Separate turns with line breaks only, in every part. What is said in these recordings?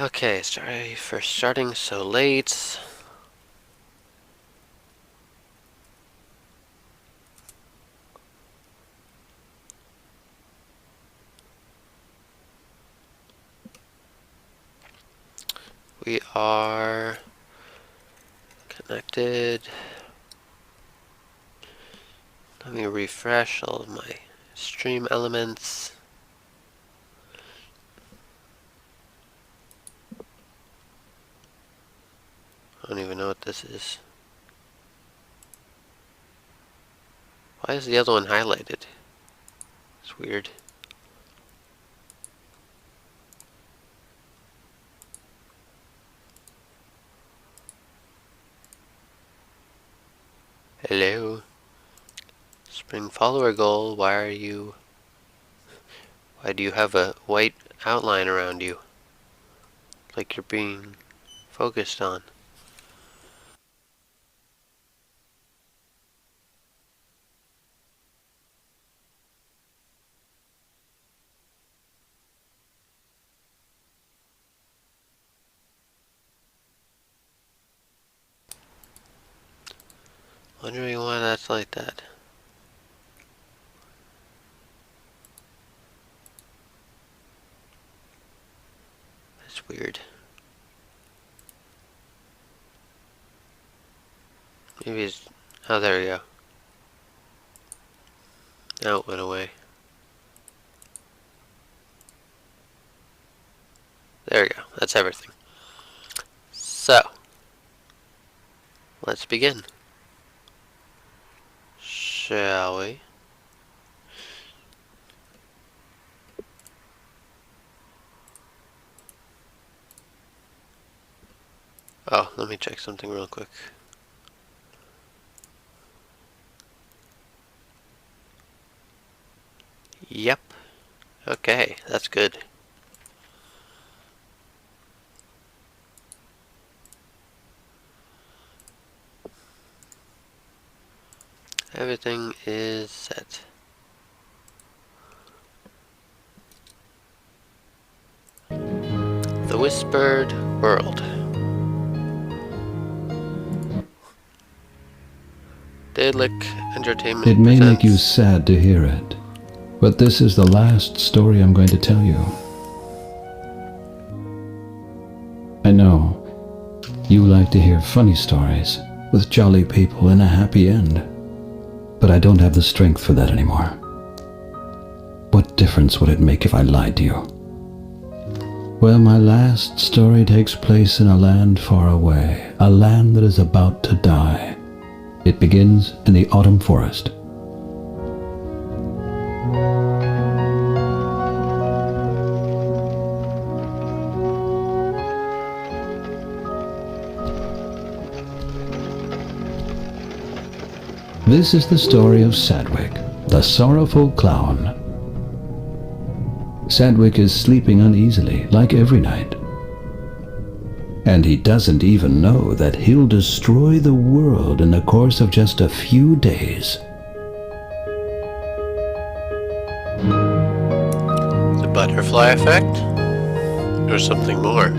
Okay, sorry for starting so late. We are connected. Let me refresh all of my stream elements. I don't even know what this is. Why is the other one highlighted? It's weird. Hello. Spring follower goal, why do you have a white outline around you? Like you're being focused on. Wondering why that's like that. That's weird. Maybe it's... Oh, there we go. Now it went away. There we go. That's everything. So, let's begin. Shall we? Oh, let me check something real quick. Yep. Okay, that's good. Everything is set. The Whispered World. Daedalic Entertainment
It may make you
presents...
sad to hear it, but this is the last story I'm going to tell you. I know you like to hear funny stories with jolly people and a happy end, but I don't have the strength for that anymore. What difference would it make if I lied to you? Well, my last story takes place in a land far away, a land that is about to die. It begins in the autumn forest. This is the story of Sadwick, the sorrowful clown. Sadwick is sleeping uneasily, like every night. And he doesn't even know that he'll destroy the world in the course of just a few days.
The butterfly effect? Or something more?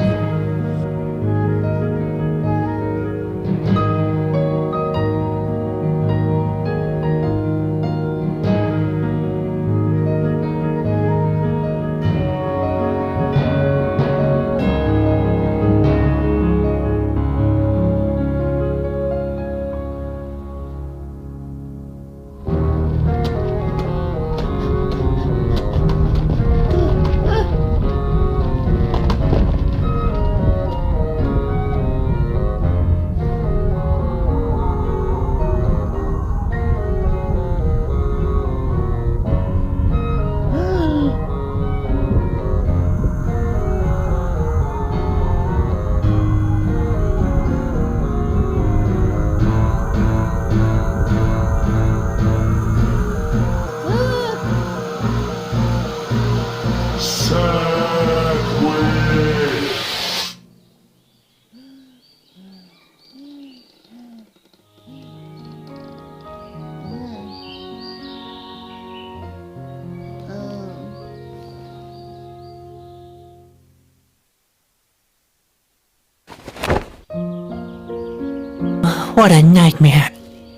What a nightmare.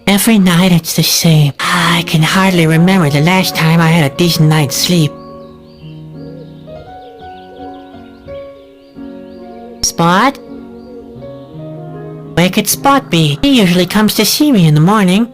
Every night it's the same. I can hardly remember the last time I had a decent night's sleep. Spot? Where could Spot be? He usually comes to see me in the morning.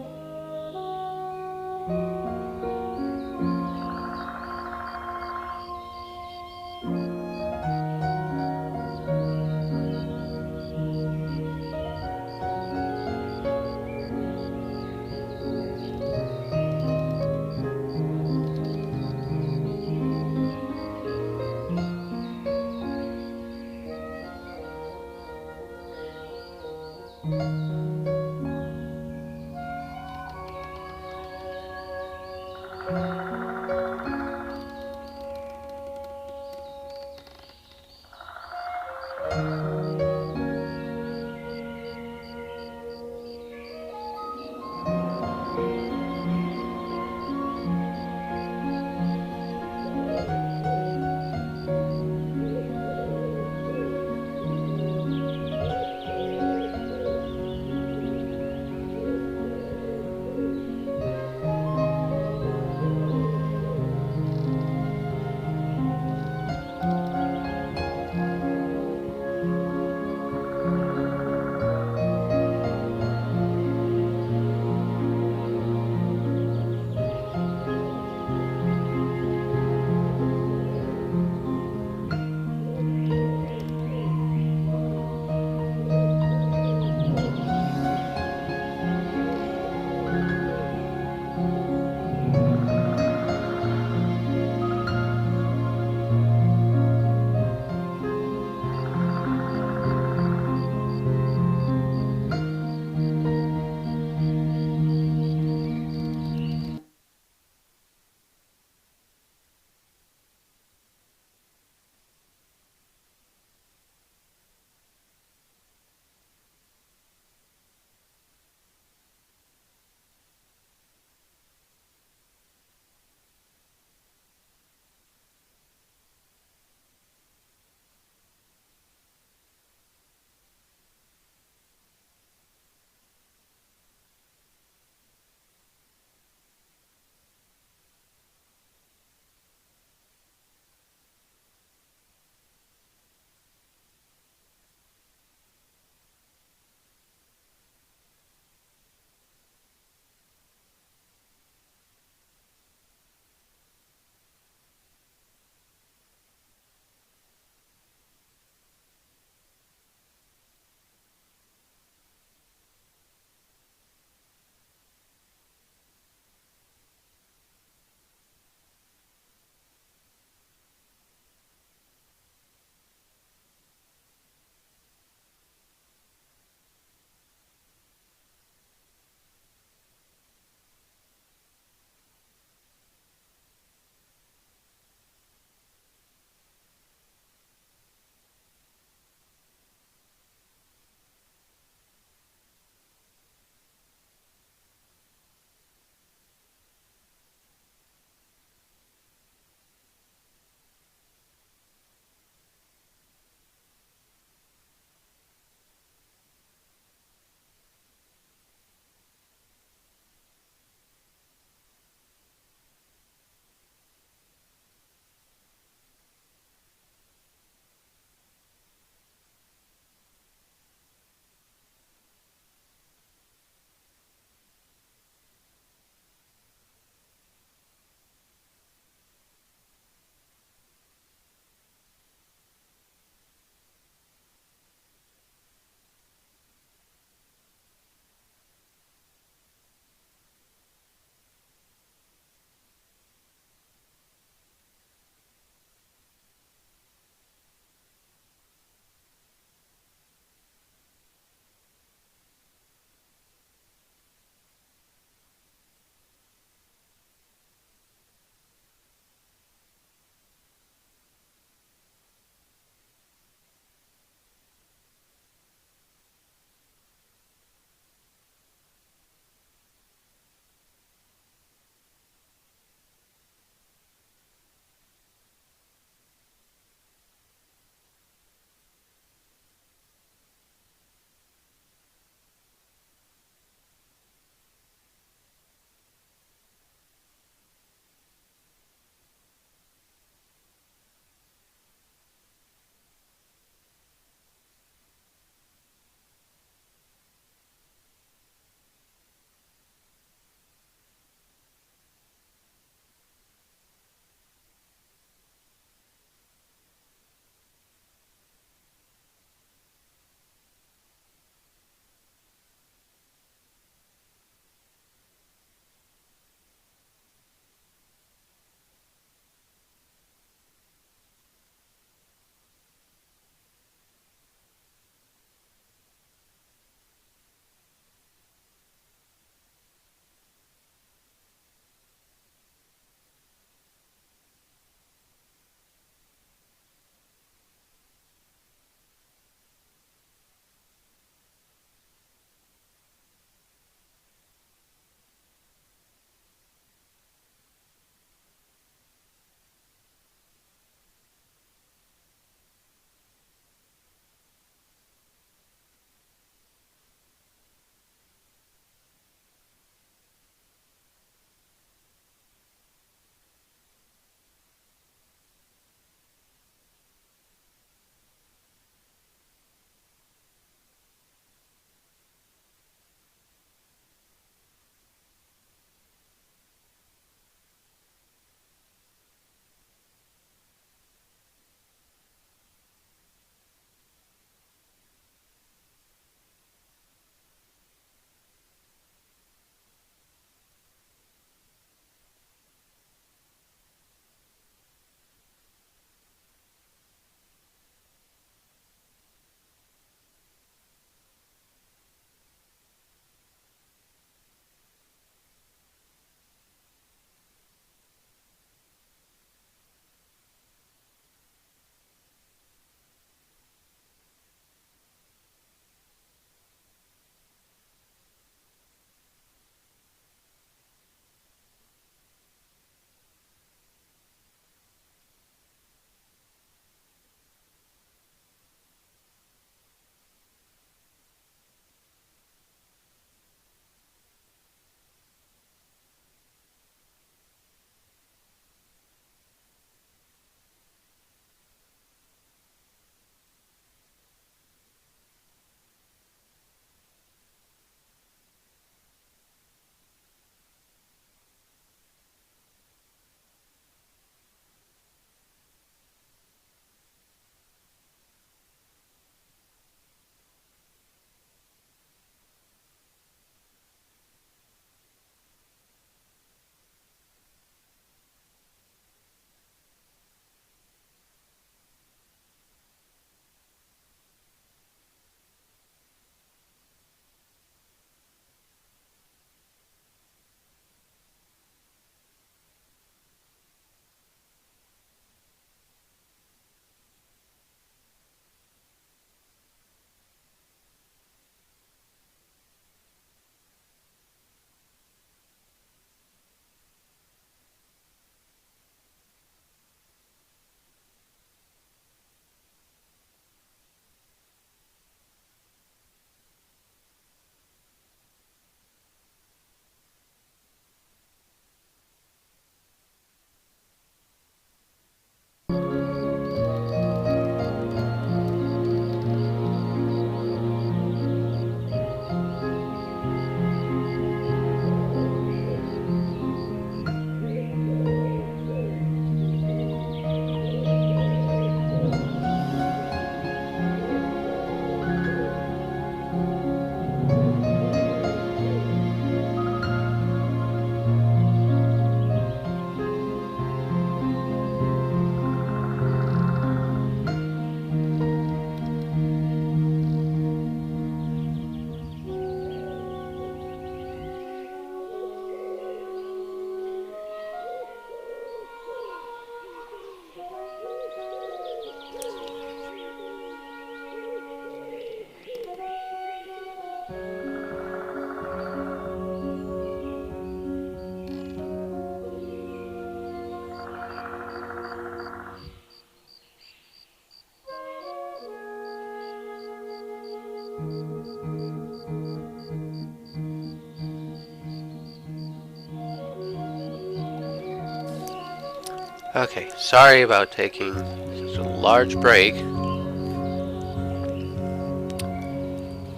Okay, sorry about taking such a large break.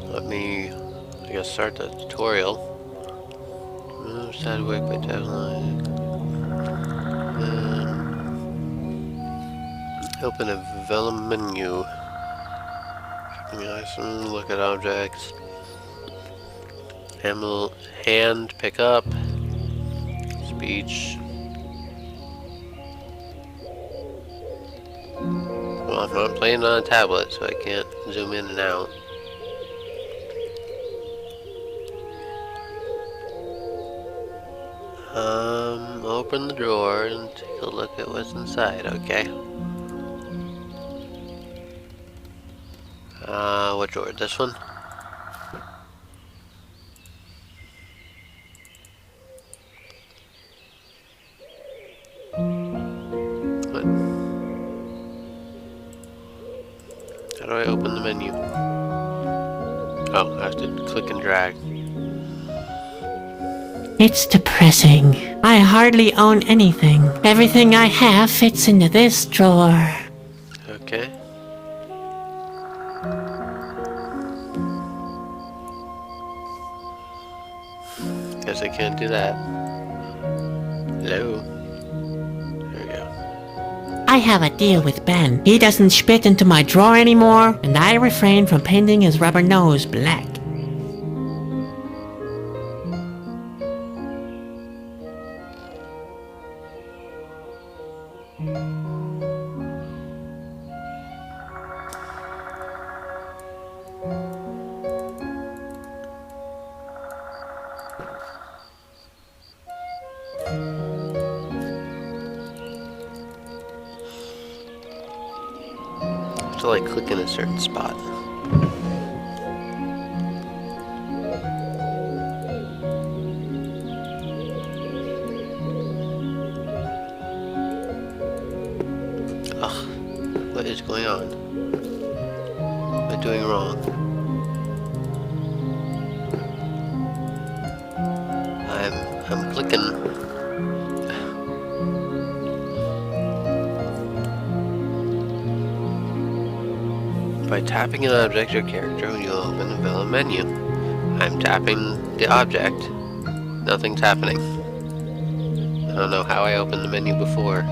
Let me, I guess, start the tutorial. Move sideways by tabline. Open a vellum menu. Look at objects. Hand pick up. Speech. Well, I'm playing on a tablet, so I can't zoom in and out. Open the drawer and take a look at what's inside, okay? What drawer? This one? What? How do I open the menu? Oh, I have to click and drag.
It's depressing. I hardly own anything. Everything I have fits into this drawer.
Okay. Guess I can't do that. Hello. There we go.
I have a deal with Ben. He doesn't spit into my drawer anymore, and I refrain from painting his rubber nose black.
To like click in a certain spot. Ugh, what is going on? What am I doing wrong? I'm clicking. By tapping an object or character, you'll open a vellum menu. I'm tapping the object. Nothing's happening. I don't know how I opened the menu before.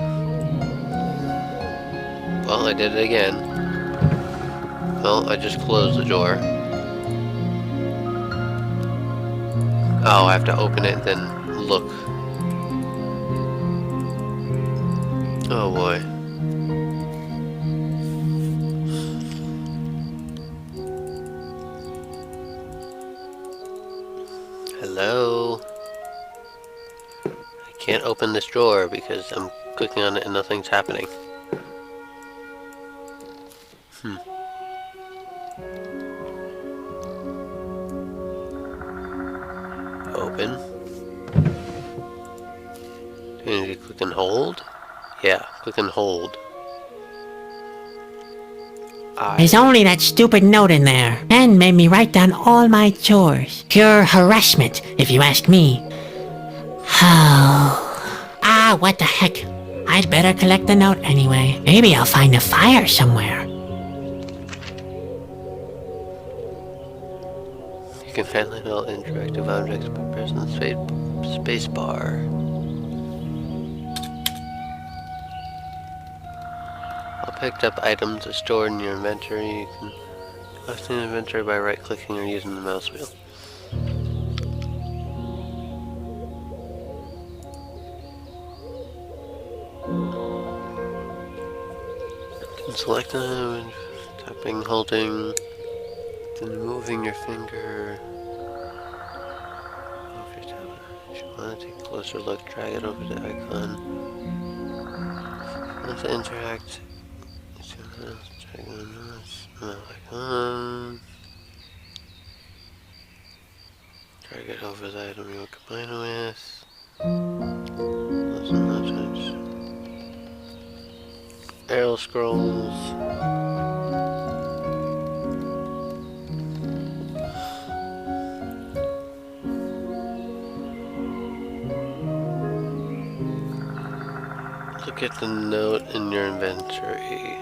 Well, I did it again. Well, I just closed the door. Oh, I have to open it, then look. Oh boy. Hello? I can't open this drawer because I'm clicking on it and nothing's happening. Open. Do you need to click and hold? Yeah, click and hold.
There's only that stupid note in there. Ben made me write down all my chores. Pure harassment, if you ask me. What the heck? I'd better collect the note anyway. Maybe I'll find a fire somewhere.
You can handle all interactive objects by pressing the space bar. All picked up items are stored in your inventory. You can select an inventory by right-clicking or using the mouse wheel. You can select an image, tapping, holding, then moving your finger. If you want to take a closer look, drag it over the icon. Want to interact? Drag on this icon. Drag it over the item you want to combine it with. Arrow scrolls. Look at the note in your inventory.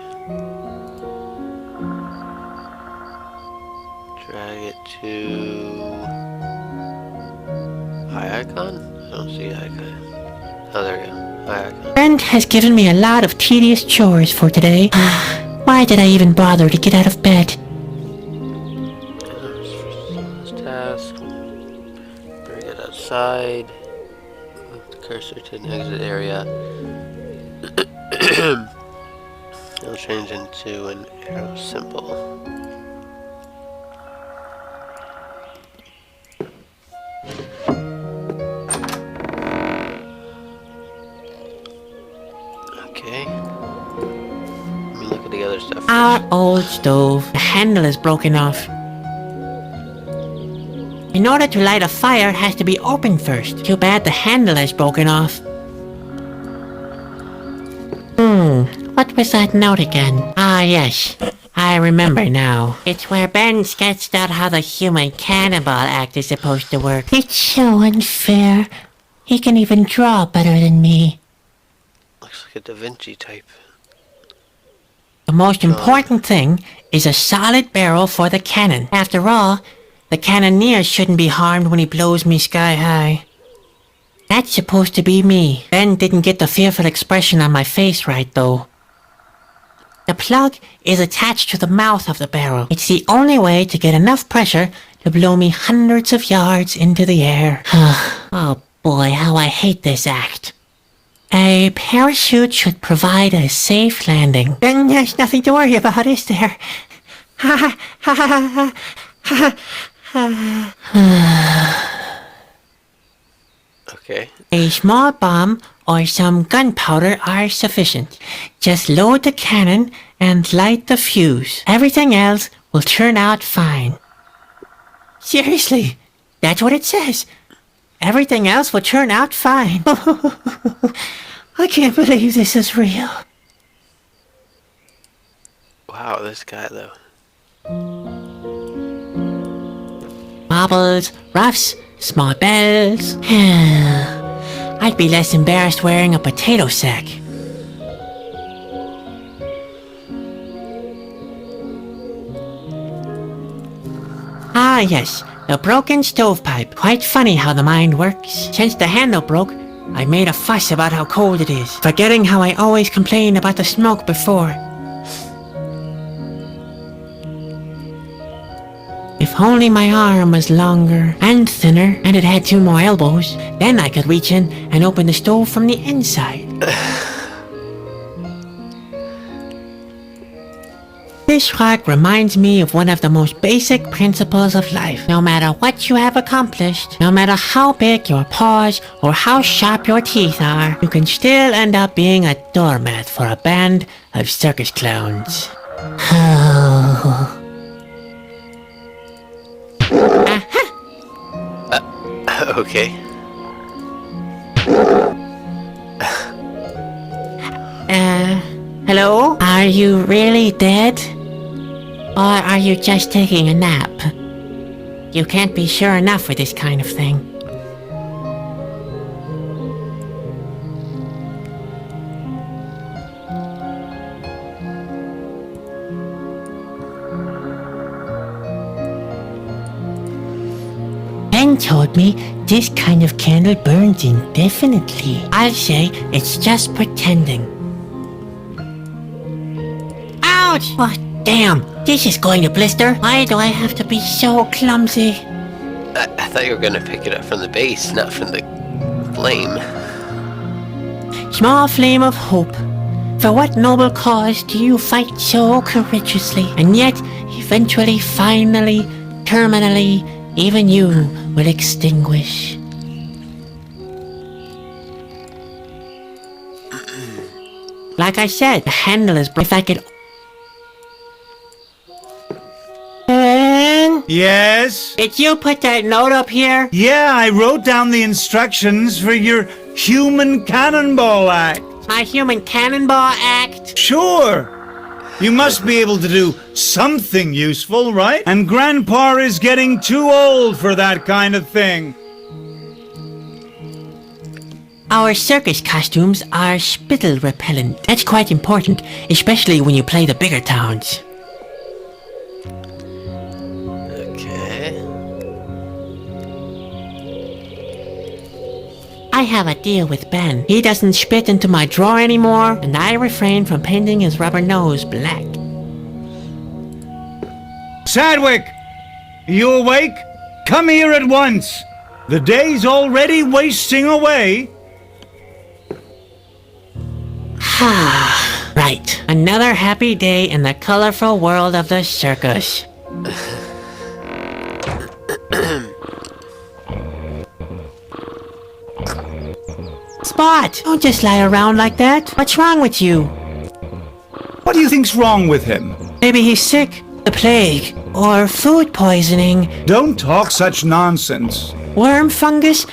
Drag it to eye icon? I don't see icon. Oh, there we go. Eye icon.
Friend has given me a lot of tedious chores for today. Why did I even bother to get out of bed?
First task. Bring it outside. Move the cursor to an exit area. It'll change into an arrow symbol. Okay. Let me look at the other stuff first.
Our old stove. The handle is broken off. In order to light a fire, it has to be opened first. Too bad the handle is broken off. What was that note again? Ah, yes. I remember now. It's where Ben sketched out how the human cannonball act is supposed to work. It's so unfair. He can even draw better than me.
Looks like a Da Vinci type.
The most important thing is a solid barrel for the cannon. After all, the cannoneer shouldn't be harmed when he blows me sky high. That's supposed to be me. Ben didn't get the fearful expression on my face right, though. The plug is attached to the mouth of the barrel. It's the only way to get enough pressure to blow me hundreds of yards into the air. Oh boy, how I hate this act. A parachute should provide a safe landing. Then there's nothing to worry about, is there? Ha ha ha ha ha.
Okay.
A small bomb or some gunpowder are sufficient. Just load the cannon and light the fuse. Everything else will turn out fine. Seriously, that's what it says. Everything else will turn out fine. I can't believe this is real.
Wow, this guy though.
Marbles, roughs, small bells. I'd be less embarrassed wearing a potato sack. Ah, yes, the broken stovepipe. Quite funny how the mind works. Since the handle broke, I made a fuss about how cold it is, forgetting how I always complained about the smoke before. If only my arm was longer and thinner and it had 2 more elbows, then I could reach in and open the stove from the inside. This rock reminds me of one of the most basic principles of life. No matter what you have accomplished, no matter how big your paws or how sharp your teeth are, you can still end up being a doormat for a band of circus clowns.
Okay.
Hello? Are you really dead? Or are you just taking a nap? You can't be sure enough for this kind of thing. Ben told me this kind of candle burns indefinitely. I'll say it's just pretending. Ouch! Oh, damn! This is going to blister. Why do I have to be so clumsy?
I thought you were gonna pick it up from the base, not from the flame.
Small flame of hope. For what noble cause do you fight so courageously? And yet, eventually, finally, terminally, even you will extinguish. Like I said, the handle is... If I could... Ben?
Yes?
Did you put that note up here?
Yeah, I wrote down the instructions for your human cannonball act.
My human cannonball act?
Sure. You must be able to do something useful, right? And Grandpa is getting too old for that kind of thing.
Our circus costumes are spittle repellent. That's quite important, especially when you play the bigger towns.
Okay.
I have a deal with Ben. He doesn't spit into my drawer anymore, and I refrain from painting his rubber nose black.
Sadwick! Are you awake? Come here at once! The day's already wasting away.
Right. Another happy day in the colorful world of the circus. Spot! Don't just lie around like that. What's wrong with you?
What do you think's wrong with him?
Maybe he's sick, the plague, or food poisoning,
Don't talk such nonsense.
worm fungus,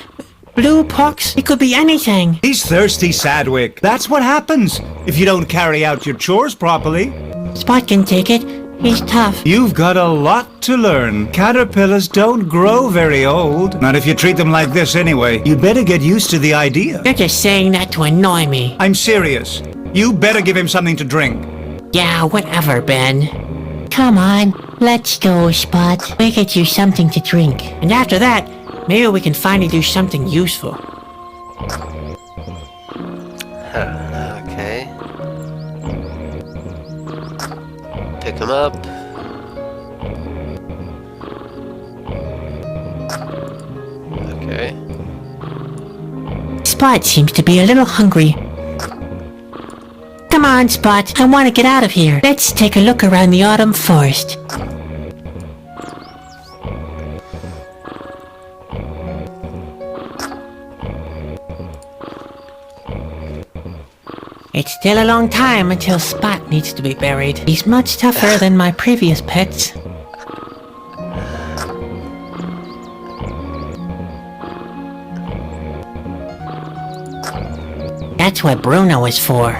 blue pox. It could be anything.
He's thirsty, Sadwick. That's what happens if you don't carry out your chores properly.
Spot can take it. He's tough.
You've got a lot to learn. Caterpillars don't grow very old. Not if you treat them like this anyway. You'd better get used to the idea.
You're just saying that to annoy me.
I'm serious. You better give him something to drink.
Yeah, whatever, Ben. Come on, let's go, Spot. We'll get you something to drink. And after that, maybe we can finally do something useful.
Okay. Pick him up. Okay.
Spot seems to be a little hungry. Come on, Spot. I want to get out of here. Let's take a look around the autumn forest. It's still a long time until Spot needs to be buried. He's much tougher than my previous pets. That's what Bruno is for.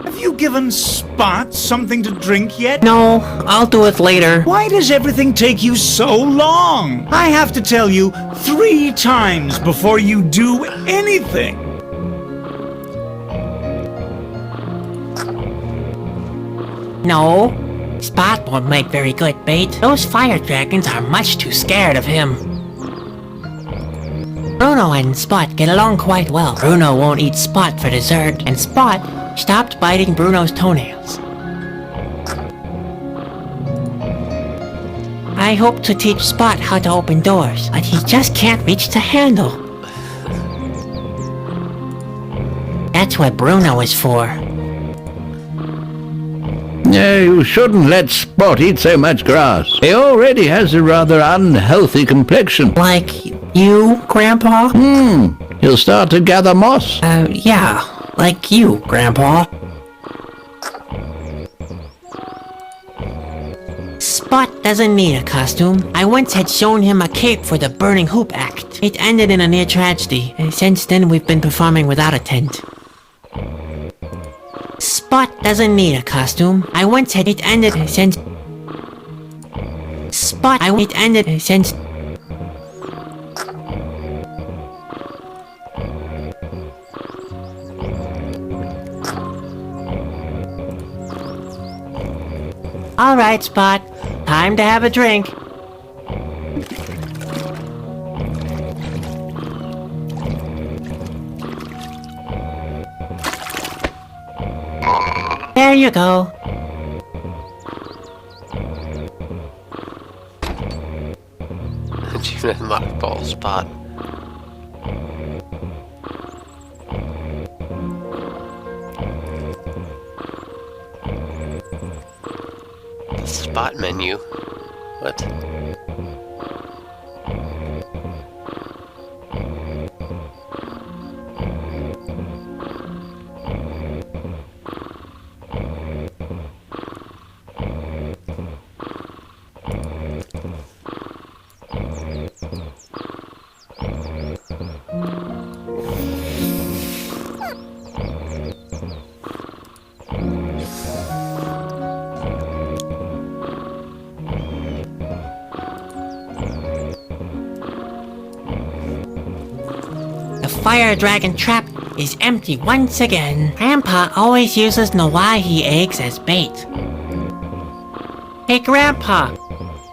Have you given Spot something to drink yet?
No, I'll do it later.
Why does everything take you so long? I have to tell you 3 times before you do anything.
No, Spot won't make very good bait. Those fire dragons are much too scared of him. Bruno and Spot get along quite well. Bruno won't eat Spot for dessert, and Spot stopped biting Bruno's toenails. I hope to teach Spot how to open doors, but he just can't reach the handle. That's what Bruno is for.
No, you shouldn't let Spot eat so much grass. He already has a rather unhealthy complexion.
Like you, Grandpa?
He'll start to gather moss.
Yeah, like you, Grandpa. Spot doesn't need a costume. I once had shown him a cape for the Burning Hoop Act. It ended in a near tragedy, and since then we've been performing without a tent. Spot doesn't need a costume. I once had it ended since... Spot, it ended since... Alright, Spot. Time to have a drink. There you go.
Achievement mothball Spot. The Spot menu. What?
fire dragon trap is empty once again. Grandpa always uses Nawahi eggs as bait. Hey, Grandpa,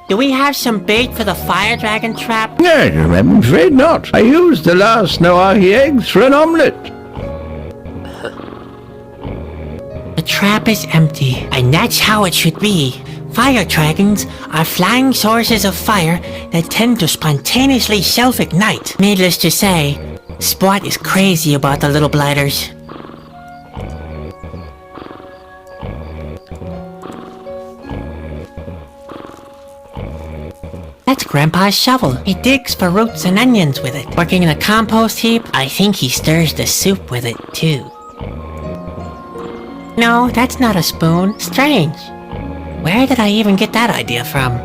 do we have some bait for the fire dragon trap?
Yes, I'm afraid not. I used the last Nawahi eggs for an omelette.
The trap is empty, and that's how it should be. Fire dragons are flying sources of fire that tend to spontaneously self-ignite. Needless to say, Spot is crazy about the little blighters. That's Grandpa's shovel. He digs for roots and onions with it. Working in a compost heap, I think he stirs the soup with it too. No, that's not a spoon. Strange. Where did I even get that idea from?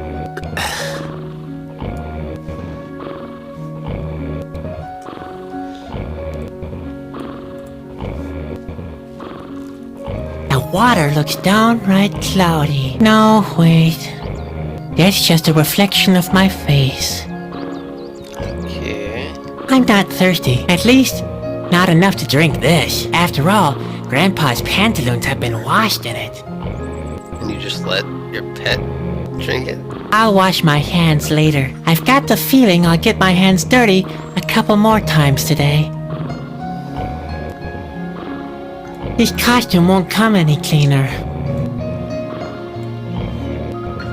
The water looks downright cloudy. No, wait. That's just a reflection of my face.
Okay.
I'm not thirsty. At least, not enough to drink this. After all, Grandpa's pantaloons have been washed in it.
And you just let your pet drink it?
I'll wash my hands later. I've got the feeling I'll get my hands dirty a couple more times today. This costume won't come any cleaner.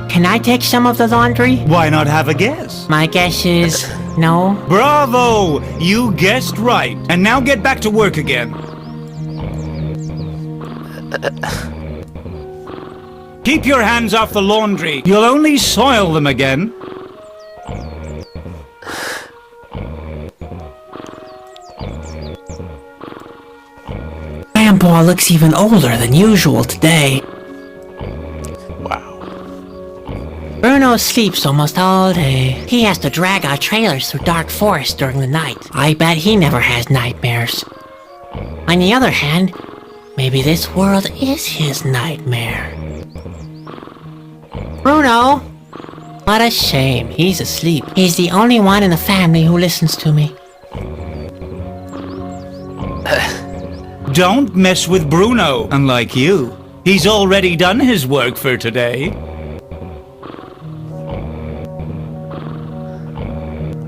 Can I take some of the laundry?
Why not have a guess?
My guess is no.
Bravo! You guessed right. And now get back to work again. Keep your hands off the laundry. You'll only soil them again.
Grandpa looks even older than usual today.
Wow.
Bruno sleeps almost all day. He has to drag our trailers through dark forests during the night. I bet he never has nightmares. On the other hand, maybe this world is his nightmare. Bruno! What a shame, he's asleep. He's the only one in the family who listens to me.
Don't mess with Bruno, unlike you. He's already done his work for today.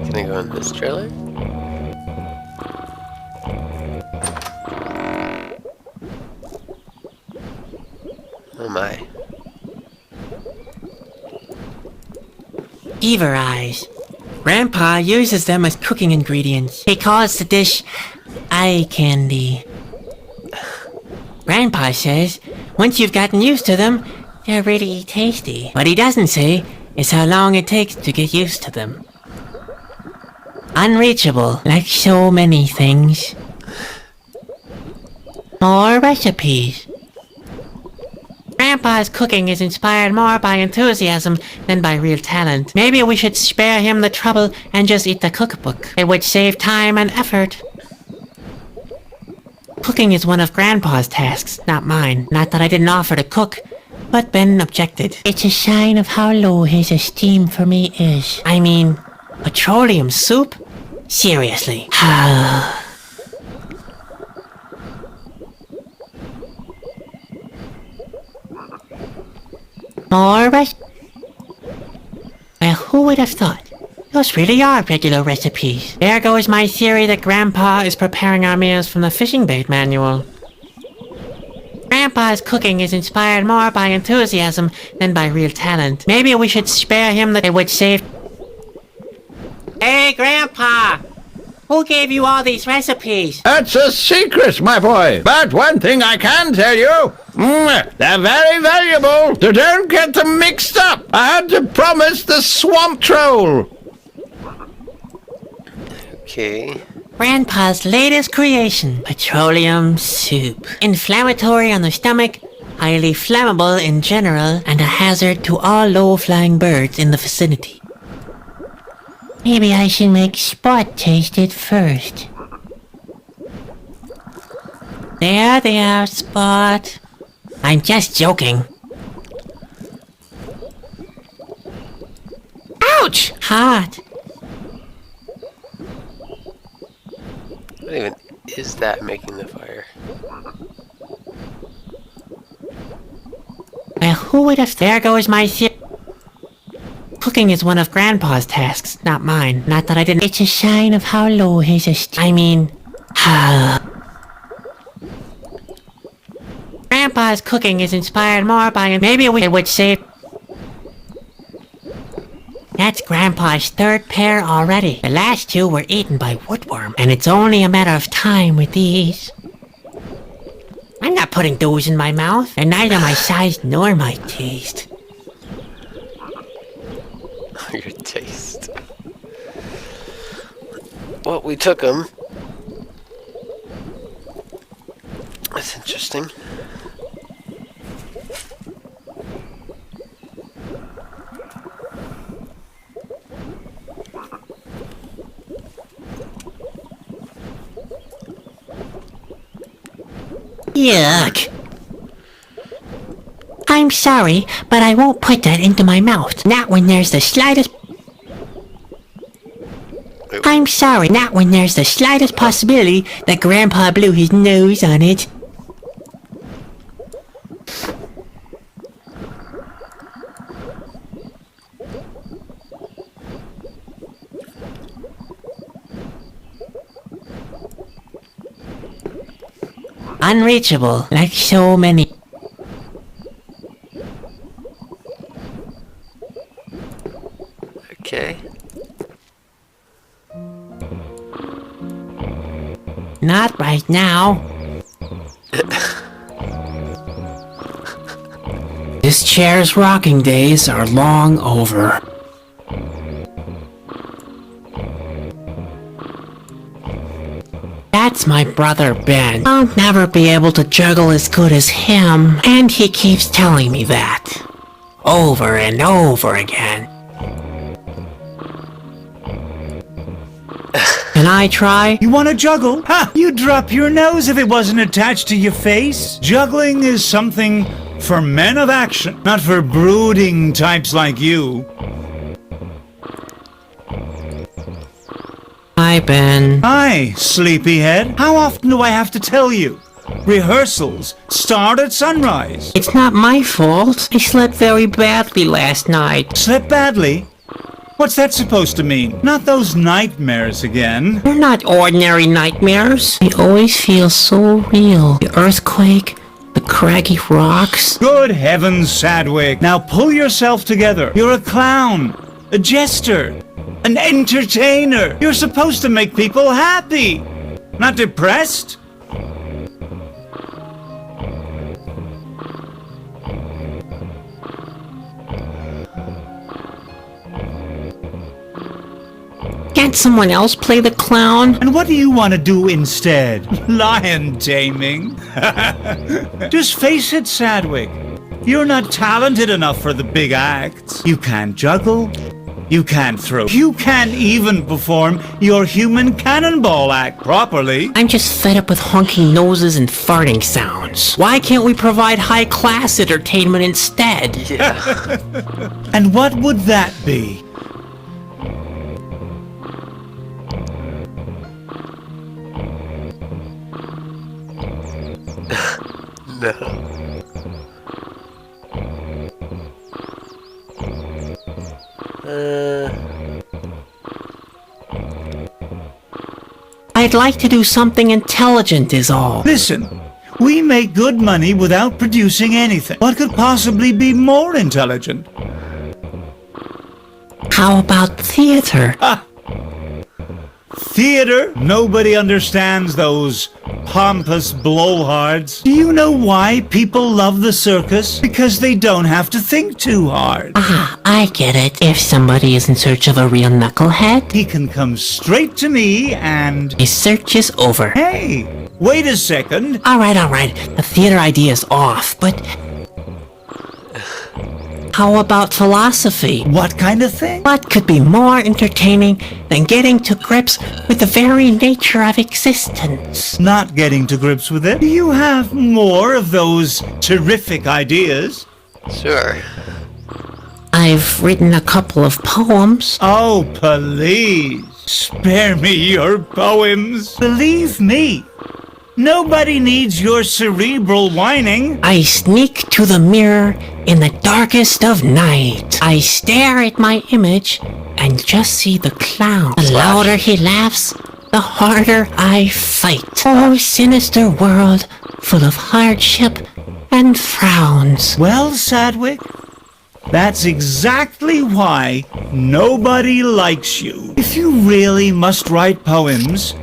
Can I go in this trailer? Oh my.
Beaver eyes. Grandpa uses them as cooking ingredients. He calls the dish eye candy. Grandpa says, once you've gotten used to them, they're really tasty. What he doesn't say is how long it takes to get used to them. Unreachable, like so many things. More recipes. Grandpa's cooking is inspired more by enthusiasm than by real talent. Maybe we should spare him the trouble and just eat the cookbook. It would save time and effort. Cooking is one of Grandpa's tasks, not mine. Not that I didn't offer to cook, but Ben objected. It's a sign of how low his esteem for me is. I mean, petroleum soup? Seriously. More Well, who would have thought? Those really are regular recipes. There goes my theory that Grandpa is preparing our meals from the fishing bait manual. Grandpa's cooking is inspired more by enthusiasm than by real talent. Maybe we should spare him that it would save... Hey, Grandpa! Who gave you all these recipes?
That's a secret, my boy. But one thing I can tell you, they're very valuable. So don't get them mixed up. I had to promise the swamp troll.
Okay.
Grandpa's latest creation, petroleum soup. Inflammatory on the stomach, highly flammable in general, and a hazard to all low-flying birds in the vicinity. Maybe I should make Spot taste it first. There, Spot. I'm just joking. Ouch! Hot.
I don't even that making the fire?
Well, who would have... There goes my Cooking is one of Grandpa's tasks, not mine. Not that I didn't... It's a sign of how low his I mean... Grandpa's cooking is inspired more by... Maybe we would say... That's Grandpa's third pair already. The last two were eaten by woodworm, and it's only a matter of time with these. I'm not putting those in my mouth. They're neither my size nor my taste.
Your taste. Well, we took them. That's interesting.
Yuck. I'm sorry, but I won't put that into my mouth. Not when there's the slightest... I'm sorry, not when there's the slightest possibility that Grandpa blew his nose on it. Unreachable, like so many.
Okay.
Not right now. This chair's rocking days are long over. That's my brother Ben. I'll never be able to juggle as good as him, and he keeps telling me that. Over and over again. Can I try?
You want to juggle? Ha! You'd drop your nose if it wasn't attached to your face. Juggling is something for men of action, not for brooding types like you.
Hi, Ben.
Hi, sleepyhead. How often do I have to tell you? Rehearsals start at sunrise.
It's not my fault. I slept very badly last night.
Slept badly? What's that supposed to mean? Not those nightmares again.
They're not ordinary nightmares. They always feel so real. The earthquake, the craggy rocks.
Good heavens, Sadwick. Now pull yourself together. You're a clown, a jester, an entertainer. You're supposed to make people happy, not depressed.
Can't someone else play the clown?
And what do you want to do instead? Lion taming? Just face it, Sadwick. You're not talented enough for the big acts. You can't juggle. You can't throw. You can't even perform your human cannonball act properly.
I'm just fed up with honking noses and farting sounds. Why can't we provide high-class entertainment instead?
Yeah.
And what would that be?
No.
I'd like to do something intelligent is all.
Listen, we make good money without producing anything. What could possibly be more intelligent?
How about theater?
Theater? Nobody understands those pompous blowhards. Do you know why people love the circus? Because they don't have to think too hard.
Ah, I get it. If somebody is in search of a real knucklehead,
He can come straight to me and...
his search is over.
Hey, wait a second.
Alright. The theater idea is off, but... How about philosophy?
What kind of thing?
What could be more entertaining than getting to grips with the very nature of existence?
Not getting to grips with it. Do you have more of those terrific ideas?
Sure.
I've written a couple of poems.
Oh, please, spare me your poems. Believe me, Nobody needs your cerebral whining.
I sneak to the mirror in the darkest of night. I stare at my image and just see the clown. The louder he laughs, the harder I fight. Oh, sinister world, full of hardship and frowns.
Well, Sadwick, that's exactly why nobody likes you. If you really must write poems,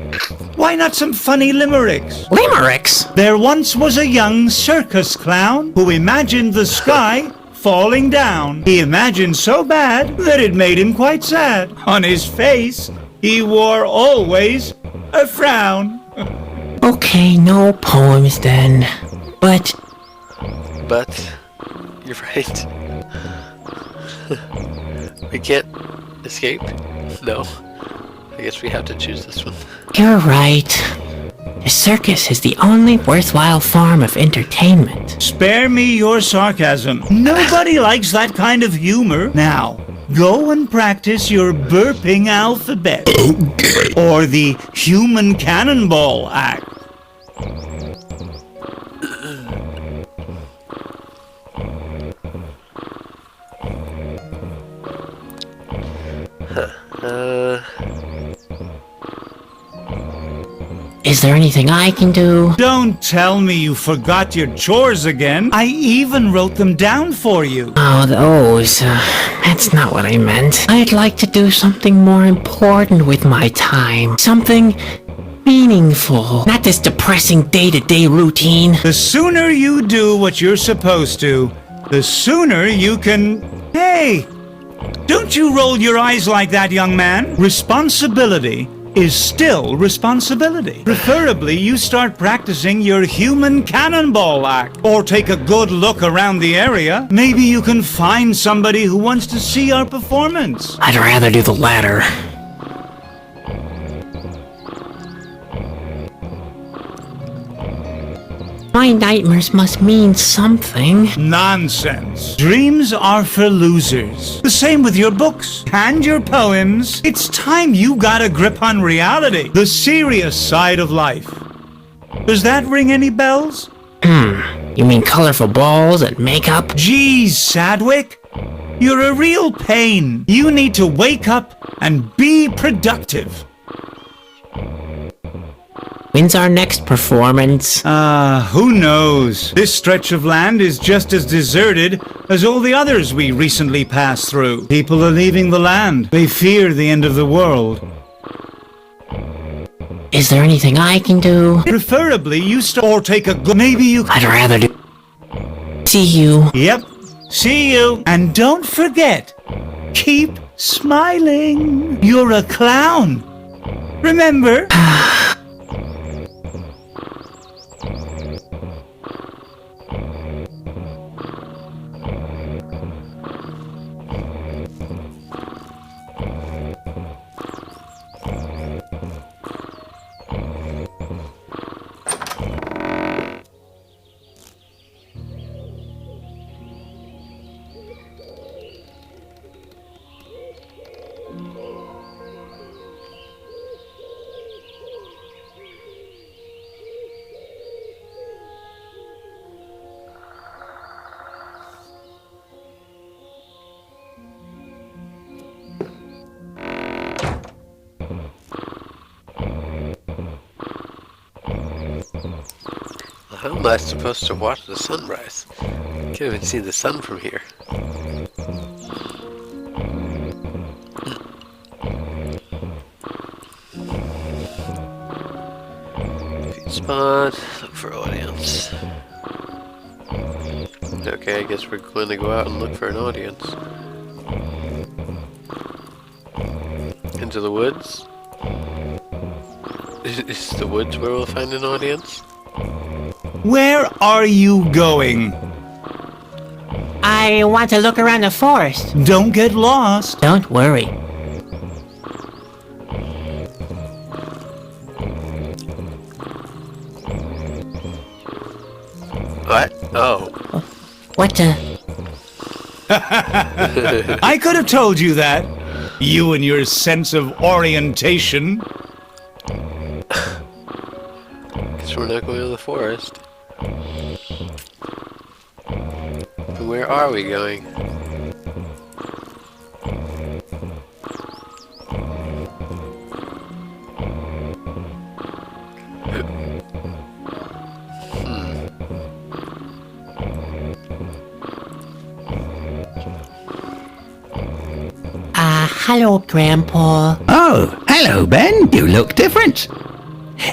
why not some funny limericks?
Limericks?
There once was a young circus clown who imagined the sky falling down. He imagined so bad that it made him quite sad. On his face, he wore always a frown.
Okay, no poems then. But
But, you're right. We can't escape? No. I guess we have to choose this one.
you're right. The circus is the only worthwhile form of entertainment.
Spare me your sarcasm. Nobody likes that kind of humor. Now, go and practice your burping alphabet. Or the human cannonball act.
Is there anything I can do?
Don't tell me you forgot your chores again. I even wrote them down for you.
Oh, those. That's not what I meant. I'd like to do something more important with my time. Something meaningful. Not this depressing day-to-day routine.
The sooner you do what you're supposed to, the sooner you can... Hey! Don't you roll your eyes like that, young man. Responsibility is still responsibility. Preferably, you start practicing your human cannonball act. Or take a good look around the area. Maybe you can find somebody who wants to see our performance.
I'd rather do the latter. My nightmares must mean something.
Nonsense. Dreams are for losers. The same with your books and your poems. It's time you got a grip on reality. The serious side of life. Does that ring any bells?
You mean colorful balls and makeup?
Geez, Sadwick. You're a real pain. You need to wake up and be productive.
When's our next performance?
Who knows? This stretch of land is just as deserted as all the others we recently passed through. People are leaving the land. They fear the end of the world.
Is there anything I can do?
Preferably, you or take a good... Maybe you...
I'd rather do... See you.
Yep. See you. And don't forget, keep smiling. You're a clown. Remember?
How am I supposed to watch the sunrise? Can't even see the sun from here. Feed spot, look for audience. Okay, I guess we're going to go out and look for an audience. Into the woods? Is the woods where we'll find an audience?
Where are you going?
I want to look around the forest.
Don't get lost.
Don't worry.
What? Oh.
What the...
I could have told you that. You and your sense of orientation.
Guess guess we're not going to the forest. And where are we going?
Hello, Grandpa.
Oh, hello, Ben. You look different.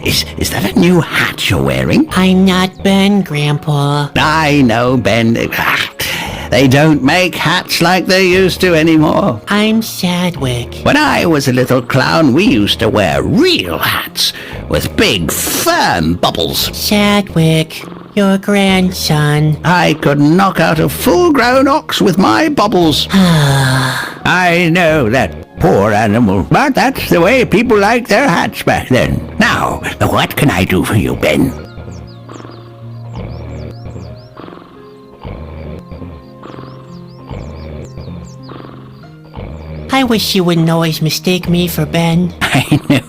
Is that a new hat you're wearing?
I'm not Ben, Grandpa.
I know, Ben. They don't make hats like they used to anymore.
I'm Sadwick.
When I was a little clown, we used to wear real hats with big, firm bubbles.
Sadwick, your grandson.
I could knock out a full-grown ox with my bubbles. I know, that poor animal. But that's the way people liked their hats back then. Now, what can I do for you, Ben?
I wish you wouldn't always mistake me for Ben.
I know.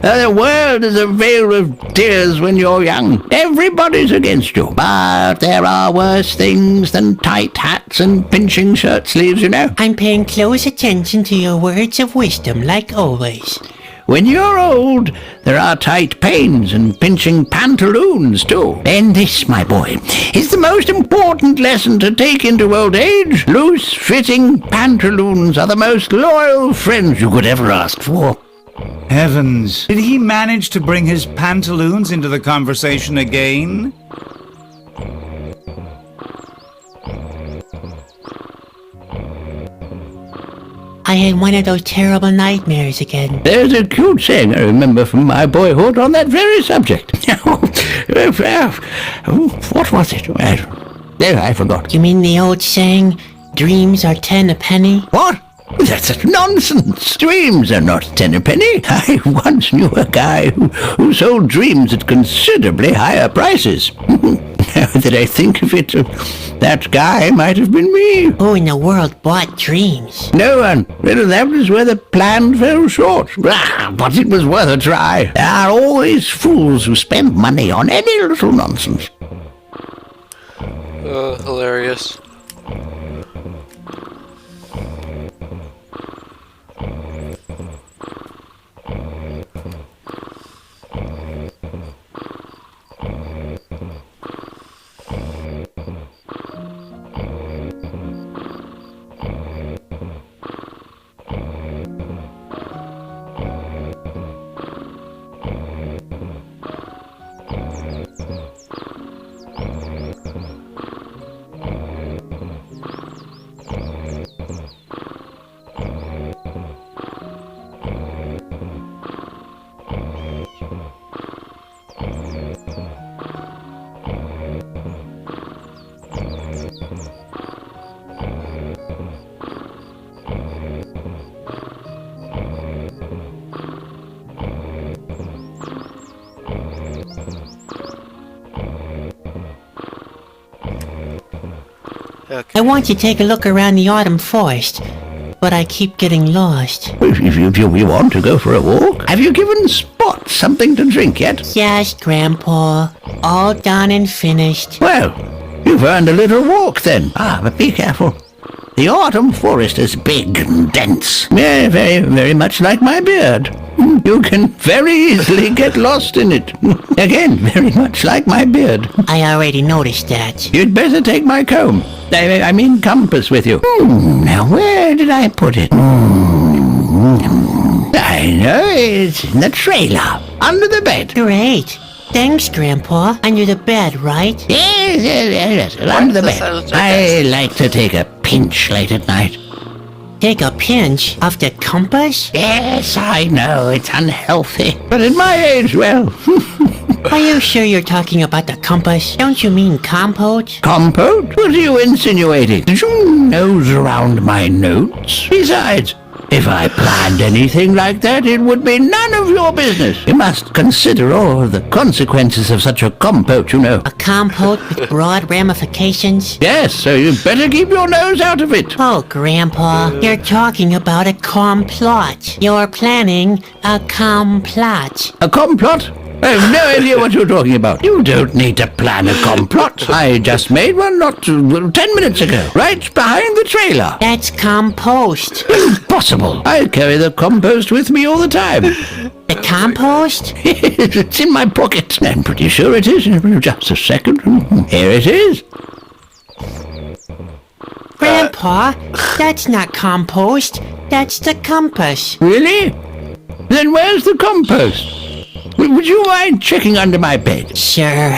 The world is a vale of tears when you're young. Everybody's against you. But there are worse things than tight hats and pinching shirt sleeves, you know.
I'm paying close attention to your words of wisdom, like always.
When you're old, there are tight pains and pinching pantaloons, too. And this, my boy, is the most important lesson to take into old age. Loose-fitting pantaloons are the most loyal friends you could ever ask for.
Heavens, did he manage to bring his pantaloons into the conversation again?
I had one of those terrible nightmares again.
There's a cute saying I remember from my boyhood on that very subject. What was it? I forgot.
You mean the old saying, dreams are 10 a penny?
What? That's nonsense. Dreams are not 10 a penny. I once knew a guy who sold dreams at considerably higher prices. Now that I think of it, that guy might have been me.
Who in the world bought dreams?
No one. Well, that was where the plan fell short. But it was worth a try. There are always fools who spend money on any little nonsense.
Hilarious.
I want to take a look around the autumn forest, but I keep getting lost.
If you want to go for a walk, have you given Spot something to drink yet?
Yes, Grandpa. All done and finished.
Well, you've earned a little walk then. But be careful. The autumn forest is big and dense. Yeah, very, very much like my beard. You can very easily get lost in it. Again, very much like my beard.
I already noticed that.
You'd better take my comb. I mean compass with you. Now, where did I put it? I know, it's in the trailer, under the bed.
Great. Thanks, Grandpa. Under the bed, right?
Yes, under the bed. I like to take a pinch late at night.
Take a pinch of the compass?
Yes, I know, it's unhealthy. But at my age, well...
Are you sure you're talking about the compass? Don't you mean compote?
Compote? What are you insinuating? Did you nose around my notes? Besides, if I planned anything like that, it would be none of your business. You must consider all of the consequences of such a compote, you know.
A compote with broad ramifications?
Yes, so you'd better keep your nose out of it.
Oh, Grandpa, you're talking about a complot. You're planning a complot.
A complot? I have no idea what you're talking about. You don't need to plan a complot. I just made one not 10 minutes ago, right behind the trailer.
That's compost.
Impossible. I carry the compost with me all the time.
The compost?
It's in my pocket. I'm pretty sure it is. Just a second. Here it is.
Grandpa, that's not compost. That's the compass.
Really? Then where's the compost? Would you mind checking under my bed?
Sure.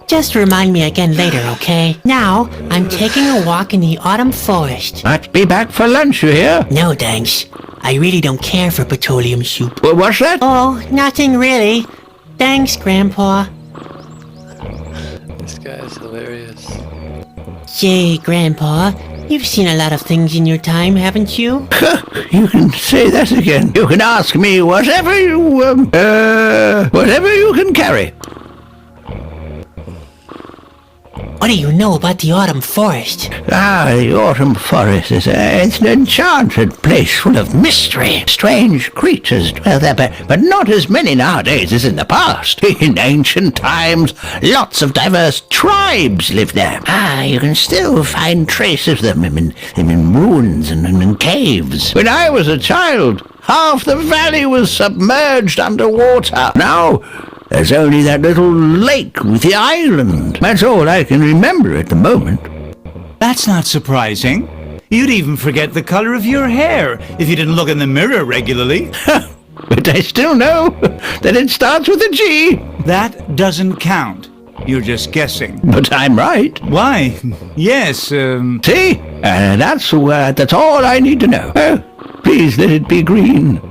Just remind me again later, okay? Now, I'm taking a walk in the autumn forest.
Might be back for lunch, you hear?
No, thanks. I really don't care for petroleum soup.
What's that?
Oh, nothing really. Thanks, Grandpa.
This guy's hilarious.
Say, Grandpa, you've seen a lot of things in your time, haven't you?
You can say that again. You can ask me whatever you can carry.
What do you know about the autumn forest?
The autumn forest is it's an enchanted place full of mystery. Strange creatures dwell there, but not as many nowadays as in the past. In ancient times, lots of diverse tribes lived there. You can still find traces of them in ruins and in caves. When I was a child, half the valley was submerged underwater. Now, there's only that little lake with the island. That's all I can remember at the moment.
That's not surprising. You'd even forget the color of your hair if you didn't look in the mirror regularly.
But I still know that it starts with a G.
That doesn't count. You're just guessing.
But I'm right.
Why? Yes,
See? That's all I need to know. Please let it be green.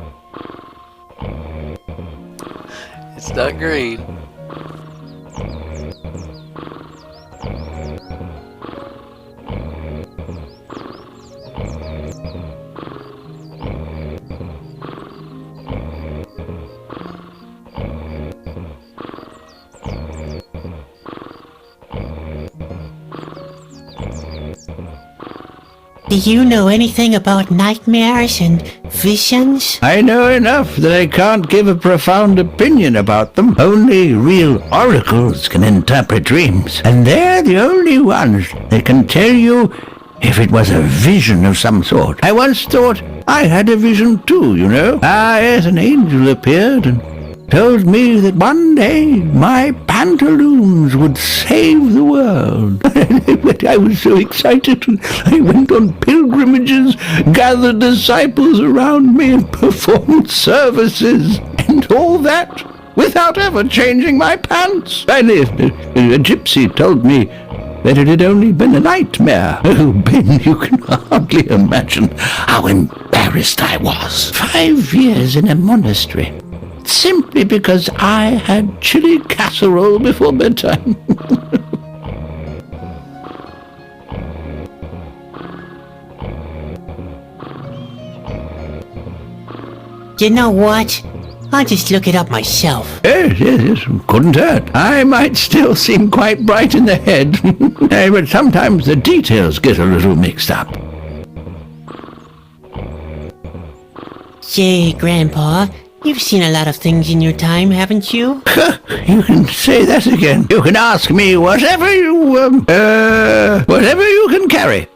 It's not green.
Do you know anything about nightmares and visions?
I know enough that I can't give a profound opinion about them. Only real oracles can interpret dreams, and they're the only ones that can tell you if it was a vision of some sort. I once thought I had a vision too, you know. Yes, an angel appeared and told me that one day my pantaloons would save the world. I was so excited. I went on pilgrimages, gathered disciples around me, and performed services, and all that without ever changing my pants. Finally, a gypsy told me that it had only been a nightmare. Oh, Ben, you can hardly imagine how embarrassed I was. 5 years in a monastery, simply because I had chili casserole before bedtime.
You know what? I'll just look it up myself.
Yes, couldn't hurt. I might still seem quite bright in the head, but sometimes the details get a little mixed up.
Say, Grandpa, you've seen a lot of things in your time, haven't you?
You can say that again. You can ask me whatever you can carry.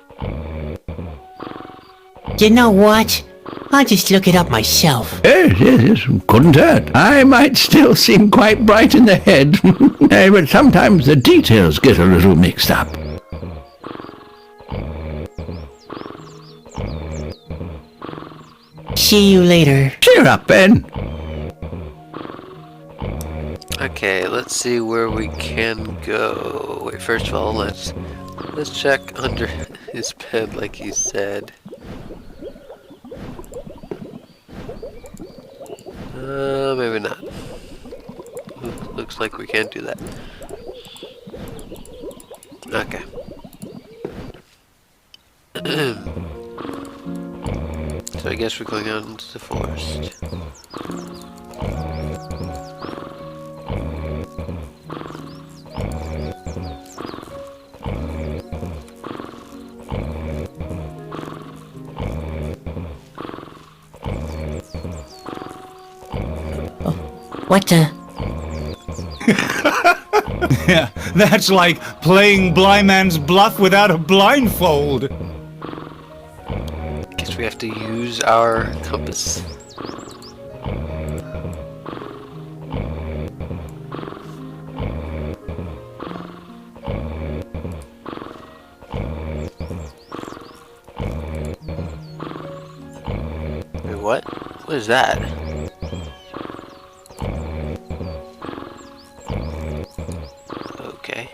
You know what? I'll just look it up myself.
Yes, couldn't hurt. I might still seem quite bright in the head, but sometimes the details get a little mixed up.
See you later.
Cheer up, Ben.
Okay, let's see where we can go. Wait, first of all, let's check under his bed like he said. Maybe not. Looks like we can't do that. Okay. So I guess we're going out into the forest.
What the?
Yeah, that's like playing blind man's bluff without a blindfold.
Guess we have to use our compass. Wait, what? What is that? Okay.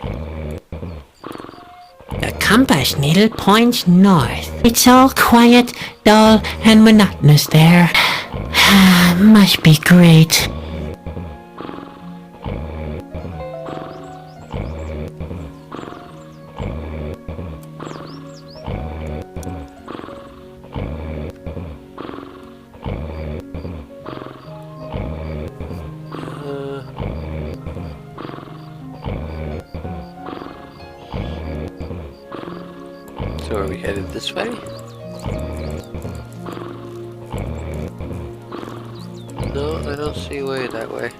The compass needle points north. It's all quiet, dull, and monotonous there. Must be great.
So are we headed this way? No, I don't see a way that way.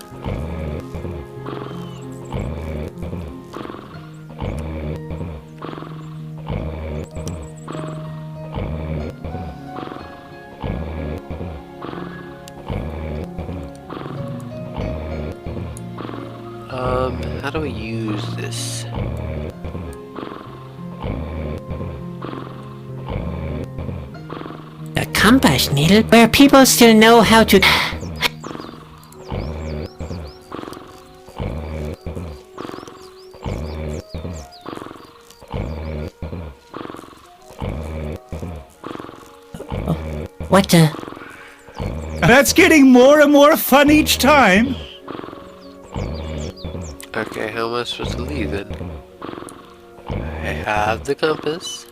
How do we use this?
The compass needle, where people still know how to... What the...
That's getting more and more fun each time.
Okay, how am I supposed to leave then? I have the compass.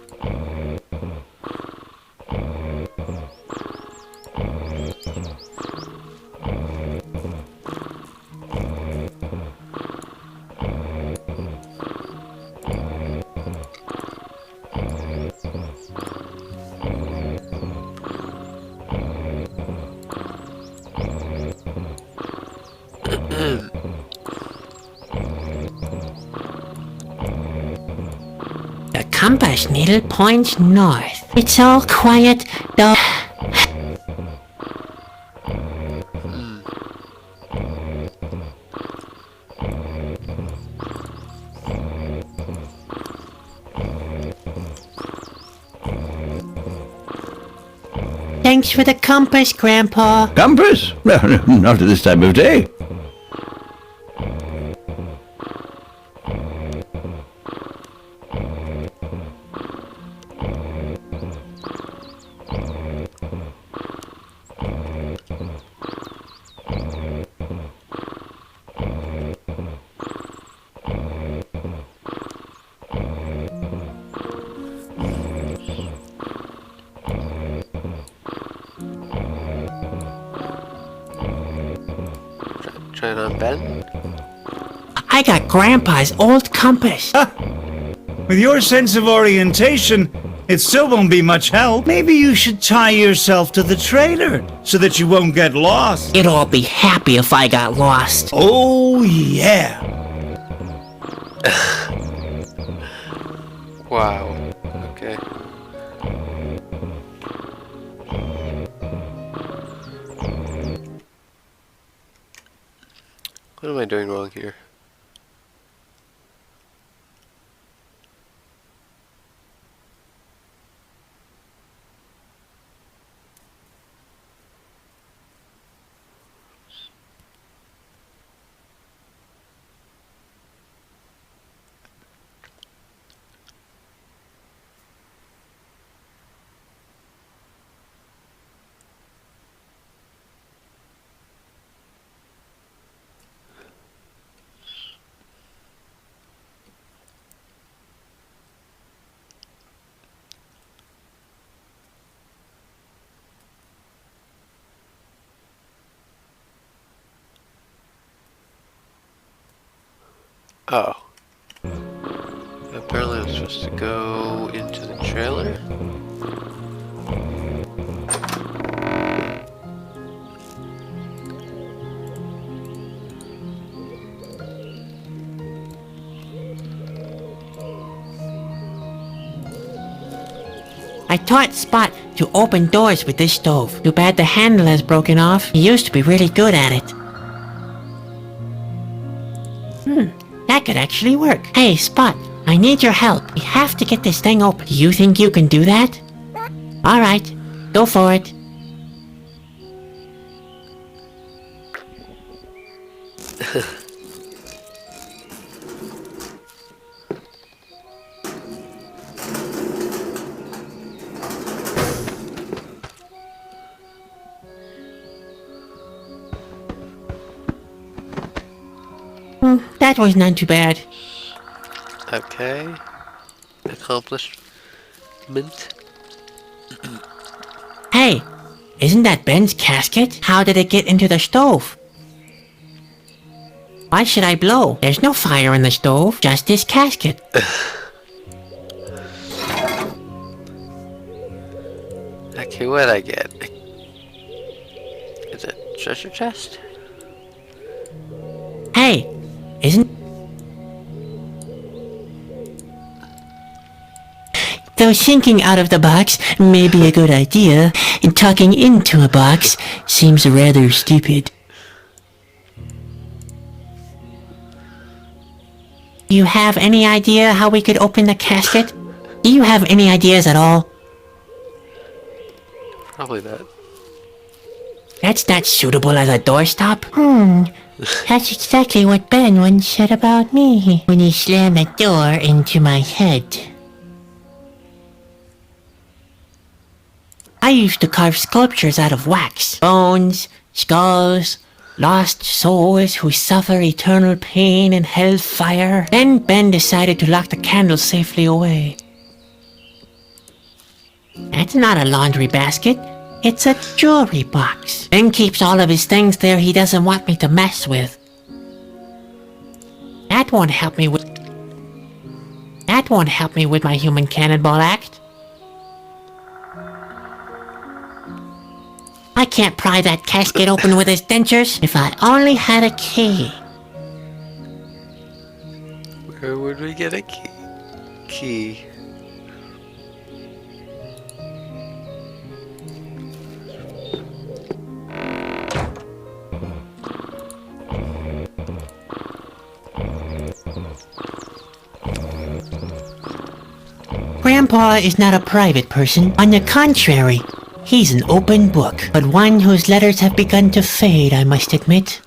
The compass needle points north. It's all quiet, dull... Thanks for the compass, Grandpa.
Compass? No, not at this time of day.
Trying on Ben?
I got Grandpa's old compass.
With your sense of orientation, it still won't be much help. Maybe you should tie yourself to the trailer so that you won't get lost.
You'd all be happy if I got lost.
Oh, yeah.
Wow. Okay. What am I doing wrong here? Oh. Apparently I'm supposed to go into the trailer.
I taught Spot to open doors with this stove. Too bad the handle has broken off. He used to be really good at it. That could actually work. Hey, Spot, I need your help. We have to get this thing open. Do you think you can do that? Alright, go for it. That was not too bad.
Okay. Accomplishment.
Hey, isn't that Ben's casket? How did it get into the stove? Why should I blow? There's no fire in the stove, just this casket.
Okay, what'd I get? Is it treasure chest?
Hey, isn't... Though thinking out of the box may be a good idea, talking into a box seems rather stupid. Do you have any idea how we could open the casket? Do you have any ideas at all?
Probably not.
That's not suitable as a doorstop. That's exactly what Ben once said about me when he slammed the door into my head. I used to carve sculptures out of wax. Bones, skulls, lost souls who suffer eternal pain in hellfire. Then Ben decided to lock the candle safely away. That's not a laundry basket. It's a jewelry box. Ben keeps all of his things there he doesn't want me to mess with. That won't help me with my human cannonball act. I can't pry that casket open with his dentures. If I only had a key.
Where would we get a key?
Grandpa is not a private person. On the contrary, he's an open book, but one whose letters have begun to fade, I must admit.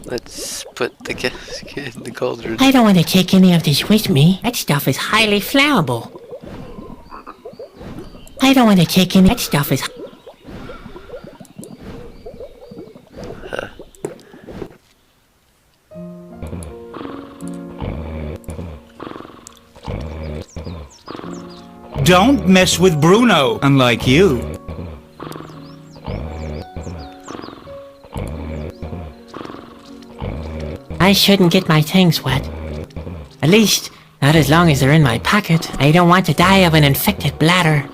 Let's put the casket in the cauldron.
I don't want to take any of this with me. That stuff is highly flammable. I don't want to take any... That stuff is...
Don't mess with Bruno, unlike you.
I shouldn't get my things wet. At least, not as long as they're in my pocket. I don't want to die of an infected bladder.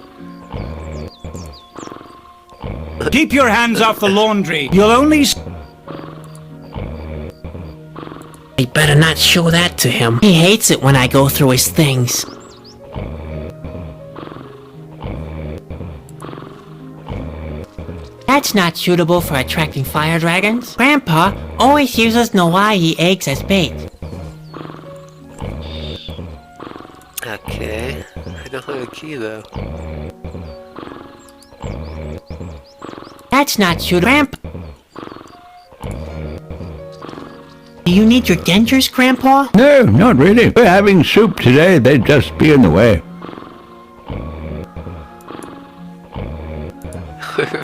Keep your hands off the laundry. You'll only...
I better not show that to him. He hates it when I go through his things. That's not suitable for attracting fire dragons. Grandpa always uses Nowai eggs as bait.
Okay. I don't have a key though.
That's not suitable. Grandpa... Do you need your dentures, Grandpa?
No, not really. We're having soup today. They'd just be in the way.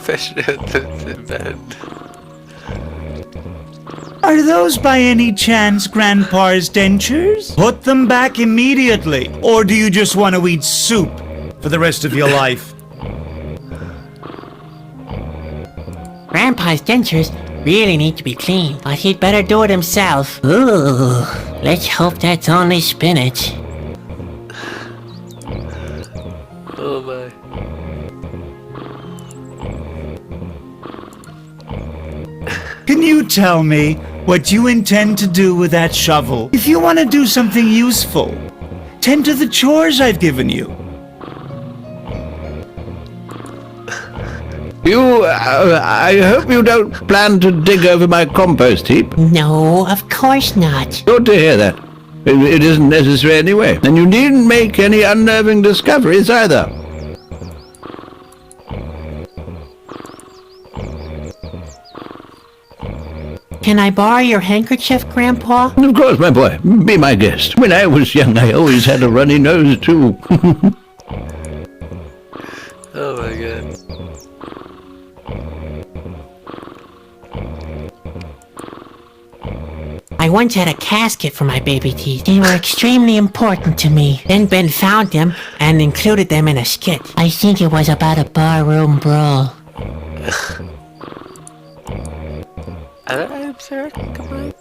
The bed.
Are those by any chance Grandpa's dentures? Put them back immediately. Or do you just want to eat soup for the rest of your life?
Grandpa's dentures really need to be cleaned, but he'd better do it himself. Ooh, let's hope that's only spinach.
Oh my.
Can you tell me what you intend to do with that shovel. If you want to do something useful, tend to the chores I've given you.
I hope you don't plan to dig over my compost heap.
No, of course not.
Good to hear that. It isn't necessary anyway, and you needn't make any unnerving discoveries either.
Can I borrow your handkerchief, Grandpa?
Of course, my boy. Be my guest. When I was young, I always had a runny nose, too.
Oh my god.
I once had a casket for my baby teeth. They were extremely important to me. Then Ben found them and included them in a skit. I think it was about a barroom brawl.
I'm sorry, come on.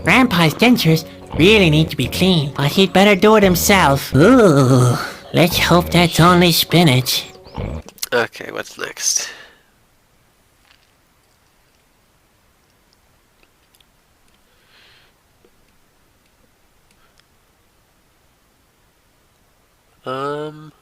Grandpa's dentures really need to be cleaned, but he'd better do it himself. Ooh, let's hope that's only spinach.
Okay, what's next? Um...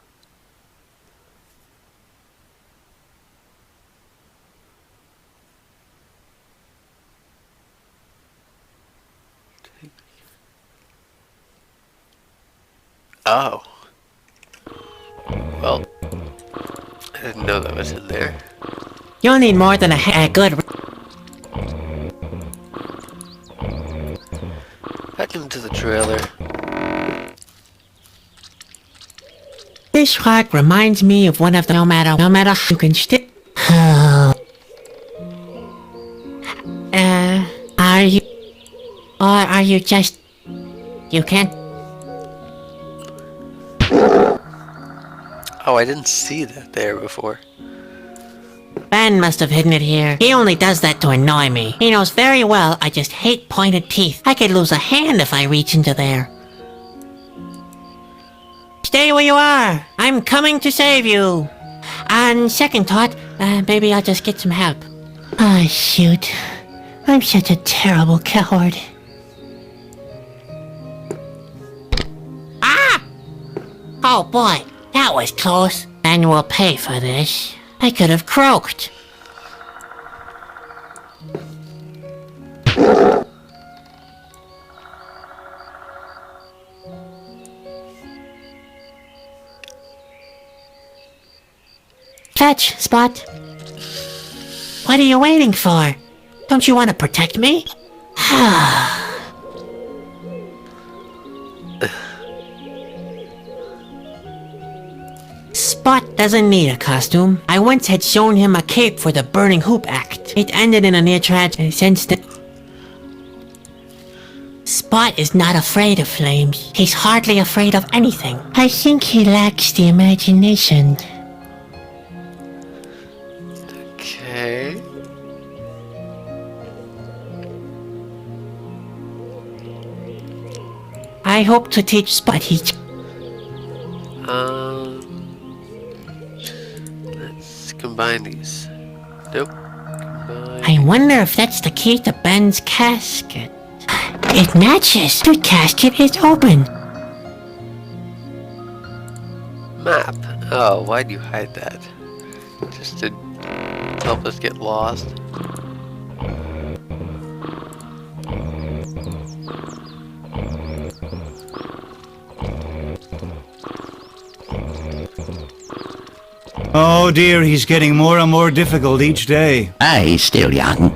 Oh. Well, I didn't know that was in there.
You'll need more than a good...
Back into the trailer.
This rock reminds me of one of the no matter you can stick... are you... Or are you just... You can't...
Oh, I didn't see that there before.
Ben must have hidden it here. He only does that to annoy me. He knows very well I just hate pointed teeth. I could lose a hand if I reach into there. Stay where you are. I'm coming to save you. On second thought, maybe I'll just get some help. Ah, shoot. I'm such a terrible coward. Ah! Oh boy, that was close. And we'll pay for this. I could have croaked. Fetch, Spot. What are you waiting for? Don't you want to protect me? Spot doesn't need a costume. I once had shown him a cape for the Burning Hoop Act. It ended in a near tragedy since then. Spot is not afraid of flames. He's hardly afraid of anything. I think he lacks the imagination.
Okay.
I hope to teach Spot
Let's combine these. Nope. Combine.
I wonder if that's the key to Ben's casket. It matches. The casket is open.
Map. Oh, why'd you hide that? Just to help us get lost?
Oh dear, he's getting more and more difficult each day.
He's still young.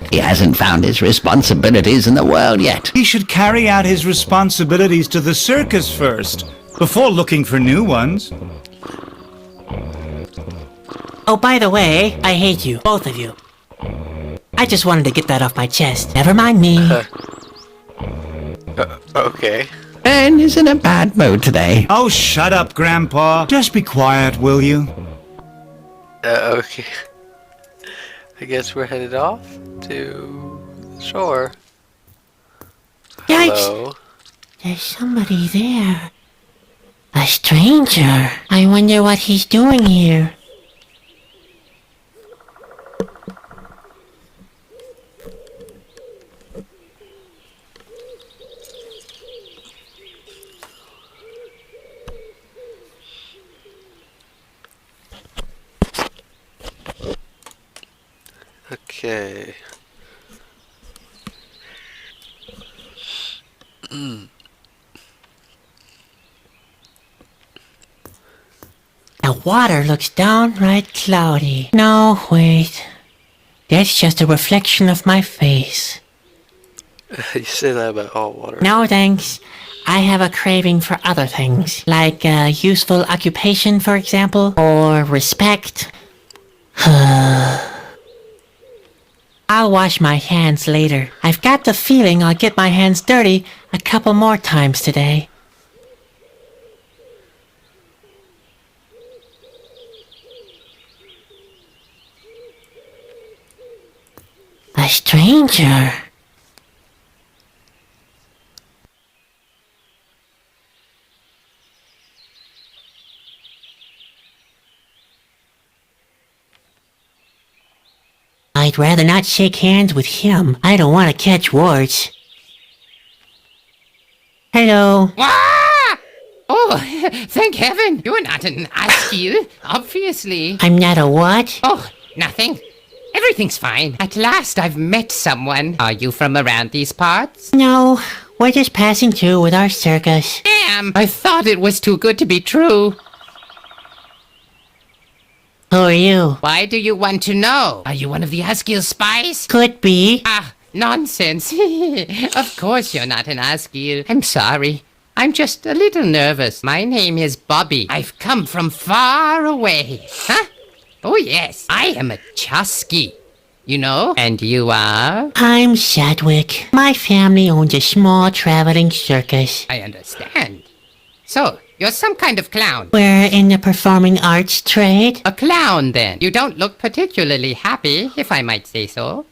He hasn't found his responsibilities in the world yet.
He should carry out his responsibilities to the circus first, before looking for new ones.
Oh, by the way, I hate you. Both of you. I just wanted to get that off my chest. Never mind me.
Okay.
Ben is in a bad mood today.
Oh, shut up, Grandpa. Just be quiet, will you?
Okay. I guess we're headed off to the shore.
Yikes!
Hello.
There's somebody there. A stranger. I wonder what he's doing here.
Okay.
The water looks downright cloudy. No, wait. That's just a reflection of my face.
You say that about all water.
No thanks. I have a craving for other things, like a useful occupation, for example, or respect. I'll wash my hands later. I've got the feeling I'll get my hands dirty a couple more times today. A stranger. I'd rather not shake hands with him. I don't want to catch warts. Hello.
Ah! Oh, thank heaven! You're not an Askew, obviously.
I'm not a what?
Oh, nothing. Everything's fine. At last I've met someone. Are you from around these parts?
No, we're just passing through with our circus.
Damn! I thought it was too good to be true.
Who are you?
Why do you want to know? Are you one of the Askew spies?
Could be.
Ah, nonsense. Of course you're not an Askew. I'm sorry. I'm just a little nervous. My name is Bobby. I've come from far away. Huh? Oh yes, I am a Chusky. You know? And you are?
I'm Sadwick. My family owns a small traveling circus.
I understand. So, you're some kind of clown.
We're in the performing arts trade.
A clown, then. You don't look particularly happy, if I might say so.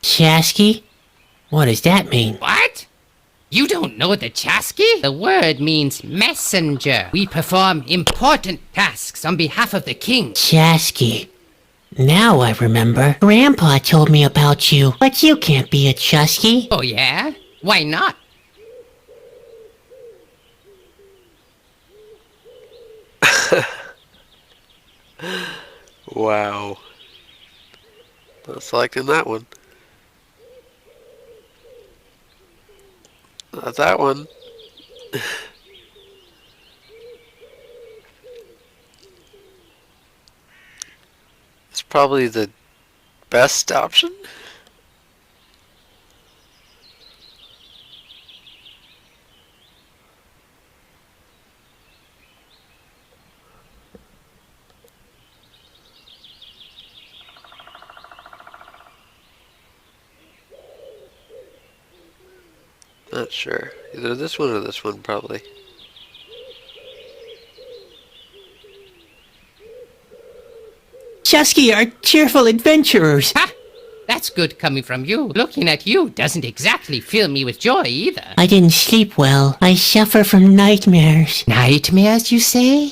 Chasky? What does that mean?
What? You don't know the Chasky? The word means messenger. We perform important tasks on behalf of the king.
Chasky. Now I remember. Grandpa told me about you, but you can't be a Chusky.
Oh yeah? Why not?
Wow. Not selecting that one. Not that one. It's probably the best option. Not sure. Either this one or this one, probably.
Chusky are cheerful adventurers.
Ha! That's good coming from you. Looking at you doesn't exactly fill me with joy either.
I didn't sleep well. I suffer from nightmares.
Nightmares, you say?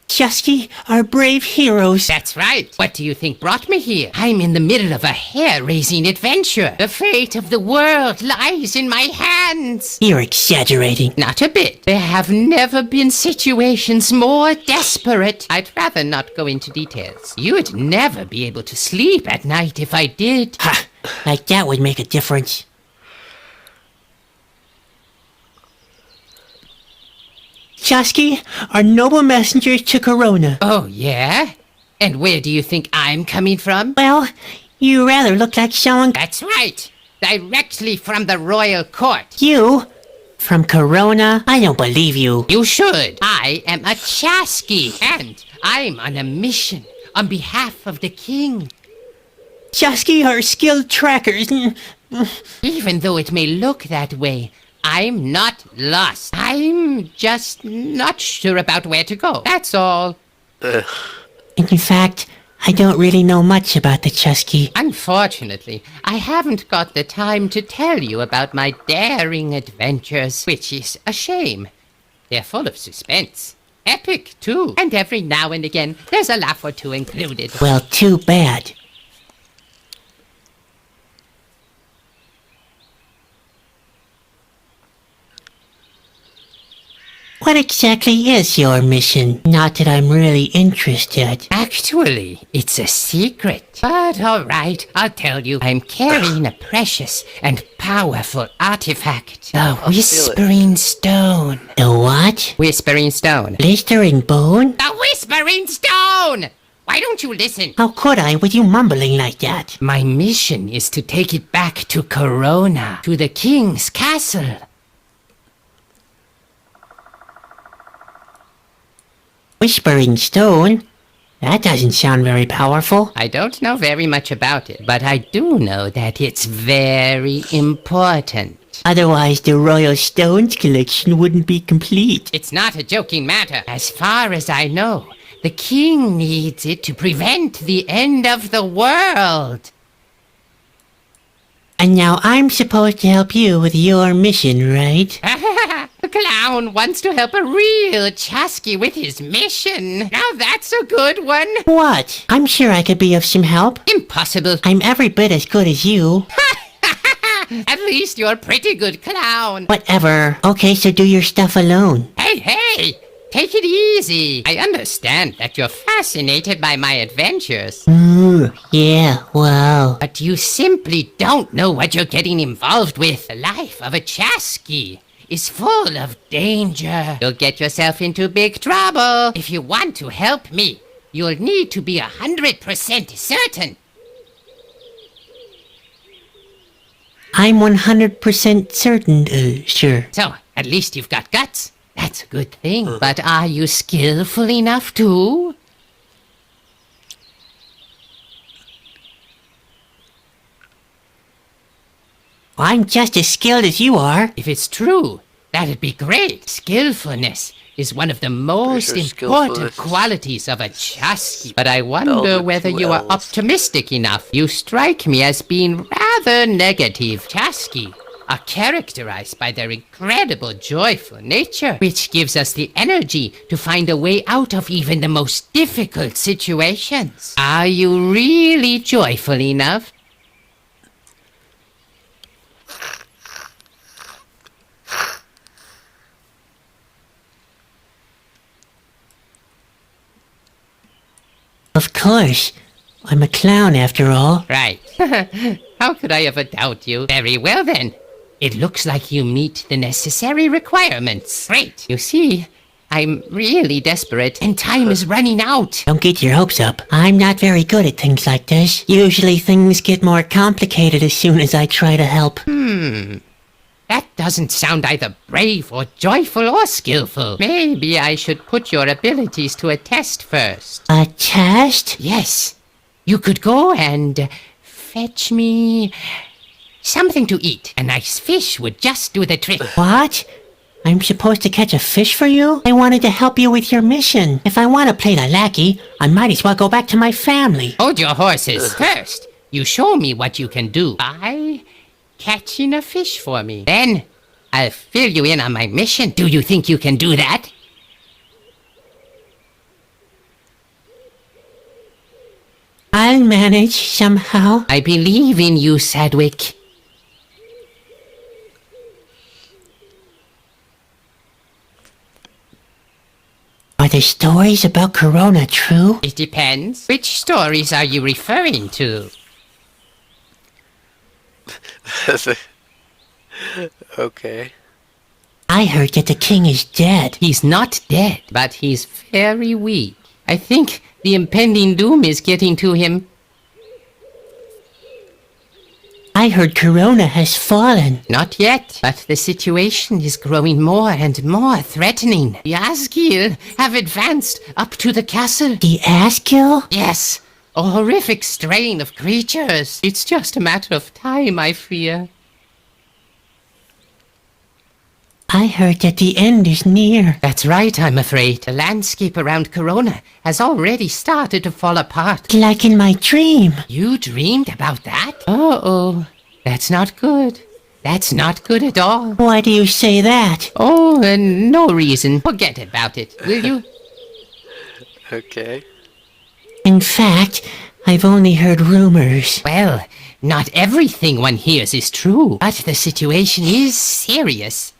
Chusky are brave heroes.
That's right. What do you think brought me here? I'm in the middle of a hair-raising adventure. The fate of the world lies in my hands.
You're exaggerating.
Not a bit. There have never been situations more desperate. I'd rather not go into details. You'd never be able to sleep at night if I did.
Ha! Like that would make a difference. Chusky are noble messengers to Corona.
Oh, yeah? And where do you think I'm coming from?
Well, you rather look like someone...
That's right. Directly from the royal court.
You? From Corona? I don't believe you.
You should. I am a Chasky, and I'm on a mission on behalf of the king.
Chusky are skilled trackers.
Even though it may look that way, I'm not lost. I'm just not sure about where to go. That's all.
In fact, I don't really know much about the Chusky.
Unfortunately, I haven't got the time to tell you about my daring adventures, which is a shame. They're full of suspense. Epic, too. And every now and again, there's a laugh or two included.
Well, too bad. What exactly is your mission? Not that I'm really interested.
Actually, it's a secret. But alright, I'll tell you. I'm carrying a precious and powerful artifact. The Whispering Stone.
The what?
Whispering Stone.
Blistering bone?
The Whispering Stone! Why don't you listen?
How could I with you mumbling like that?
My mission is to take it back to Corona, to the king's castle.
Whispering stone? That doesn't sound very powerful.
I don't know very much about it, but I do know that it's very important.
Otherwise, the Royal Stones collection wouldn't be complete.
It's not a joking matter. As far as I know, the king needs it to prevent the end of the world.
And now I'm supposed to help you with your mission, right?
The clown wants to help a real Chasky with his mission. Now that's a good one.
What? I'm sure I could be of some help.
Impossible.
I'm every bit as good as you.
At least you're a pretty good clown.
Whatever. Okay, so do your stuff alone.
Hey! Take it easy. I understand that you're fascinated by my adventures.
Yeah, wow.
But you simply don't know what you're getting involved with. The life of a Chasky is full of danger. You'll get yourself into big trouble. If you want to help me, you'll need to be 100% certain.
I'm 100% certain, sure.
So, at least you've got guts. That's a good thing. But are you skillful enough too?
I'm just as skilled as you are.
If it's true, that'd be great. Skillfulness is one of the most
sure
important
skillfulness
qualities of a Chasky. But I wonder
with
whether
two
you are
Ls.
optimistic enough. You strike me as being rather negative. Chasky are characterized by their incredible joyful nature, which gives us the energy to find a way out of even the most difficult situations. Are you really joyful enough?
Of course. I'm a clown after all.
Right. How could I ever doubt you? Very well then. It looks like you meet the necessary requirements. Great. You see, I'm really desperate and time is running out.
Don't get your hopes up. I'm not very good at things like this. Usually things get more complicated as soon as I try to help.
That doesn't sound either brave or joyful or skillful. Maybe I should put your abilities to a test first.
A test?
Yes. You could go and fetch me something to eat. A nice fish would just do the trick.
What? I'm supposed to catch a fish for you? I wanted to help you with your mission. If I want to play the lackey, I might as well go back to my family.
Hold your horses. First, you show me what you can do by catching a fish for me. Then, I'll fill you in on my mission. Do you think you can do that?
I'll manage somehow.
I believe in you, Sadwick.
Are the stories about Corona true?
It depends. Which stories are you referring to?
Okay.
I heard that the king is dead.
He's not dead, but he's very weak. I think the impending doom is getting to him.
I heard Corona has fallen.
Not yet, but the situation is growing more and more threatening. The Asgil have advanced up to the castle.
The Askill?
Yes, a horrific strain of creatures. It's just a matter of time, I fear.
I heard that the end is near.
That's right, I'm afraid. The landscape around Corona has already started to fall apart.
Like in my dream.
You dreamed about that? Uh-oh. That's not good. That's not good at all.
Why do you say that?
Oh, no reason. Forget about it, will you?
Okay.
In fact, I've only heard rumors.
Well, not everything one hears is true, but the situation is serious.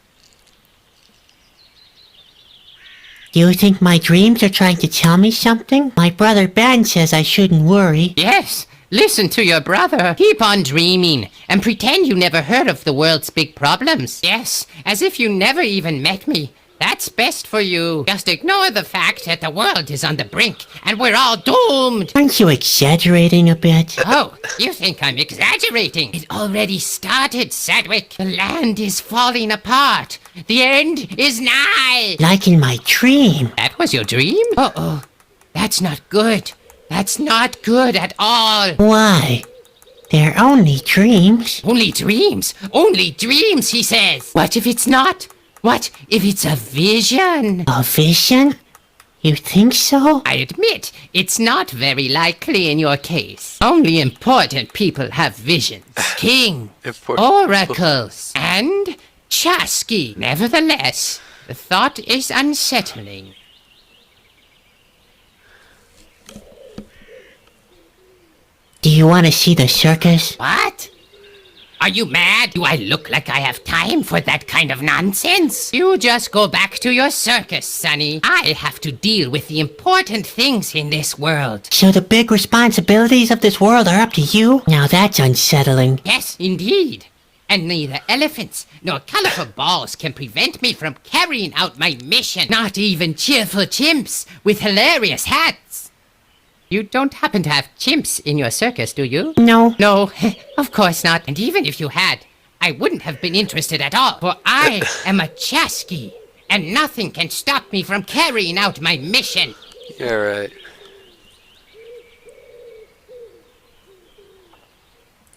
You think my dreams are trying to tell me something? My brother Ben says I shouldn't worry.
Yes, listen to your brother. Keep on dreaming and pretend you never heard of the world's big problems. Yes, as if you never even met me. That's best for you. Just ignore the fact that the world is on the brink and we're all doomed.
Aren't you exaggerating a bit?
Oh, you think I'm exaggerating? It already started, Sadwick. The land is falling apart. The end is nigh.
Like in my dream.
That was your dream? Uh-oh. That's not good. That's not good at all.
Why? They're only dreams.
Only dreams. Only dreams, he says. What if it's not? What if it's a vision?
A vision? You think so?
I admit, it's not very likely in your case. Only important people have visions. King,
Important
oracles, and Chasky. Nevertheless, the thought is unsettling.
Do you want to see the circus?
What? Are you mad? Do I look like I have time for that kind of nonsense? You just go back to your circus, Sonny. I have to deal with the important things in this world.
So the big responsibilities of this world are up to you? Now that's unsettling.
Yes, indeed. And neither elephants nor colorful balls can prevent me from carrying out my mission. Not even cheerful chimps with hilarious hats. You don't happen to have chimps in your circus, do you?
No.
No, of course not. And even if you had, I wouldn't have been interested at all. For I am a Chasky, and nothing can stop me from carrying out my mission.
Yeah, right.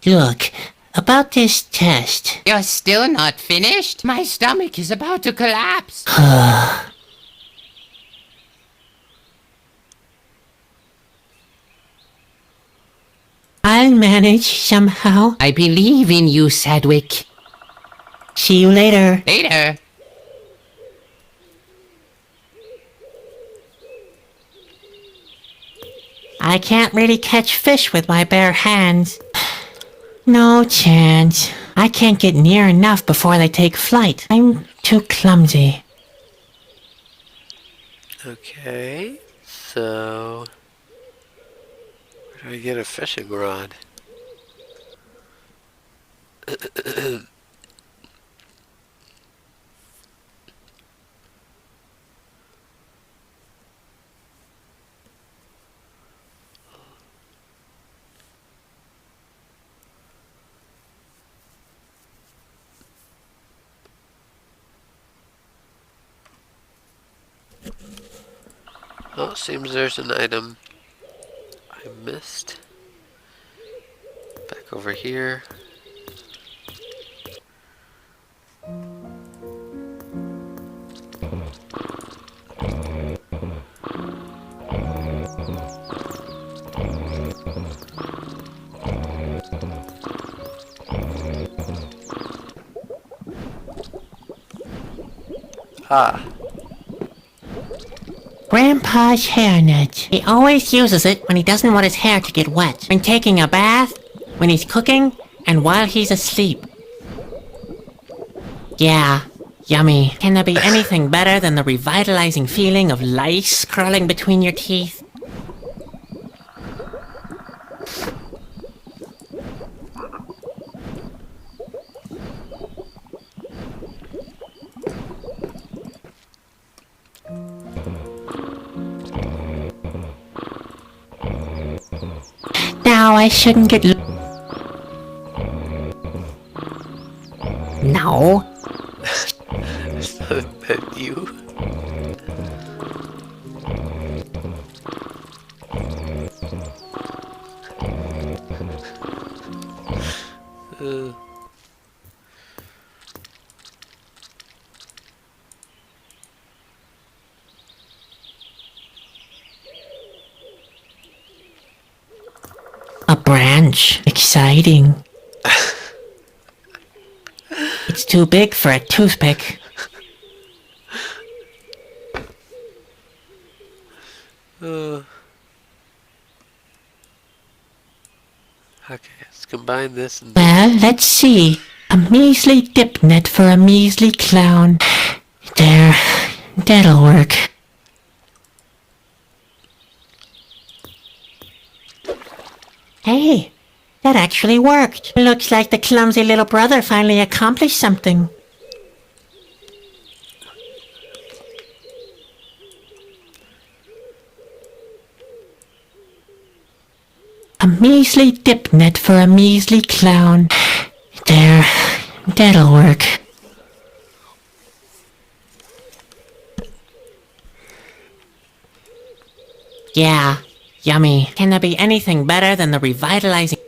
Look, about this test.
You're still not finished? My stomach is about to collapse.
I'll manage somehow.
I believe in you, Sadwick.
See you later.
Later.
I can't really catch fish with my bare hands. No chance. I can't get near enough before they take flight. I'm too clumsy.
Okay, so where do I get a fishing rod? Oh, seems there's an item I missed. Back over here. Ah.
Grandpa's hairnet. He always uses it when he doesn't want his hair to get wet. When taking a bath, when he's cooking, and while he's asleep. Yeah, yummy. Can there be anything better than the revitalizing feeling of lice crawling between your teeth? Now I shouldn't get No.
That you?
A branch. Exciting. It's too big for a toothpick.
Okay, let's combine this and
Well, let's see. A measly dip net for a measly clown. There. That'll work. Hey, that actually worked. Looks like the clumsy little brother finally accomplished something. A measly dip net for a measly clown. There, that'll work. Yeah, yummy. Can there be anything better than the revitalizing...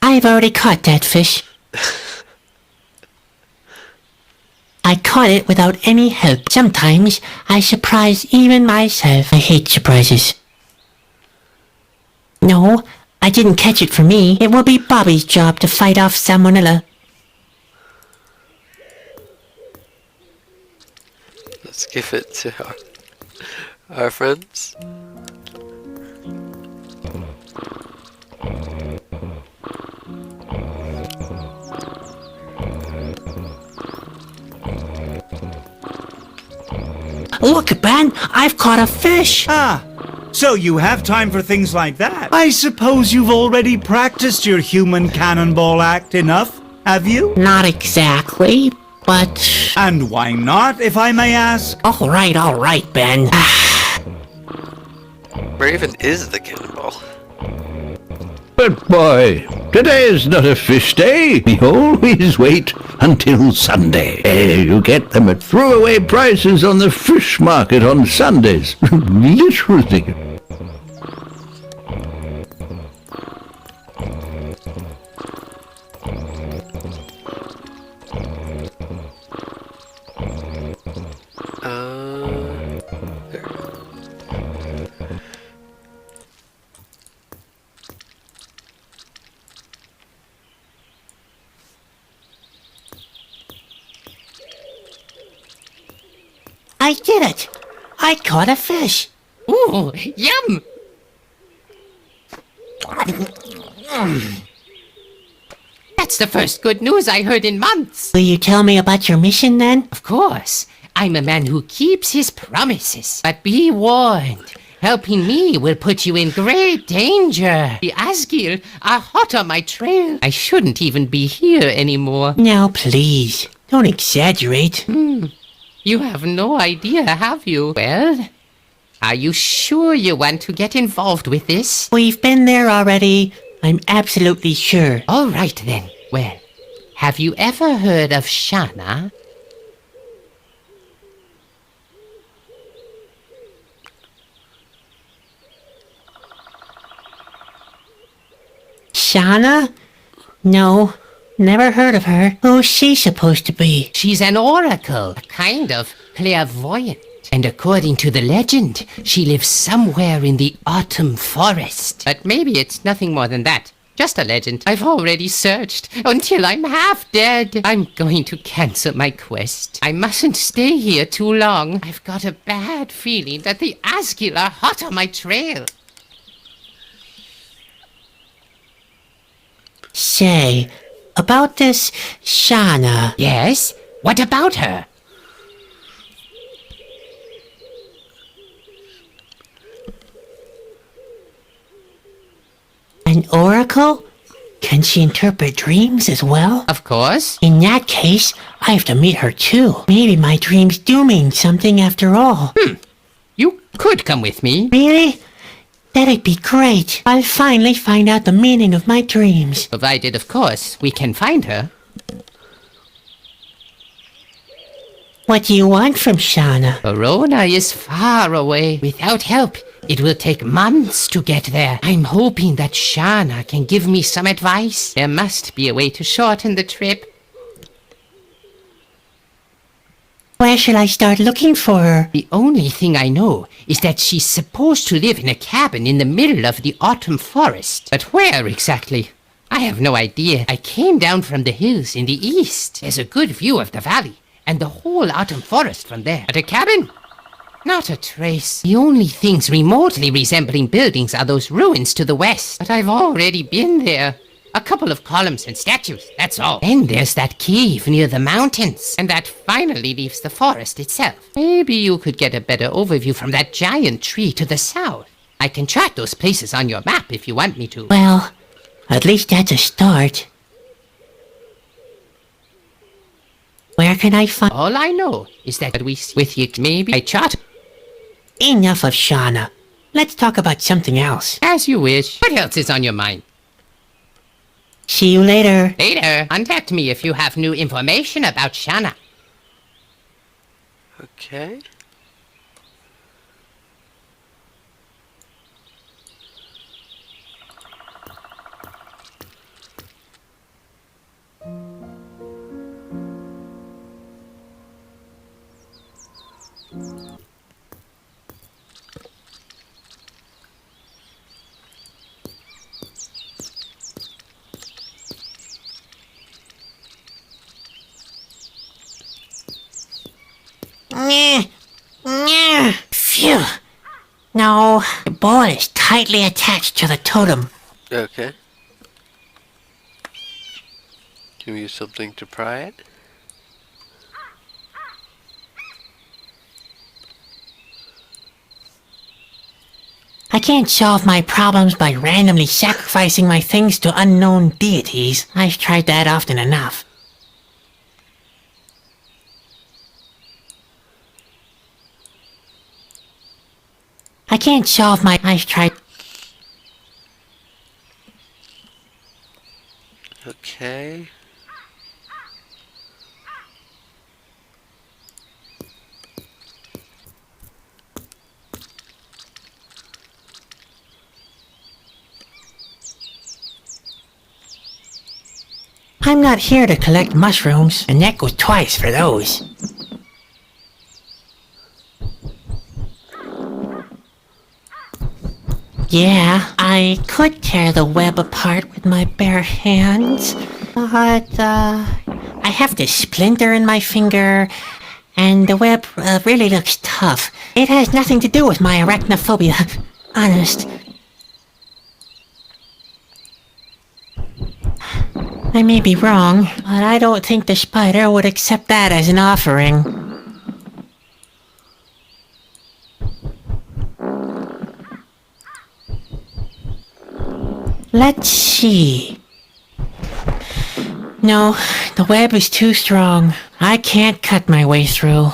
I've already caught that fish. I caught it without any help. Sometimes I surprise even myself. I hate surprises. No, I didn't catch it for me. It will be Bobby's job to fight off salmonella.
Let's give it to our friends.
Look, Ben, I've caught a fish.
Ah, so you have time for things like that. I suppose you've already practiced your human cannonball act enough, have you?
Not exactly, but...
And why not, if I may ask?
All right, Ben.
Where even is the cannonball?
But boy, today is not a fish day. We always wait until Sunday. You get them at throwaway prices on the fish market on Sundays. Literally.
There.
I did it. I caught a fish.
Ooh, yum! That's the first good news I heard in months.
Will you tell me about your mission then?
Of course, I'm a man who keeps his promises. But be warned, helping me will put you in great danger. The Asgir are hot on my trail. I shouldn't even be here anymore.
Now, please, don't exaggerate.
You have no idea, have you? Well, are you sure you want to get involved with this?
We've been there already. I'm absolutely sure.
All right then. Well, have you ever heard of Shana?
Shauna? No, never heard of her. Who's she supposed to be?
She's an oracle, a kind of clairvoyant. And according to the legend, she lives somewhere in the autumn forest. But maybe it's nothing more than that. Just a legend. I've already searched until I'm half dead. I'm going to cancel my quest. I mustn't stay here too long. I've got a bad feeling that the Asgil are hot on my trail.
Say, about this Shauna.
Yes? What about her?
An oracle? Can she interpret dreams as well?
Of course.
In that case, I have to meet her too. Maybe my dreams do mean something after all.
You could come with me.
Really? That'd be great. I'll finally find out the meaning of my dreams.
Provided, of course, we can find her.
What do you want from Shauna?
Verona is far away. Without help, it will take months to get there. I'm hoping that Shana can give me some advice. There must be a way to shorten the trip.
Where shall I start looking for her?
The only thing I know is that she's supposed to live in a cabin in the middle of the autumn forest. But where exactly? I have no idea. I came down from the hills in the east. There's a good view of the valley and the whole autumn forest from there. But a cabin? Not a trace. The only things remotely resembling buildings are those ruins to the west. But I've already been there. A couple of columns and statues, that's all. Then there's that cave near the mountains. And that finally leaves the forest itself. Maybe you could get a better overview from that giant tree to the south. I can chart those places on your map if you want me to.
Well, at least that's a start. Where can I find...
All I know is that with you, maybe I chart.
Enough of Shauna. Let's talk about something else.
As you wish. What else is on your mind?
See you later.
Later, contact me if you have new information about Shana.
Okay.
Phew. No, the ball is tightly attached to the totem.
Okay. Give you something to pry it.
I can't solve my problems by randomly sacrificing my things to unknown deities. I've tried that often enough. I can't solve my... I've tried...
Okay.
I'm not here to collect mushrooms, and that goes twice for those. Yeah, I could tear the web apart with my bare hands, but, I have this splinter in my finger, and the web really looks tough. It has nothing to do with my arachnophobia, honest. I may be wrong, but I don't think the spider would accept that as an offering. Let's see. No, the web is too strong. I can't cut my way through.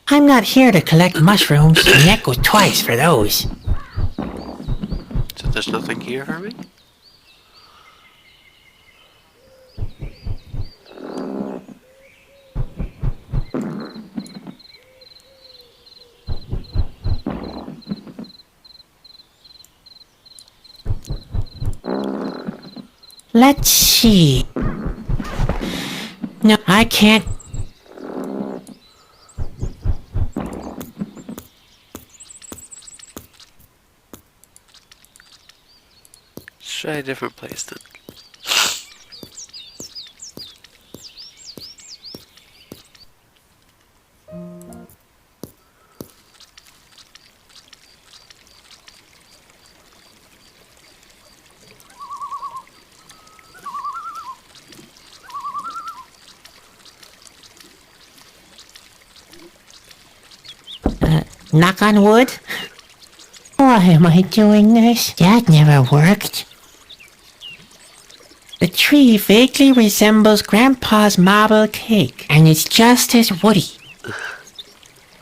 I'm not here to collect mushrooms, and that goes twice for those.
So there's nothing here for me?
Let's see. No, I can't.
Let's try a different place then.
Knock on wood? Why am I doing this? That never worked. The tree vaguely resembles Grandpa's marble cake, and it's just as woody.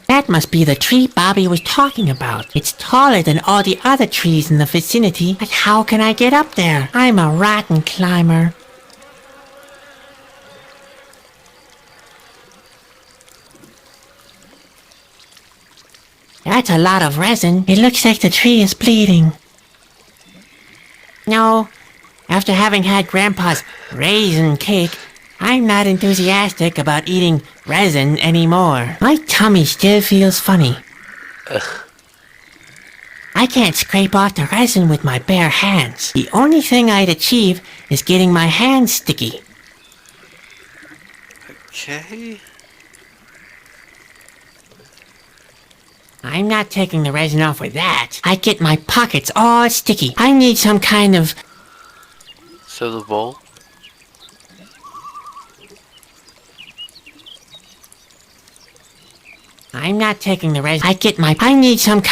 That must be the tree Bobby was talking about. It's taller than all the other trees in the vicinity, but how can I get up there? I'm a rotten climber. That's a lot of resin. It looks like the tree is bleeding. No, after having had Grandpa's raisin cake, I'm not enthusiastic about eating resin anymore. My tummy still feels funny. I can't scrape off the resin with my bare hands. The only thing I'd achieve is getting my hands sticky.
Okay.
I'm not taking the resin off with that. I get my pockets all sticky. I need some kind of...
So the bowl?
I'm not taking the resin. I need some...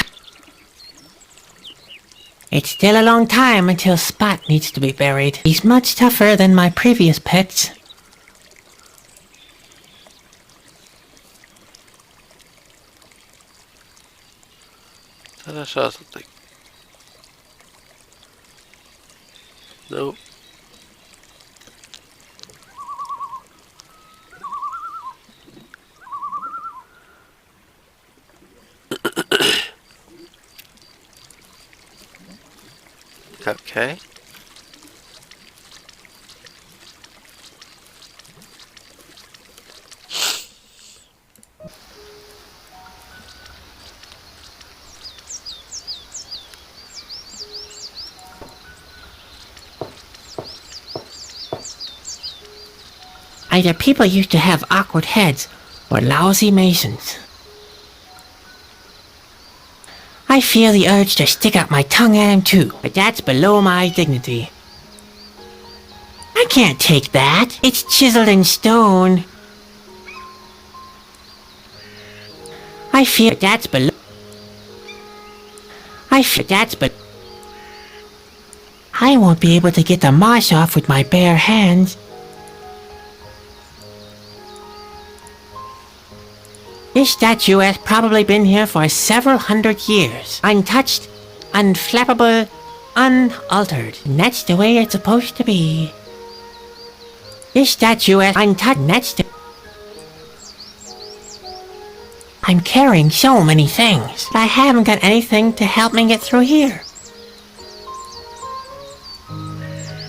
It's still a long time until Spot needs to be buried. He's much tougher than my previous pets.
I thought I saw something. Nope. Okay.
Either people used to have awkward heads, or lousy masons. I feel the urge to stick out my tongue at him too, but that's below my dignity. I can't take that. It's chiseled in stone. I feel that's below... I won't be able to get the moss off with my bare hands. This statue has probably been here for several hundred years. Untouched, unflappable, unaltered. And that's the way it's supposed to be. This statue has untouched, and that's the... I'm carrying so many things, but I haven't got anything to help me get through here.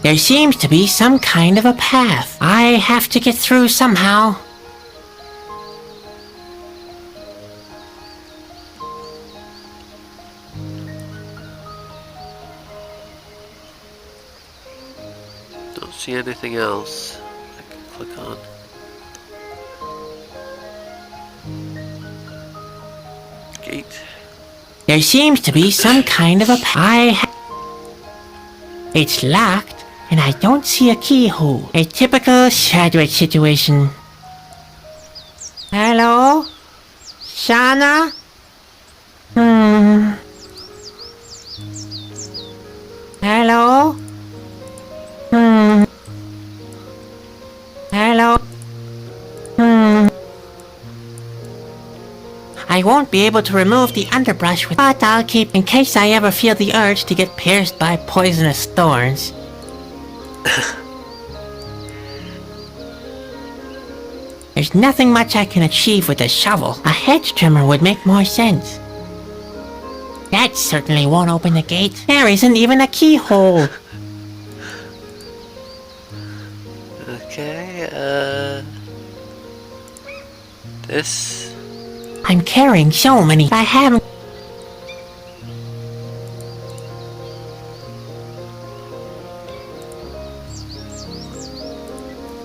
There seems to be some kind of a path. I have to get through somehow.
Don't see anything else I can click on. Gate.
There seems to be some kind of a path. It's locked, and I don't see a keyhole. A typical Chadwick situation. Hello? Shauna? Hello? Hello? I won't be able to remove the underbrush, but I'll keep in case I ever feel the urge to get pierced by poisonous thorns. There's nothing much I can achieve with a shovel. A hedge trimmer would make more sense. That certainly won't open the gate. There isn't even a keyhole.
Okay, this...
I'm carrying so many. I haven't...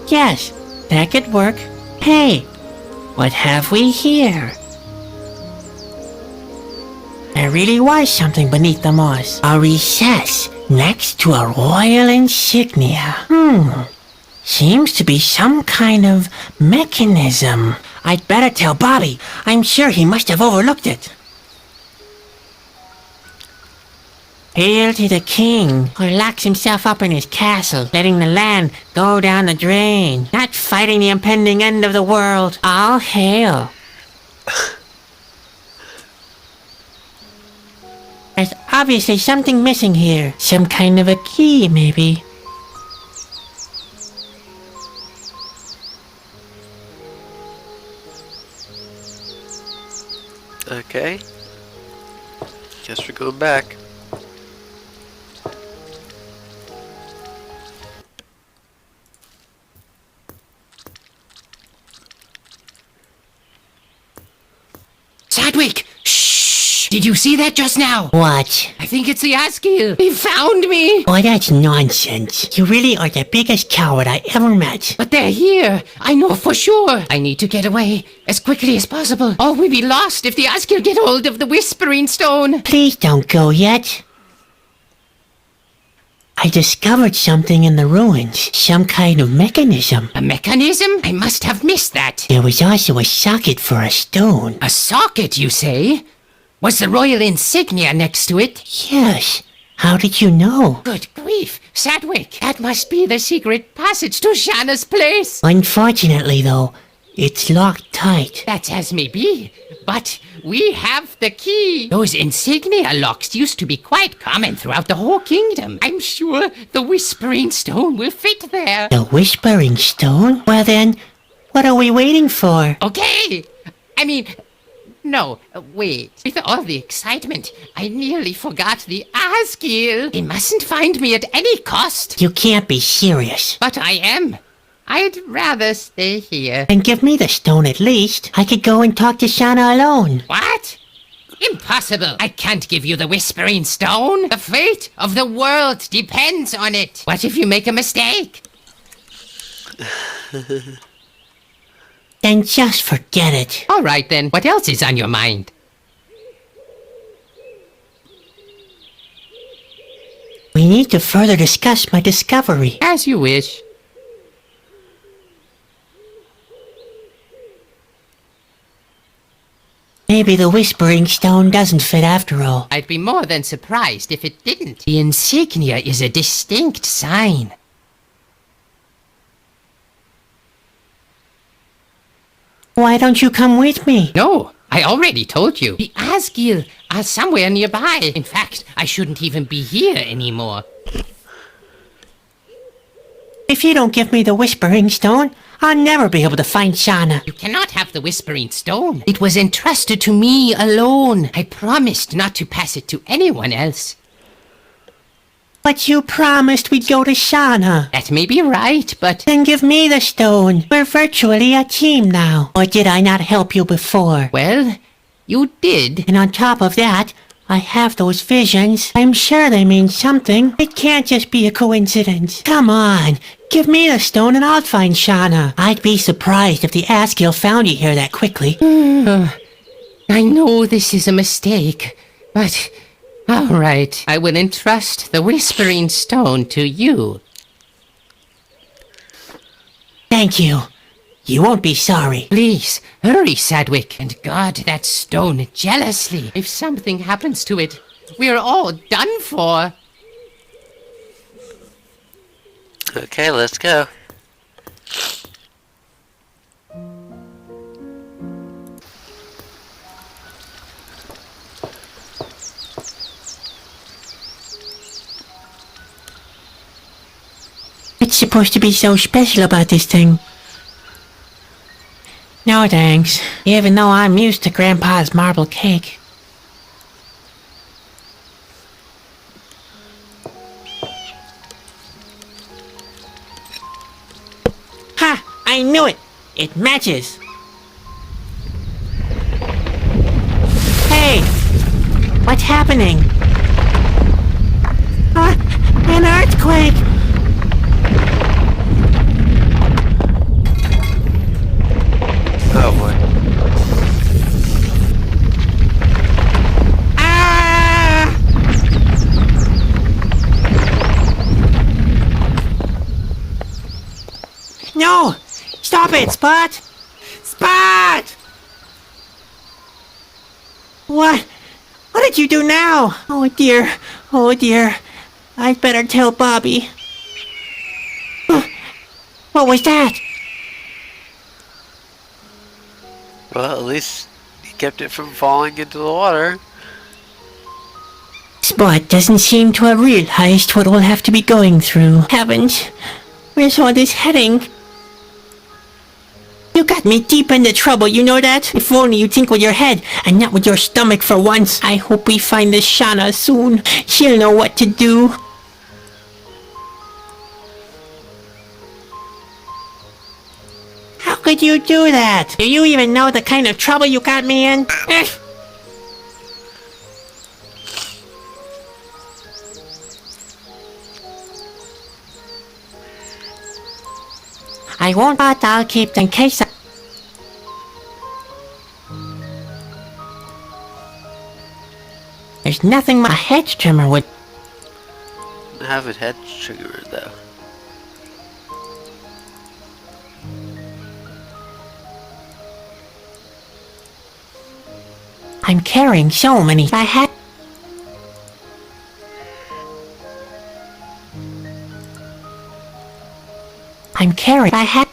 Yes, that could work. Hey, what have we here? There really was something beneath the moss. A recess next to a royal insignia. Seems to be some kind of mechanism. I'd better tell Bobby. I'm sure he must have overlooked it. Hail to the king, who locks himself up in his castle, letting the land go down the drain, not fighting the impending end of the world. All hail. There's obviously something missing here. Some kind of a key, maybe.
Okay. Guess we're going back.
Chadwick! Shh! Did Did you see that just now?
What?
I think it's the Askew. He found me.
Oh, that's nonsense. You really are the biggest coward I ever met.
But they're here. I know for sure. I need to get away as quickly as possible. Or we'll be lost if the Askew get hold of the Whispering Stone.
Please don't go yet. I discovered something in the ruins. Some kind of mechanism.
A mechanism? I must have missed that.
There was also a socket for a stone.
A socket, you say? Was the royal insignia next to it?
Yes. How did you know?
Good grief, Sadwick. That must be the secret passage to Shanna's place.
Unfortunately, though, it's locked tight.
That's as may be, but we have the key. Those insignia locks used to be quite common throughout the whole kingdom. I'm sure the Whispering Stone will fit there.
The Whispering Stone? Well then, what are we waiting for?
Okay. I mean, no, wait. With all the excitement, I nearly forgot the Askew. He mustn't find me at any cost.
You can't be serious.
But I am. I'd rather stay here.
Then give me the stone at least. I could go and talk to Shanna alone.
What? Impossible. I can't give you the Whispering Stone. The fate of the world depends on it. What if you make a mistake?
Then just forget it.
All right then. What else is on your mind?
We need to further discuss my discovery.
As you wish.
Maybe the Whispering Stone doesn't fit after all.
I'd be more than surprised if it didn't. The insignia is a distinct sign.
Why don't you come with me?
No, I already told you. The Askew are somewhere nearby. In fact, I shouldn't even be here anymore.
If you don't give me the Whispering Stone, I'll never be able to find Shanna.
You cannot have the Whispering Stone. It was entrusted to me alone. I promised not to pass it to anyone else.
But you promised we'd go to Shanna.
That may be right, but...
Then give me the stone. We're virtually a team now. Or did I not help you before?
Well, you did.
And on top of that, I have those visions. I'm sure they mean something. It can't just be a coincidence. Come on, give me the stone and I'll find Shanna. I'd be surprised if the Askew found you here that quickly.
I know this is a mistake, but... All right, I will entrust the Whispering Stone to you.
Thank you. You won't be sorry.
Please, hurry, Sadwick, and guard that stone jealously. If something happens to it, we're all done for.
Okay, let's go.
What's supposed to be so special about this thing? No thanks, even though I'm used to Grandpa's marble cake. Ha! I knew it! It matches! Hey! What's happening? An earthquake!
Oh boy.
Ah! No! Stop it, Spot! Spot! What? What did you do now? Oh dear. Oh dear. I'd better tell Bobby. What was that?
Well, at least he kept it from falling into the water.
Spot doesn't seem to have realized what we'll have to be going through. Heavens, where's all this heading? You got me deep into trouble, you know that? If only you'd think with your head and not with your stomach for once. I hope we find this Shanna soon. She'll know what to do. How could you do that? Do you even know the kind of trouble you got me in? I won't, but I'll keep them in case I... There's nothing my hedge trimmer would...
Have it head trigger though.
I'm carrying so many... I had... I'm carrying... I had...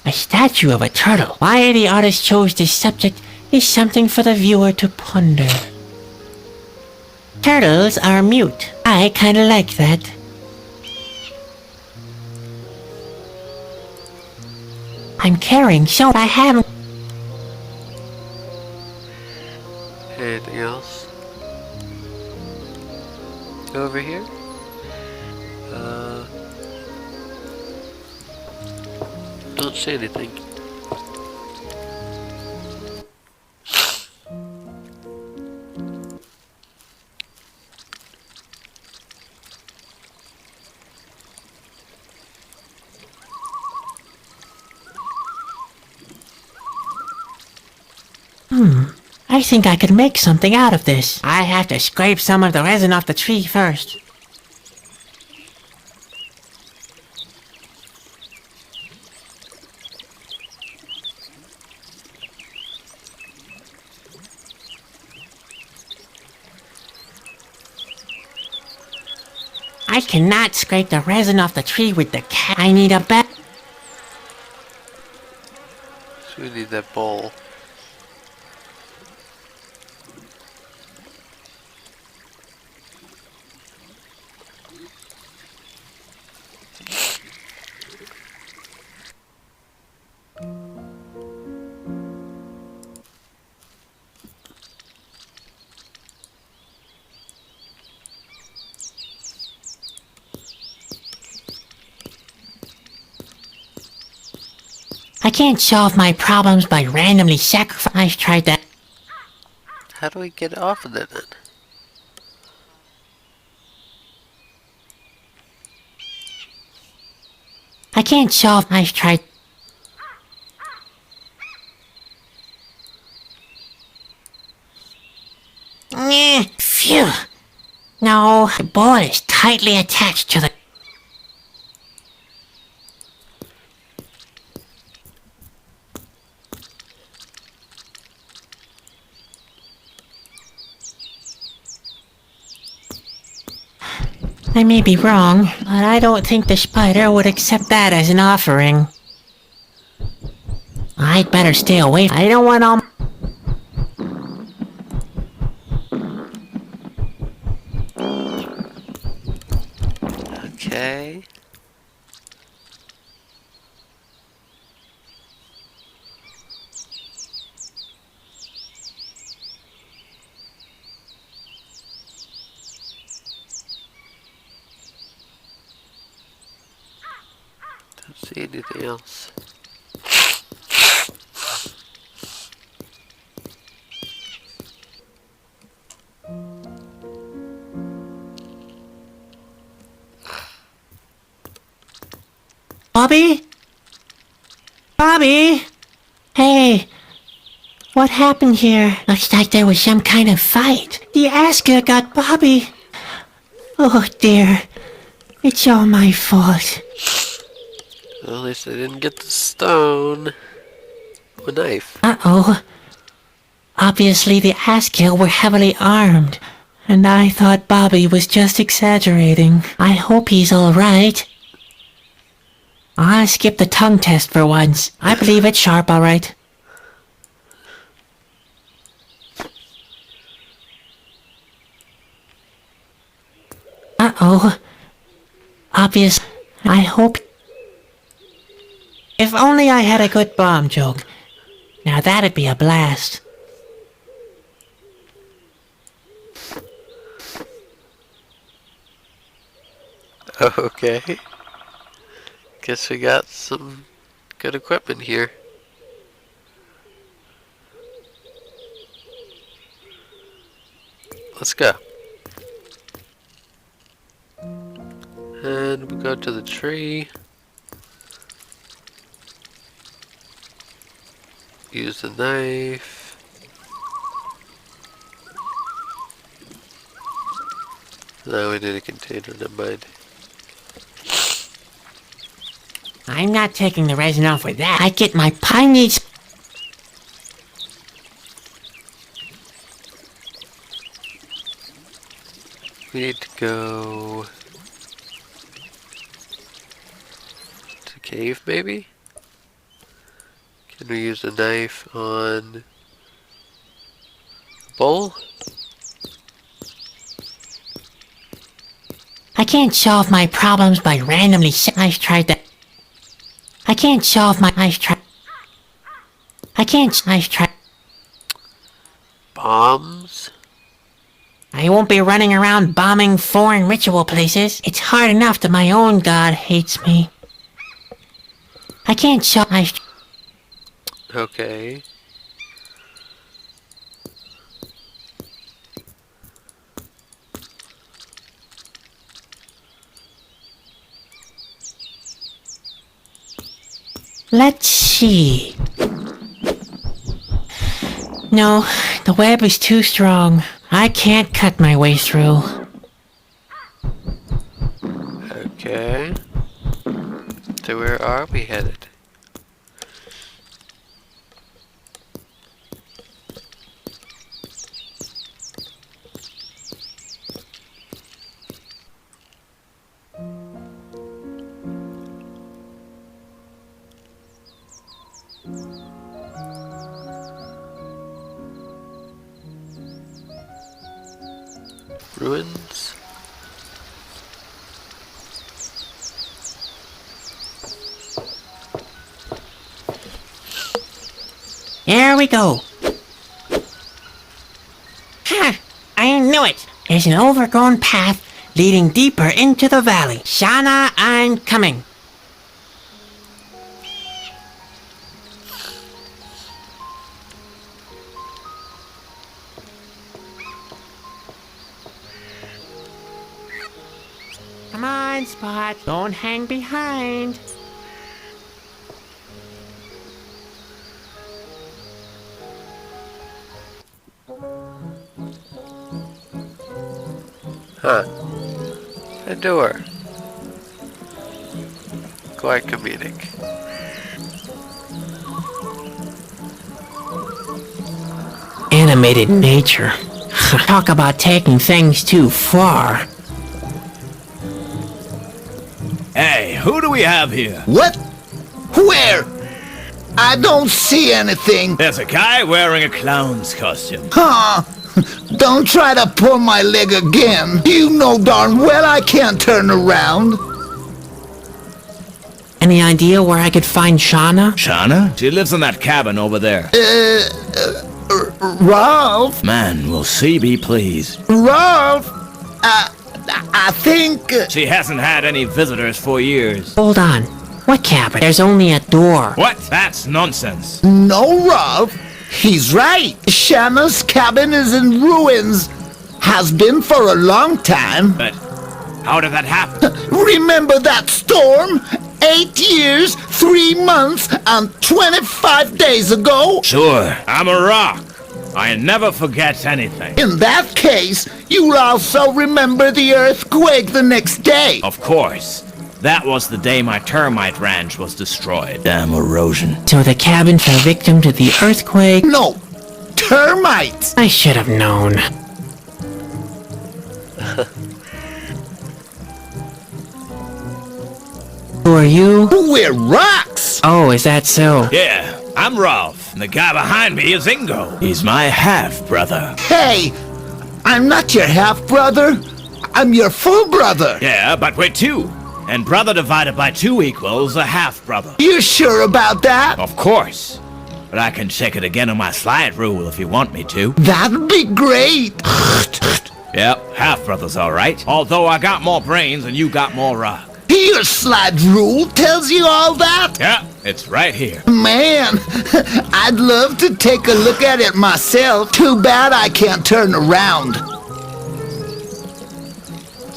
A statue of a turtle. Why the artist chose this subject is something for the viewer to ponder. Turtles are mute. I kinda like that. I'm carrying so I haven't...
Anything else? Over here? Don't say anything.
I think I could make something out of this. I have to scrape some of the resin off the tree first. I cannot scrape the resin off the tree with the cat. I need a bat.
So we need that bowl.
I can't solve my problems by randomly sacrificing. I tried that.
How do we get off of it then?
I can't solve. I tried. Phew. No, the ball is tightly attached to the... I may be wrong, but I don't think the spider would accept that as an offering. I'd better stay away. I don't want all...
Okay. Don't see anything else.
Bobby? Bobby? Hey, what happened here? Looks like there was some kind of fight. The Asker got Bobby. Oh dear, it's all my fault.
Well, at least I didn't get the stone. Or knife.
Uh-oh. Obviously the Asker were heavily armed, and I thought Bobby was just exaggerating. I hope he's alright. I'll skip the tongue test for once. I believe it's sharp, alright. Uh-oh. Obvious. I hope... If only I had a good bomb joke. Now that'd be a blast.
Okay. Guess we got some good equipment here. let's go. And we'll go to the tree. Use the knife. No, we need a container, never mind.
I'm not taking the resin off with that. I get my pineapples.
We need to go to cave, maybe? Can we use a knife on the bowl?
I can't solve my problems by randomly I tried that. I can't solve my I can't try.
Bombs?
I won't be running around bombing foreign ritual places. It's hard enough that my own god hates me. I can't solve
Okay.
Let's see. No, the web is too strong. I can't cut my way through.
Okay. So where are we headed? Ruins?
Here we go. Ha! I knew it. There's an overgrown path leading deeper into the valley. Shauna, I'm coming. Come on, Spot. Don't hang behind.
Huh. A door. Quite comedic.
Animated nature. Talk about taking things too far.
Hey, who do we have here?
What? Where? I don't see anything.
There's a guy wearing a clown's costume.
Huh? Don't try to pull my leg again. You know darn well I can't turn around.
Any idea where I could find Shauna?
Shauna? She lives in that cabin over there.
Ralph?
Man, will she be pleased.
Ralph? I think...
She hasn't had any visitors for years.
Hold on. What cabin? There's only a door.
What? That's nonsense.
No, Ralph. He's right. Shauna's cabin is in ruins. Has been for a long time.
But how did that happen?
Remember that storm? 8 years, 3 months, and 25 days ago?
Sure, I'm a rock. I never forget anything.
In that case, you'll also remember the earthquake the next day.
Of course. That was the day my termite ranch was destroyed. Damn erosion.
So the cabin fell victim to the earthquake?
No, termites.
I should have known. Who are you?
We're rocks.
Oh, is that so?
Yeah, I'm Rolf, and the guy behind me is Ingo. He's my half-brother.
Hey, I'm not your half-brother. I'm your full brother.
Yeah, but we're two. And brother divided by 2 equals a half-brother.
You sure about that?
Of course. But I can check it again on my slide rule if you want me to.
That'd be great.
Yep, half-brother's all right. Although I got more brains and you got more rock.
Your slide rule tells you all that?
Yeah, it's right here.
Man, I'd love to take a look at it myself. Too bad I can't turn around.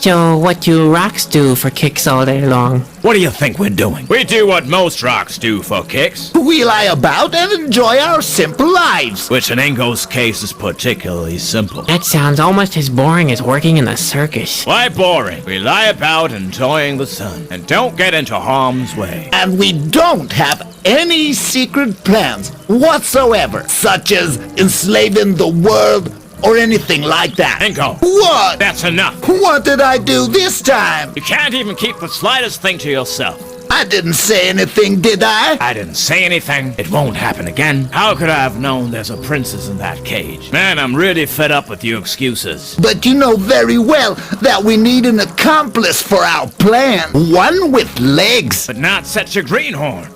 So what do rocks do for kicks all day long?
What do you think we're doing? We do what most rocks do for kicks.
We lie about and enjoy our simple lives.
Which in Ingo's case is particularly simple.
That sounds almost as boring as working in the circus.
Why boring? We lie about enjoying the sun and don't get into harm's way.
And we don't have any secret plans whatsoever, such as enslaving the world or anything like that.
Ingo,
What?
that's enough.
What did I do this time?
You can't even keep the slightest thing to yourself.
I didn't say anything, did I?
I didn't say anything. It won't happen again. How could I have known there's a princess in that cage? Man, I'm really fed up with your excuses.
But you know very well that we need an accomplice for our plan. One with legs.
But not such a greenhorn.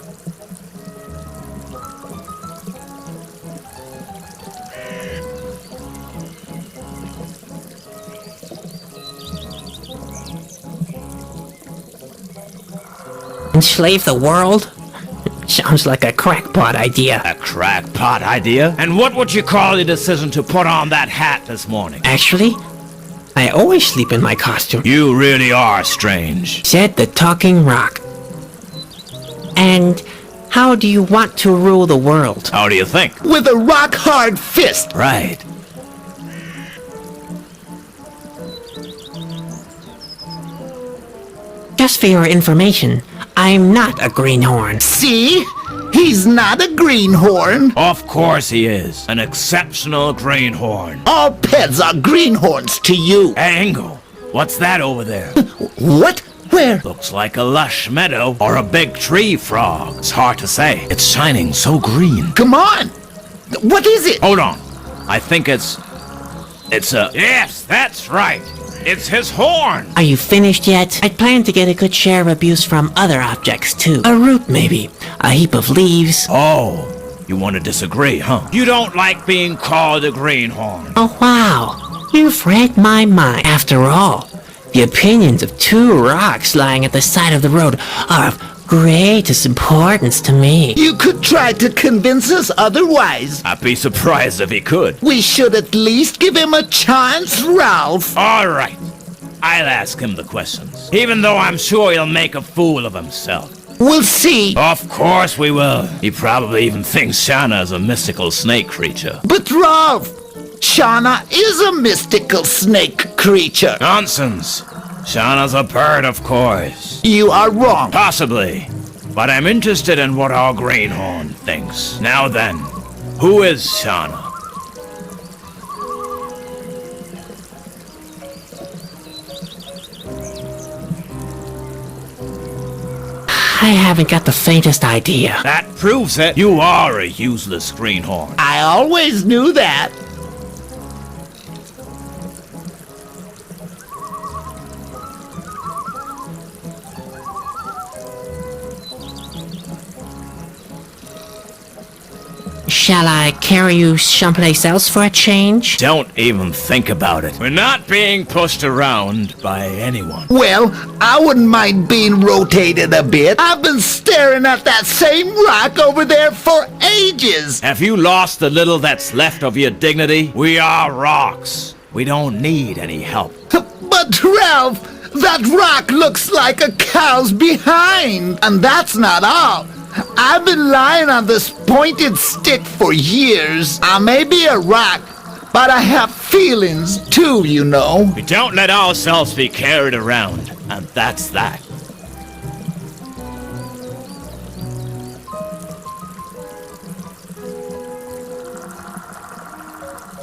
Enslave the world? Sounds like a crackpot idea.
A crackpot idea? And what would you call your decision to put on that hat this morning?
Actually, I always sleep in my costume,
You really are strange.
said the talking rock. And how do you want to rule the world?
How do you think?
With a rock-hard fist.
Right.
Just for your information, I'm not a greenhorn.
See? He's not a greenhorn.
Of course he is. An exceptional greenhorn.
All pets are greenhorns to you.
Hey, Ingo, what's that over there?
What? Where?
Looks like a lush meadow or a big tree frog. It's hard to say. It's shining so green.
Come on. What is it?
Hold on. I think it's a... Yes, that's right. It's his horn.
Are you finished yet? I'd planned to get a good share of abuse from other objects too. A root maybe, a heap of leaves.
Oh, you want to disagree, huh? You don't like being called a greenhorn.
Oh wow, you've read my mind. After all, the opinions of two rocks lying at the side of the road are of greatest importance to me.
You could try to convince us otherwise.
I'd be surprised if he could.
We should at least give him a chance, Ralph.
All right. I'll ask him the questions. Even though I'm sure he'll make a fool of himself.
We'll see.
Of course we will. He probably even thinks Shana is a mystical snake creature.
But Ralph, Shauna is a mystical snake creature.
Nonsense. Shana's a bird, of course.
You are wrong.
Possibly. But I'm interested in what our greenhorn thinks. Now then, who is Shana?
I haven't got the faintest idea.
That proves it. You are a useless greenhorn.
I always knew that.
Shall I carry you someplace else for a change?
Don't even think about it. We're not being pushed around by anyone.
Well, I wouldn't mind being rotated a bit. I've been staring at that same rock over there for ages.
Have you lost the little that's left of your dignity? We are rocks. We don't need any help.
But Ralph, that rock looks like a cow's behind. And that's not all. I've been lying on this pointed stick for years. I may be a rock, but I have feelings too, you know.
We don't let ourselves be carried around, and that's that.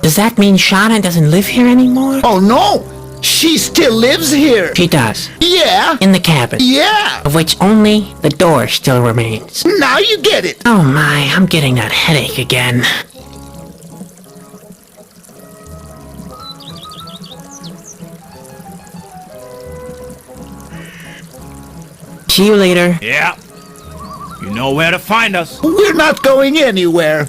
Does that mean Shauna doesn't live here anymore?
Oh no, she still lives here.
She does.
Yeah.
In the cabin.
Yeah.
Of which only the door still remains.
Now you get it.
Oh my, I'm getting that headache again. See you later.
Yeah. You know where to find us.
We're not going anywhere.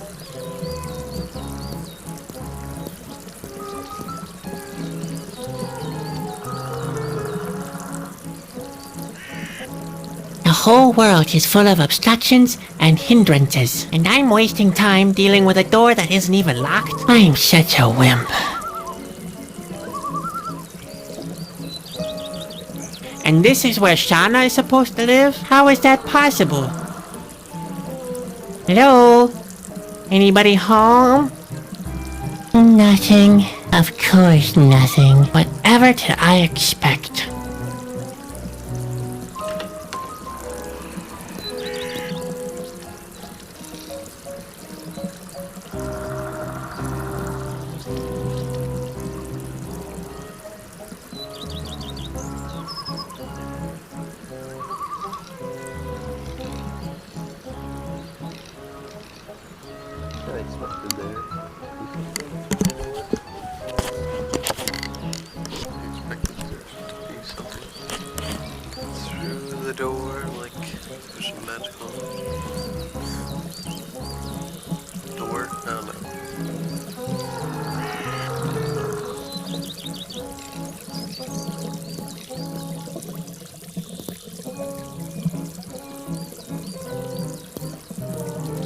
The whole world is full of obstructions and hindrances, and I'm wasting time dealing with a door that isn't even locked. I'm such a wimp. And this is where Shauna is supposed to live? How is that possible? Hello? Anybody home? Nothing. Of course nothing. Whatever did I expect?
Nice up in there. I expected there to be something through the door, like there's a magical door. I don't know.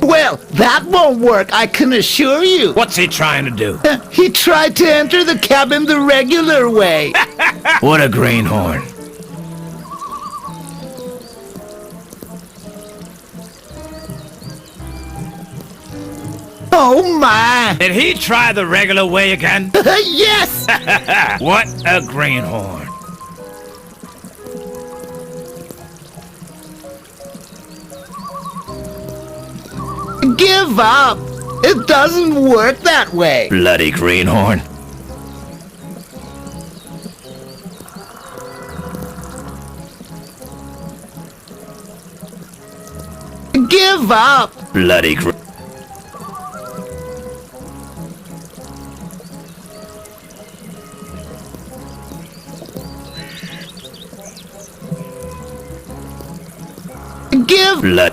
Well, that won't work, I can assure you.
What's he trying to do?
He tried to enter the cabin the regular way.
What a greenhorn.
Oh my!
Did he try the regular way again?
Yes!
What a greenhorn.
Give up! It doesn't work that way.
Bloody greenhorn.
Give up!
Bloody
Give
blood.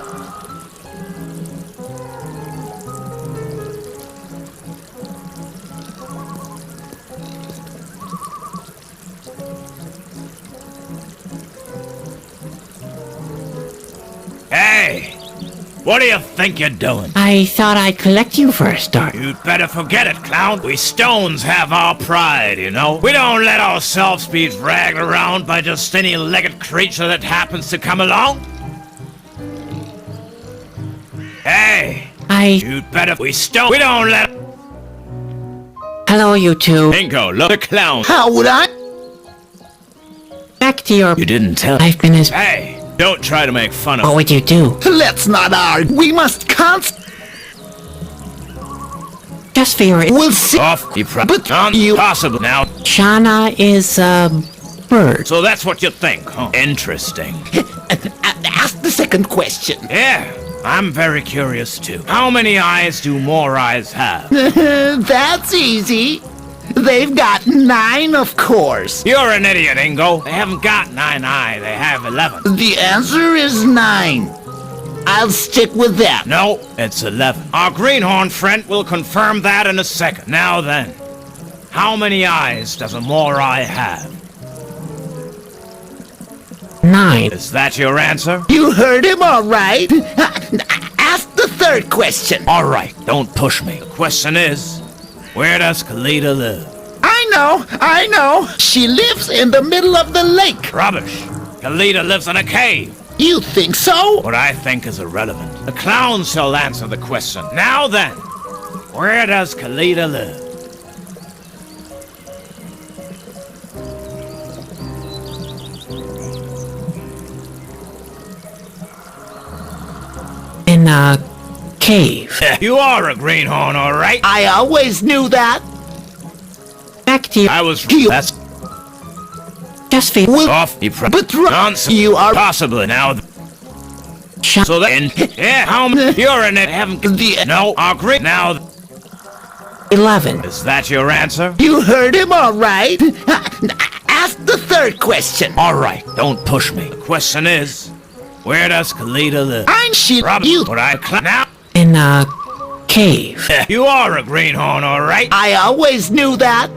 Hey! What do you think you're doing?
I thought I'd collect you for a start.
You'd better forget it, clown. We stones have our pride, you know? We don't let ourselves be dragged around by just any legged creature that happens to come along. Hey! You'd better... We don't let...
Hello, you two.
Bingo, look, the clown.
How would I?
Back to your...
You didn't tell...
I've been as...
Hey! Don't try to make fun of...
What would you do?
Let's not argue. We must
Just for your...
We'll see.
Off, you
But you...
Impossible now.
Shauna is a bird.
So that's what you think, huh? Interesting.
Ask the second question.
Yeah, I'm very curious too. How many eyes do more eyes have?
That's easy. They've got 9, of course.
You're an idiot, Ingo. They haven't got 9 eyes, they have 11.
The answer is 9. I'll stick with that.
No, it's 11. Our greenhorn friend will confirm that in a second. Now then, how many eyes does a Morai have?
9.
Is that your answer?
You heard him all right. Ask the third question.
All right, don't push me. The question is, where does Khaleda live?
I know. She lives in the middle of the lake.
Rubbish. Khaleda lives in a cave.
You think so?
What I think is irrelevant. The clown shall answer the question. Now then, where does Khaleda live?
In a cave.
You are a greenhorn, all right?
I always knew that.
Back to your...
I was...
You-
That's
Just for your...
Well,
off.
but
Nonsense.
you are...
Possibly now. So then... Yeah, how many... You're in it. Haven't...
The...
No, our green... Now...
11.
Is that your answer?
You heard him all right. Ask the third question.
All right, don't push me. The question is, where does Khaleda live?
She...
Rubbish.
You...
What I... Now...
In a cave.
You are a greenhorn, all right?
I always knew that.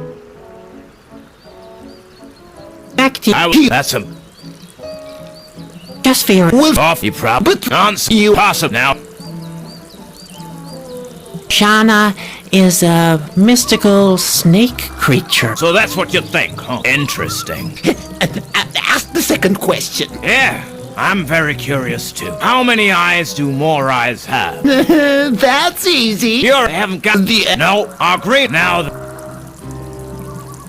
Back to
That's a...
Just for your...
Well,
Off, you prob...
But-
Nonsense.
You-
Possible now.
Shauna is a mystical snake creature.
So that's what you think, huh? Interesting.
Ask the second question.
Yeah, I'm very curious too. How many eyes do more eyes have?
That's easy.
You haven't got the... No, agree. Now,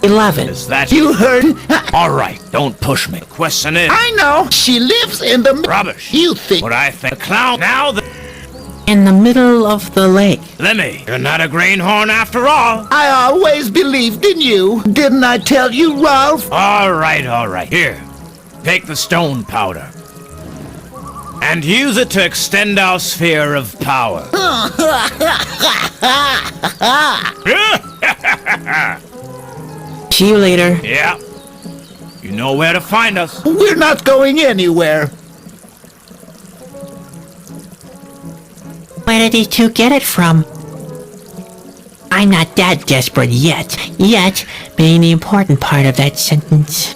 11.
is that...
You heard?
All right, don't push me. Question is...
I know. She lives in the...
Rubbish.
You think...
What I think. The clown... Now the...
In the middle of the lake.
Lemmy, you're not a greenhorn after all.
I always believed in you. Didn't I tell you, Ralph?
All right. Here, take the stone powder. And use it to extend our sphere of power.
See you later.
Yeah. You know where to find us.
We're not going anywhere.
Where did these two get it from? I'm not that desperate yet. Yet being the important part of that sentence.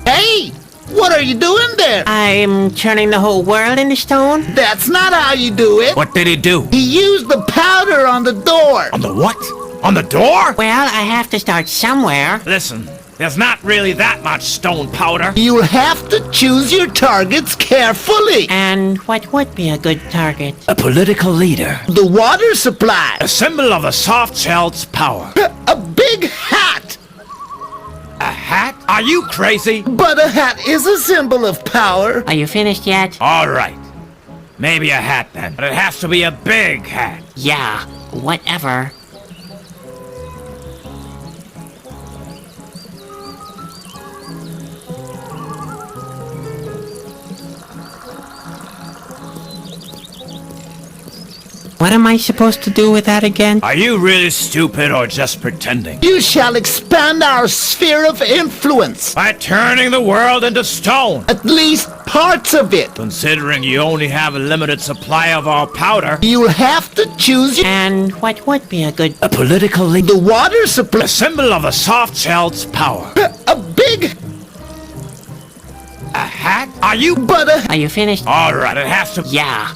Hey! What are you doing there?
I'm turning the whole world into stone?
That's not how you do it.
What did he do?
He used the powder on the door.
On the what? On the door?
Well, I have to start somewhere.
Listen, there's not really that much stone powder.
You'll have to choose your targets carefully.
And what would be a good target?
A political leader.
The water supply.
A symbol of a soft-shell's power.
A big hat.
A hat? Are you crazy?
But a hat is a symbol of power.
Are you finished yet?
All right. Maybe a hat then. But it has to be a big hat.
Yeah, whatever. What am I supposed to do with that again?
Are you really stupid or just pretending?
You shall expand our sphere of influence.
By turning the world into stone.
At least parts of it.
Considering you only have a limited supply of our powder.
You'll have to choose
And what would be a good...
A political leader.
the water supply.
A symbol of a soft-shell's power.
A big...
A hat? Are you...
But a...
Are you finished?
All right, it has to...
Yeah.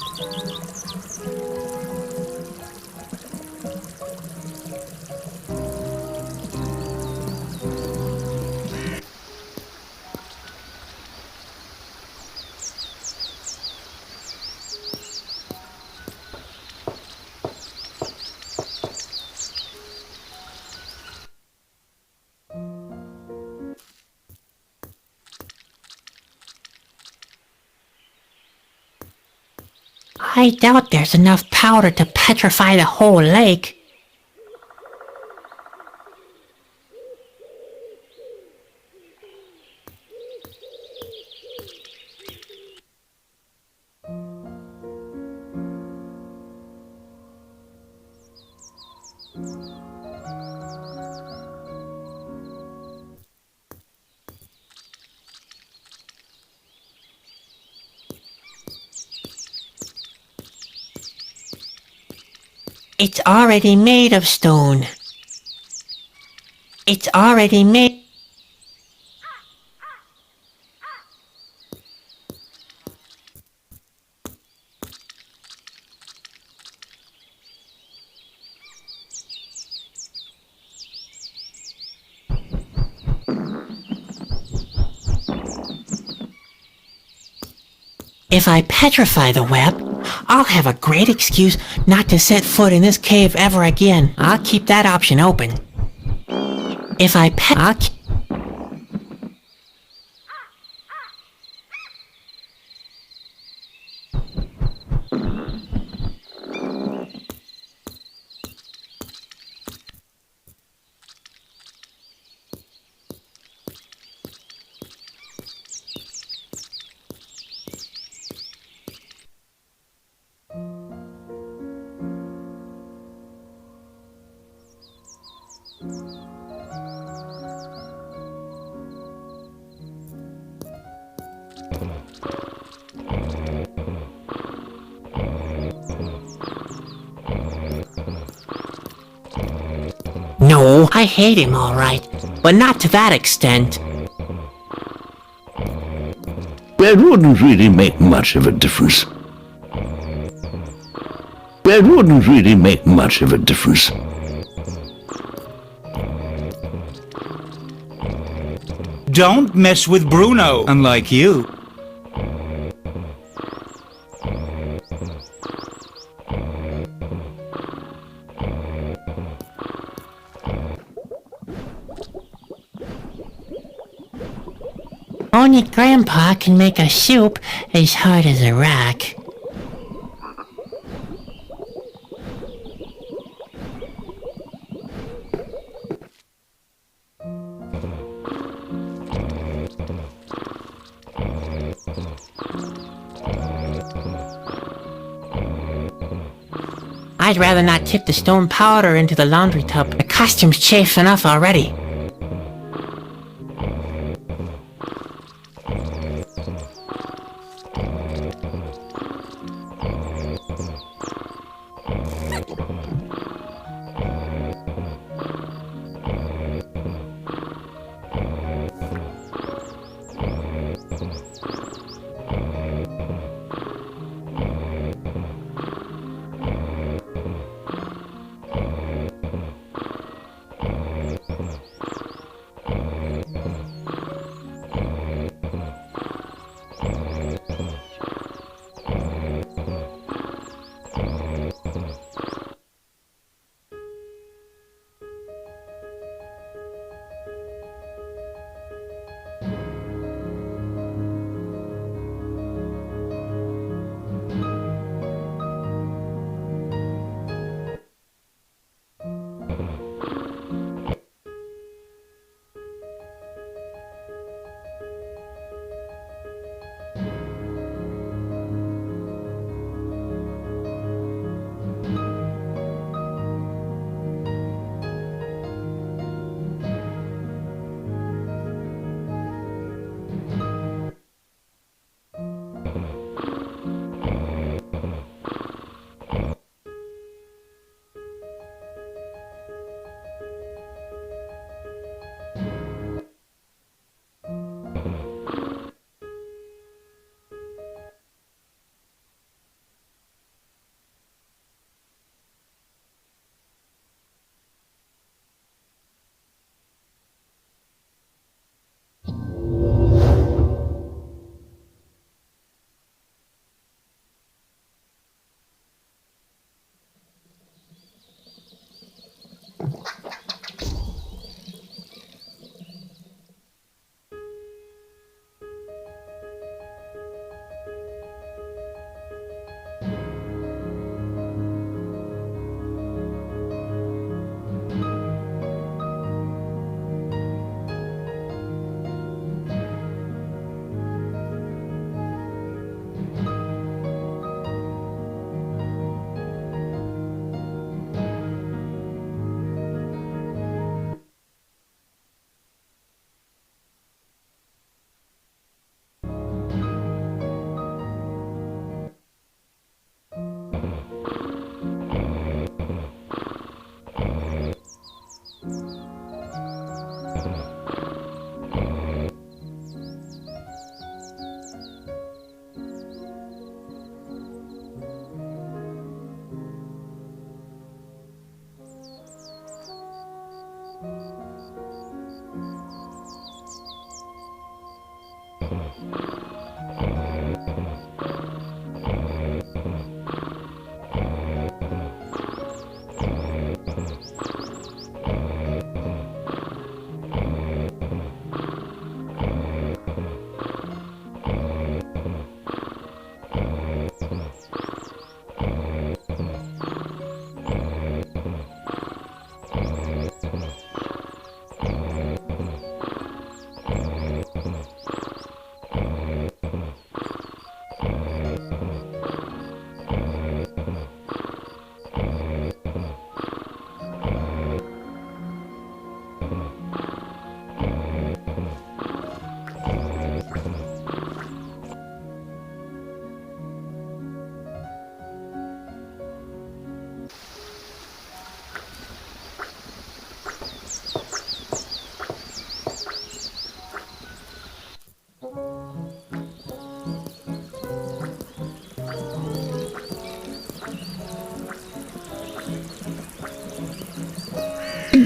I doubt there's enough powder to petrify the whole lake. It's already made of stone. It's already made... If I petrify the web, I'll have a great excuse not to set foot in this cave ever again. I'll keep that option open. If I No, I hate him all right, but not to that extent.
That wouldn't really make much of a difference. That wouldn't really make much of a difference.
Don't mess with Bruno, unlike you.
Only Grandpa can make a soup as hard as a rock. I'd rather not tip the stone powder into the laundry tub. The costume's chafed enough already.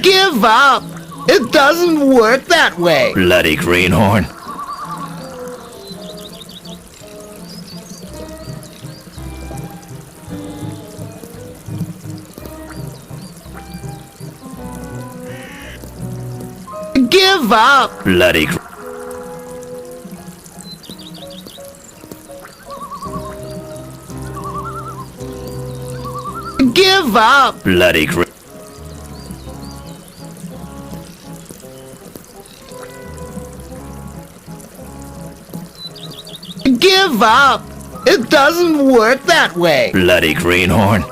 Give up! It doesn't work that way!
Bloody greenhorn.
Give up!
Bloody
Give up!
bloody
Give up! It doesn't work that way!
bloody greenhorn.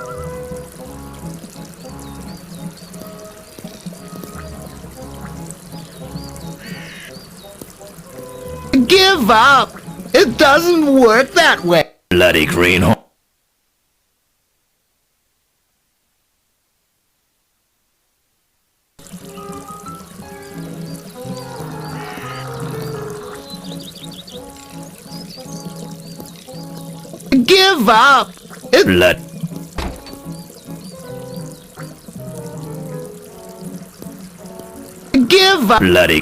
Give up! It doesn't work that way!
Bloody greenhorn.
Give up! It
Blood.
Give up!
Bloody.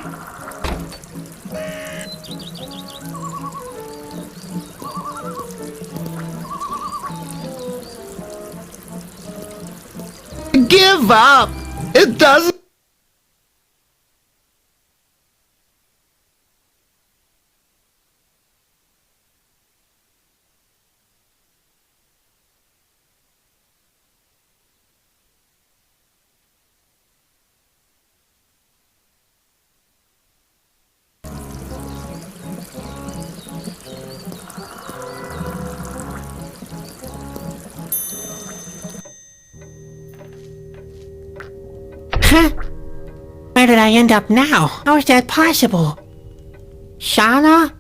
Give up! It doesn't...
Huh? Where did I end up now? How is that possible? Shauna?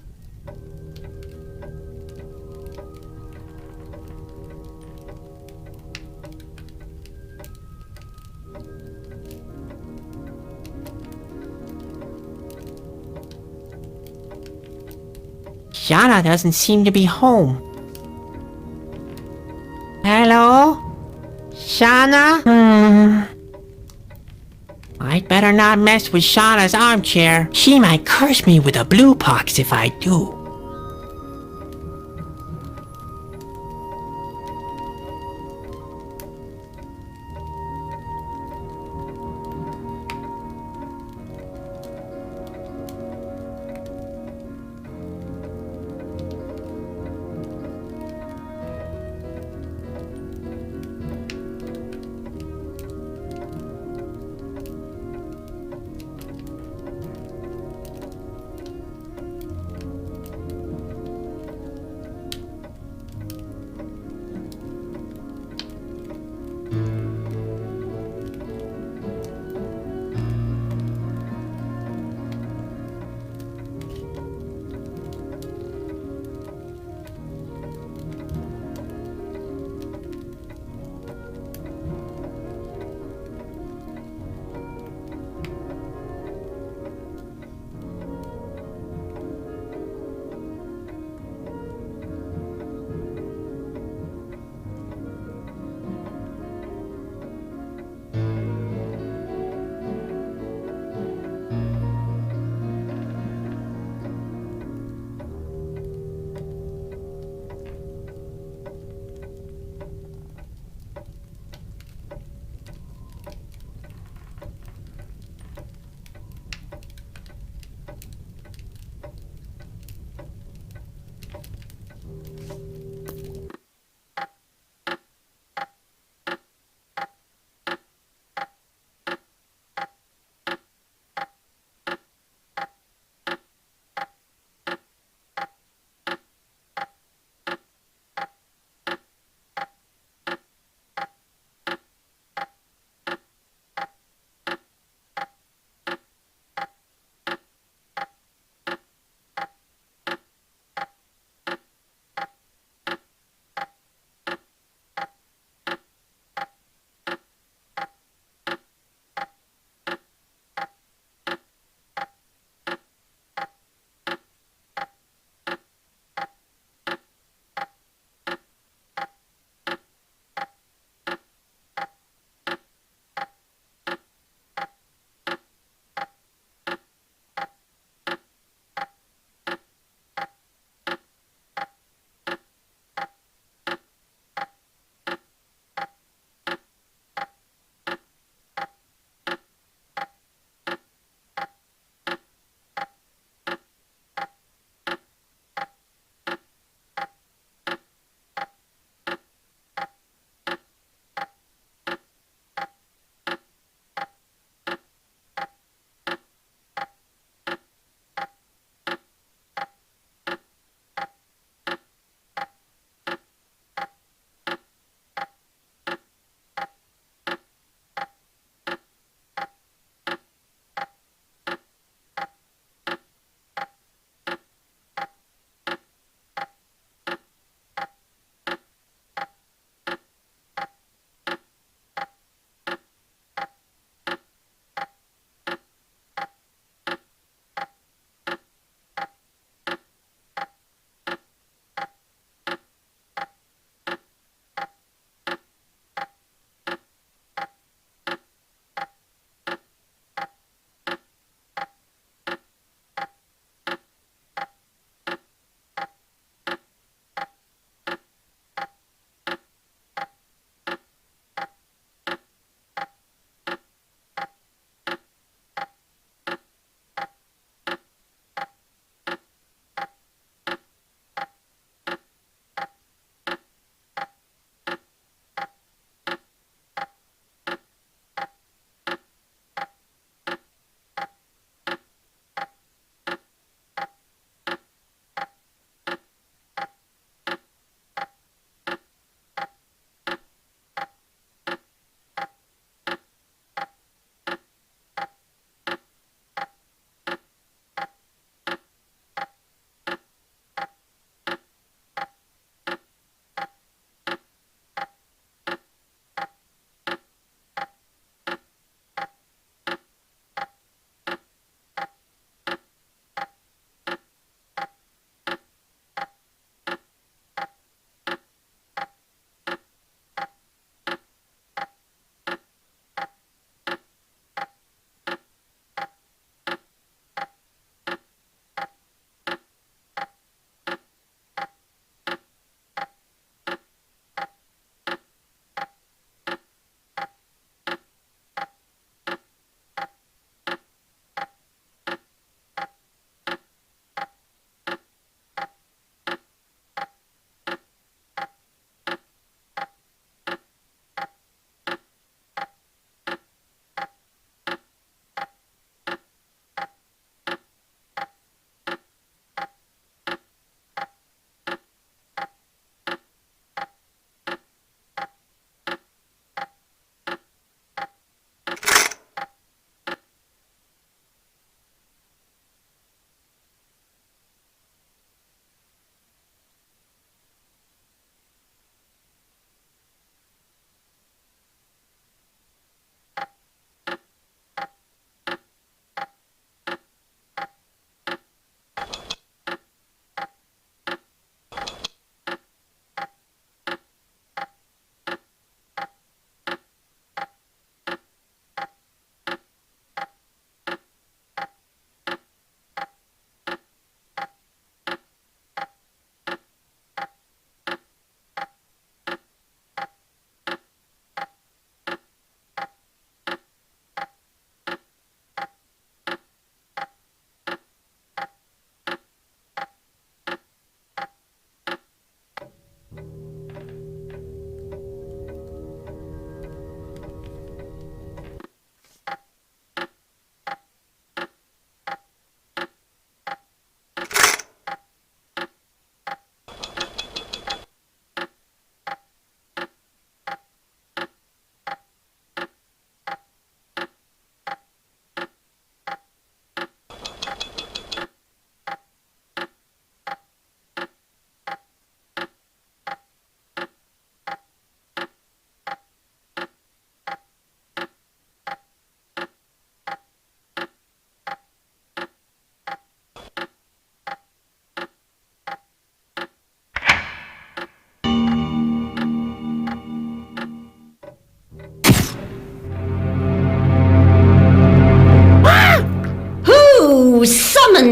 Shauna doesn't seem to be home. Hello? Shauna? I'd better not mess with Shauna's armchair. She might curse me with a blue pox if I do.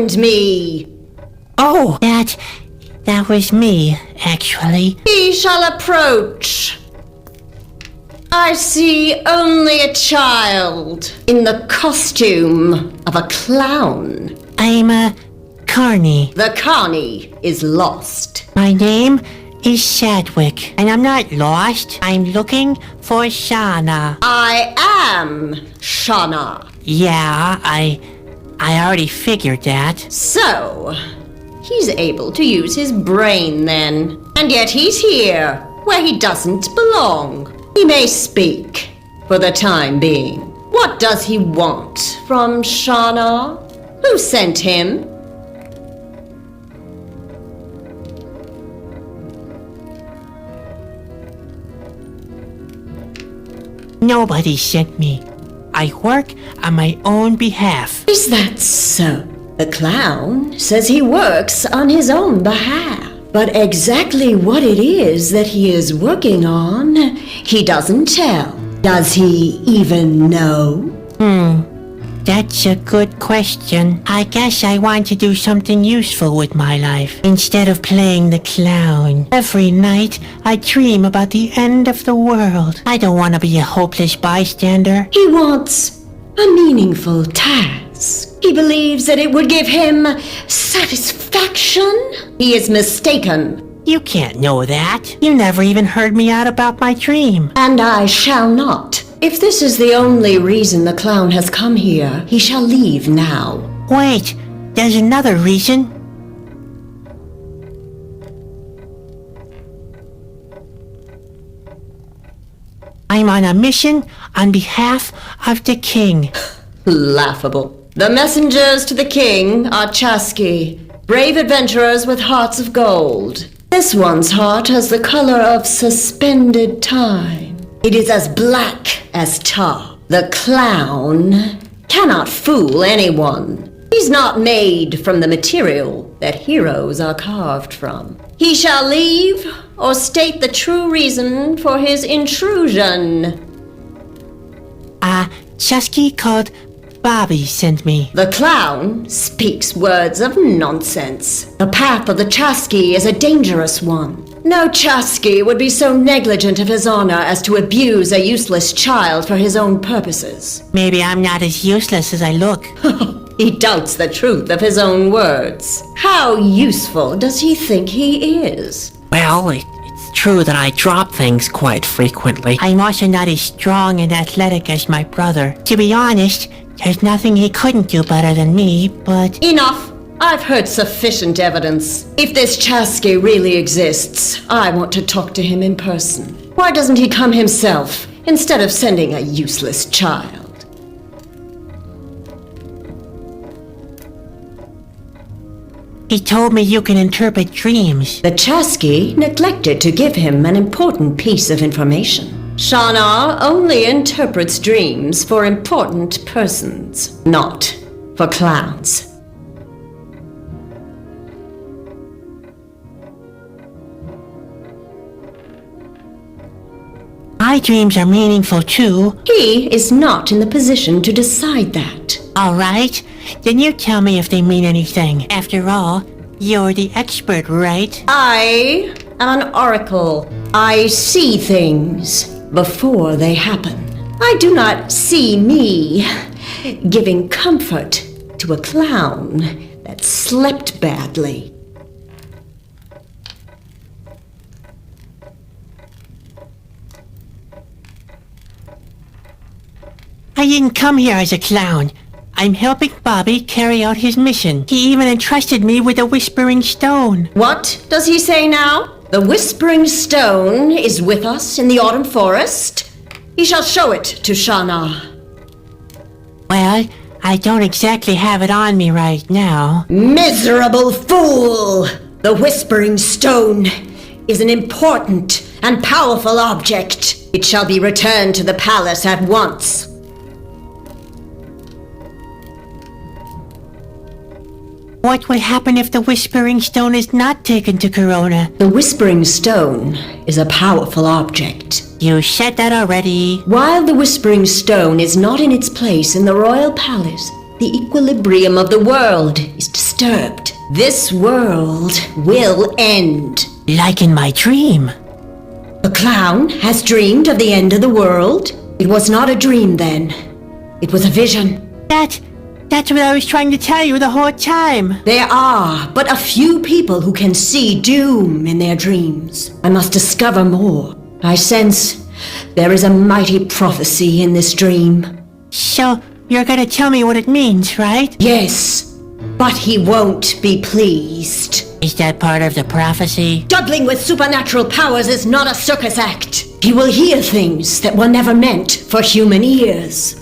find me.
Oh, that was me, actually.
He shall approach. I see only a child in the costume of a clown.
I'm Carney.
The Carney is lost.
My name is Sadwick, and I'm not lost. I'm looking for Shauna.
I am Shauna.
Yeah, I already figured that.
So, he's able to use his brain then. And yet he's here, where he doesn't belong. He may speak, for the time being. What does he want from Shauna? Who sent him?
Nobody sent me. I work on my own behalf.
Is that so? The clown says he works on his own behalf. But exactly what it is that he is working on, he doesn't tell. Does he even know?
That's a good question. I guess I want to do something useful with my life, instead of playing the clown. Every night, I dream about the end of the world. I don't want to be a hopeless bystander.
He wants a meaningful task. He believes that it would give him satisfaction. He is mistaken.
You can't know that. You never even heard me out about my dream.
And I shall not. If this is the only reason the clown has come here, he shall leave now.
Wait, there's another reason. I'm on a mission on behalf of the king.
Laughable. The messengers to the king are Chasky, brave adventurers with hearts of gold. This one's heart has the color of suspended time. It is as black as tar. The clown cannot fool anyone. He's not made from the material that heroes are carved from. He shall leave or state the true reason for his intrusion.
Chesky called Bobby sent me.
The clown speaks words of nonsense. The path of the Chasky is a dangerous one. No Chasky would be so negligent of his honor as to abuse a useless child for his own purposes.
Maybe I'm not as useless as I look.
He doubts the truth of his own words. How useful does he think he is?
Well, it's true that I drop things quite frequently. I'm also not as strong and athletic as my brother. To be honest, there's nothing he couldn't do better than me, but...
Enough! I've heard sufficient evidence. If this Chasky really exists, I want to talk to him in person. Why doesn't he come himself, instead of sending a useless child?
He told me you can interpret dreams.
The Chasky neglected to give him an important piece of information. Shanar only interprets dreams for important persons, not for clowns.
My dreams are meaningful too.
He is not in the position to decide that.
All right, then you tell me if they mean anything. After all, you're the expert, right?
I am an oracle. I see things before they happen. I do not see me giving comfort to a clown that slept badly.
I didn't come here as a clown. I'm helping Bobby carry out his mission. He even entrusted me with a Whispering Stone.
What does he say now? The Whispering Stone is with us in the Autumn Forest? He shall show it to Shana.
Well, I don't exactly have it on me right now.
Miserable fool! The Whispering Stone is an important and powerful object. It shall be returned to the palace at once.
What would happen if the Whispering Stone is not taken to Corona?
The Whispering Stone is a powerful object.
You said that already.
While the Whispering Stone is not in its place in the royal palace, the equilibrium of the world is disturbed. This world will end.
Like in my dream.
The clown has dreamed of the end of the world. It was not a dream then. It was a vision.
That's what I was trying to tell you the whole time.
There are but a few people who can see doom in their dreams. I must discover more. I sense there is a mighty prophecy in this dream.
So, you're gonna tell me what it means, right?
Yes, but he won't be pleased.
Is that part of the prophecy?
Juggling with supernatural powers is not a circus act. He will hear things that were never meant for human ears.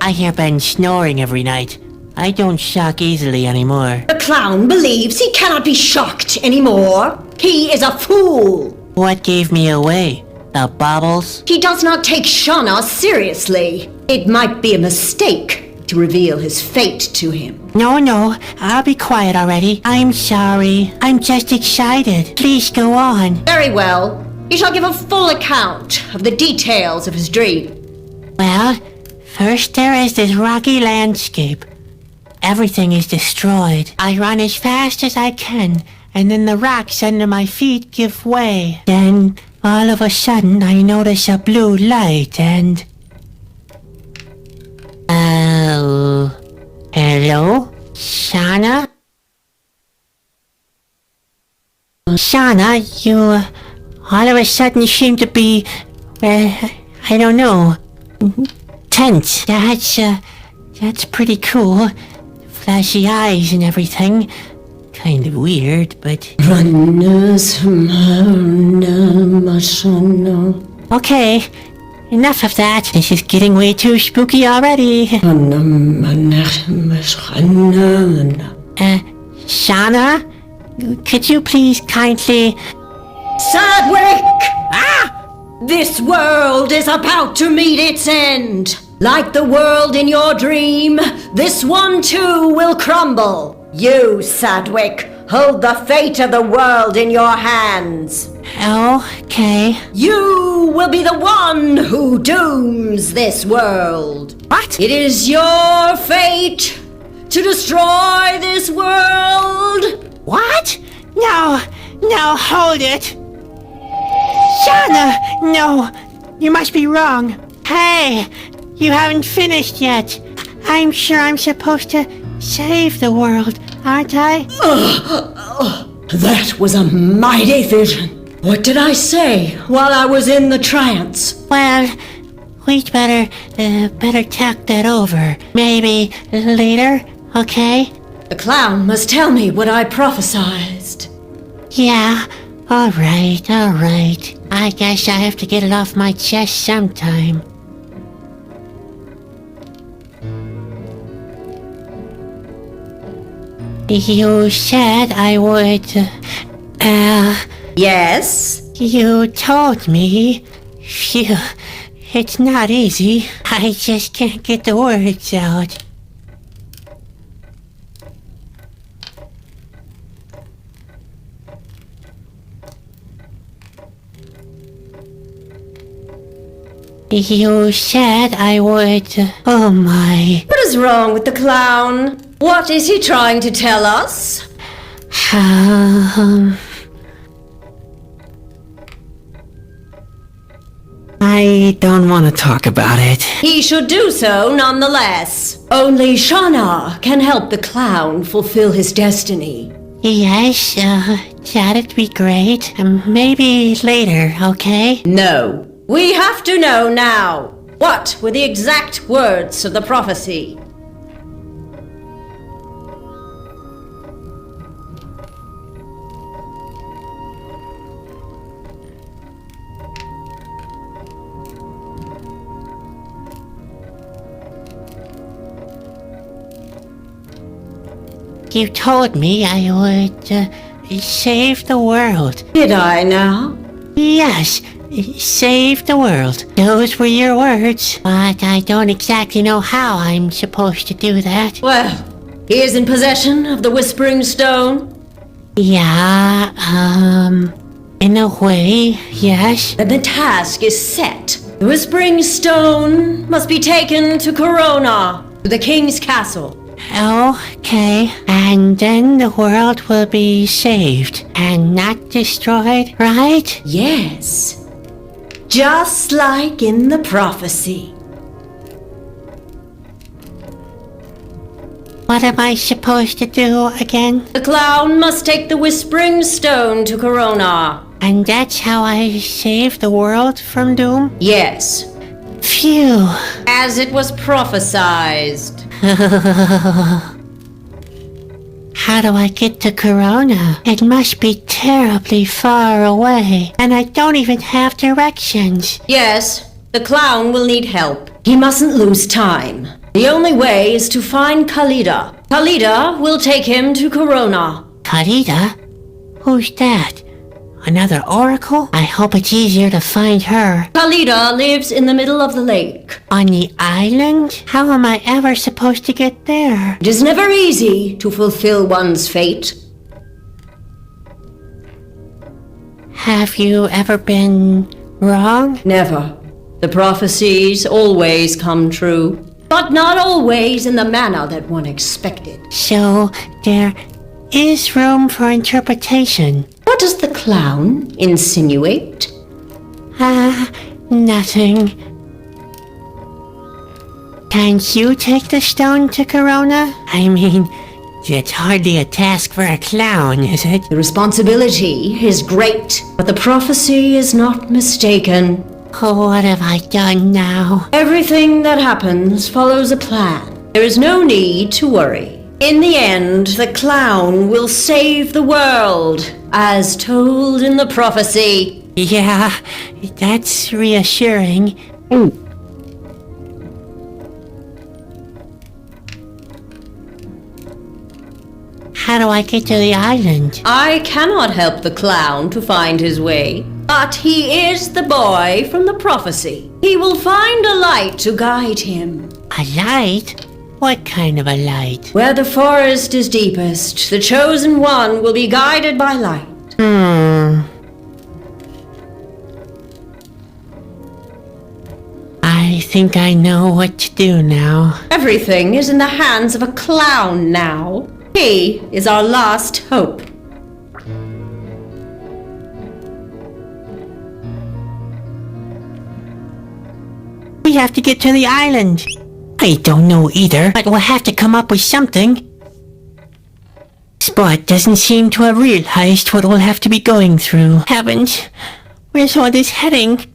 I hear Ben snoring every night. I don't shock easily anymore.
The clown believes he cannot be shocked anymore. He is a fool.
What gave me away? The baubles?
He does not take Shauna seriously. It might be a mistake to reveal his fate to him.
No, I'll be quiet already. I'm sorry. I'm just excited. Please go on.
Very well. He shall give a full account of the details of his dream.
Well, first there is this rocky landscape. Everything is destroyed. I run as fast as I can, and then the rocks under my feet give way. Then, all of a sudden, I notice a blue light and... Oh... Hello? Shauna? Shauna, you... all of a sudden seem to be... I don't know... tense. That's pretty cool. Flashy eyes and everything. Kind of weird, but... Okay, enough of that. This is getting way too spooky already. Shauna? Could you please kindly...
Sadwick! This world is about to meet its end. Like the world in your dream, this one too will crumble. You, Sadwick, hold the fate of the world in your hands.
Okay.
You will be the one who dooms this world.
What?
It is your fate to destroy this world.
What? No, hold it. Shauna, no, you must be wrong. Hey, you haven't finished yet. I'm sure I'm supposed to save the world, aren't I?
That was a mighty vision. What did I say while I was in the trance?
Well, we'd better talk that over. Maybe later, okay?
The clown must tell me what I prophesized.
Yeah, all right. I guess I have to get it off my chest sometime. You said I would,
Yes?
You told me. Phew, it's not easy. I just can't get the words out. You said I would... Oh my...
What is wrong with the clown? What is he trying to tell us?
I don't want to talk about it.
He should do so nonetheless. Only Shauna can help the clown fulfill his destiny.
Yes, that'd be great. Maybe later, okay?
No. We have to know now. What were the exact words of the prophecy?
You told me I would, save the world.
Did I now?
Yes, save the world. Those were your words. But I don't exactly know how I'm supposed to do that.
Well, he is in possession of the Whispering Stone.
Yeah, in a way, yes.
Then the task is set. The Whispering Stone must be taken to Corona, to the king's castle.
Okay, and then the world will be saved and not destroyed, right?
Yes. Just like in the prophecy.
What am I supposed to do again?
The clown must take the Whispering Stone to Corona.
And that's how I save the world from doom?
Yes,
Phew.
as it was prophesized.
How do I get to Corona? It must be terribly far away, and I don't even have directions.
Yes, the clown will need help. He mustn't lose time. The only way is to find Khaleda. Khaleda will take him to Corona.
Khaleda? Who's that? Another oracle? I hope it's easier to find her.
Khaleda lives in the middle of the lake.
On the island? How am I ever supposed to get there?
It is never easy to fulfill one's fate.
Have you ever been wrong?
Never. The prophecies always come true, but not always in the manner that one expected.
So there is room for interpretation.
What does the clown insinuate?
Nothing. Can't you take the stone to Corona? I mean, it's hardly a task for a clown, is it?
The responsibility is great, but the prophecy is not mistaken.
Oh, what have I done now?
Everything that happens follows a plan. There is no need to worry. In the end, the clown will save the world, as told in the prophecy.
Yeah, that's reassuring. How do I get to the island?
I cannot help the clown to find his way, but he is the boy from the prophecy. He will find a light to guide him.
A light? What kind of a light?
Where the forest is deepest, the chosen one will be guided by light.
I think I know what to do now.
Everything is in the hands of a clown now. He is our last hope.
We have to get to the island. I don't know either, but we'll have to come up with something. Spot doesn't seem to have realized what we'll have to be going through. Heavens, where's all this heading?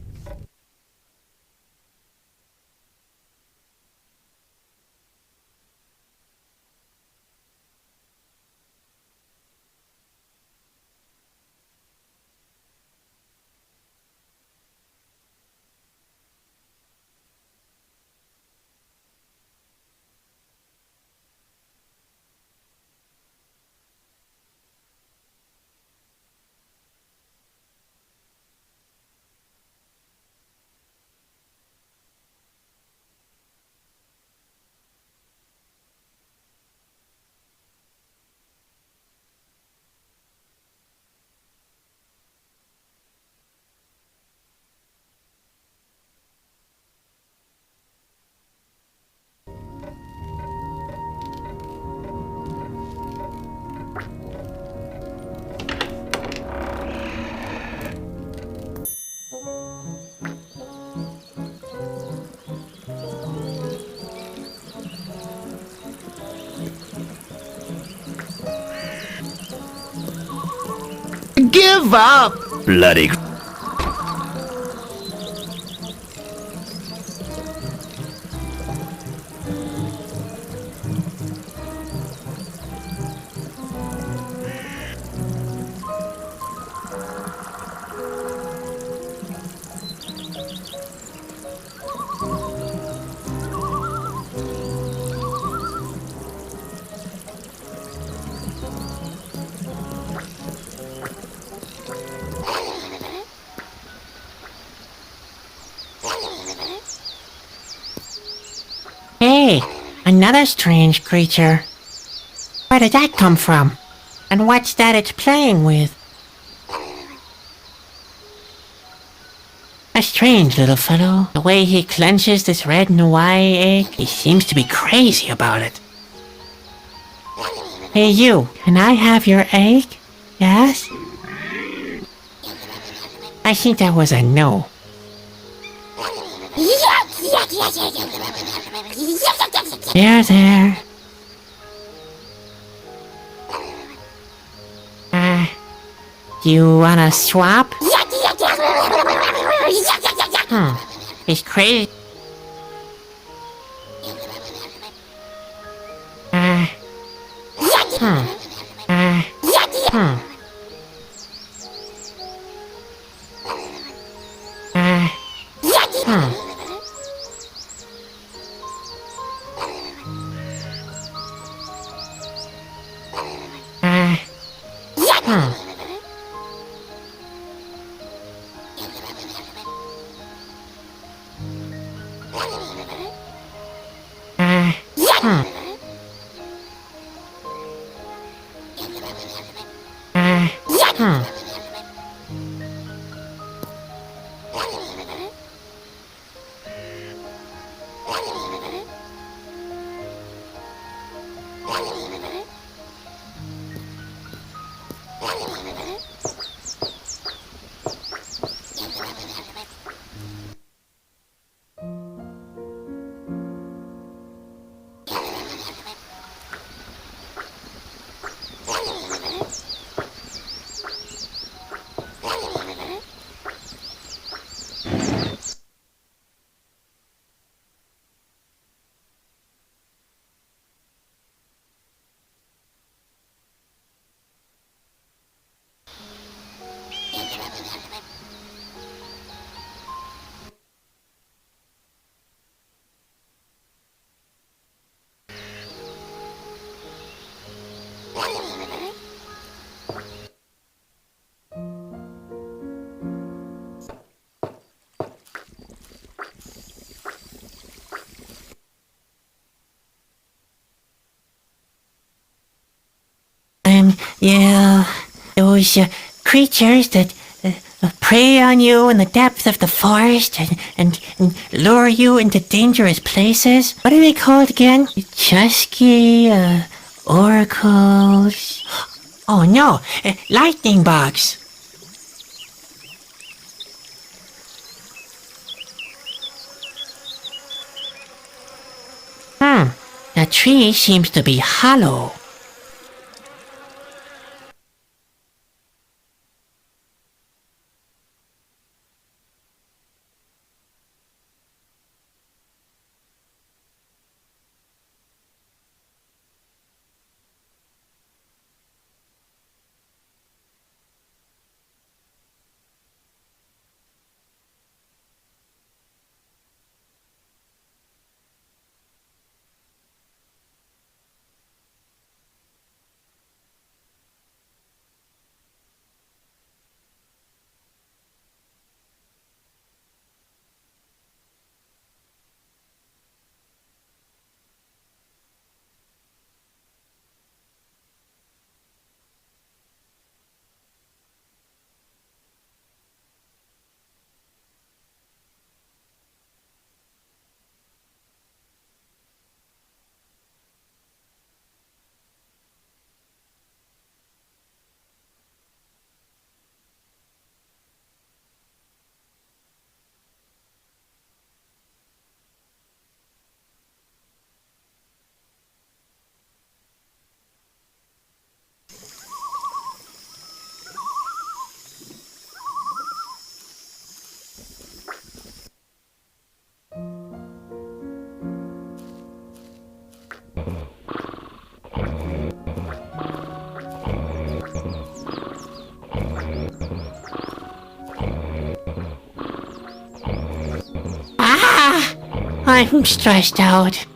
Give up! Bloody...
Hey, another strange creature. Where did that come from? And what's that it's playing with? A strange little fellow. The way he clenches this red Hawaii egg, he seems to be crazy about it. Hey you, can I have your egg? Yes? I think that was a no. There. Do you wanna swap? He's crazy. Yeah, those creatures that prey on you in the depth of the forest and lure you into dangerous places. What are they called again? Chusky, oracles. Oh no, lightning bugs. The tree seems to be hollow. I'm stressed out.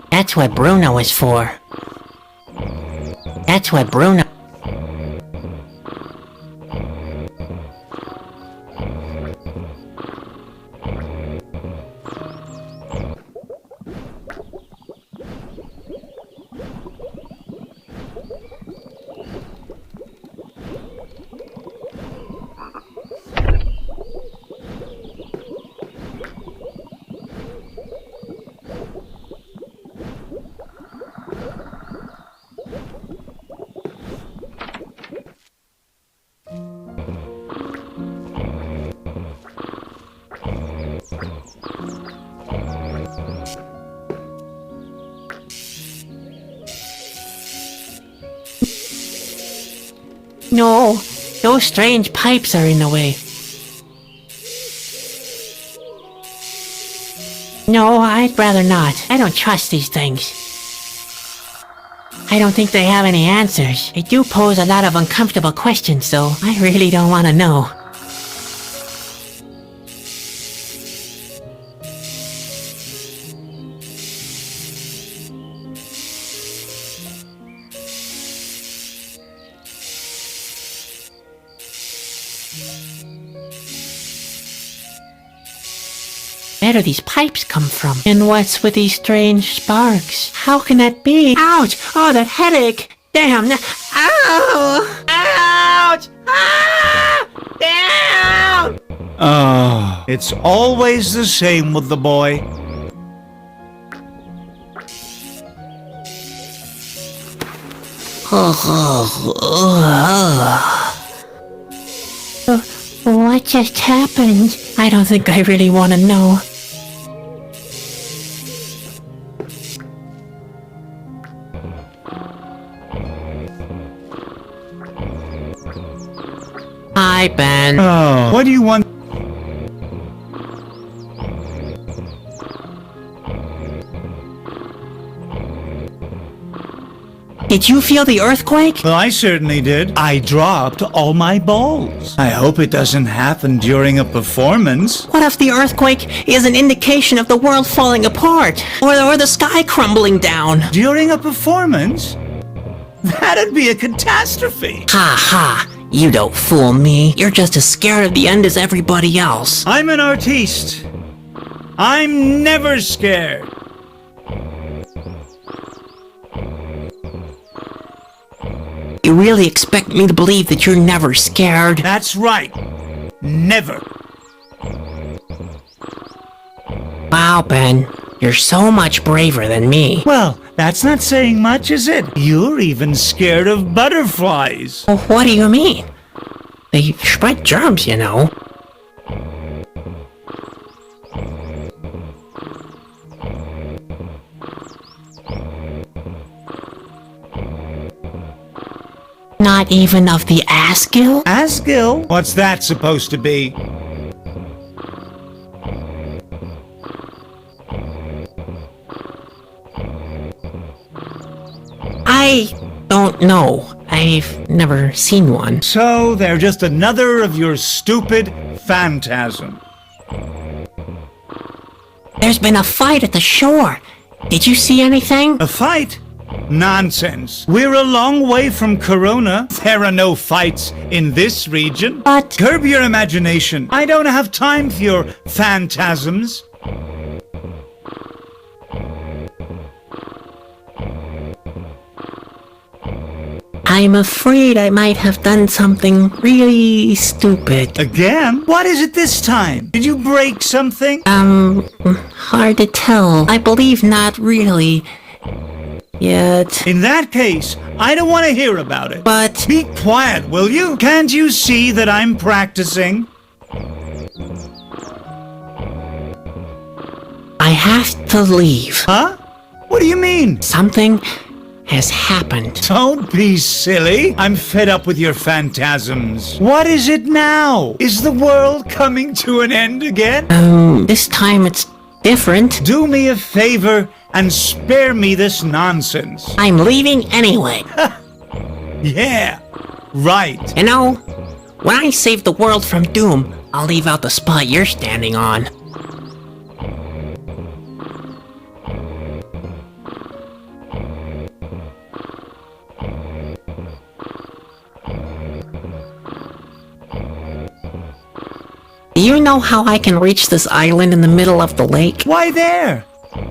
That's what Bruno is for. That's what Bruno... No, those strange pipes are in the way. No, I'd rather not. I don't trust these things. I don't think they have any answers. They do pose a lot of uncomfortable questions, though. I really don't want to know. Where do these pipes come from? And what's with these strange sparks? How can that be? Ouch! Oh, that headache! Damn! Ow! Ouch! Ah! Damn!
Oh, it's always the same with the boy.
What just happened? I don't think I really want to know. Hi, Ben.
Oh, what do you want?
Did you feel the earthquake?
Well, I certainly did. I dropped all my balls. I hope it doesn't happen during a performance.
What if the earthquake is an indication of the world falling apart? Or the sky crumbling down?
During a performance? That'd be a catastrophe.
Ha ha! You don't fool me. You're just as scared of the end as everybody else.
I'm an artiste. I'm never scared.
You really expect me to believe that you're never scared?
That's right. Never.
Wow, Ben. You're so much braver than me.
Well, that's not saying much, is it? You're even scared of butterflies.
Well, what do you mean? They spread germs, you know. Not even of the Asgill?
Asgill? What's that supposed to be?
I don't know. I've never seen one.
So they're just another of your stupid phantasms.
There's been a fight at the shore. Did you see anything?
A fight? Nonsense. We're a long way from Corona. There are no fights in this region.
But...
Curb your imagination. I don't have time for your phantasms.
I'm afraid I might have done something really stupid.
Again? What is it this time? Did you break something?
Hard to tell. I believe not really. Yet.
In that case, I don't want to hear about it.
But...
Be quiet, will you? Can't you see that I'm practicing?
I have to leave.
Huh? What do you mean?
Something has happened.
Don't be silly. I'm fed up with your phantasms. What is it now? Is the world coming to an end again?
This time it's different.
Do me a favor and spare me this nonsense.
I'm leaving anyway.
Yeah, right.
You know, when I save the world from doom, I'll leave out the spot you're standing on. Do you know how I can reach this island in the middle of the lake?
Why there?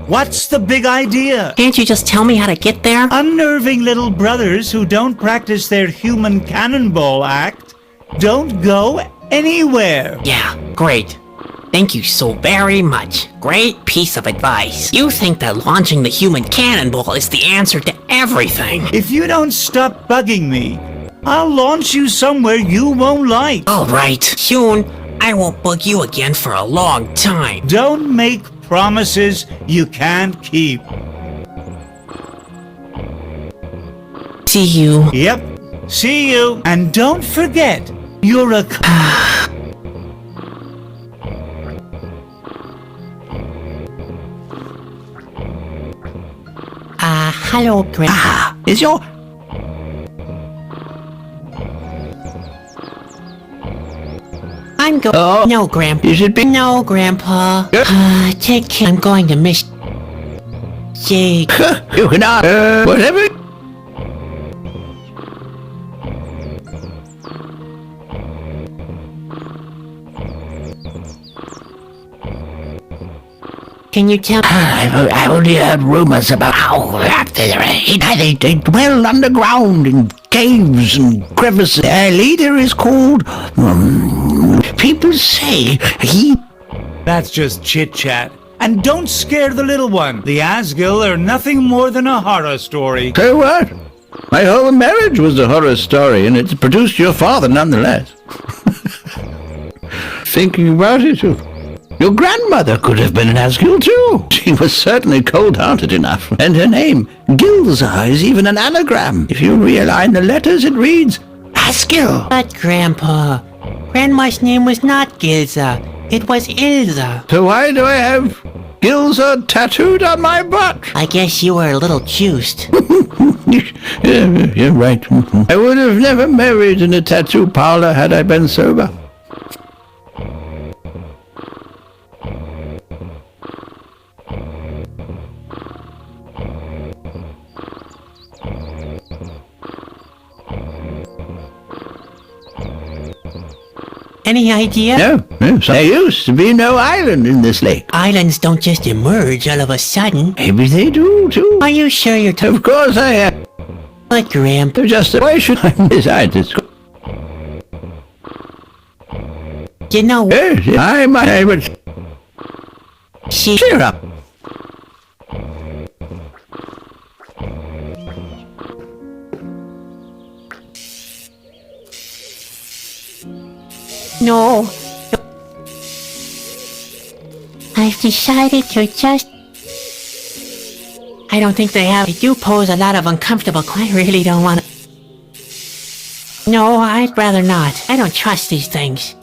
What's the big idea?
Can't you just tell me how to get there?
Unnerving little brothers who don't practice their human cannonball act don't go anywhere.
Yeah, great. Thank you so very much. Great piece of advice. You think that launching the human cannonball is the answer to everything.
If you don't stop bugging me, I'll launch you somewhere you won't like.
All right, soon I won't bug you again for a long time.
Don't make promises you can't keep.
See you.
Yep, See you. And don't forget, you're a...
Hello, Grandpa.
Ah, is your...
I'm go-
Oh.
No, Grandpa.
You should be...
No, Grandpa.
Yeah.
Take care. I'm going to miss... Jake.
You cannot... whatever...
Can you tell...
I've only heard rumors about how they dwell underground in caves and crevices. Their leader is called... people say he...
That's just chit-chat. And don't scare the little one. The Asgil are nothing more than a horror story.
So what? My whole marriage was a horror story, and it's produced your father nonetheless. Thinking about it, your grandmother could have been an Asgil too. She was certainly cold-hearted enough. And her name, Gilza, is even an anagram. If you realign the letters, it reads Asgil.
But, Grandpa, Grandma's name was not Gilza. It was Ilza.
So why do I have Gilza tattooed on my butt?
I guess you were a little juiced.
Yeah, you're right. I would have never married in a tattoo parlor had I been sober.
Any idea?
No, there used to be no island in this lake.
Islands don't just emerge all of a sudden.
Maybe they do, too.
Are you sure you're
Of course I am.
But, Grandpa...
Just why should I decide this?
You know...
Yes, I would...
She...
Cheer up.
No. I've decided to just... I don't think they have. They do pose a lot of uncomfortable... I really don't want to... No, I'd rather not. I don't trust these things.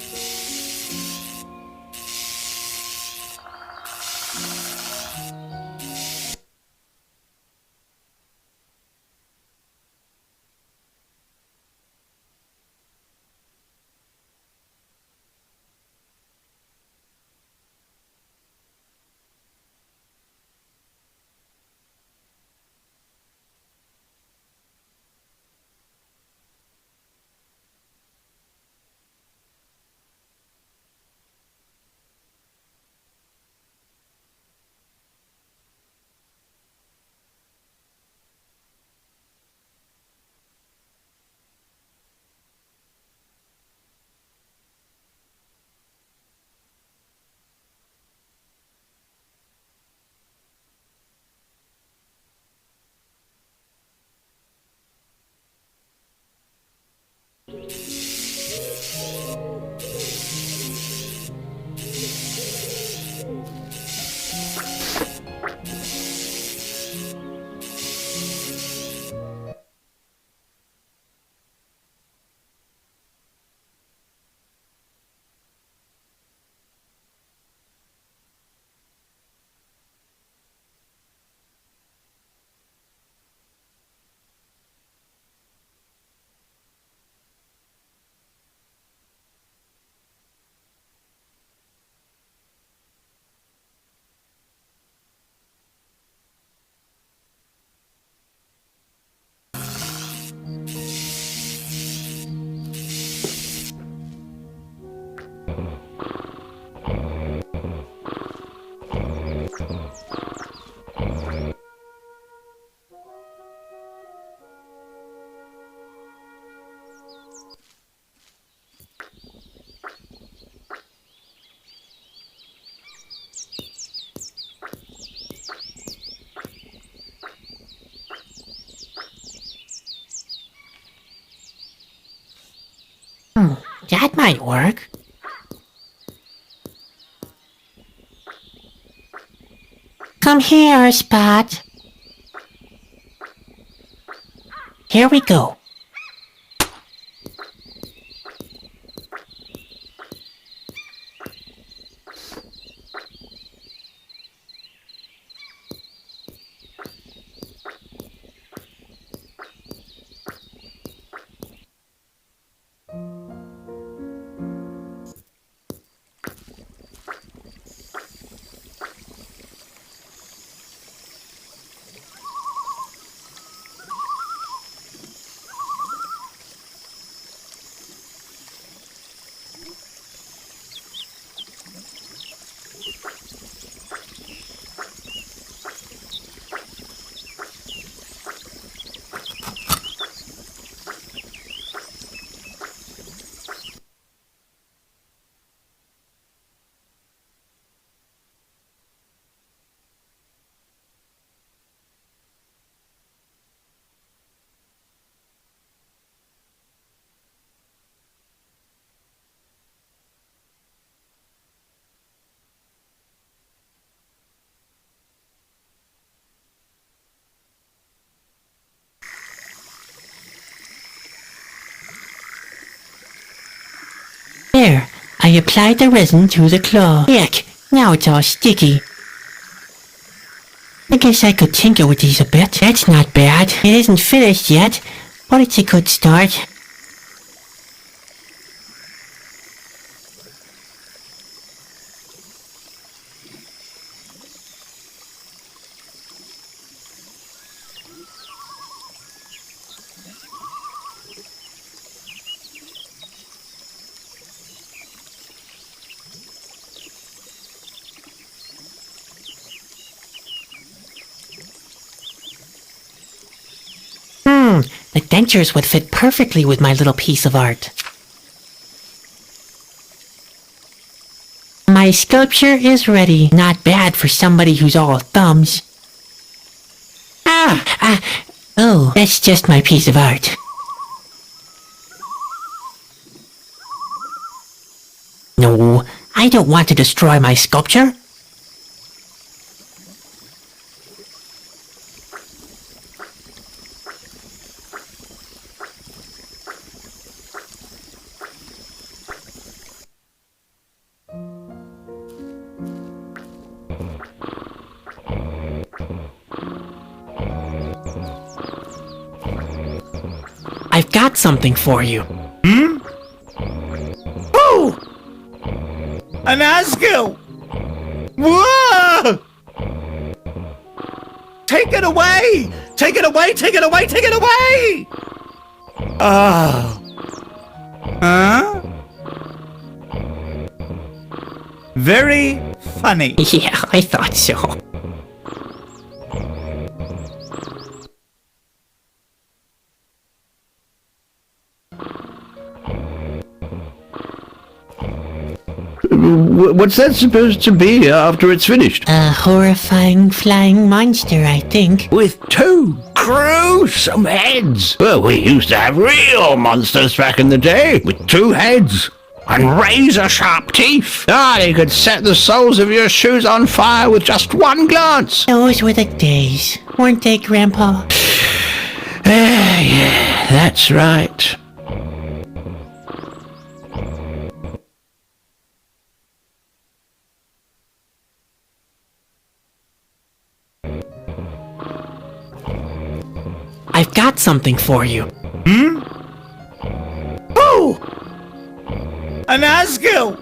That might work. Come here, Spot. Here we go. There, I applied the resin to the claw. Yuck, now it's all sticky. I guess I could tinker with these a bit. That's not bad. It isn't finished yet, but it's a good start. The dentures would fit perfectly with my little piece of art. My sculpture is ready. Not bad for somebody who's all thumbs. Oh, that's just my piece of art. No, I don't want to destroy my sculpture. I've got something for you.
Oh! An Asgil! Whoa! Take it away! Take it away! Take it away! Take it away! Oh. Huh? Very funny.
Yeah, I thought so.
What's that supposed to be after it's finished?
A horrifying flying monster, I think.
With two gruesome heads. Well, we used to have real monsters back in the day, with two heads and razor-sharp teeth. They could set the soles of your shoes on fire with just one glance.
Those were the days, weren't they, Grandpa?
Yeah, that's right.
I've got something for you.
Oh! An Asgil!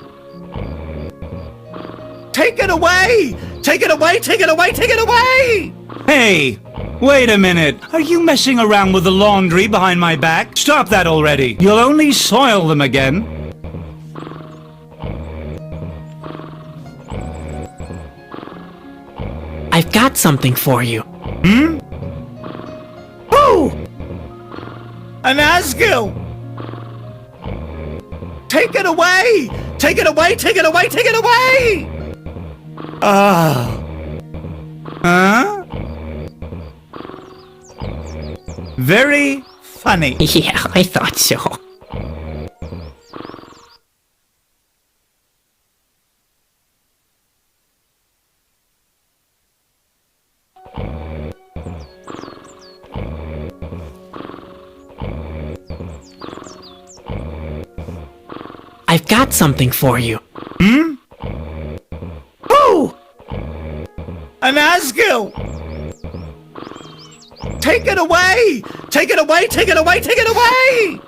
Take it away! Take it away! Take it away! Take it away! Hey! Wait a minute. Are you messing around with the laundry behind my back? Stop that already. You'll only soil them again.
I've got something for you.
Oh! An Asgil! Take it away! Take it away! Take it away! Take it away! Huh? Very funny.
Yeah, I thought so. I've got something for you.
Oh! An Asgil! Take it away! Take it away! Take it away! Take it away!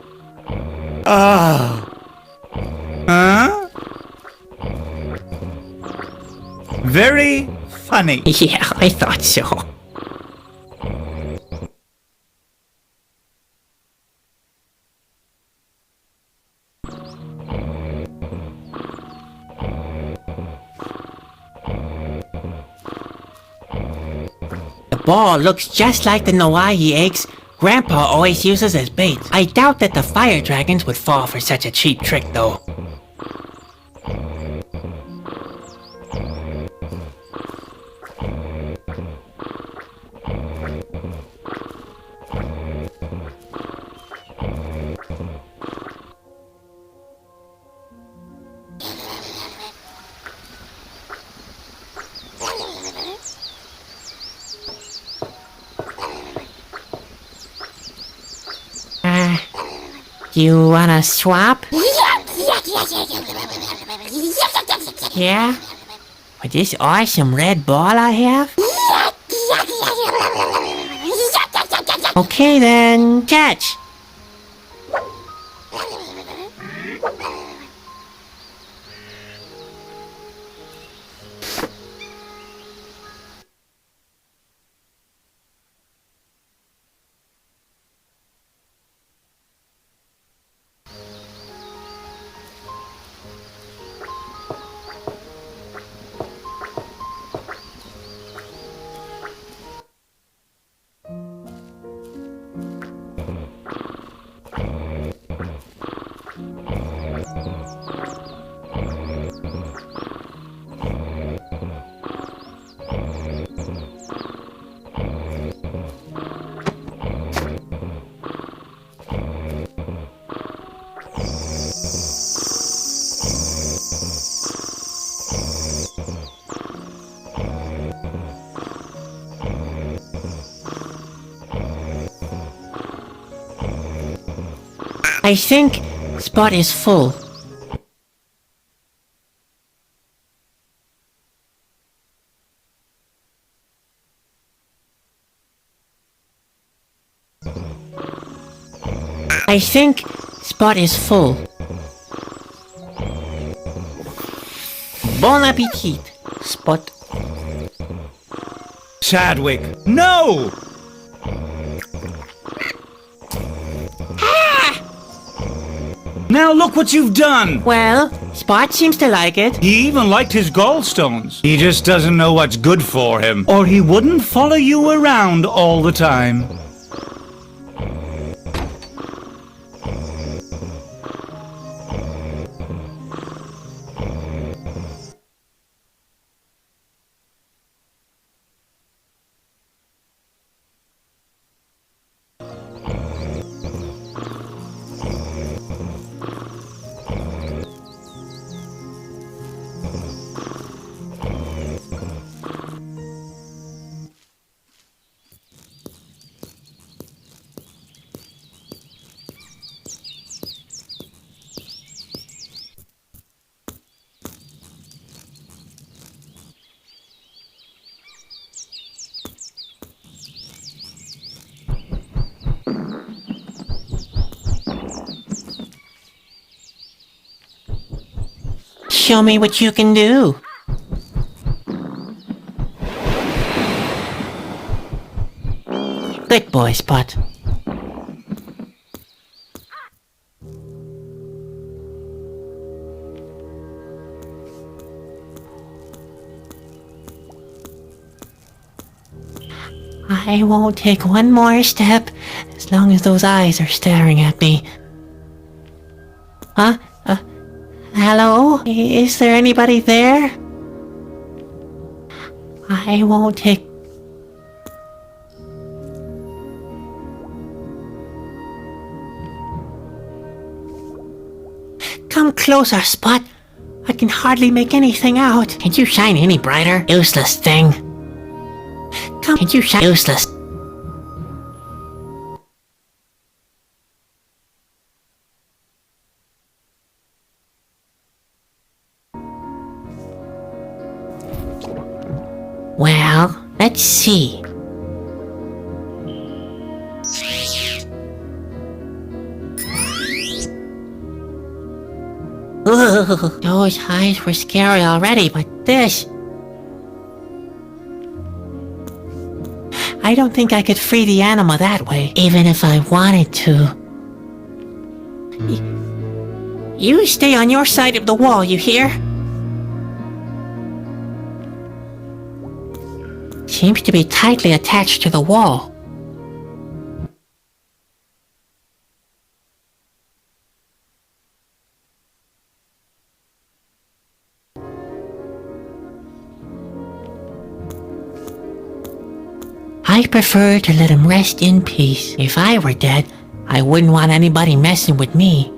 Huh? Very funny.
Yeah, I thought so. The ball looks just like the Noahi eggs Grandpa always uses as bait. I doubt that the fire dragons would fall for such a cheap trick, though. You wanna swap? Yeah? With this awesome red ball I have? Okay then, catch! I think Spot is full. I think Spot is full. Bon appetit, Spot.
Chadwick, no! Now look what you've done!
Well, Spot seems to like it.
He even liked his gallstones. He just doesn't know what's good for him, or he wouldn't follow you around all the time.
Show me what you can do. Good boy, Spot. I won't take one more step as long as those eyes are staring at me. Huh? Hello? Is there anybody there? I won't take... Come closer, Spot. I can hardly make anything out. Can't you shine any brighter? Useless thing. Come, can't you shine? Useless. Well, let's see. Ugh, those eyes were scary already, but this... I don't think I could free the animal that way, even if I wanted to. You stay on your side of the wall, you hear? Seems to be tightly attached to the wall. I prefer to let him rest in peace. If I were dead, I wouldn't want anybody messing with me.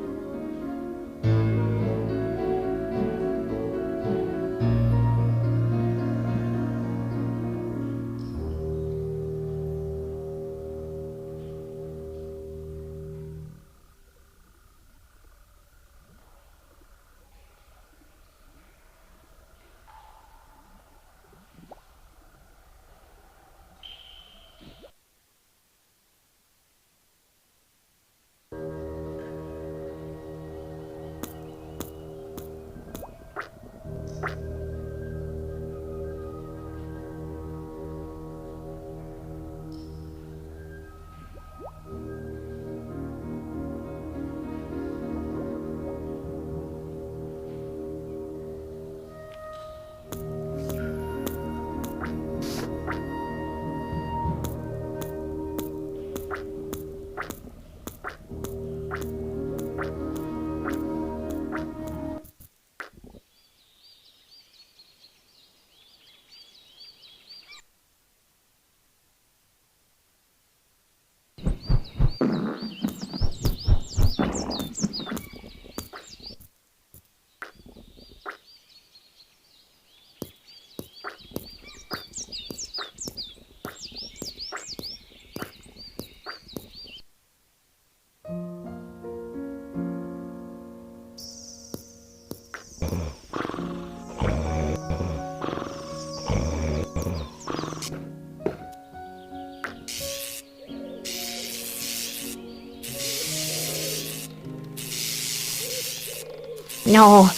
No,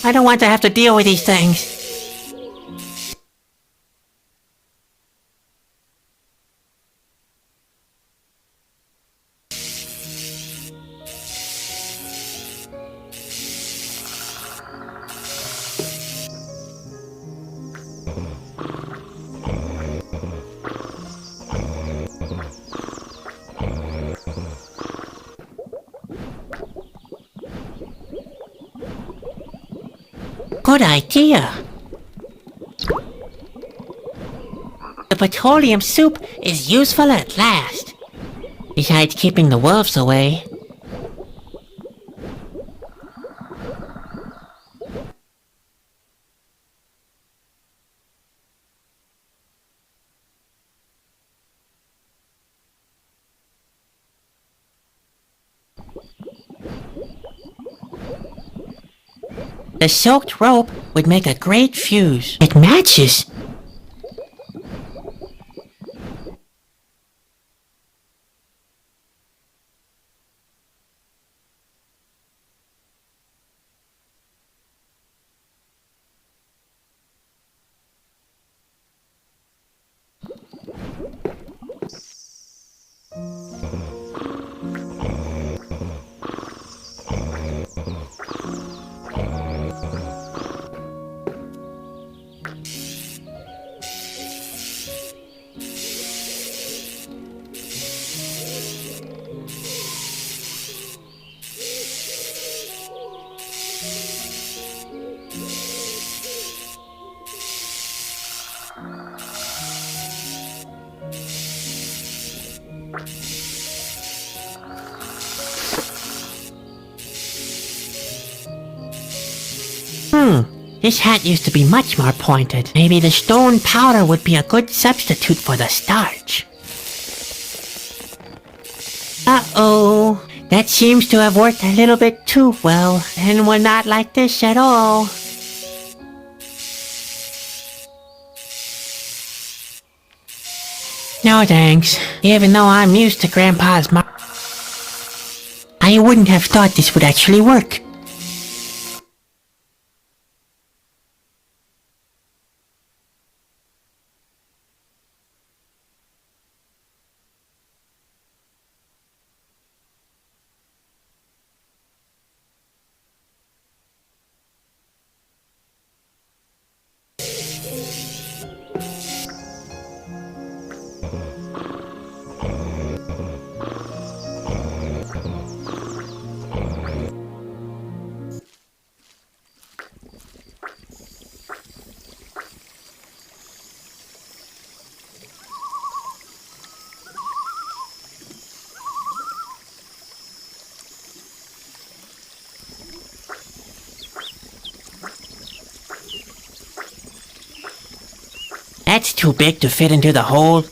I don't want to have to deal with these things. Good idea. The petroleum soup is useful at last. Besides keeping the wolves away. The soaked rope would make a great fuse. It matches. This hat used to be much more pointed. Maybe the stone powder would be a good substitute for the starch. Uh-oh. That seems to have worked a little bit too well, and we're not like this at all. No thanks. Even though I'm used to Grandpa's I wouldn't have thought this would actually work. That's too big to fit into the hole.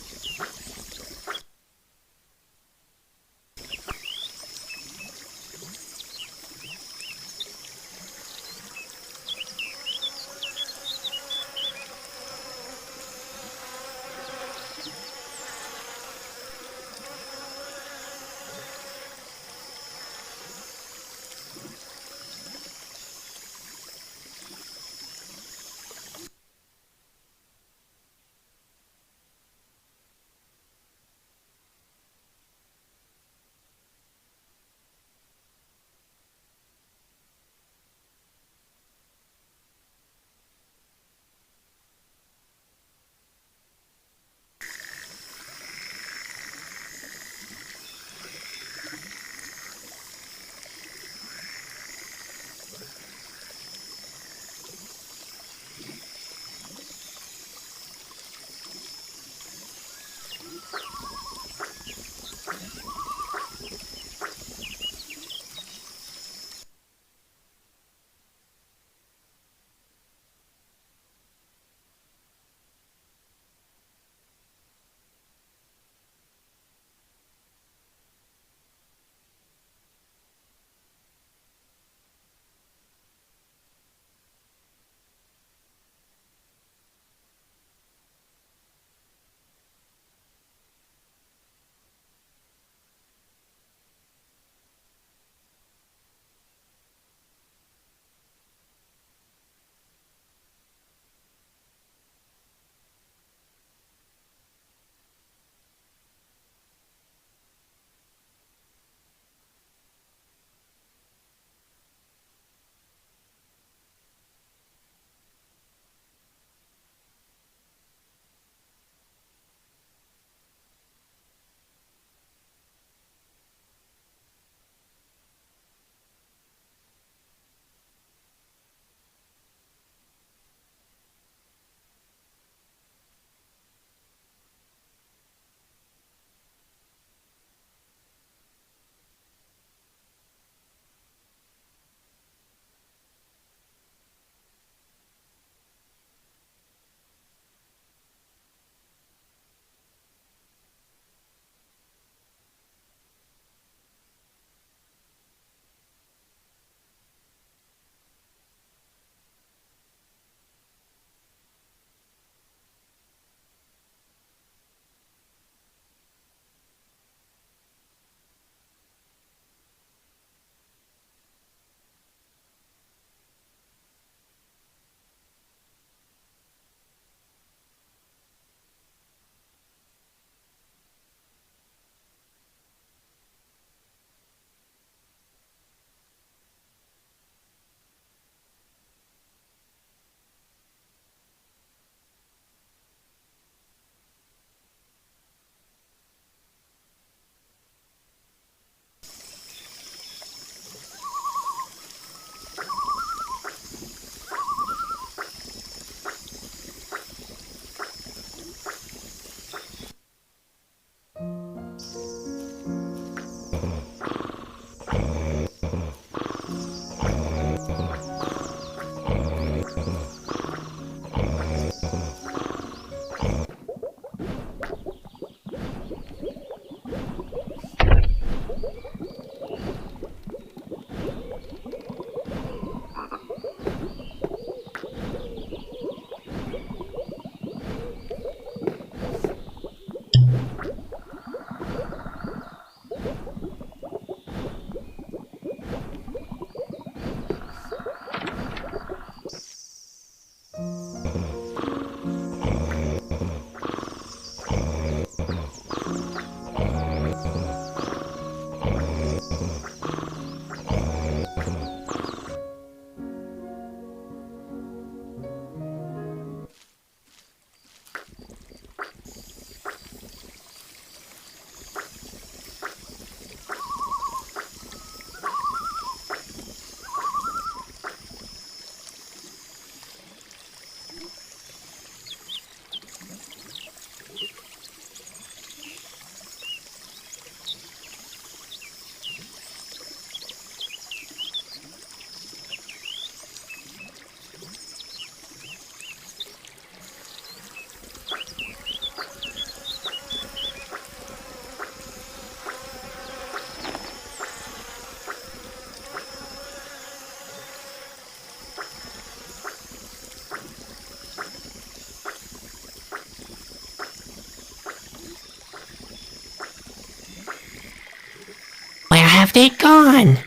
they gone?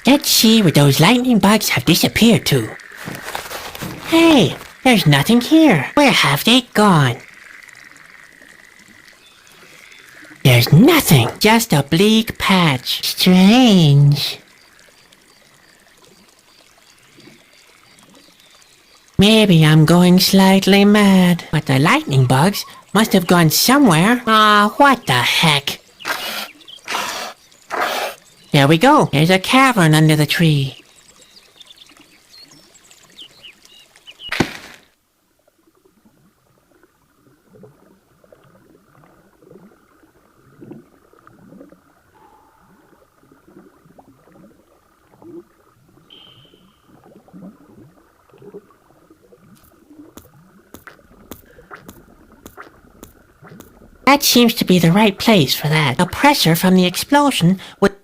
Let's see where those lightning bugs have disappeared to. Hey, there's nothing here. Where have they gone? There's nothing, just a bleak patch. Strange. Maybe I'm going slightly mad, but the lightning bugs must have gone somewhere. What the heck? There we go. There's a cavern under the tree. That seems to be the right place for that. The pressure from the explosion would...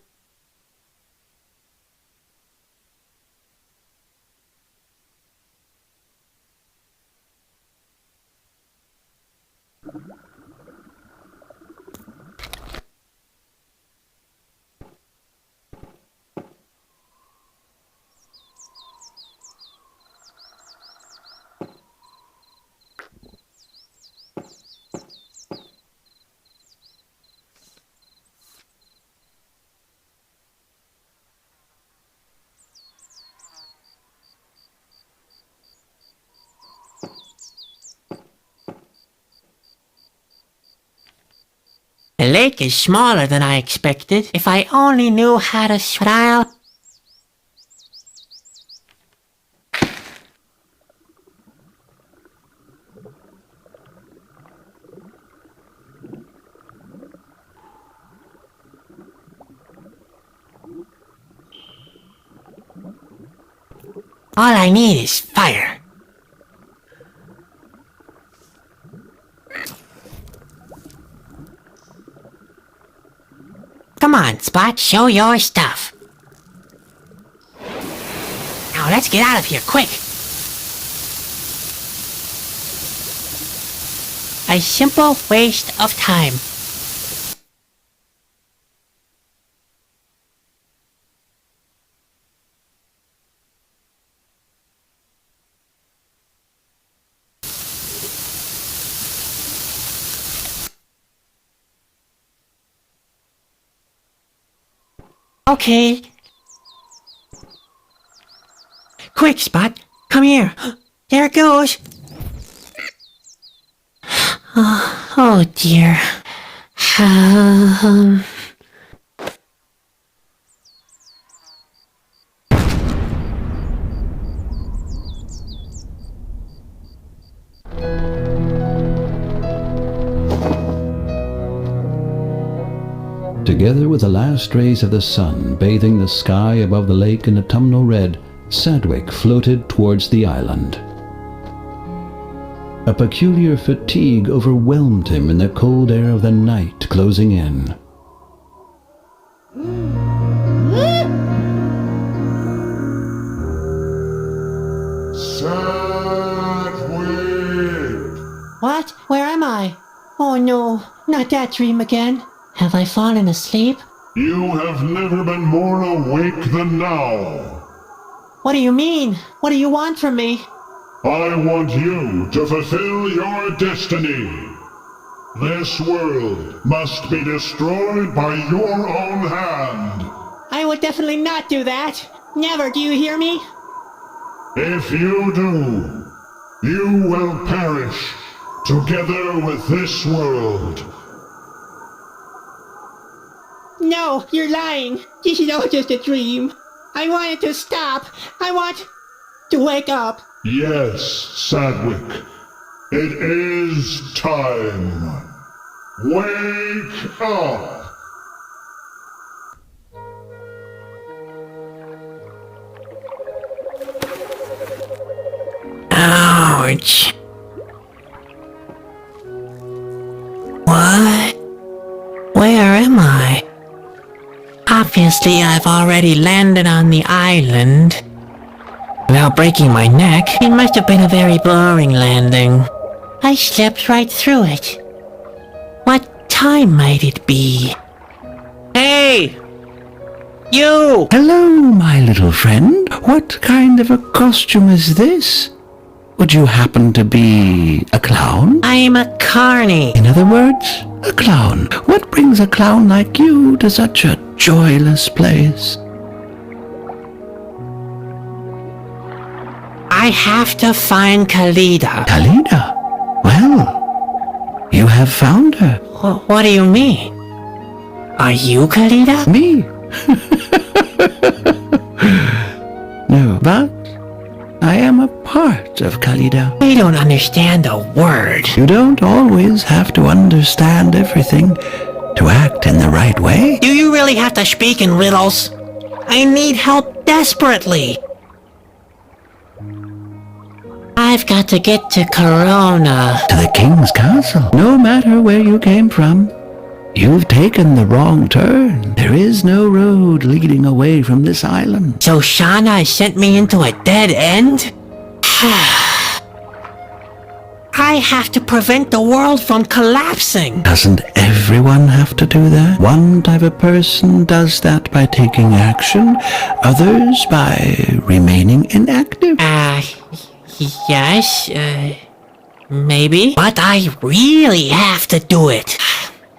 The lake is smaller than I expected. If I only knew how to swim. All I need is fire. Come on, Spot, show your stuff. Now let's get out of here, quick. A simple waste of time. Okay. Quick, Spot. Come here. There it goes. Oh dear.
Together with the last rays of the sun bathing the sky above the lake in autumnal red, Sadwick floated towards the island. A peculiar fatigue overwhelmed him in the cold air of the night closing in.
Sadwick!
What? Where am I? Oh no, not that dream again. Have I fallen asleep?
You have never been more awake than now.
What do you mean? What do you want from me?
I want you to fulfill your destiny. This world must be destroyed by your own hand.
I would definitely not do that. Never, do you hear me?
If you do, you will perish together with this world.
No, you're lying. This is all just a dream. I want it to stop. I want to wake up.
Yes, Sadwick. It is time. Wake up!
Ouch. What? Where am I? Obviously, I've already landed on the island. Without breaking my neck, it must have been a very boring landing. I slipped right through it. What time might it be? Hey! You!
Hello, my little friend. What kind of a costume is this? Would you happen to be a clown?
I'm a carny.
In other words, a clown. What brings a clown like you to such a joyless place?
I have to find Khaleda.
Khaleda? Well, you have found her.
What do you mean? Are you Khaleda?
Me? No, but I am a part of Khaleda.
I don't understand a word.
You don't always have to understand everything to act in the right way.
Do you really have to speak in riddles? I need help desperately. I've got to get to Corona.
To the king's castle. No matter where you came from, you've taken the wrong turn. There is no road leading away from this island.
So Shauna sent me into a dead end? I have to prevent the world from collapsing.
Doesn't everyone have to do that? One type of person does that by taking action, others by remaining inactive.
Yes, maybe. But I really have to do it.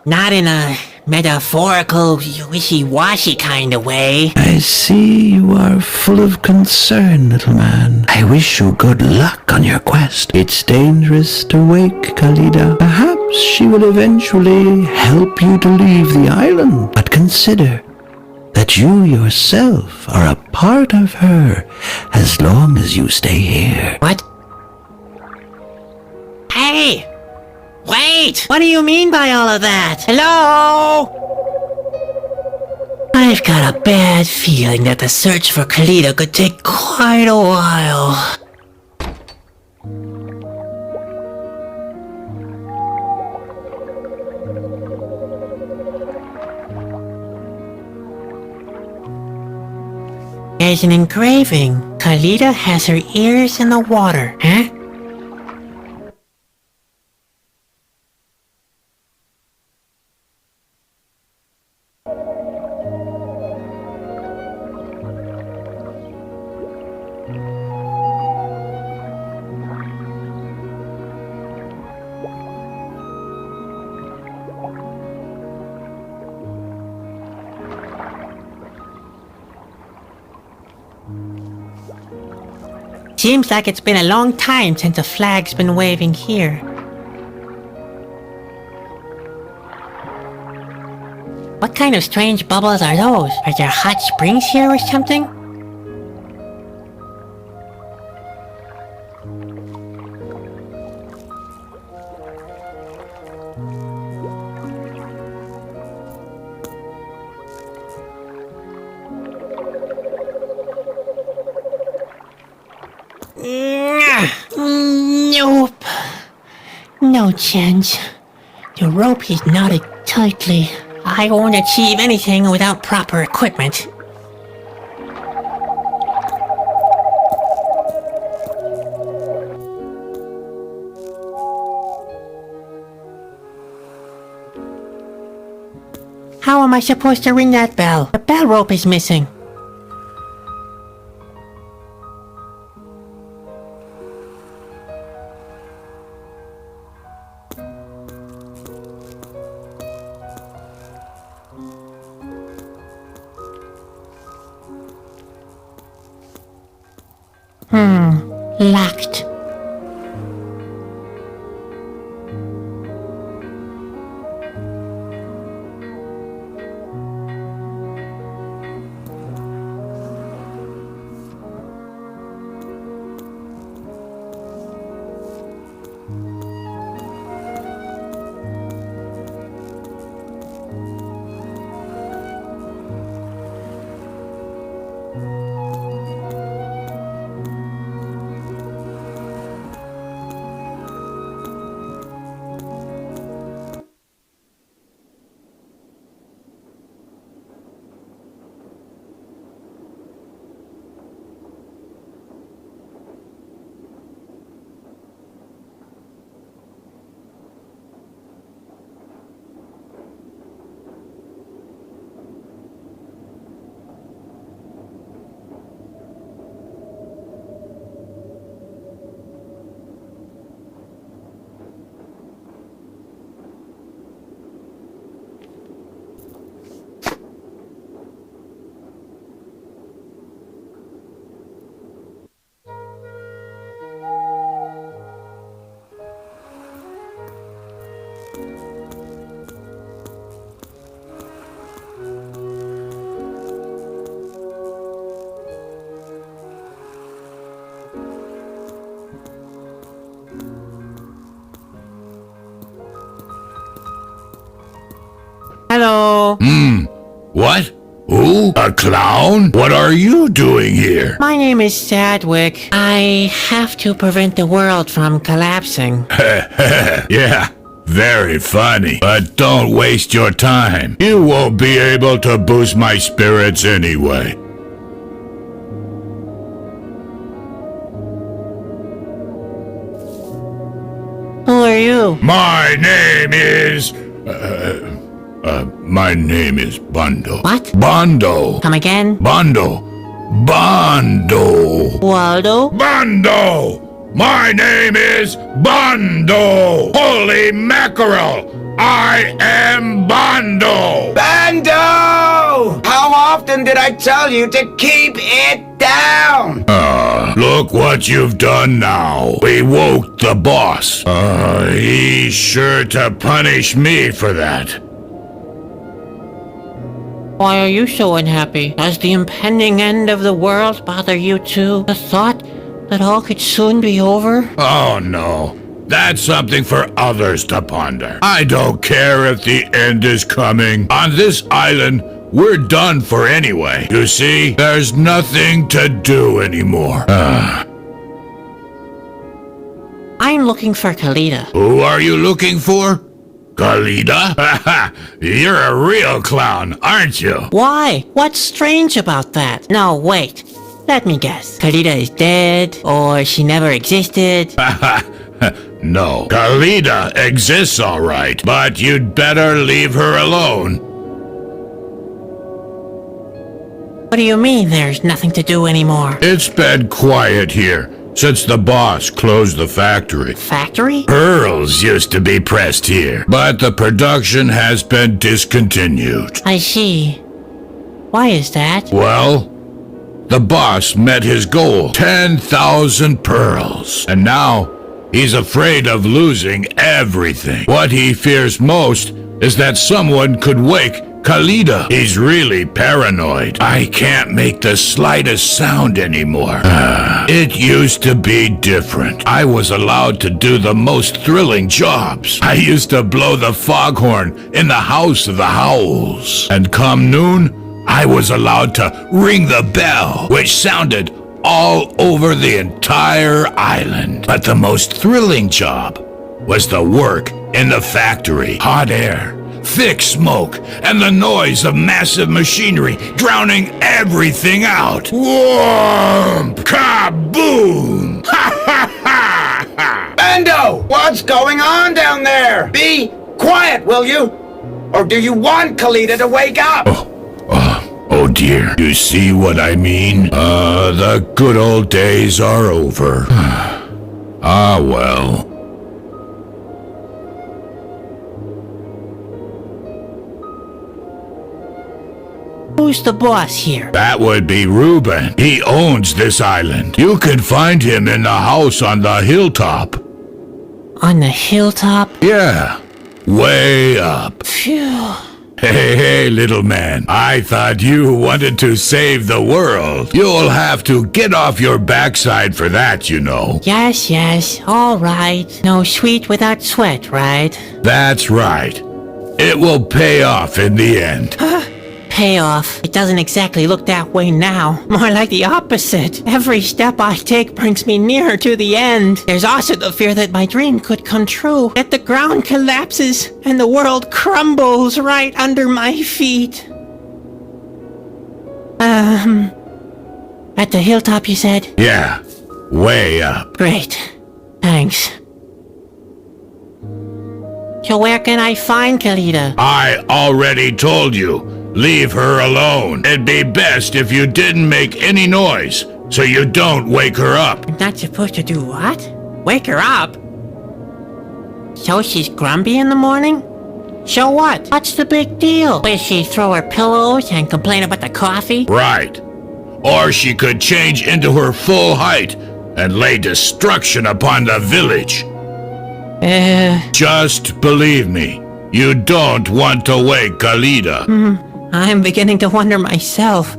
Not in a metaphorical, wishy-washy kind of way.
I see you are full of concern, little man. I wish you good luck on your quest. It's dangerous to wake Khaleda. Perhaps she will eventually help you to leave the island. But consider that you yourself are a part of her as long as you stay here.
What? Hey! Wait! What do you mean by all of that? Hello? I've got a bad feeling that the search for Khaleda could take quite a while. There's an engraving. Khaleda has her ears in the water. Huh? Seems like it's been a long time since a flag's been waving here. What kind of strange bubbles are those? Are there hot springs here or something? Nope. No chance. The rope is knotted tightly. I won't achieve anything without proper equipment. How am I supposed to ring that bell? The bell rope is missing. Locked. Hello?
What? Who? A clown? What are you doing here?
My name is Sadwick. I have to prevent the world from collapsing.
Yeah, very funny. But don't waste your time. You won't be able to boost my spirits anyway.
Who are you?
My name is... my name is Bondo.
What?
Bondo.
Come again?
Bondo. Bondo.
Waldo?
Bondo! My name is Bondo! Holy mackerel! I am Bondo!
Bando! How often did I tell you to keep it down?
Look what you've done now. We woke the boss. He's sure to punish me for that.
Why are you so unhappy? Does the impending end of the world bother you too? The thought that all could soon be over?
Oh no. That's something for others to ponder. I don't care if the end is coming. On this island, we're done for anyway. You see, there's nothing to do anymore.
I'm looking for Khaleda.
Who are you looking for? Khaleda? You're a real clown, aren't you?
Why? What's strange about that? No, wait. Let me guess. Khaleda is dead, or she never existed.
No, Khaleda exists all right, but you'd better leave her alone.
What do you mean there's nothing to do anymore?
It's been quiet here since the boss closed the factory.
Factory?
Pearls used to be pressed here, but the production has been discontinued.
I see. Why is that?
Well, the boss met his goal, 10,000 pearls, and now he's afraid of losing everything. What he fears most is that someone could wake Khaleda. He's really paranoid. I can't make the slightest sound anymore. It used to be different. I was allowed to do the most thrilling jobs. I used to blow the foghorn in the House of the Howls. And come noon, I was allowed to ring the bell, which sounded all over the entire island. But the most thrilling job was the work in the factory. Hot air, thick smoke, and the noise of massive machinery drowning everything out. Whoomp! Kaboom! Ha ha ha ha!
Bando! What's going on down there? Be quiet, will you? Or do you want Khaleda to wake up?
Oh dear, you see what I mean? The good old days are over. Ah well.
Who's the boss here?
That would be Reuben. He owns this island. You can find him in the house on the hilltop.
On the hilltop?
Yeah, way up.
Phew.
Hey, little man. I thought you wanted to save the world. You'll have to get off your backside for that, you know.
Yes, all right. No sweet without sweat, right?
That's right. It will pay off in the end.
Payoff. It doesn't exactly look that way now. More like the opposite. Every step I take brings me nearer to the end. There's also the fear that my dream could come true. That the ground collapses and the world crumbles right under my feet. At the hilltop, you said?
Yeah, way up.
Great. Thanks. So where can I find Khaleda?
I already told you. Leave her alone. It'd be best if you didn't make any noise, so you don't wake her up.
I'm not supposed to do what? Wake her up? So she's grumpy in the morning? So what? What's the big deal? Will she throw her pillows and complain about the coffee?
Right. Or she could change into her full height and lay destruction upon the village. Just believe me, you don't want to wake Khaleda.
I'm beginning to wonder myself.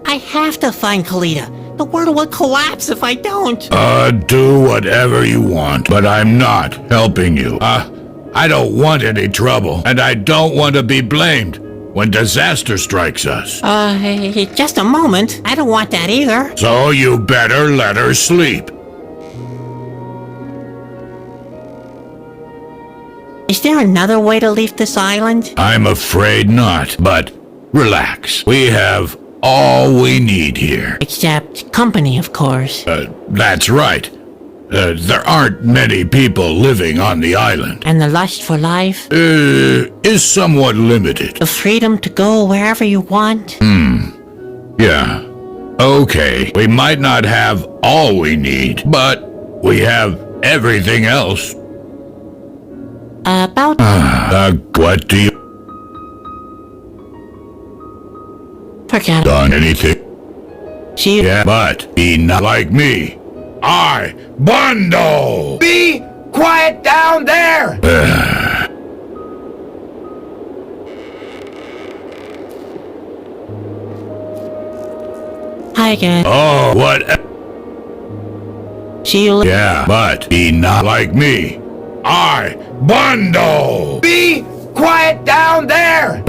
I have to find Khaleda. The world will collapse if I don't.
Do whatever you want, but I'm not helping you. I don't want any trouble, and I don't want to be blamed when disaster strikes us.
Just a moment. I don't want that either.
So you better let her sleep.
Is there another way to leave this island?
I'm afraid not, but relax. We have all we need here.
Except company, of course.
That's right. There aren't many people living on the island.
And the lust for life?
Is somewhat limited.
The freedom to go wherever you want?
Yeah. Okay. We might not have all we need, but we have everything else.
About...
What do you...
Forget it.
Done anything?
See you...
Yeah, but be not like me. I bundle!
Be quiet down there!
Hi again.
Oh, what?
See you later.
Yeah, but be not like me. I bundle!
Be quiet down there!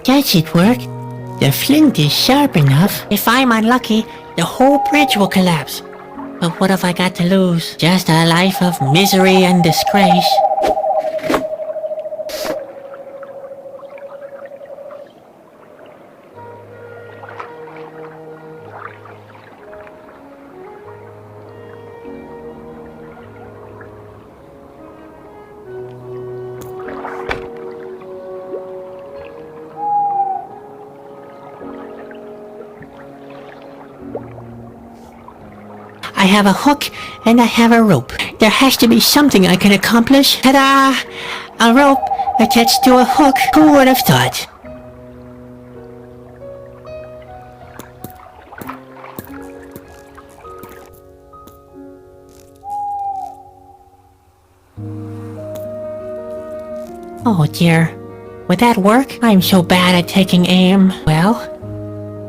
Does it work? The flint is sharp enough. If I'm unlucky, the whole bridge will collapse. But what have I got to lose? Just a life of misery and disgrace. I have a hook and I have a rope. There has to be something I can accomplish. Ta-da! A rope attached to a hook. Who would have thought? Oh dear. Would that work? I'm so bad at taking aim. Well,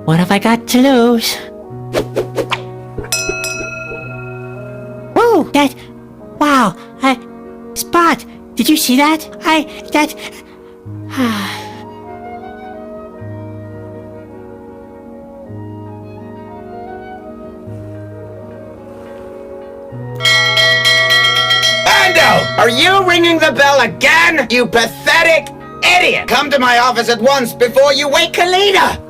what have I got to lose? Wow, Spot, did you see that?
Bando! Are you ringing the bell again? You pathetic idiot! Come to my office at once before you wake Khaleda!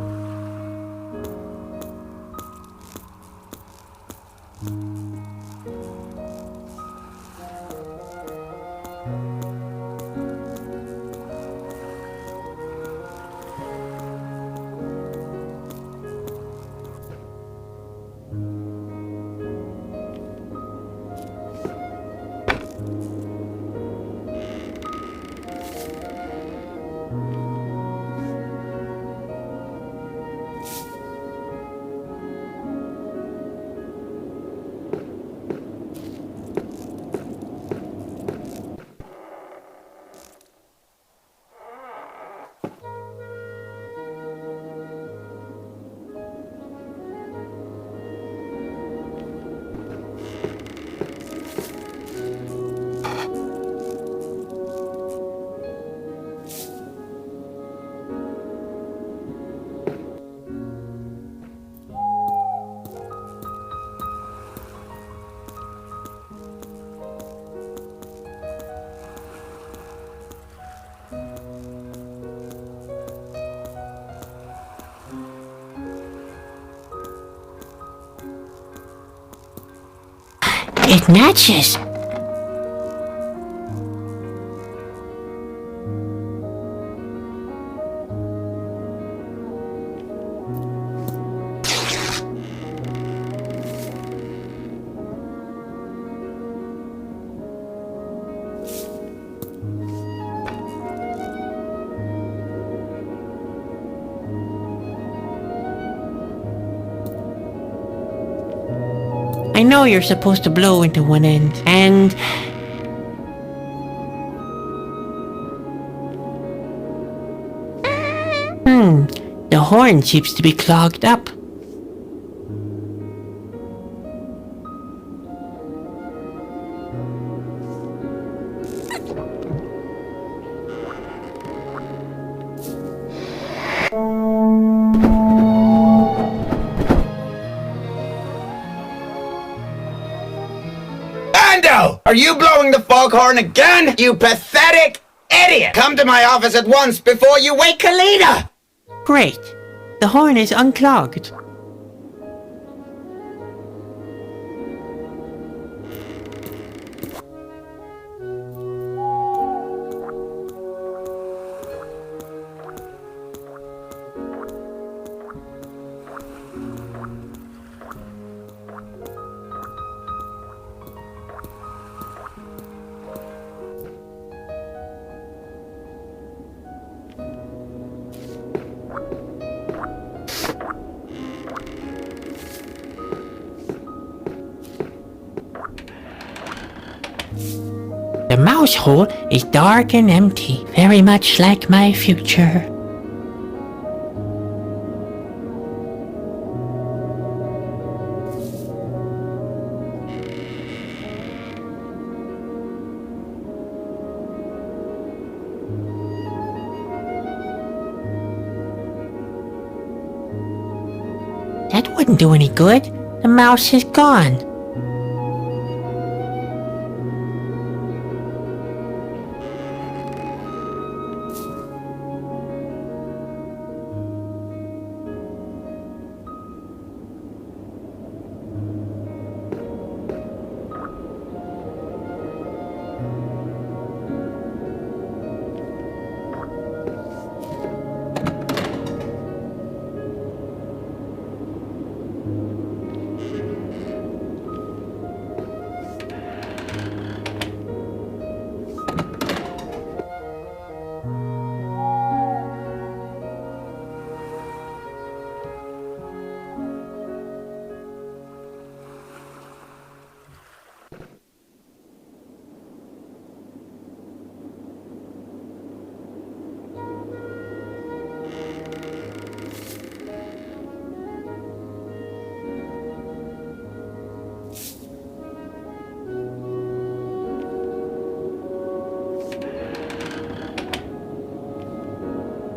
It matches. I know you're supposed to blow into one end, and... the horn seems to be clogged up.
Are you blowing the foghorn again? You pathetic idiot! Come to my office at once before you wake Khaleda!
Great. The horn is unclogged. The mouse hole is dark and empty, very much like my future. That wouldn't do any good. The mouse is gone.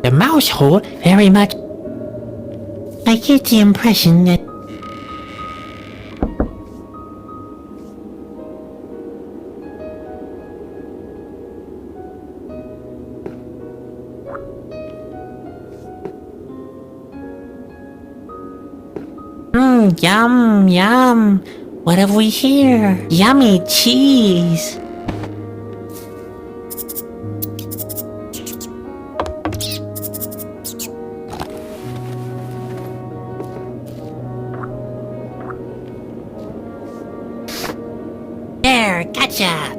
The mouse hole very much... I get the impression that... Yum, yum. What have we here? Yummy cheese. There, gotcha.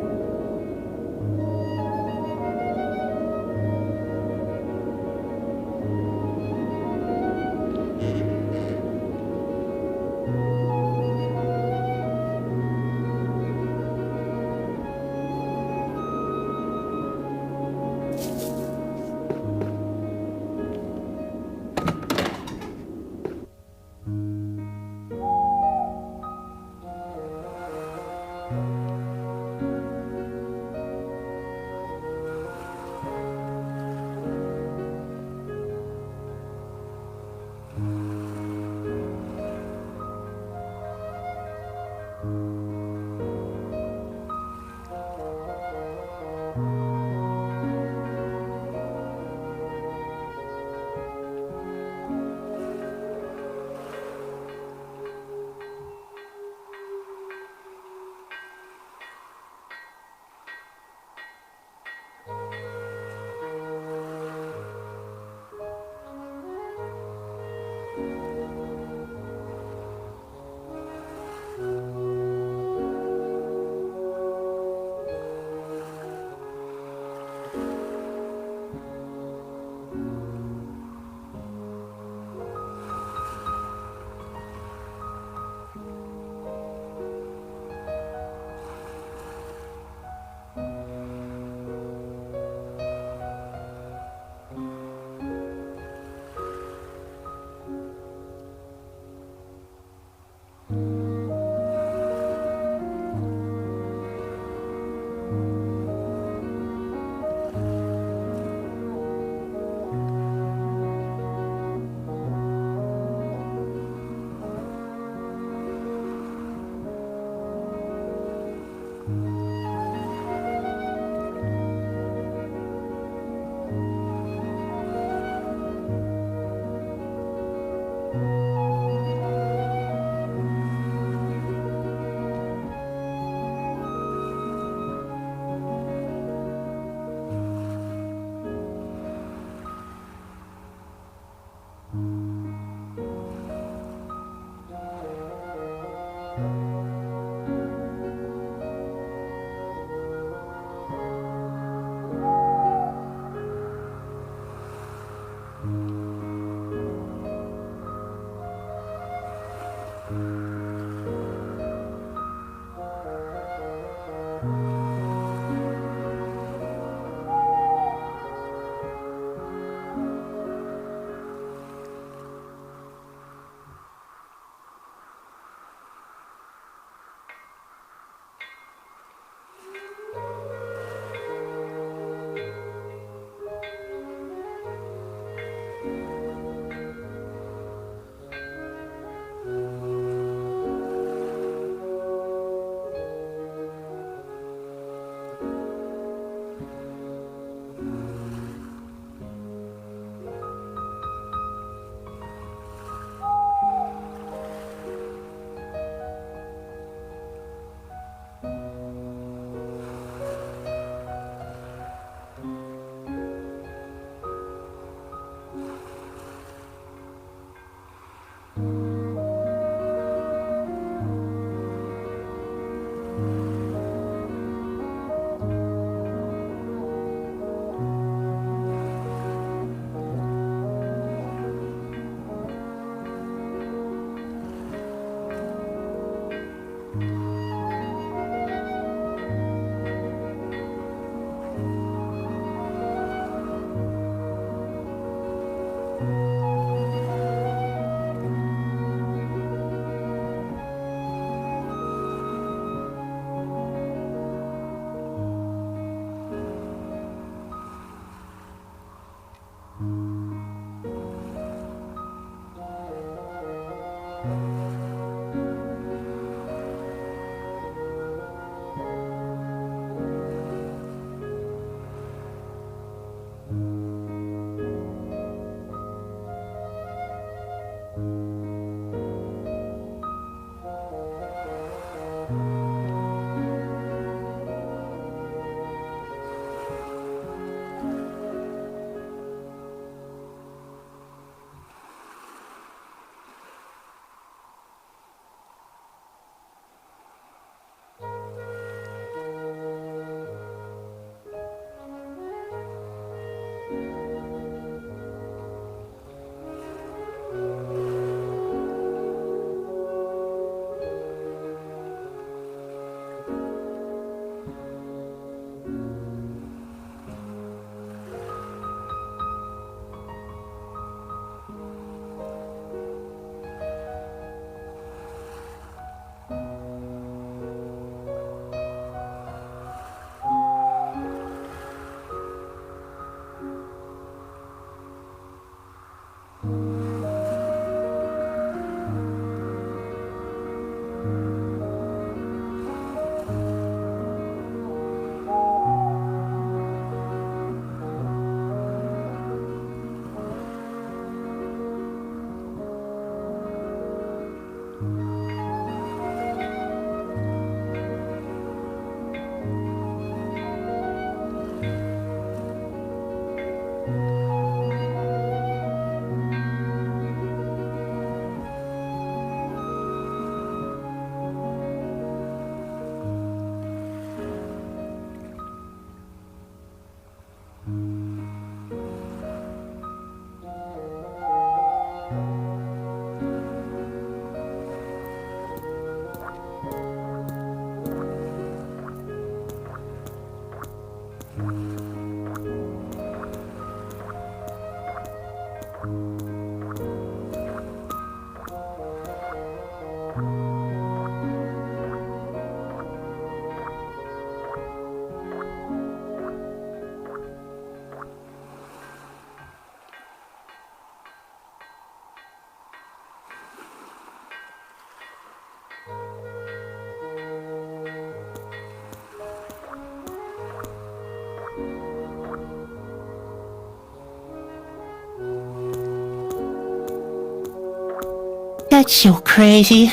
That's so crazy.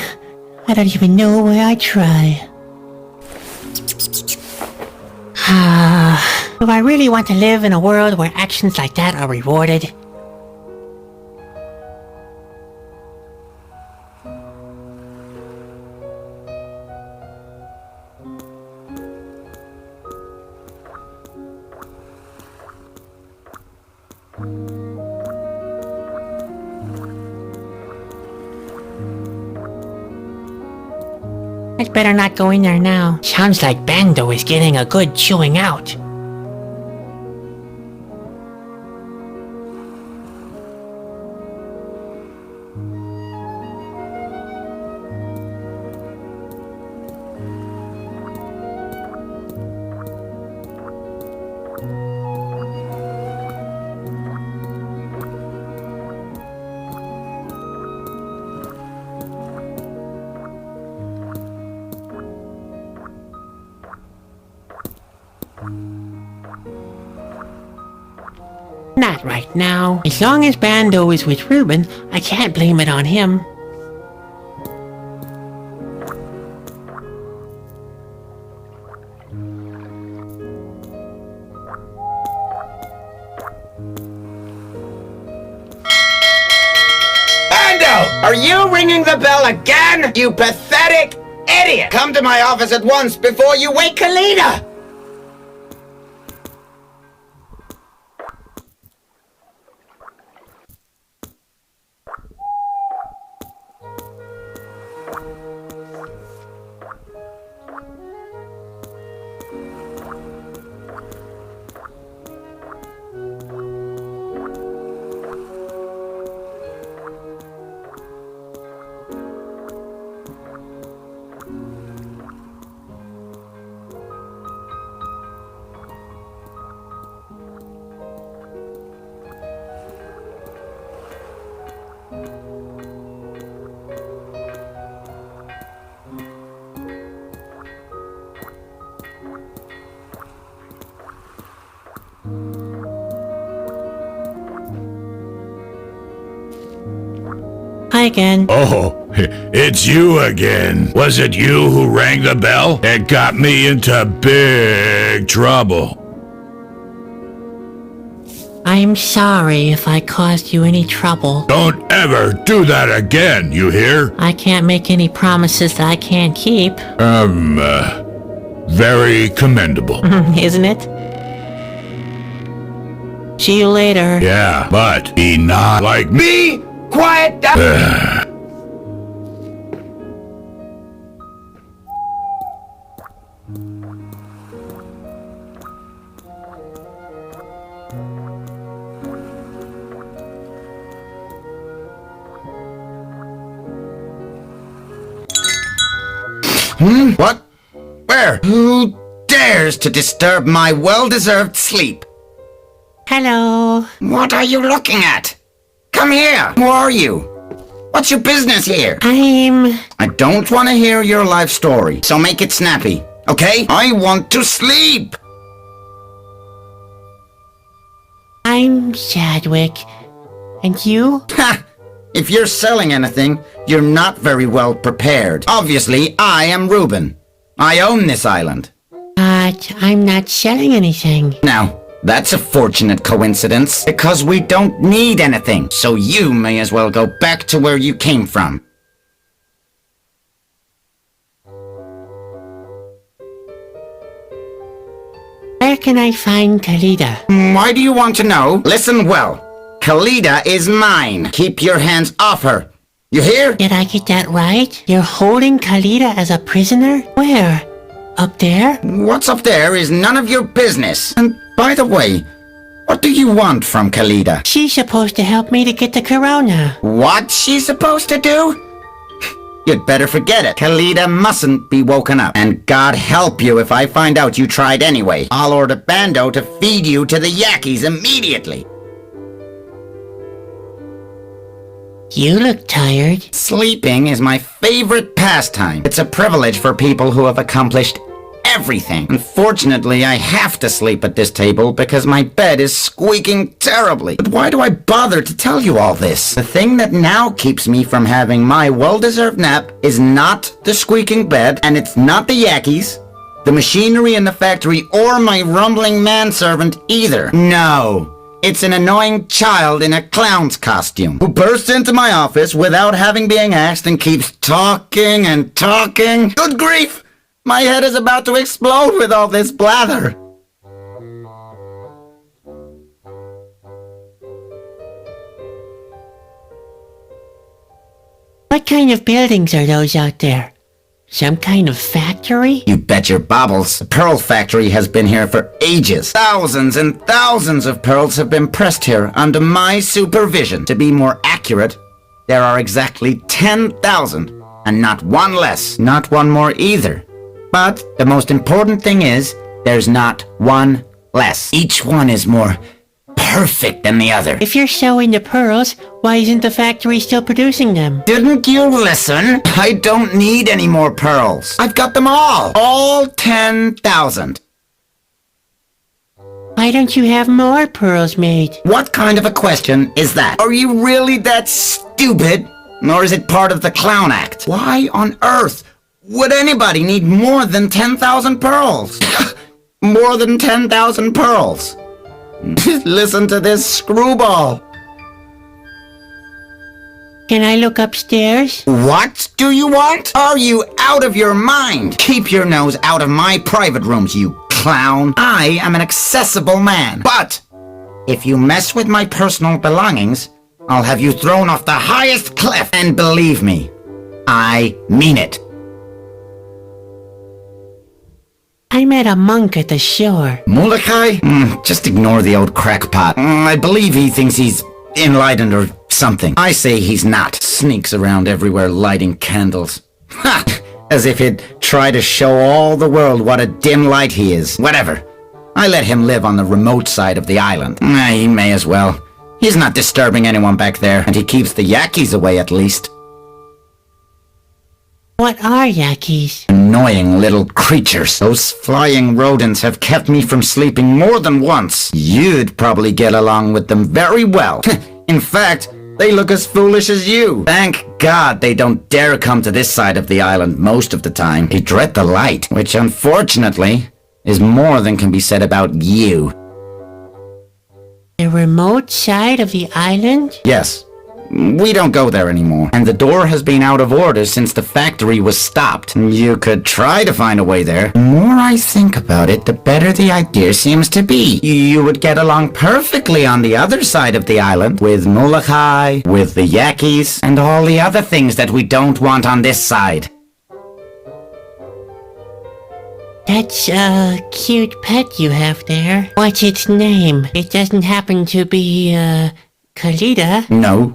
I don't even know why I try. Do I really want to live in a world where actions like that are rewarded? I'd better not go in there now. Sounds like Bando is getting a good chewing out. Not right now. As long as Bando is with Reuben, I can't blame it on him.
Bando! Are you ringing the bell again? You pathetic idiot! Come to my office at once before you wake Khaleda!
Hi again.
Oh, it's you again. Was it you who rang the bell? It got me into big trouble.
I'm sorry if I caused you any trouble.
Don't ever do that again, you hear?
I can't make any promises that I can't keep.
Very commendable.
Isn't it? See you later.
Yeah, but be not like me.
Quiet down! What? Where? Who dares to disturb my well-deserved sleep?
Hello.
What are you looking at? Come here! Who are you? What's your business here?
I
don't want to hear your life story, so make it snappy, okay? I want to sleep!
I'm Chadwick. And you?
Ha! If you're selling anything, you're not very well prepared. Obviously, I am Reuben. I own this island.
But I'm not selling anything.
Now, that's a fortunate coincidence, because we don't need anything, so you may as well go back to where you came from.
Where can I find Khaleda?
Why do you want to know? Listen well. Khaleda is mine. Keep your hands off her. You hear?
Did I get that right? You're holding Khaleda as a prisoner? Where? Up there?
What's up there is none of your business. And by the way, what do you want from Khaleda?
She's supposed to help me to get the corona.
What's she supposed to do? You'd better forget it. Khaleda mustn't be woken up. And God help you if I find out you tried anyway. I'll order Bando to feed you to the Yakis immediately.
You look tired.
Sleeping is my favorite pastime. It's a privilege for people who have accomplished everything. Unfortunately, I have to sleep at this table because my bed is squeaking terribly. But why do I bother to tell you all this? The thing that now keeps me from having my well-deserved nap is not the squeaking bed, and it's not the Yankees, the machinery in the factory, or my rumbling manservant either. No. It's an annoying child in a clown's costume who bursts into my office without having been asked and keeps talking and talking. Good grief! My head is about to explode with all this blather.
What kind of buildings are those out there? Some kind of factory?
You bet your bobbles. The Pearl Factory has been here for ages. Thousands and thousands of pearls have been pressed here under my supervision. To be more accurate, there are exactly 10,000, and not one less, not one more either. But the most important thing is, there's not one less. Each one is more perfect than the other.
If you're so into pearls, why isn't the factory still producing them?
Didn't you listen? I don't need any more pearls. I've got them all 10,000.
Why don't you have more pearls made?
What kind of a question is that? Are you really that stupid? Or is it part of the clown act? Why on earth would anybody need more than 10,000 pearls? More than 10,000 pearls. Listen to this screwball.
Can I look upstairs?
What do you want? Are you out of your mind? Keep your nose out of my private rooms, you clown. I am an accessible man. But if you mess with my personal belongings, I'll have you thrown off the highest cliff. And believe me, I mean it.
I met a monk at the shore.
Molokai? Just ignore the old crackpot. I believe he thinks he's enlightened or something. I say he's not. Sneaks around everywhere lighting candles. Ha! As if he'd try to show all the world what a dim light he is. Whatever. I let him live on the remote side of the island. He may as well. He's not disturbing anyone back there, and he keeps the Yankees away at least.
What are Yankees?
Annoying little creatures. Those flying rodents have kept me from sleeping more than once. You'd probably get along with them very well. In fact, they look as foolish as you. Thank God they don't dare come to this side of the island most of the time. They dread the light, which unfortunately is more than can be said about you.
The remote side of the island?
Yes. We don't go there anymore, and the door has been out of order since the factory was stopped. You could try to find a way there. The more I think about it, the better the idea seems to be. You would get along perfectly on the other side of the island, with Molokai, with the Yankees, and all the other things that we don't want on this side.
That's a cute pet you have there. What's its name? It doesn't happen to be, Khaleda?
No.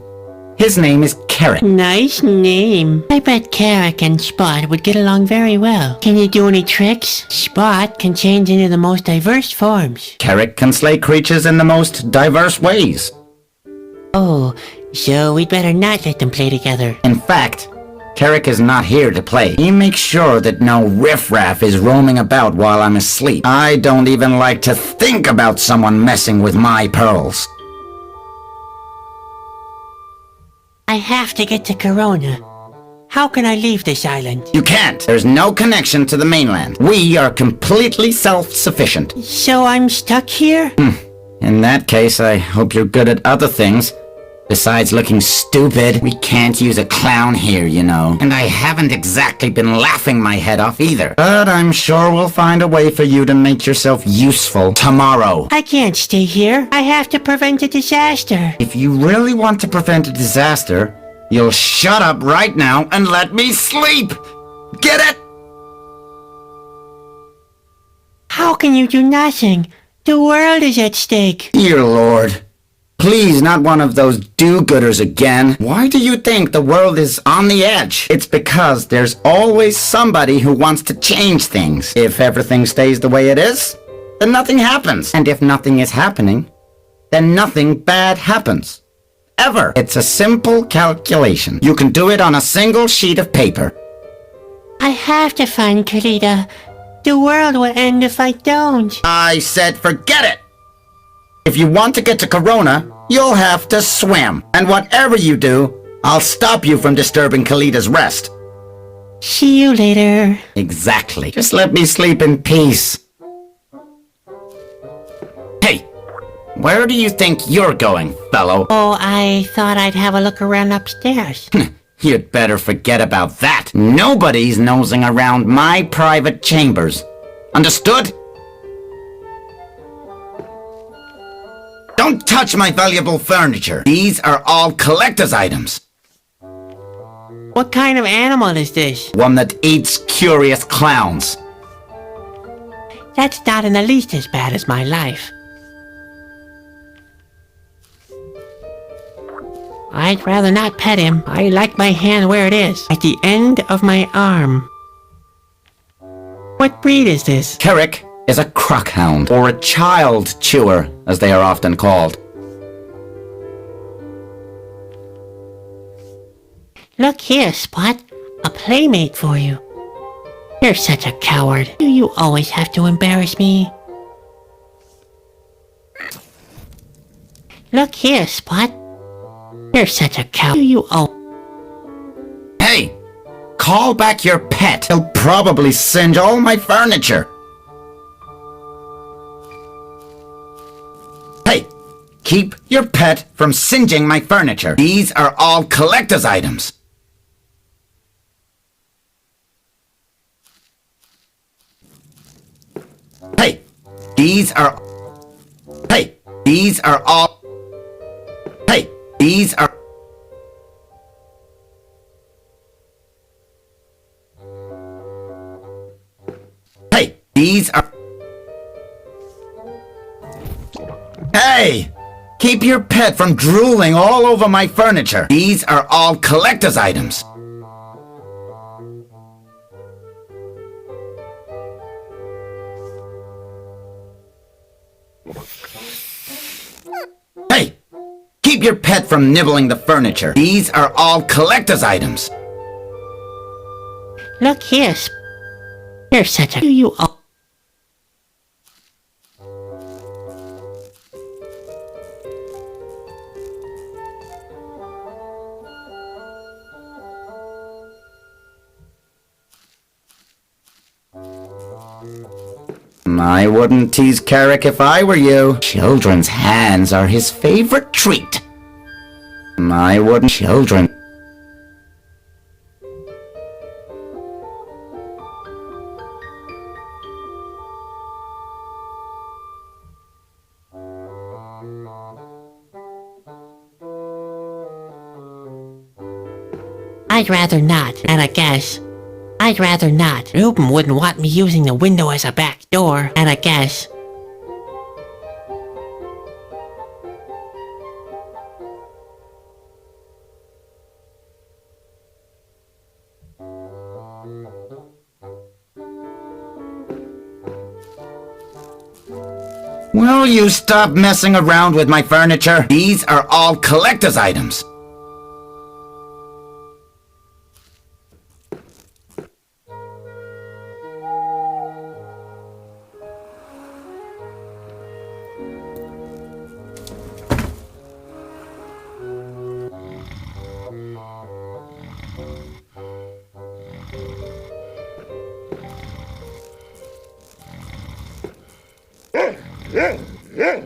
His name is Carrot.
Nice name. I bet Carrot and Spot would get along very well. Can you do any tricks? Spot can change into the most diverse forms.
Carrot can slay creatures in the most diverse ways.
Oh, so we'd better not let them play together.
In fact, Carrick is not here to play. He makes sure that no riffraff is roaming about while I'm asleep. I don't even like to think about someone messing with my pearls.
I have to get to Corona. How can I leave this island?
You can't. There's no connection to the mainland. We are completely self-sufficient.
So I'm stuck here?
In that case, I hope you're good at other things. Besides looking stupid, we can't use a clown here, you know. And I haven't exactly been laughing my head off either. But I'm sure we'll find a way for you to make yourself useful tomorrow.
I can't stay here. I have to prevent a disaster.
If you really want to prevent a disaster, you'll shut up right now and let me sleep! Get it?
How can you do nothing? The world is at stake.
Dear Lord. Please, not one of those do-gooders again. Why do you think the world is on the edge? It's because there's always somebody who wants to change things. If everything stays the way it is, then nothing happens. And if nothing is happening, then nothing bad happens. Ever. It's a simple calculation. You can do it on a single sheet of paper.
I have to find Khaleda. The world will end if I don't.
I said forget it! If you want to get to Corona, you'll have to swim. And whatever you do, I'll stop you from disturbing Khaleda's rest.
See you later.
Exactly. Just let me sleep in peace. Hey, where do you think you're going, fellow?
Oh, I thought I'd have a look around upstairs.
You'd better forget about that. Nobody's nosing around my private chambers. Understood? Don't touch my valuable furniture. These are all collector's items.
What kind of animal is this?
One that eats curious clowns.
That's not in the least as bad as my life. I'd rather not pet him. I like my hand where it is, at the end of my arm. What breed is this?
Carrick is a crockhound, or a child chewer, as they are often called.
Look here, Spot. A playmate for you. You're such a coward. Do you always have to embarrass me? Look here, Spot. You're such a coward. Do you
Hey! Call back your pet. He'll probably singe all my furniture. Hey! Keep your pet from singeing my furniture. These are all collector's items. Hey! These are... Hey! These are all... Hey! These are... Hey! These are... Hey! Keep your pet from drooling all over my furniture. These are all collector's items. Hey! Keep your pet from nibbling the furniture. These are all collector's items.
Look here, You're such a... Do you
I wouldn't tease Carrick if I were you. Children's hands are his favorite treat. I wouldn't... Children...
I'd rather not, and I guess. I'd rather not. Ruben wouldn't want me using the window as a back door, and I guess.
Will you stop messing around with my furniture? These are all collector's items.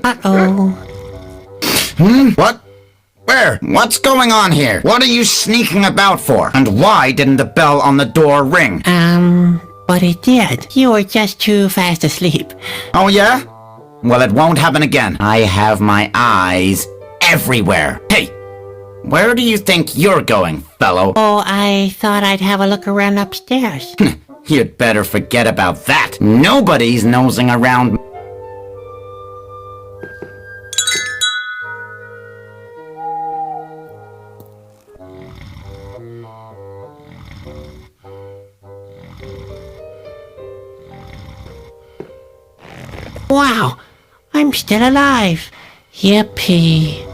Uh-oh.
What? Where? What's going on here? What are you sneaking about for? And why didn't the bell on the door ring?
But it did. You were just too fast asleep.
Oh yeah? Well, it won't happen again. I have my eyes everywhere. Hey! Where do you think you're going, fellow?
Oh, I thought I'd have a look around upstairs.
You'd better forget about that. Nobody's nosing around.
Wow, I'm still alive. Yippee.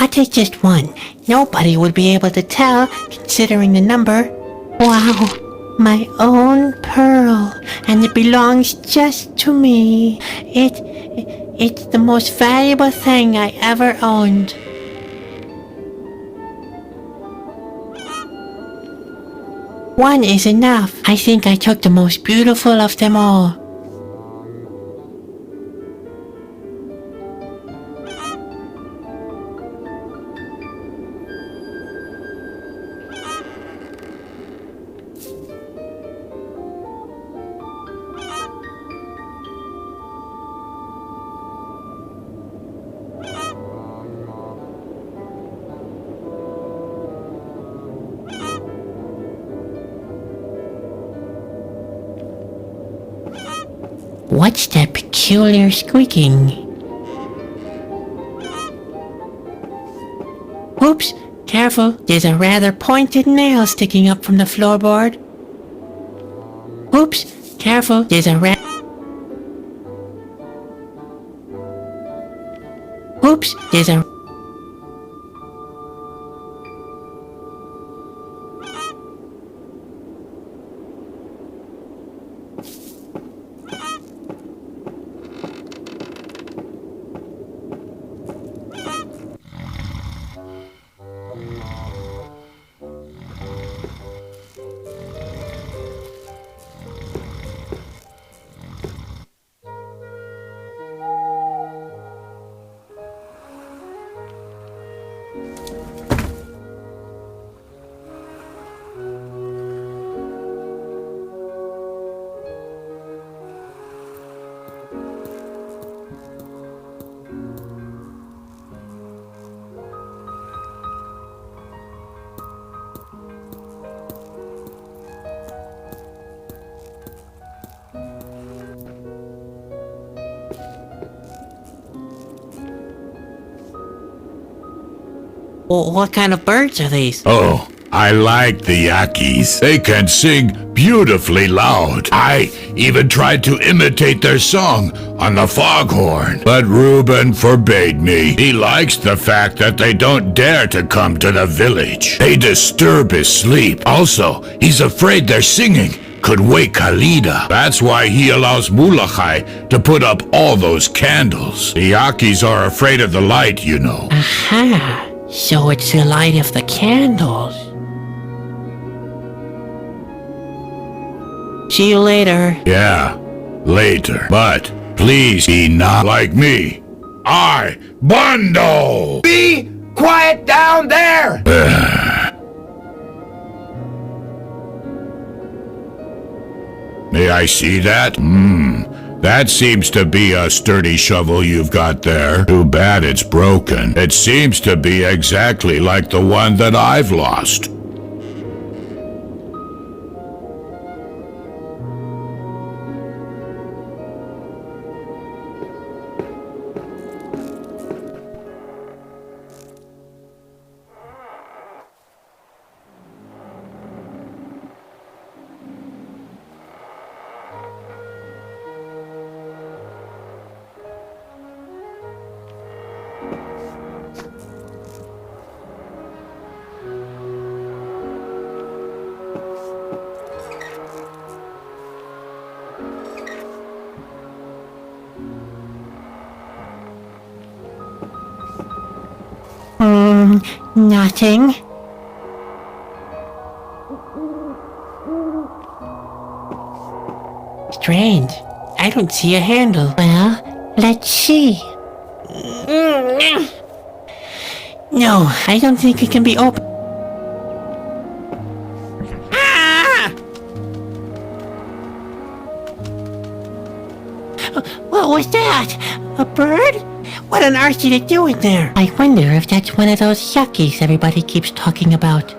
I'll take just one. Nobody would be able to tell, considering the number. Wow, my own pearl, and it belongs just to me. It's the most valuable thing I ever owned. One is enough. I think I took the most beautiful of them all. What's that peculiar squeaking? Oops, careful, there's a rather pointed nail sticking up from the floorboard. Oops, careful, there's a Oops, there's a What kind of birds are these?
Oh, I like the Yakis. They can sing beautifully loud. I even tried to imitate their song on the foghorn, but Reuben forbade me. He likes the fact that they don't dare to come to the village. They disturb his sleep. Also, he's afraid their singing could wake Khaleda. That's why he allows Mulachai to put up all those candles. The Yakis are afraid of the light, you know.
Aha! So it's the light of the candles. See you later.
Yeah, later. But please be not like me. I, Bundle!
Be quiet down there!
May I see that? That seems to be a sturdy shovel you've got there. Too bad it's broken. It seems to be exactly like the one that I've lost.
Nothing. Strange. I don't see a handle. Well, let's see. No, I don't think it can be opened. What was that? A bird? What on earth did it do in there? I wonder if that's one of those yuckies everybody keeps talking about.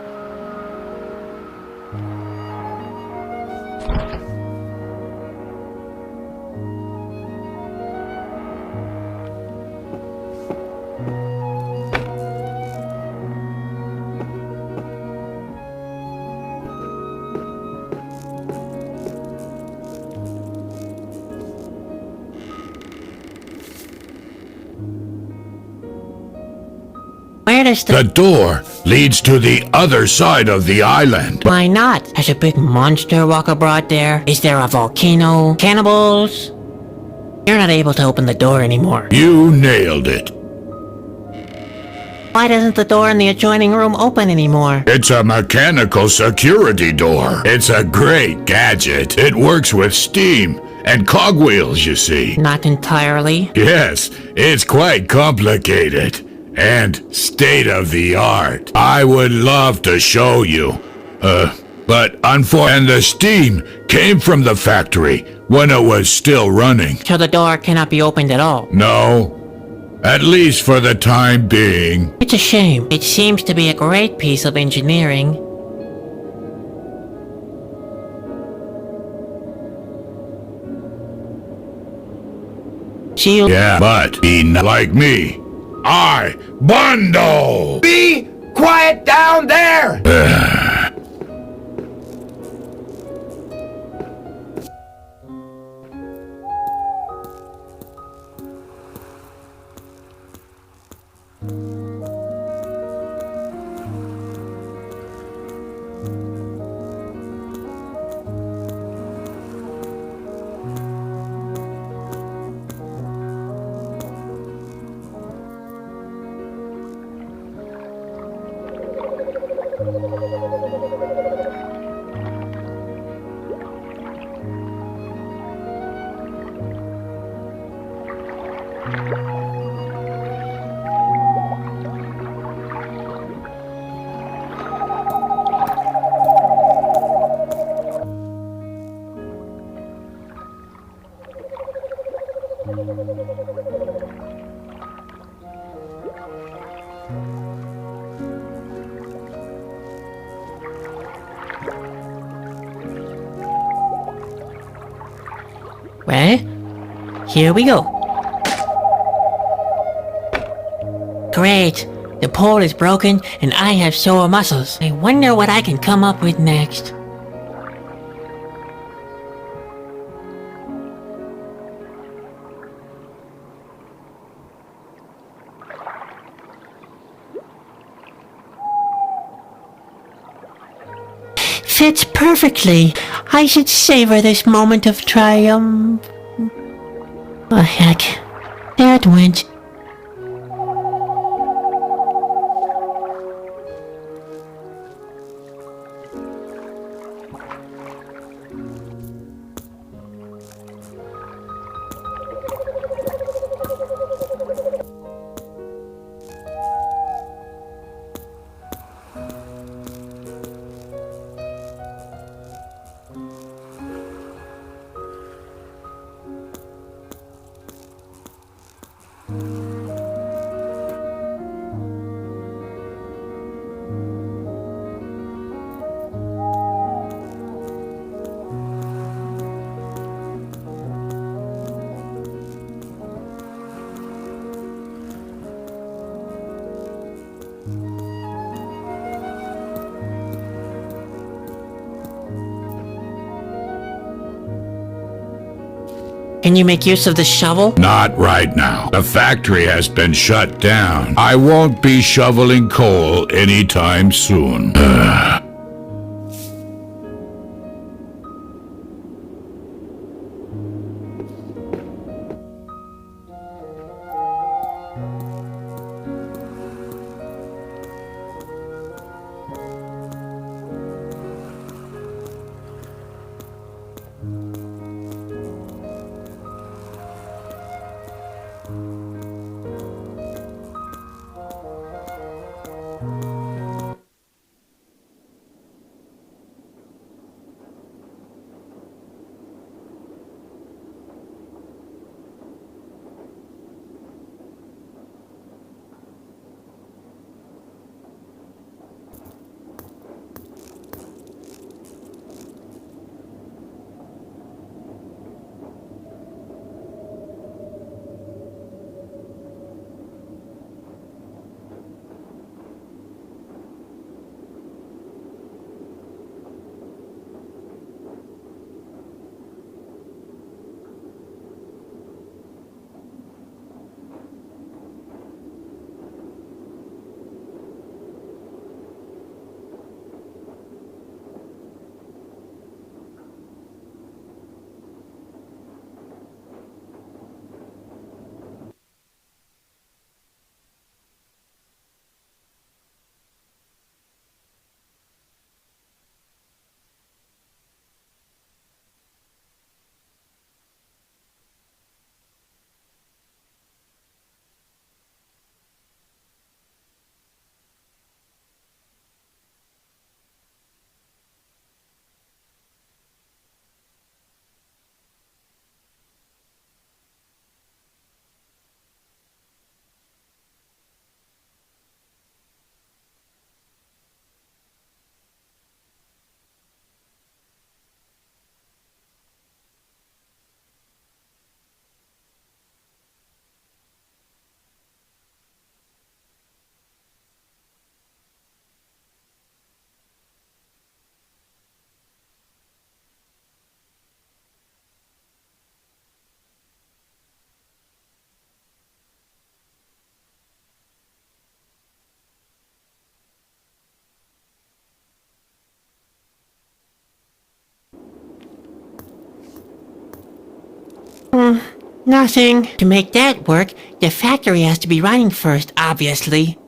is
The door leads to the other side of the island.
Why not? Has a big monster walk abroad there? Is there a volcano? Cannibals? You're not able to open the door anymore.
You nailed it.
Why doesn't the door in the adjoining room open anymore?
It's a mechanical security door. It's a great gadget. It works with steam and cogwheels, you see.
Not entirely.
Yes, it's quite complicated and state-of-the-art. I would love to show you. But unfortunately, and the steam came from the factory when it was still running.
So the door cannot be opened at all.
No, at least for the time being.
It's a shame. It seems to be a great piece of engineering. See you.
Yeah, but be not like me. I, Bundle!
Be quiet down there!
Well, here we go. Great! The pole is broken and I have sore muscles. I wonder what I can come up with next. Fits perfectly. I should savor this moment of triumph. Oh heck. There it went. Can you make use of the shovel?
Not right now. The factory has been shut down. I won't be shoveling coal anytime soon.
Nothing. To make that work, the factory has to be running first, obviously.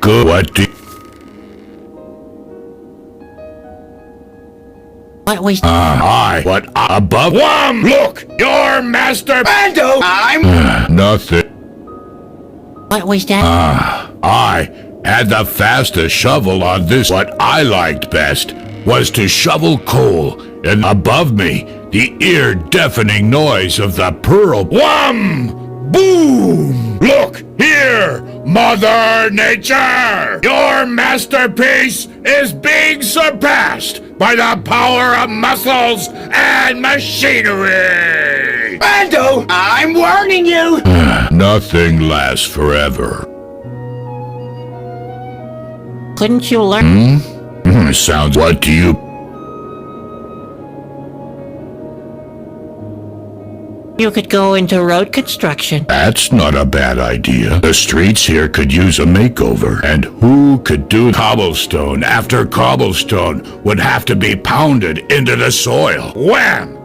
Good. What do
What was...
What above? Wham! Look! Your master Bando! Nothing.
What was that?
I had the fastest shovel on this. What I liked best was to shovel coal, and above me, the ear-deafening noise of the pearl. Wham! Boom! Look here, Mother Nature! Your masterpiece is being surpassed by the power of muscles and machinery!
Bando, I'm warning you!
Nothing lasts forever.
Couldn't you learn...
Sounds... What do you...
You could go into road construction.
That's not a bad idea. The streets here could use a makeover. And who could do cobblestone after cobblestone would have to be pounded into the soil? Wham!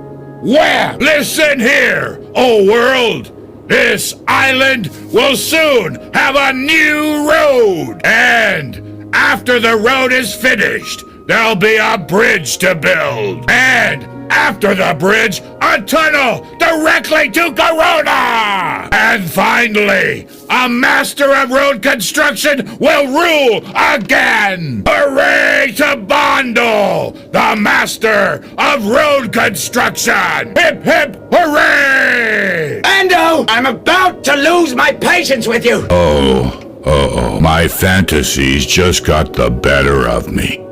Wham! Listen here, oh world! This island will soon have a new road! And after the road is finished, there'll be a bridge to build. And after the bridge, a tunnel directly to Corona! And finally, a master of road construction will rule again! Hooray to Bondo, the master of road construction! Hip hip hooray!
Bando, I'm about to lose my patience with you!
Oh, my fantasies just got the better of me.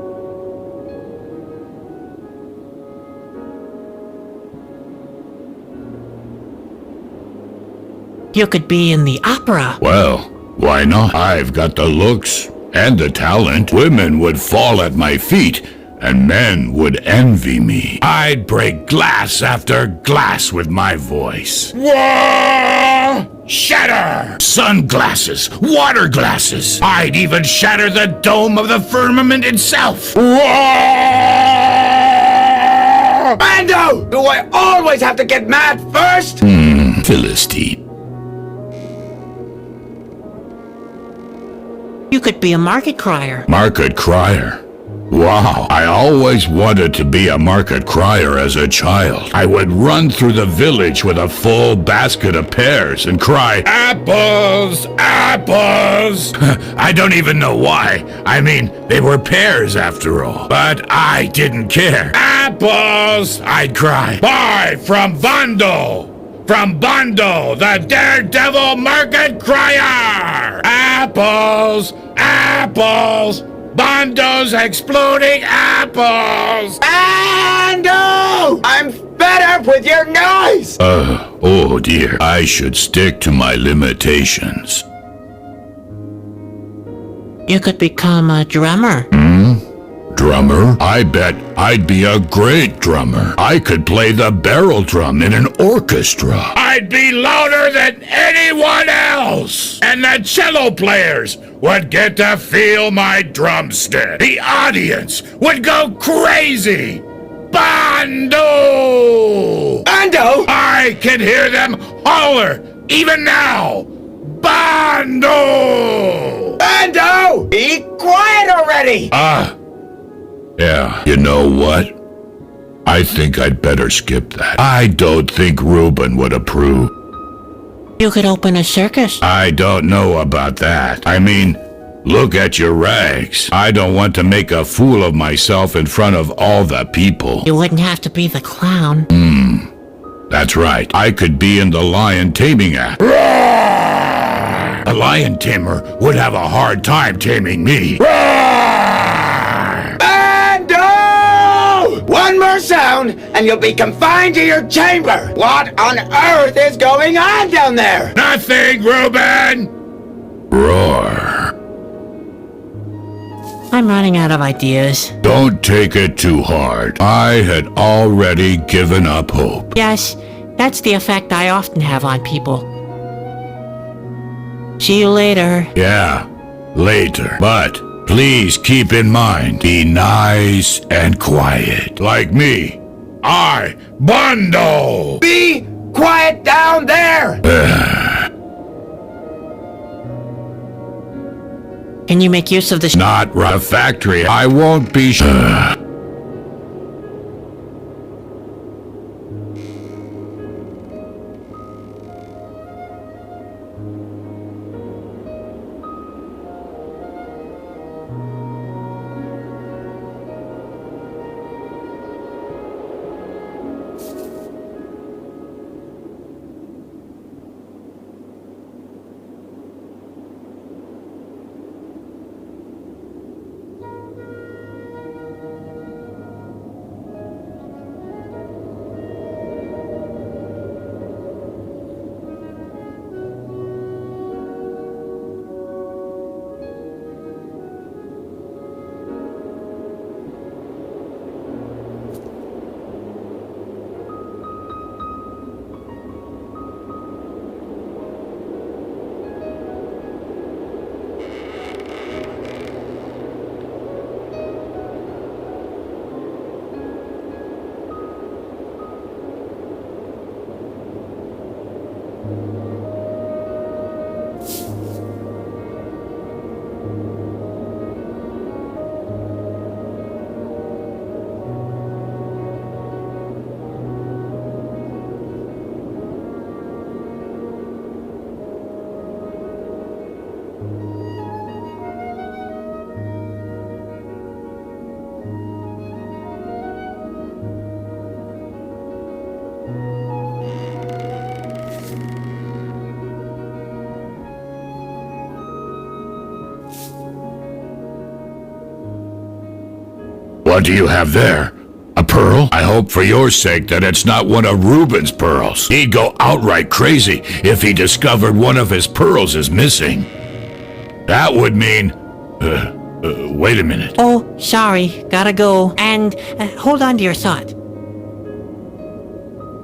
You could be in the opera.
Well, why not? I've got the looks and the talent. Women would fall at my feet, and men would envy me. I'd break glass after glass with my voice. Whoa! Shatter! Sunglasses, water glasses. I'd even shatter the dome of the firmament itself. Whoa!
Bando, do I always have to get mad first?
Philistine.
You could be a market crier.
Market crier? Wow, I always wanted to be a market crier as a child. I would run through the village with a full basket of pears and cry, "Apples! Apples!" I don't even know why. I mean, they were pears after all. But I didn't care. "Apples!" I'd cry. "Buy from Bondo! From Bondo, the daredevil market crier! Apples! Apples! Bondo's exploding apples!
Bando! I'm fed up with your noise!
Oh dear. I should stick to my limitations.
You could become a drummer.
Drummer? I bet I'd be a great drummer. I could play the barrel drum in an orchestra. I'd be louder than anyone else! And the cello players would get to feel my drumstick. The audience would go crazy! Bando!
Bando?
I can hear them holler, even now! Bando!
Bando! Be quiet already!
Yeah, you know what? I think I'd better skip that. I don't think Reuben would approve.
You could open a circus.
I don't know about that. I mean, look at your rags. I don't want to make a fool of myself in front of all the people.
You wouldn't have to be the clown.
That's right. I could be in the lion taming act. Roar! A lion tamer would have a hard time taming me. Roar!
Bando! One more another sound, and you'll be confined to your chamber. What on earth is going on down there?
Nothing, Reuben! Roar.
I'm running out of ideas.
Don't take it too hard. I had already given up hope.
Yes, that's the effect I often have on people. See you later.
Yeah, later. But please keep in mind, be nice and quiet. Like me. I, Bundle!
Be quiet down there!
Can you make use of this?
Not a factory. I won't be What do you have there? A pearl? I hope for your sake that it's not one of Reuben's pearls. He'd go outright crazy if he discovered one of his pearls is missing. That would mean... wait a minute.
Oh, sorry. Gotta go. And hold on to your thought.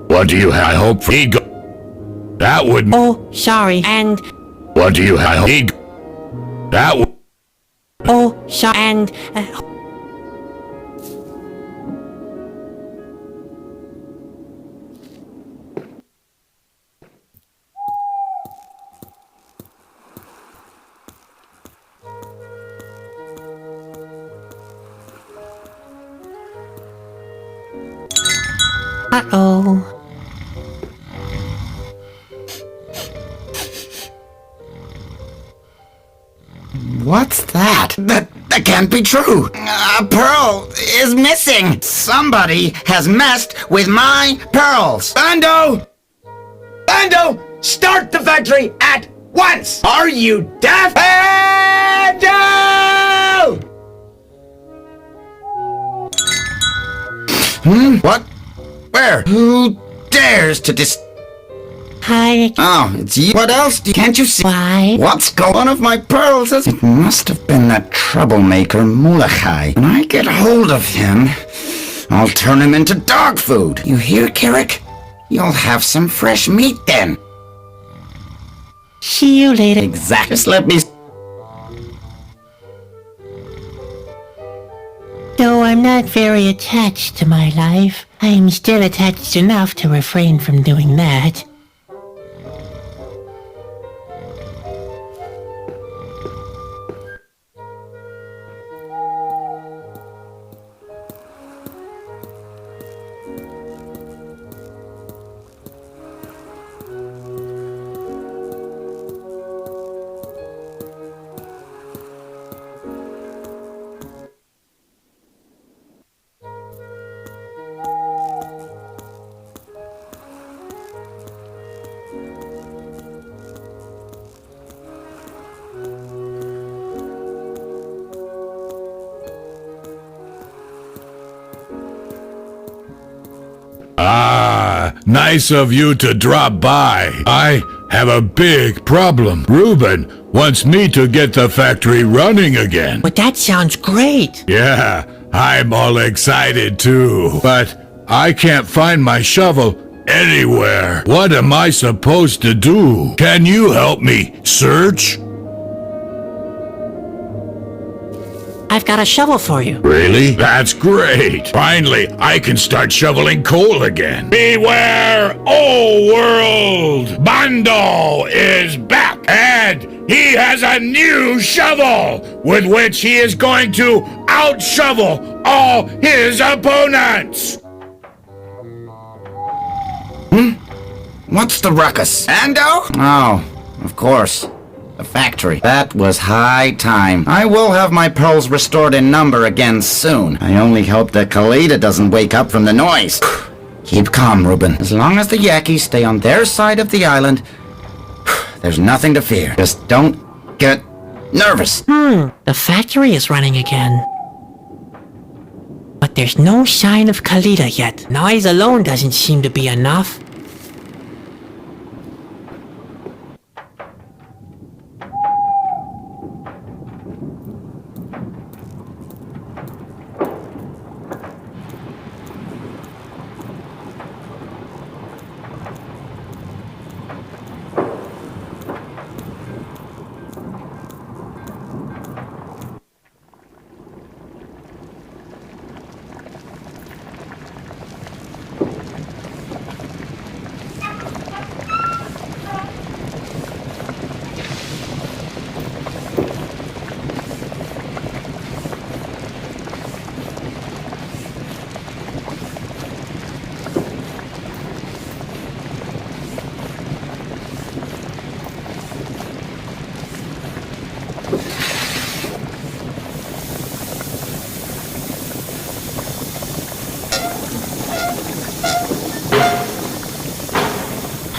What do you have? I hope for... He'd go... That would...
Oh, sorry. And...
What do you have? He'd... That would...
Oh, sorry. And... Uh-oh.
What's that? That can't be true. A pearl is missing. Somebody has messed with my pearls. Bando! Bando! Start the factory at once! Are you deaf? Bando! What? Where? Who dares to
Hi.
Oh, it's you. What else? Can't you see?
Why?
What's going on? One of my pearls? It must have been that troublemaker Molokai. When I get hold of him, I'll turn him into dog food. You hear, Carrick? You'll have some fresh meat then.
See you later.
Exactly. Just let me...
Though I'm not very attached to my life, I'm still attached enough to refrain from doing that.
Nice of you to drop by. I have a big problem. Reuben wants me to get the factory running again.
But that sounds great.
Yeah, I'm all excited too. But I can't find my shovel anywhere. What am I supposed to do? Can you help me search?
I've got a shovel for you.
Really? That's great. Finally, I can start shoveling coal again. Beware, oh world! Bando is back, and he has a new shovel with which he is going to out-shovel all his opponents.
What's the ruckus? Ando? Oh, of course. The factory. That was high time. I will have my pearls restored in number again soon. I only hope that Khaleda doesn't wake up from the noise. Keep calm, Reuben. As long as the Yakis stay on their side of the island, there's nothing to fear. Just don't get nervous.
The factory is running again. But there's no sign of Khaleda yet. Noise alone doesn't seem to be enough.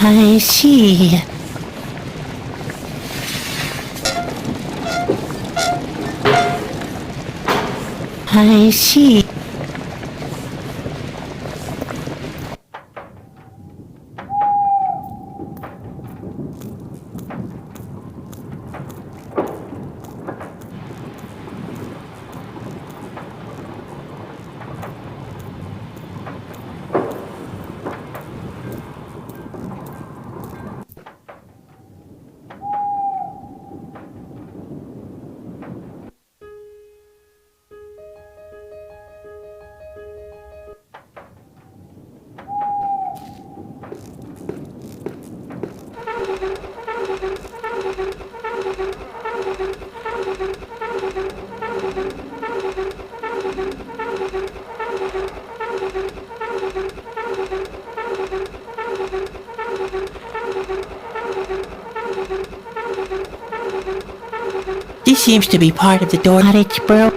I see. I see. This seems to be part of the door cottage, bro.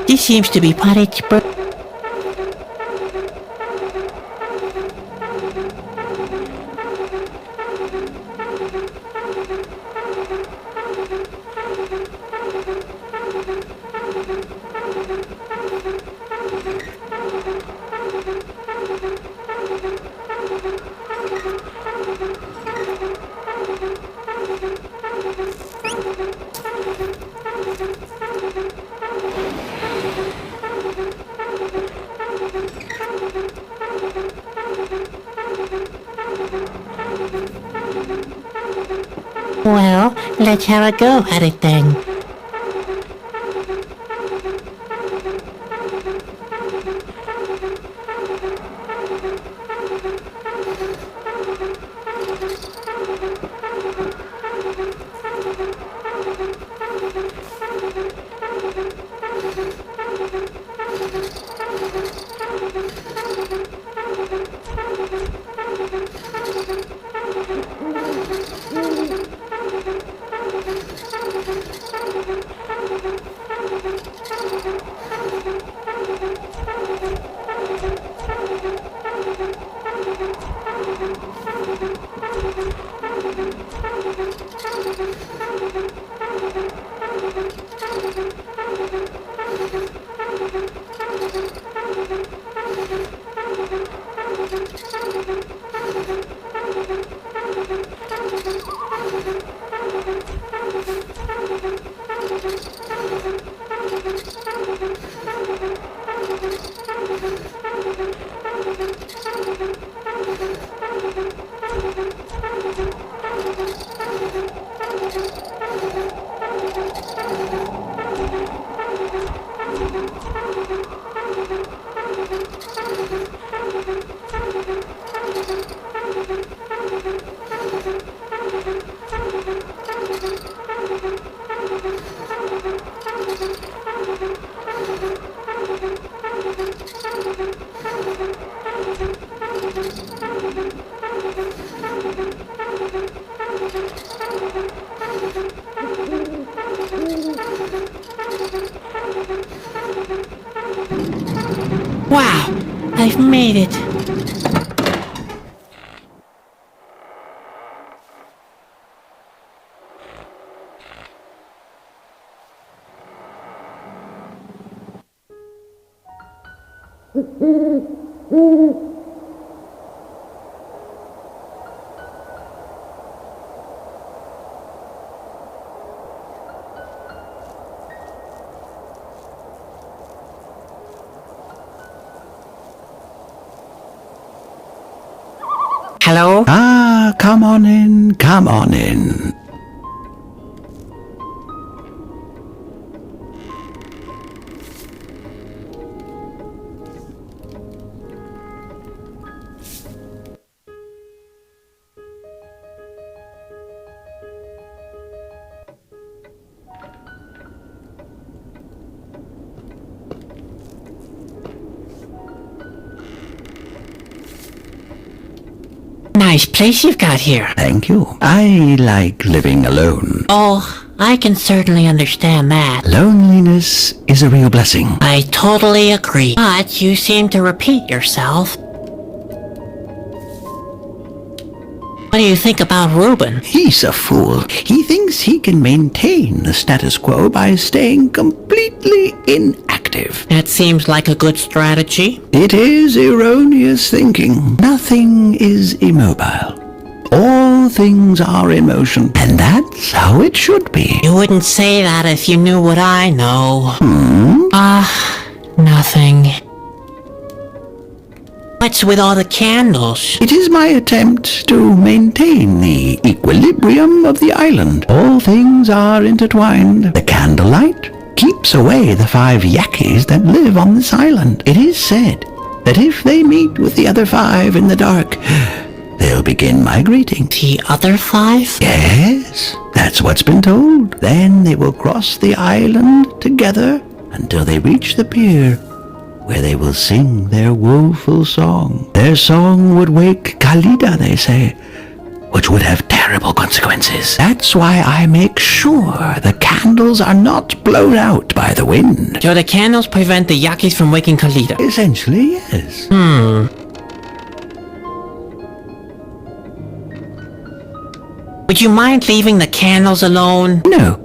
This seems to be cottage, bro. Well, let's have a go at it then. Wow, I've made it. Hello?
Ah, come on in, come on in.
Nice place you've got here.
Thank you. I like living alone.
Oh, I can certainly understand that.
Loneliness is a real blessing.
I totally agree. But you seem to repeat yourself. What do you think about Reuben?
He's a fool. He thinks he can maintain the status quo by staying completely inactive.
That seems like a good strategy.
It is erroneous thinking. Nothing is immobile. All things are in motion, and that's how it should be.
You wouldn't say that if you knew what I know. Nothing. What's with all the candles?
It is my attempt to maintain the equilibrium of the island. All things are intertwined. The candlelight keeps away the 5 Yakis that live on this island. It is said that if they meet with the other 5 in the dark, they'll begin migrating.
The other 5?
Yes, that's what's been told. Then they will cross the island together until they reach the pier, where they will sing their woeful song. Their song would wake Khaleda, they say, which would have terrible consequences. That's why I make sure the candles are not blown out by the wind.
So the candles prevent the Yakis from waking Khaleda?
Essentially, yes.
Would you mind leaving the candles alone?
No.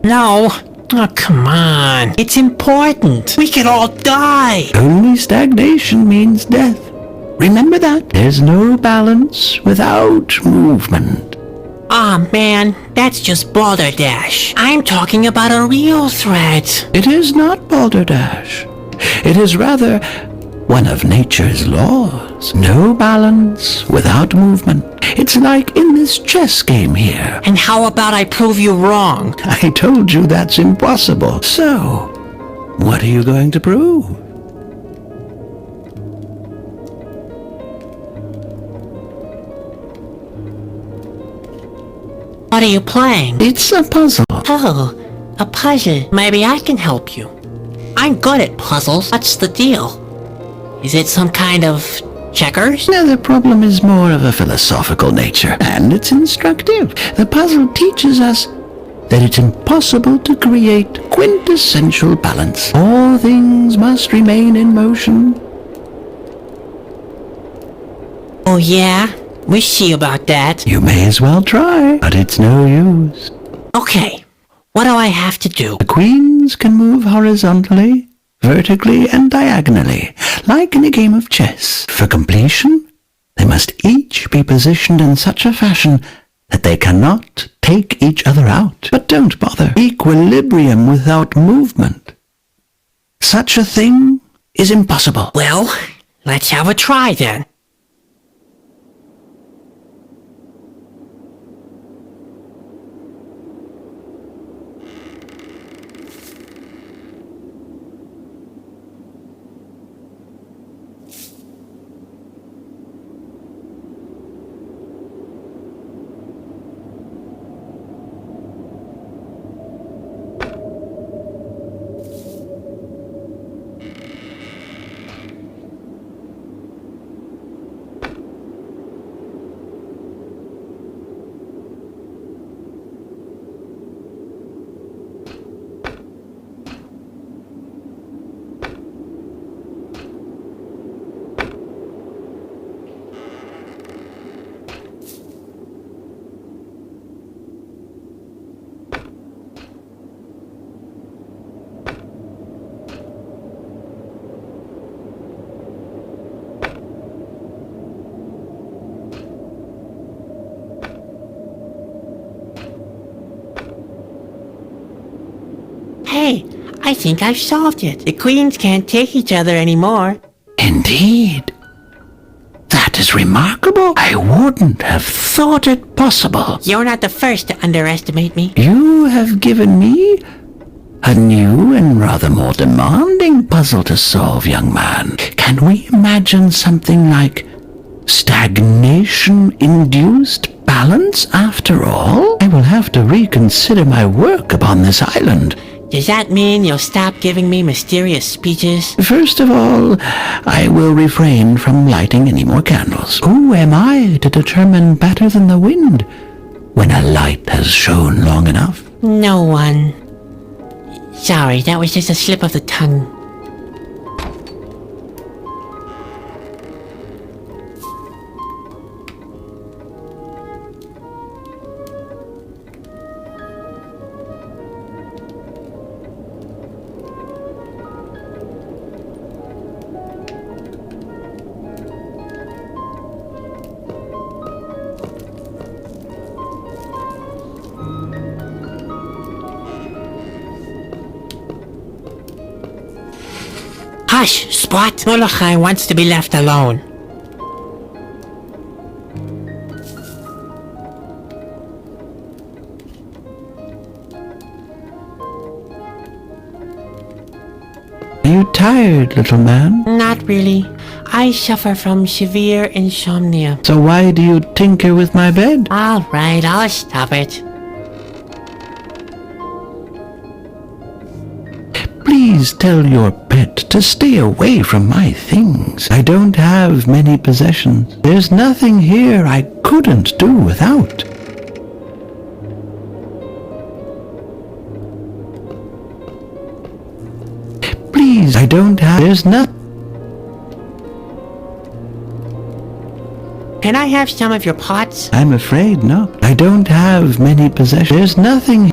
No? Oh, come on. It's important. We could all die.
Only stagnation means death. Remember that. There's no balance without movement.
Aw, man, that's just balderdash. I'm talking about a real threat.
It is not balderdash. It is rather one of nature's laws. No balance without movement. It's like in this chess game here.
And how about I prove you wrong?
I told you that's impossible. So, what are you going to prove?
What are you playing?
It's a puzzle.
Oh, a puzzle. Maybe I can help you. I'm good at puzzles. What's the deal? Is it some kind of checkers?
No, the problem is more of a philosophical nature, and it's instructive. The puzzle teaches us that it's impossible to create quintessential balance. All things must remain in motion.
Oh yeah? We'll see about that.
You may as well try, but it's no use.
Okay, what do I have to do?
The queens can move horizontally, vertically, and diagonally, like in a game of chess. For completion, they must each be positioned in such a fashion that they cannot take each other out. But don't bother. Equilibrium without movement. Such a thing is impossible.
Well, Let's have a try then. Hey, I think I've solved it. The queens can't take each other anymore.
Indeed. That is remarkable. I wouldn't have thought it possible.
You're not the first to underestimate me.
You have given me a new and rather more demanding puzzle to solve, young man. Can we imagine something like stagnation-induced balance after all? I will have to reconsider my work upon this island.
Does that mean you'll stop giving me mysterious speeches?
First of all, I will refrain from lighting any more candles. Who am I to determine better than the wind when a light has shone long enough?
No one. Sorry, that was just a slip of the tongue. Hush, Spot! Molokai wants to be left alone.
Are you tired, little man?
Not really. I suffer from severe insomnia.
So why do you tinker with my bed?
Alright, I'll stop it.
Please tell your pet to stay away from my things. I don't have many possessions. There's nothing here I couldn't do without. Please, I don't have... There's nothing...
Can I have some of your pots?
I'm afraid not. I don't have many possessions. There's nothing...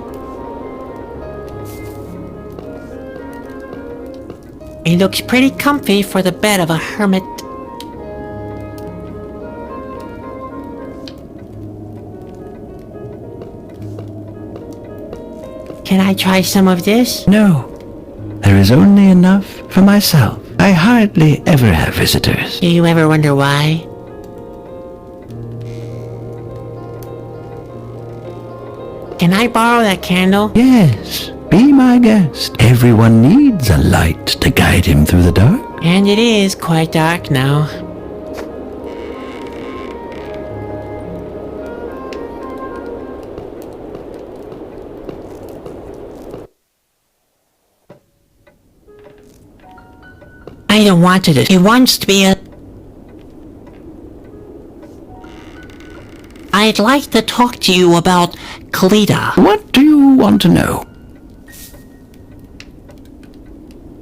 It looks pretty comfy for the bed of a hermit. Can I try some of this?
No. There is only enough for myself. I hardly ever have visitors.
Do you ever wonder why? Can I borrow that candle?
Yes, be my guest. Everyone needs a light to guide him through the dark.
And it is quite dark now. I don't want it. It wants to be a... I'd like to talk to you about Khaleda.
What do you want to know?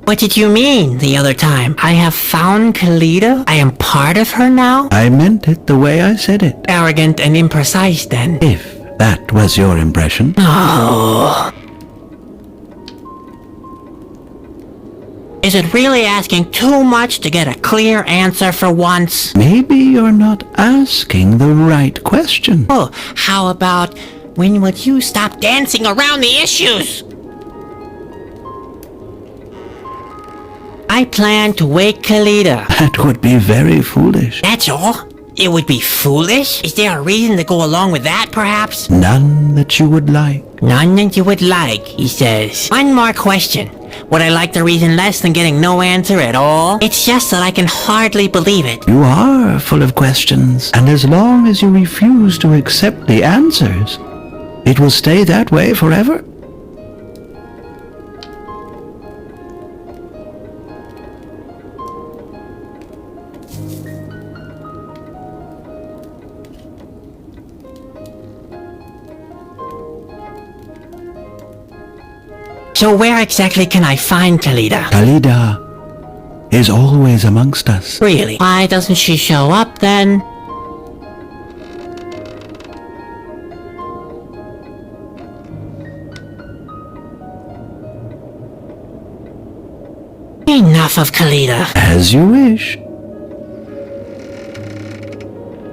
What did you mean the other time? I have found Khaleda? I am part of her now?
I meant it the way I said it.
Arrogant and imprecise then.
If that was your impression.
Oh. Is it really asking too much to get a clear answer for once?
Maybe you're not asking the right question.
Oh, how about when would you stop dancing around the issues? I plan to wake Khaleda.
That would be very foolish.
That's all? It would be foolish? Is there a reason to go along with that, perhaps?
None that you would like.
None that you would like, he says. One more question. Would I like the reason less than getting no answer at all? It's just that I can hardly believe it.
You are full of questions, and as long as you refuse to accept the answers, it will stay that way forever.
So where exactly can I find Khaleda?
Khaleda is always amongst us.
Really? Why doesn't she show up then? Enough of Khaleda.
As you wish.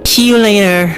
See you later.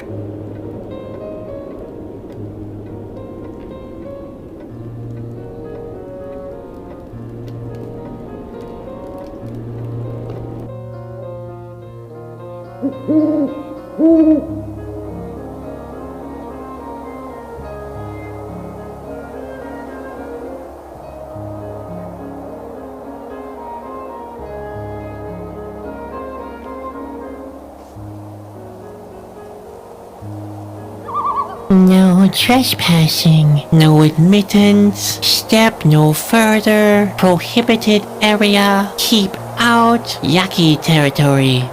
No trespassing, no admittance, step no further, prohibited area, keep out, yucky territory.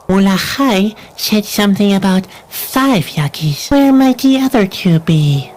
Mulachai said something about 5 yakis. Where might the other 2 be?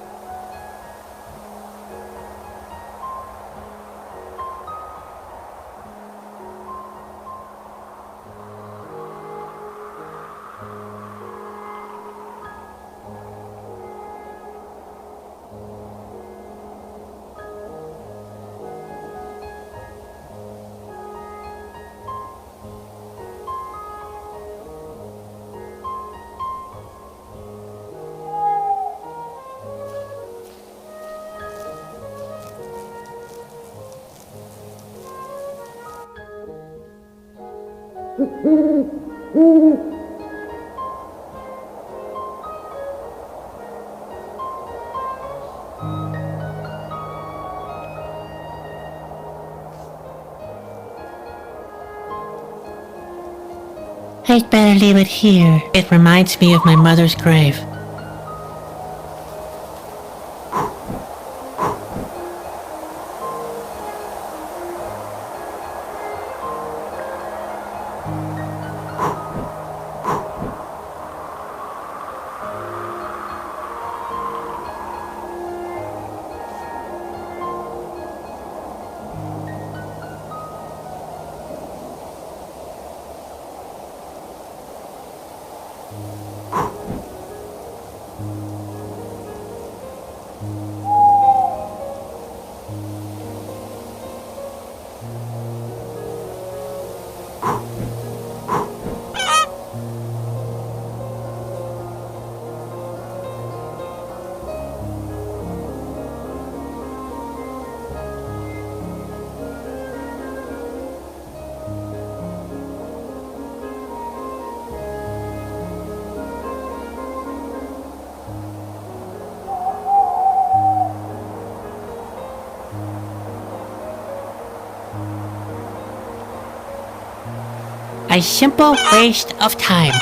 I'd better leave it here. It reminds me of my mother's grave. A simple waste of time.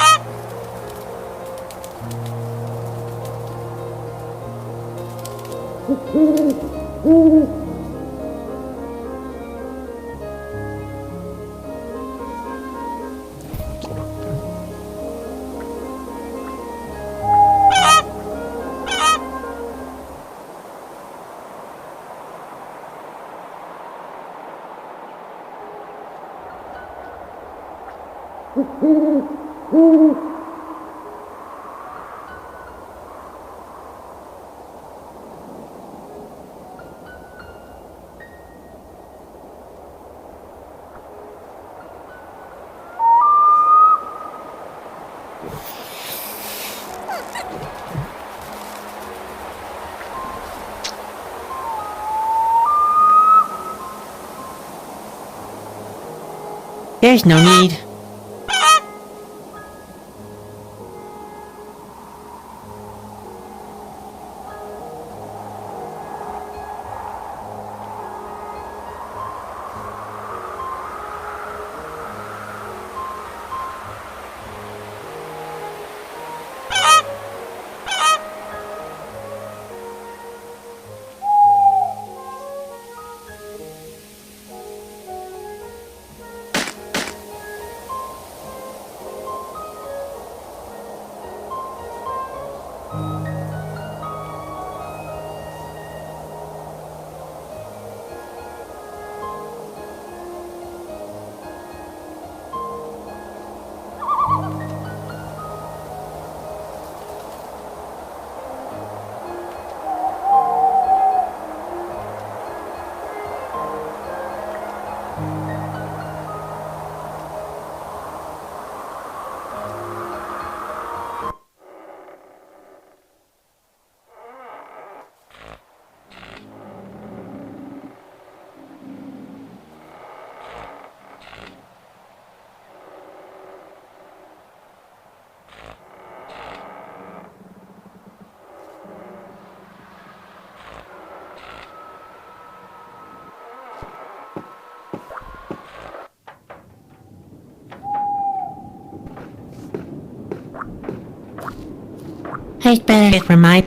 There's no need. I'd better get from my...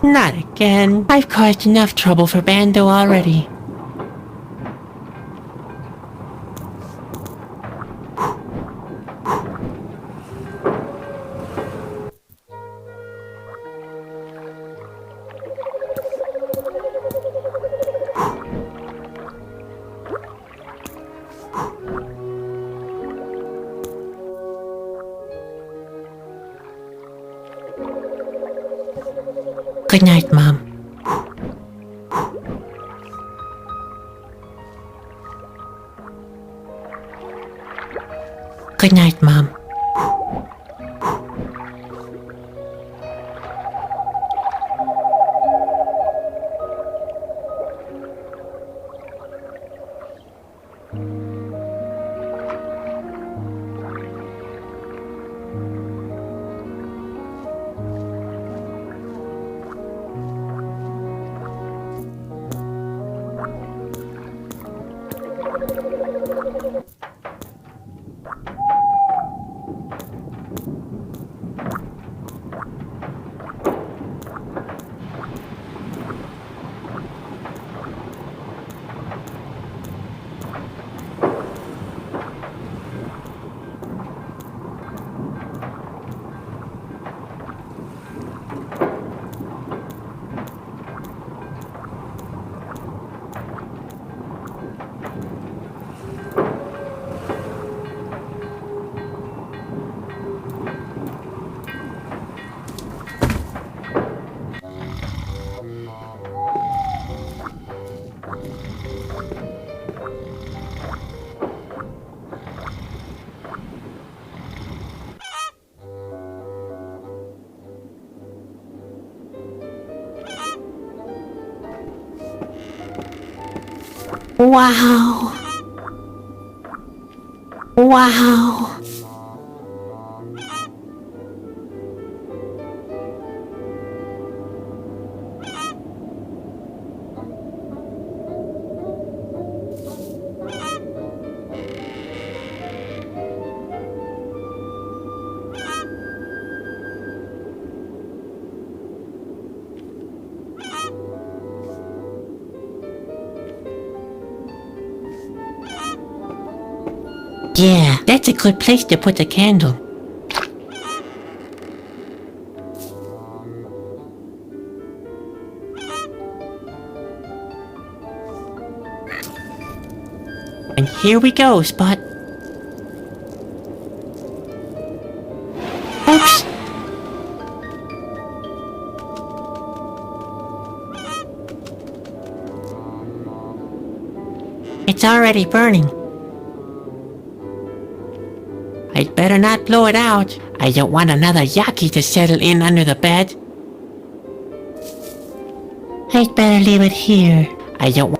Not again. I've caused enough trouble for Bando already. Good night, Mom. Good night, Mom. Wow. Wow. Yeah, that's a good place to put the candle. And here we go, Spot. Oops. It's already burning. I'd better not blow it out. I don't want another Yaki to settle in under the bed. I'd better leave it here. I don't want...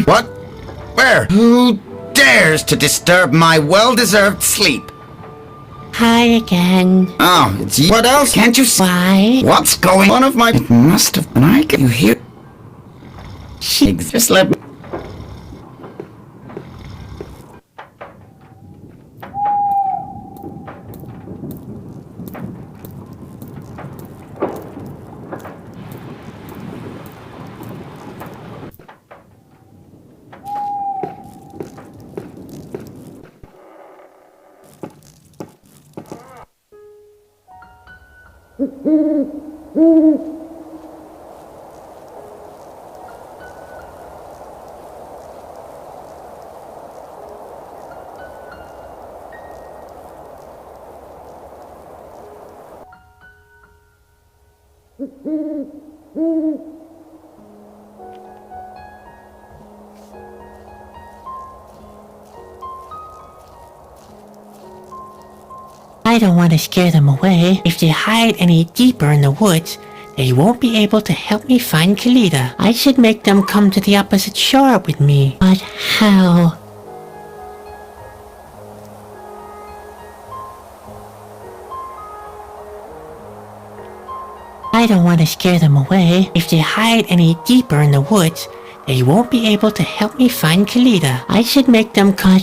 What? Where? Who dares to disturb my well-deserved sleep?
Hi again.
Oh, it's you. What else? Can't you see?
Why?
What's going on? Of my... It must have been. I can you hear? Just let me...
I don't want to scare them away. If they hide any deeper in the woods, they won't be able to help me find Khaleda. I should make them come to the opposite shore with me. But how? I don't want to scare them away. If they hide any deeper in the woods, they won't be able to help me find Khaleda. I should make them come...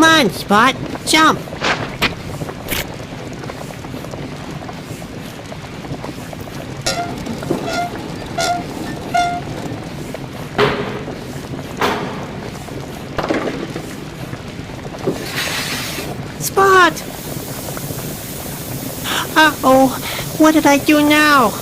Come on, Spot. Jump. Spot! Uh-oh. What did I do now?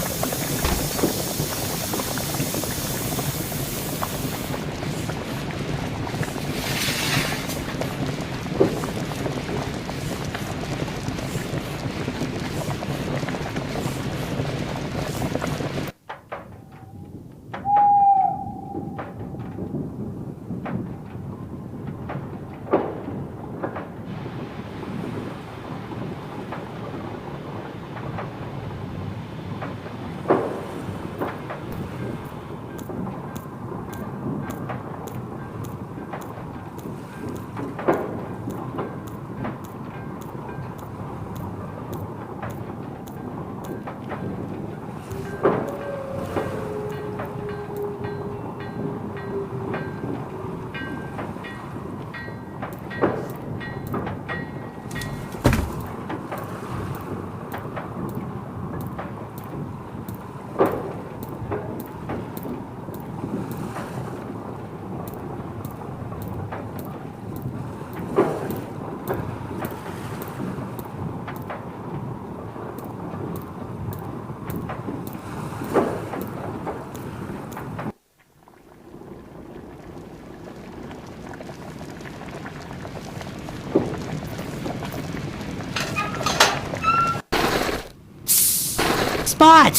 Spot!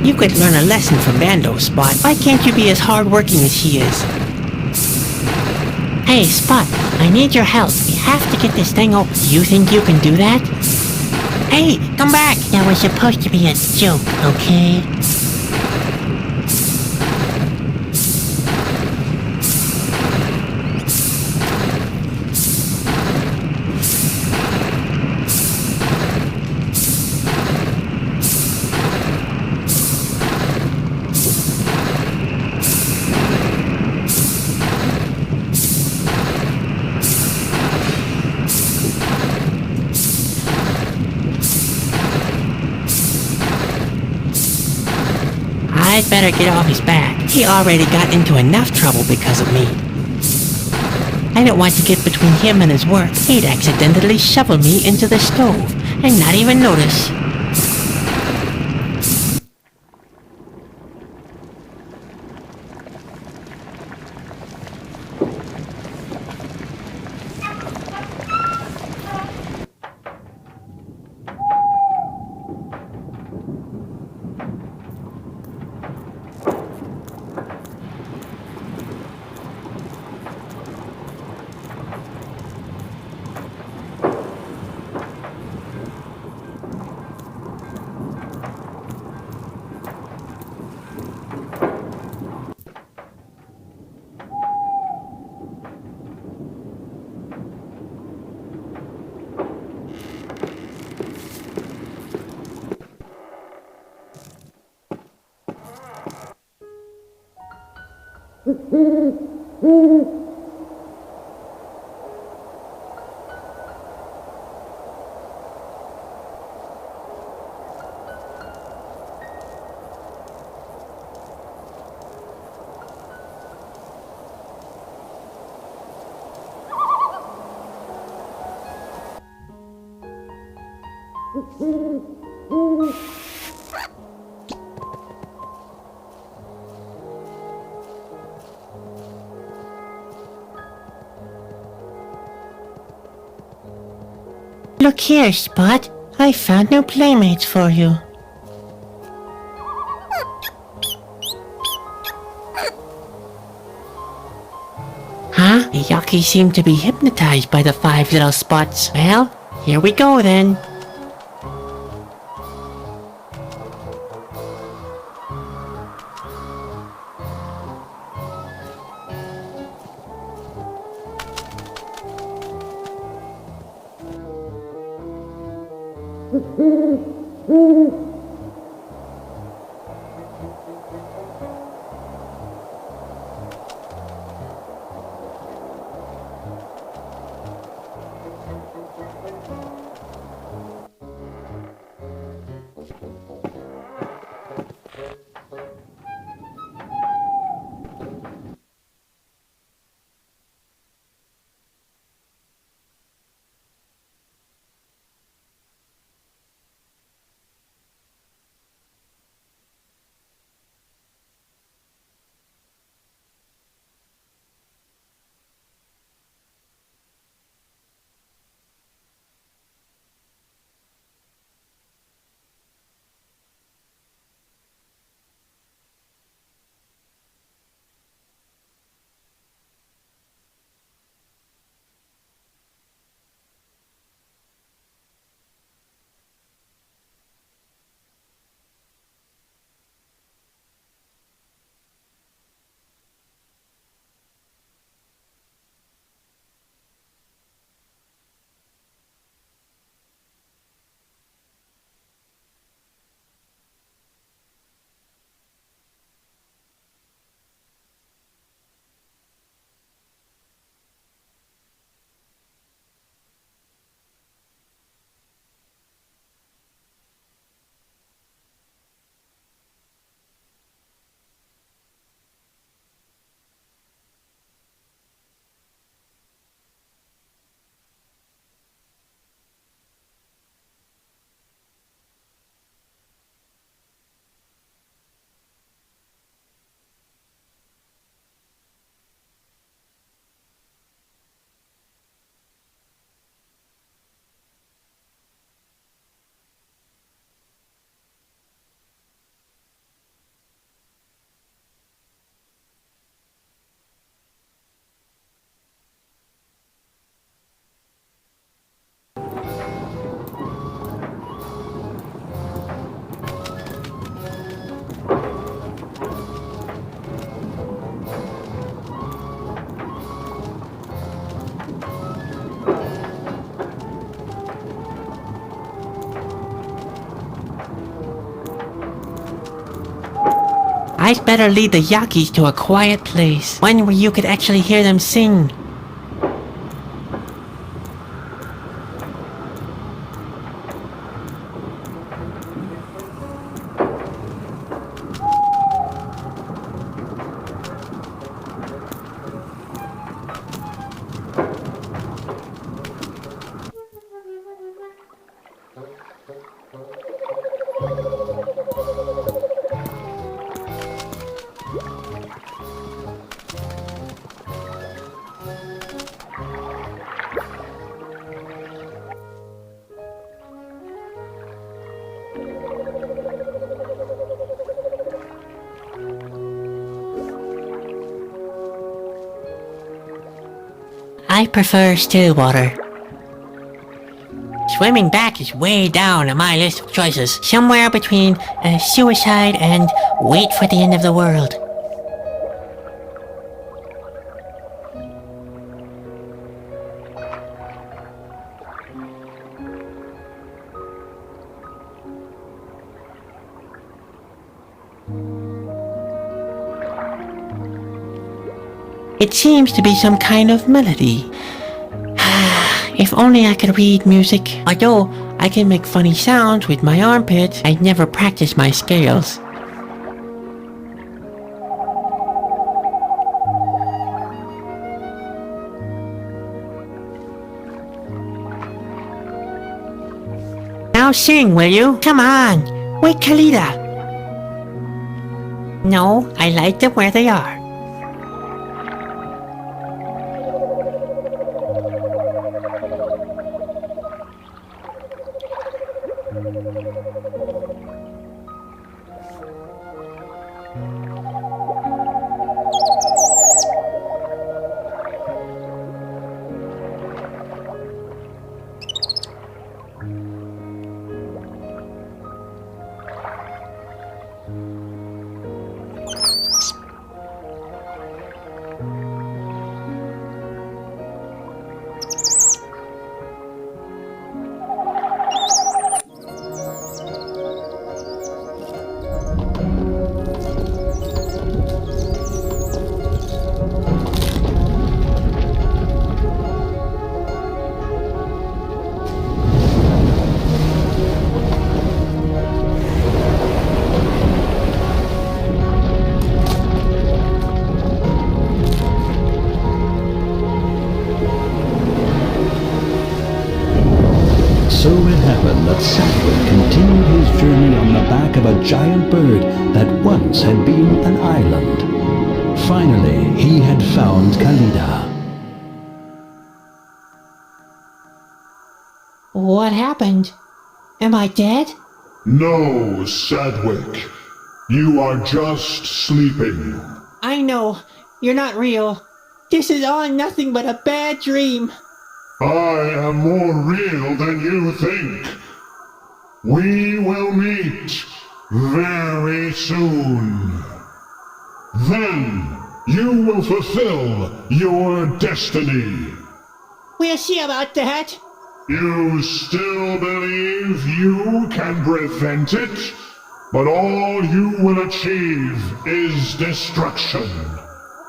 You could learn a lesson from Bando, Spot. Why can't you be as hardworking as he is? Hey, Spot, I need your help. We have to get this thing open. You think you can do that? Hey, come back! That was supposed to be a joke, okay? I'd better get off his back. He already got into enough trouble because of me. I don't want to get between him and his work. He'd accidentally shovel me into the stove and not even notice. Look here, Spot. I found new playmates for you. Huh? The Yaki seem to be hypnotized by the 5 little spots. Well, here we go then. I'd better lead the Yakis to a quiet place, one where you could actually hear them sing. I prefer still water. Swimming back is way down on my list of choices. Somewhere between suicide and wait for the end of the world. It seems to be some kind of melody. If only I could read music. Although I can make funny sounds with my armpits, I never practice my scales. Now sing, will you? Come on, wake Khaleda. No, I like them where they are.
So it happened that Sadward continued his journey on the back of a giant bird that once had been an island. Finally, he had found Khaleda.
What happened? Am I dead?
No, Sadwick. You are just sleeping.
I know. You're not real. This is all nothing but a bad dream.
I am more real than you think. We will meet very soon. Then you will fulfill your destiny.
We'll see about that.
You still believe you can prevent it, but all you will achieve is destruction.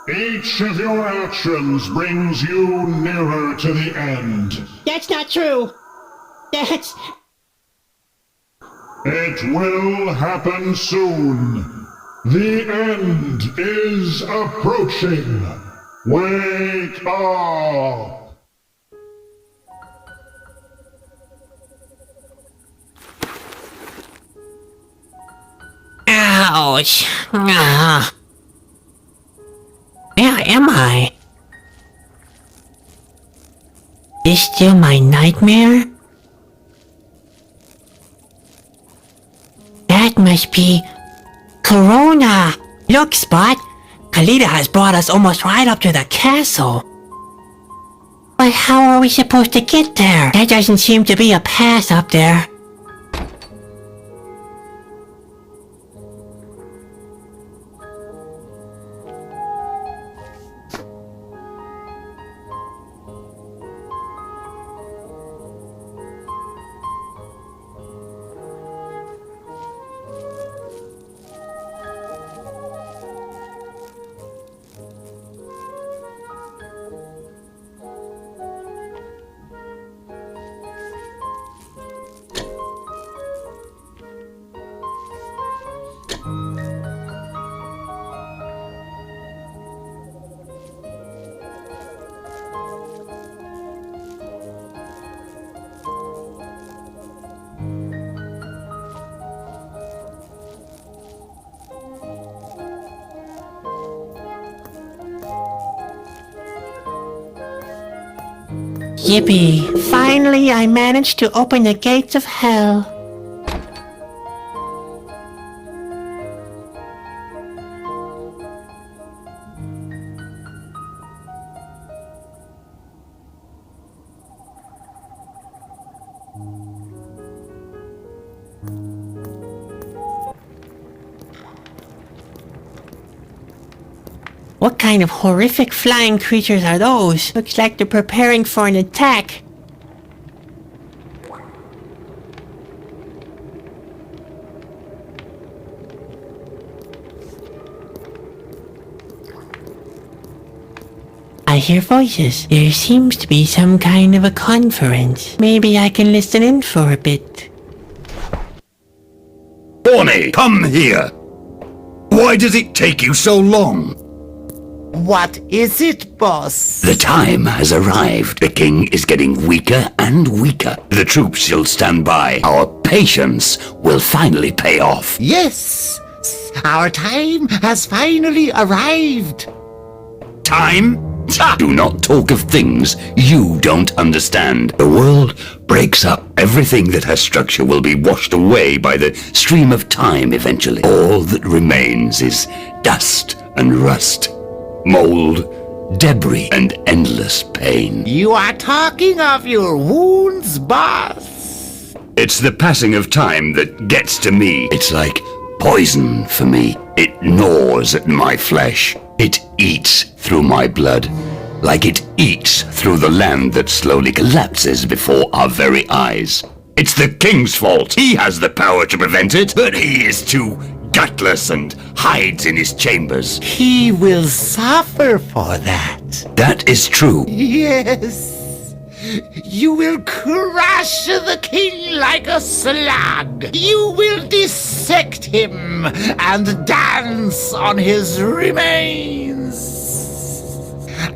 Each of your actions brings you nearer to the end.
That's not true. That's...
It will happen soon. The end is approaching. Wake up!
Ouch. Where am I? Is still my nightmare? That must be Corona. Look, Spot. Khaleda has brought us almost right up to the castle. But how are we supposed to get there? There doesn't seem to be a path up there. Yippee! Finally, I managed to open the gates of hell. What kind of horrific flying creatures are those? Looks like they're preparing for an attack. I hear voices. There seems to be some kind of a conference. Maybe I can listen in for a bit.
Bonnie, come here. Why does it take you so long?
What is it, boss?
The time has arrived. The king is getting weaker and weaker. The troops shall stand by. Our patience will finally pay off.
Yes, our time has finally arrived.
Time? Do not talk of things you don't understand. The world breaks up. Everything that has structure will be washed away by the stream of time eventually. All that remains is dust and rust, mold, debris, and endless pain.
You are talking of your wounds, boss.
It's the passing of time that gets to me. It's like poison for me. It gnaws at my flesh. It eats through my blood, like it eats through the land that slowly collapses before our very eyes. It's the king's fault. He has the power to prevent it, but he is too gutless and hides in his chambers.
He will suffer for that.
That is true.
Yes. You will crush the king like a slug. You will dissect him and dance on his remains.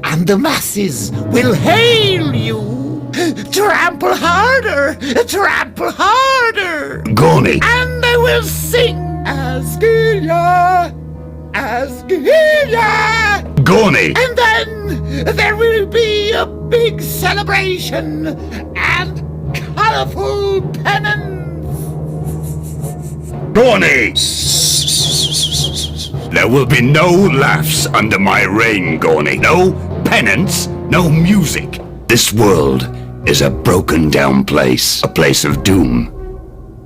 And the masses will hail you. Trample harder, trample harder.
Gorny.
And they will sing Askia, Askia.
Gorny.
And then there will be a big celebration and colorful pennants.
Gorny. There will be no laughs under my reign, Gorny. No penance, no music. This world is a broken down place. A place of doom.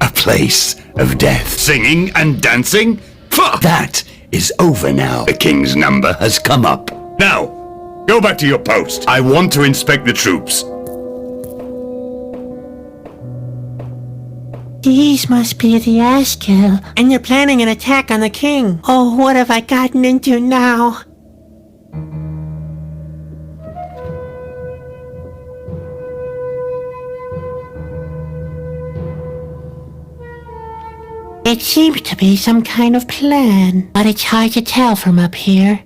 A place of death. Singing and dancing? That is over now. The king's number has come up. Now, go back to your post. I want to inspect the troops.
These must be the Askill, and they're planning an attack on the king. Oh, what have I gotten into now? It seems to be some kind of plan, but it's hard to tell from up here.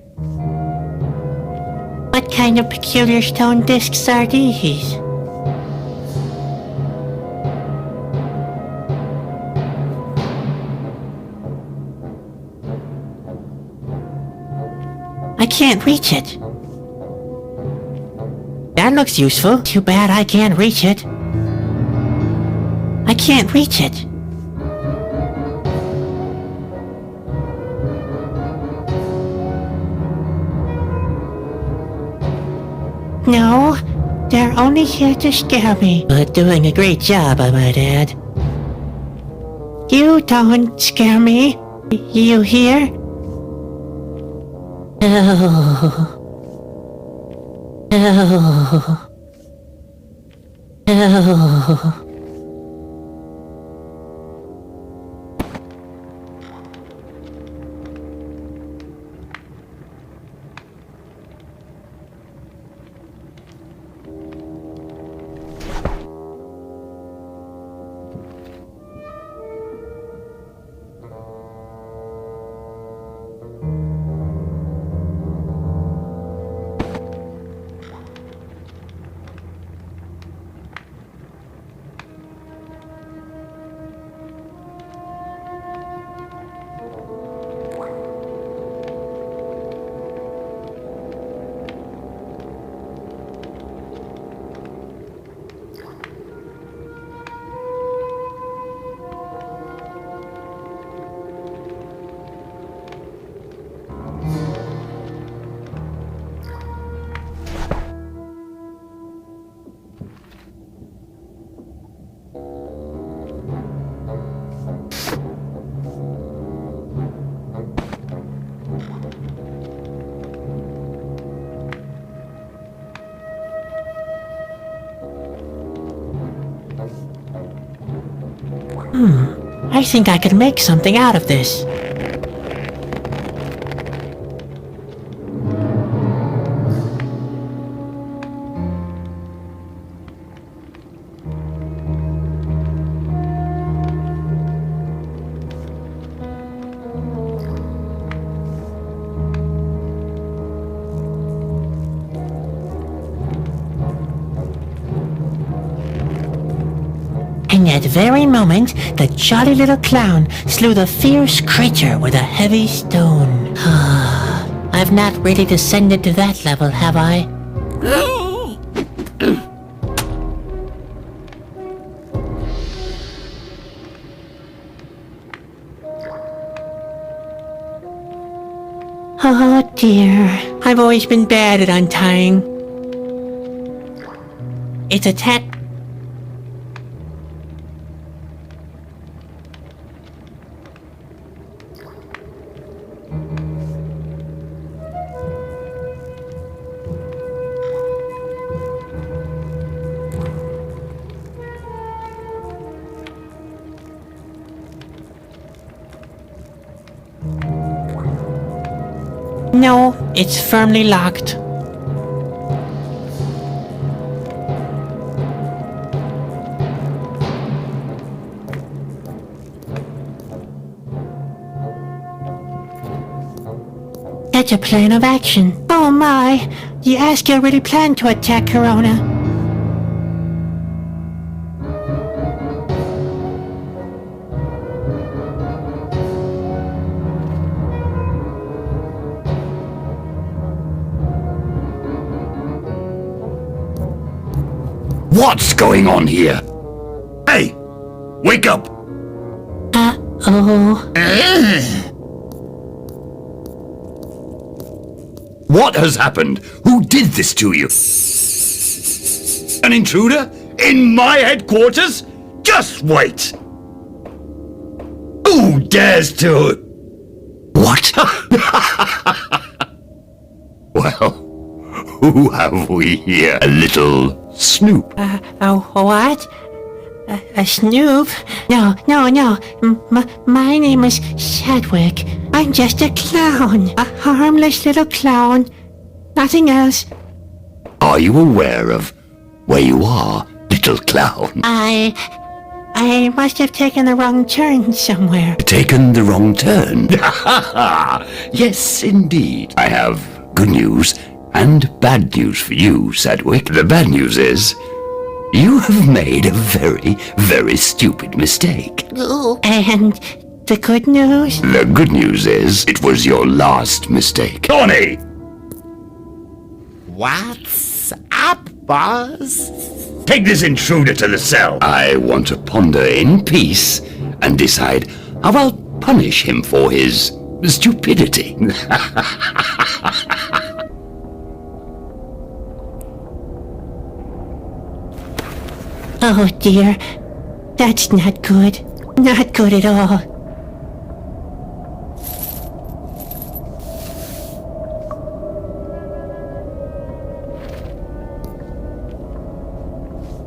What kind of peculiar stone discs are these? I can't reach it. That looks useful. Too bad I can't reach it. I can't reach it. No, they're only here to scare me. But doing a great job, I might add. You don't scare me. You hear? Oh. Oh. Oh. I think I could make something out of this. In that very moment, the jolly little clown slew the fierce creature with a heavy stone. I've not really descended to that level, have I? Oh dear, I've always been bad at untying. It's a No, it's firmly locked. That's a plan of action. Oh my, the Askel really planned to attack Corona.
What's going on here? Hey! Wake up!
Uh-oh.
What has happened? Who did this to you? An intruder? In my headquarters? Just wait! Who dares to... What? Well, who have we here? A little Snoop.
What? A Snoop? No. My name is Chadwick. I'm just a clown. A harmless little clown. Nothing else.
Are you aware of where you are, little clown?
I must have taken the wrong turn somewhere.
Taken the wrong turn? Yes, indeed. I have good news and bad news for you, Sadwick. The bad news is, you have made a very, very stupid mistake.
And the good news?
The good news is, it was your last mistake. Tony!
What's up, boss?
Take this intruder to the cell. I want to ponder in peace and decide how I'll punish him for his stupidity.
Oh dear, that's not good. Not good at all.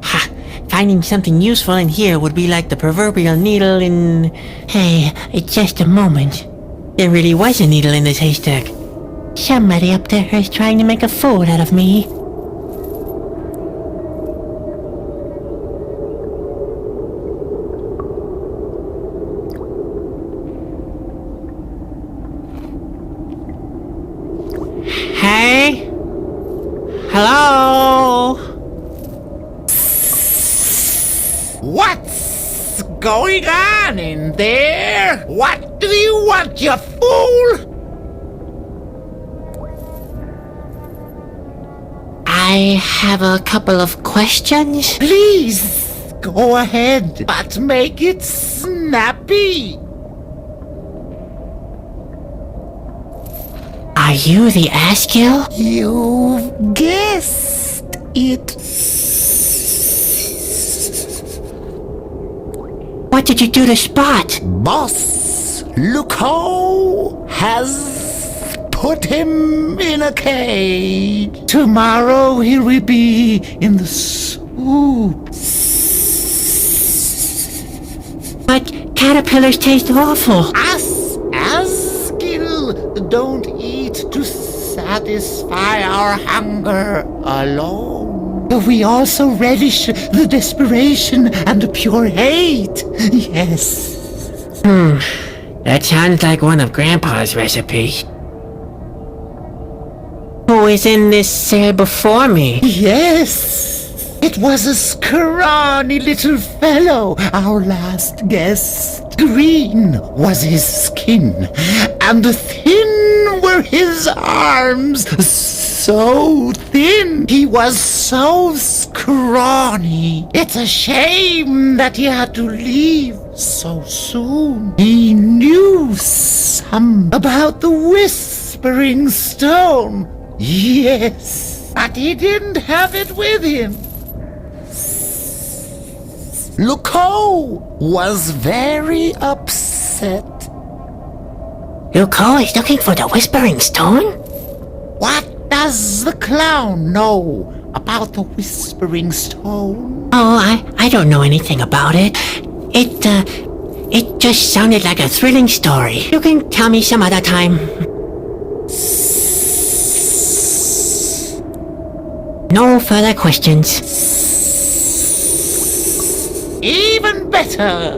Ha! Finding something useful in here would be like the proverbial needle in... Hey, it's just a moment. There really was a needle in this haystack. Somebody up there is trying to make a fool out of me. Hey? Hello?
What's going on in there? What do you want, you fool?
I have a couple of questions.
Please, go ahead, but make it snappy.
Are you the Askel?
You've guessed it.
What did you do to Spot?
Boss, Luco has put him in a cage. Tomorrow he will be in the soup.
But caterpillars taste awful.
Us, Asgil, don't eat to satisfy our hunger alone. We also relish the desperation and pure hate. Yes.
That sounds like one of Grandpa's recipes. Who is in this cell before me?
Yes. It was a scrawny little fellow, our last guest. Green was his skin, and thin were his arms. So thin, he was so scrawny. It's a shame that he had to leave so soon. He knew some about the Whispering Stone. Yes, but he didn't have it with him. Luco was very upset.
Luco is looking for the Whispering Stone?
What does the clown know about the Whispering Stone?
Oh, I don't know anything about it. It just sounded like a thrilling story. You can tell me some other time. No further questions.
Even better.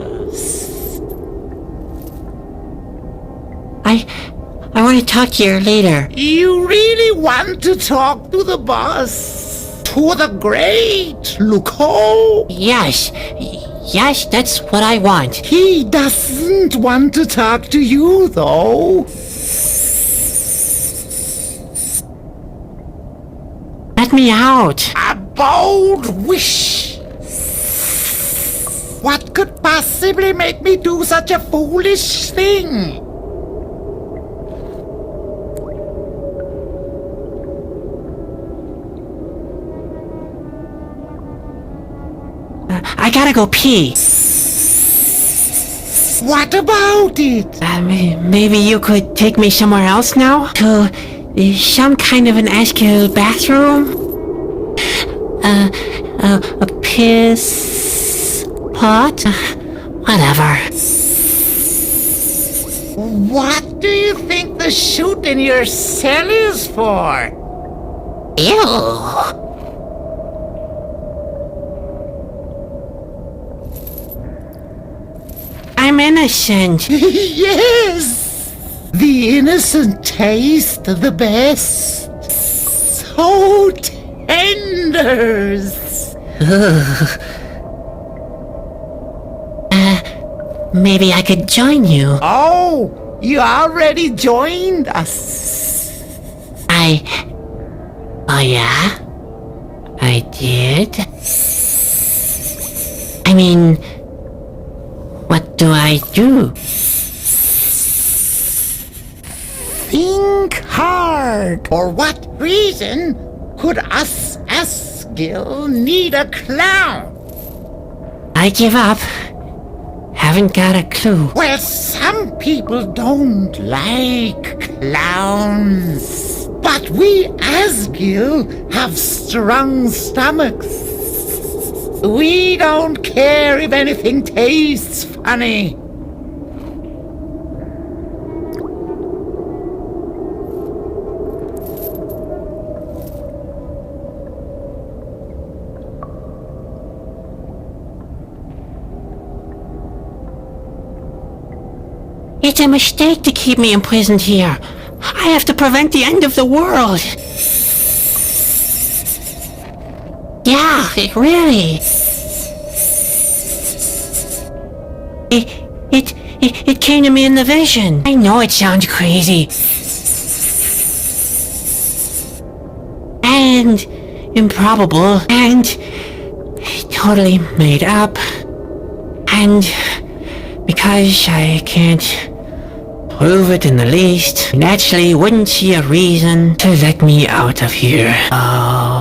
I want to talk to you later.
You really want to talk to the boss? To the great Luco?
Yes, that's what I want.
He doesn't want to talk to you, though.
Let me out.
A bold wish. What could possibly make me do such a foolish thing?
I gotta go pee.
What about it?
Maybe you could take me somewhere else now? To some kind of an Askew bathroom? A piss pot? Whatever.
What do you think the chute in your cell is for?
Ew. I'm innocent.
Yes! The innocent taste the best. So tenders.
Maybe I could join you.
Oh, you already joined us.
Oh yeah? I did? I mean, what do I do?
Think hard. For what reason could us Asgil need a clown?
I give up. Haven't got a clue.
Well, some people don't like clowns. But we Asgil have strong stomachs. We don't care if anything tastes funny.
It's a mistake to keep me imprisoned here. I have to prevent the end of the world. Yeah, really. It came to me in the vision. I know it sounds crazy. And improbable. And totally made up. And because I can't prove it in the least, you naturally wouldn't see a reason to let me out of here. Oh.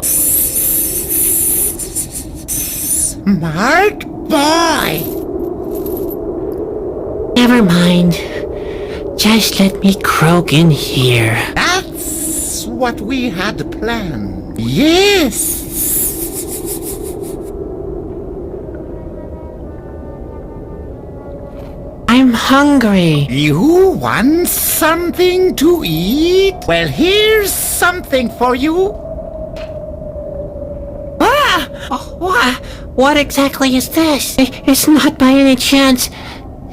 Smart boy.
Never mind. Just let me croak in here.
That's what we had planned. Yes.
hungry.
You want something to eat? Well, here's something for you.
What exactly is this? It's not by any chance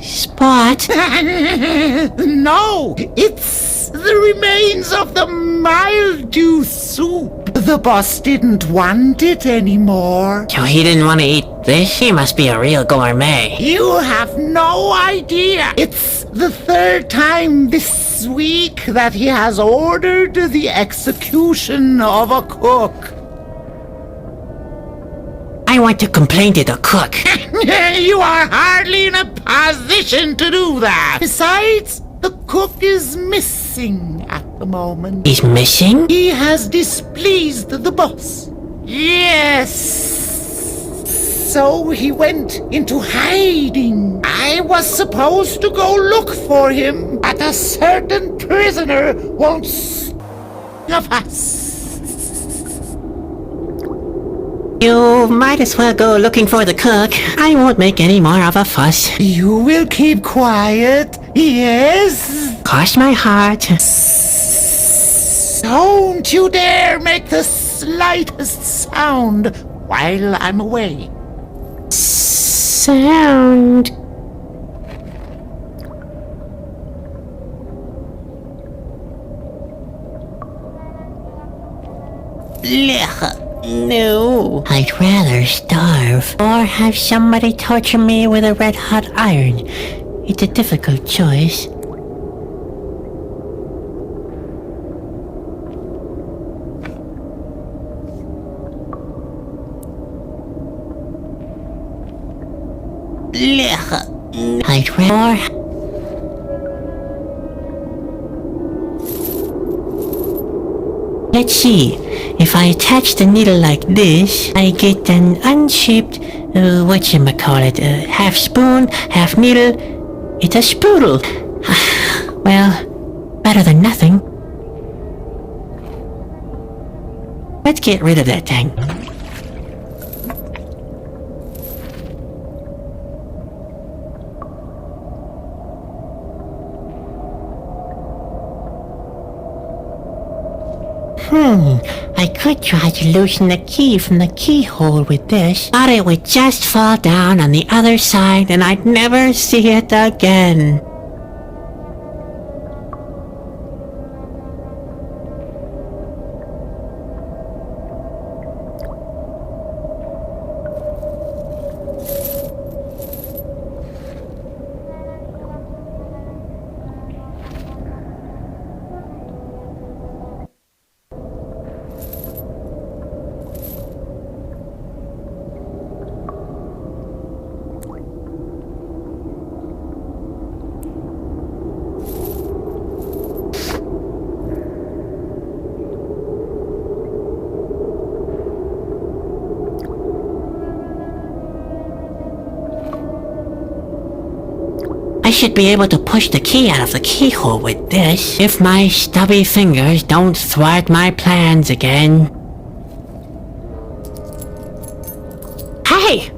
Spot.
No, it's the remains of the mildew soup. The boss didn't want it anymore.
So he didn't want to eat this? He must be a real gourmet.
You have no idea. It's the third time this week that he has ordered the execution of a cook.
I want to complain to the cook.
You are hardly in a position to do that. Besides, the cook is missing at the moment.
He's missing?
He has displeased the boss. Yes. So he went into hiding. I was supposed to go look for him, but a certain prisoner won't of us.
You might as well go looking for the cook. I won't make any more of a fuss.
You will keep quiet, yes?
Cross my heart.
Don't you dare make the slightest sound while I'm away.
Sound. No. I'd rather starve or have somebody torture me with a red-hot iron. It's a difficult choice. I'd rather... Let's see. If I attach the needle like this, I get an unshaped, whatchamacallit, half spoon, half needle. It's a spoodle. Well, better than nothing. Let's get rid of that thing. I could try to loosen the key from the keyhole with this, but it would just fall down on the other side and I'd never see it again. I should be able to push the key out of the keyhole with this, if my stubby fingers don't thwart my plans again. Hey!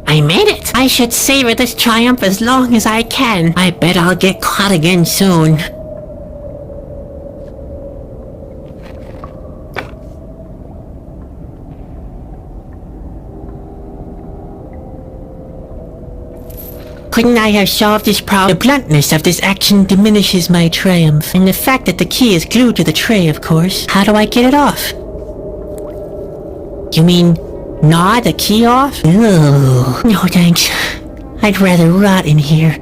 I made it! I should savor this triumph as long as I can. I bet I'll get caught again soon. Couldn't I have solved this problem? The bluntness of this action diminishes my triumph. And the fact that the key is glued to the tray, of course. How do I get it off? You mean, gnaw the key off? Ugh. No thanks. I'd rather rot in here.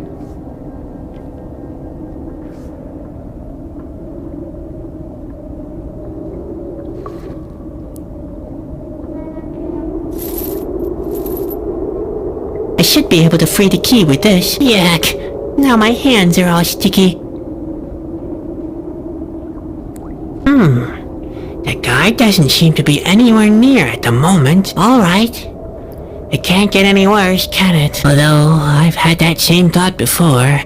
I should be able to free the key with this. Yuck. Now my hands are all sticky. The guy doesn't seem to be anywhere near at the moment. Alright. It can't get any worse, can it? Although, I've had that same thought before.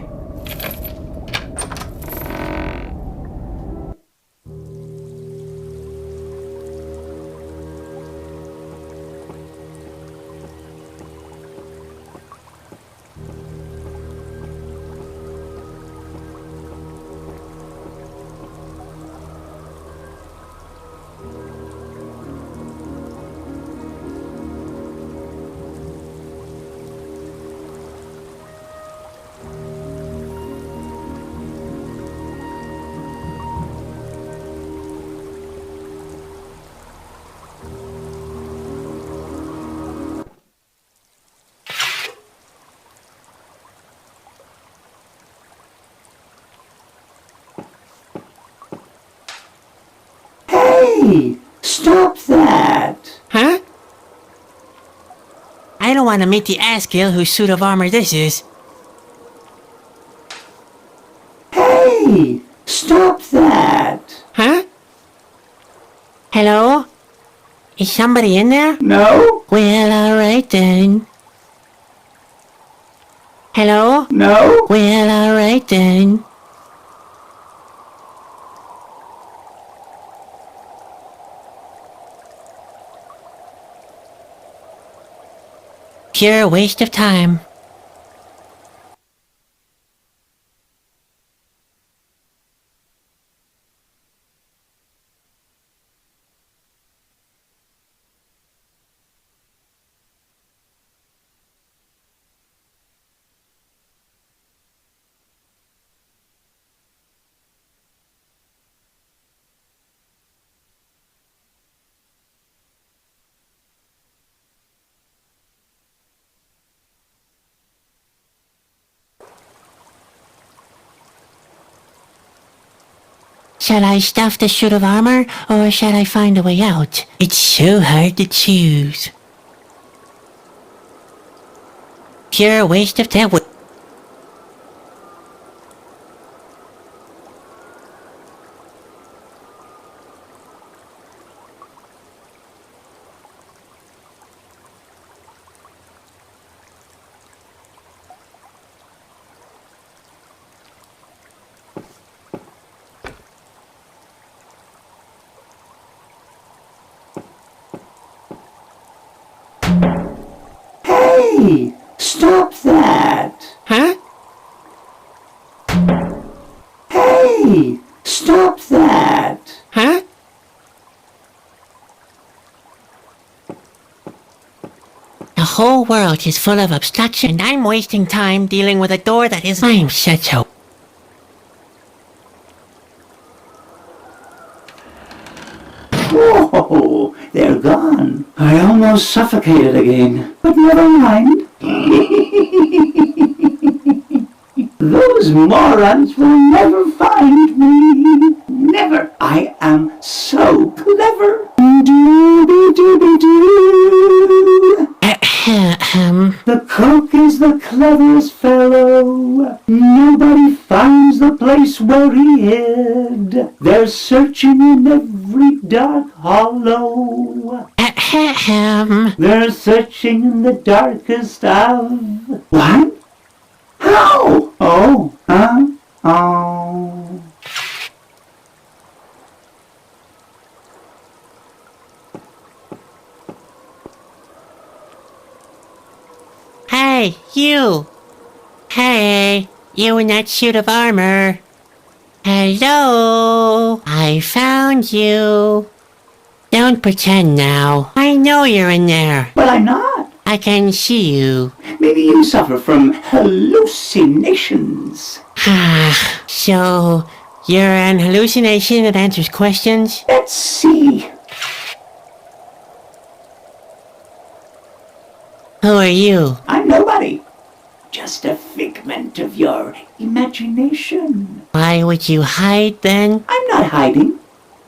Hey! Stop that!
Huh? I don't want to meet the Asgill whose suit of armor this is.
Hey! Stop that!
Huh? Hello? Is somebody in there?
No?
Well, alright then. Hello?
No?
Well, alright then. Pure waste of time. Shall I stuff the suit of armor, or shall I find a way out? It's so hard to choose. Pure waste of time.
Hey! Stop that!
Huh?
Hey! Stop that!
Huh? The whole world is full of obstruction, and I'm wasting time dealing with a door that is... I'm such a...
Whoa! They're gone. I almost suffocated again. But never mind. Those morons will never find me. Never. I am so clever. Dooby-dooby-doo. The cook is the cleverest fellow. Nobody finds the place where he hid. They're searching in every dark hollow. They're searching in the darkest of... What? How? Oh, huh? Oh.
Hey, you! Hey, you in that suit of armor. Hello! I found you. Don't pretend now. I know you're in there.
But I'm not.
I can see you.
Maybe you suffer from hallucinations.
So, you're an hallucination that answers questions?
Let's see.
Who are you?
I'm nobody. Just a figment of your imagination.
Why would you hide then?
I'm not hiding.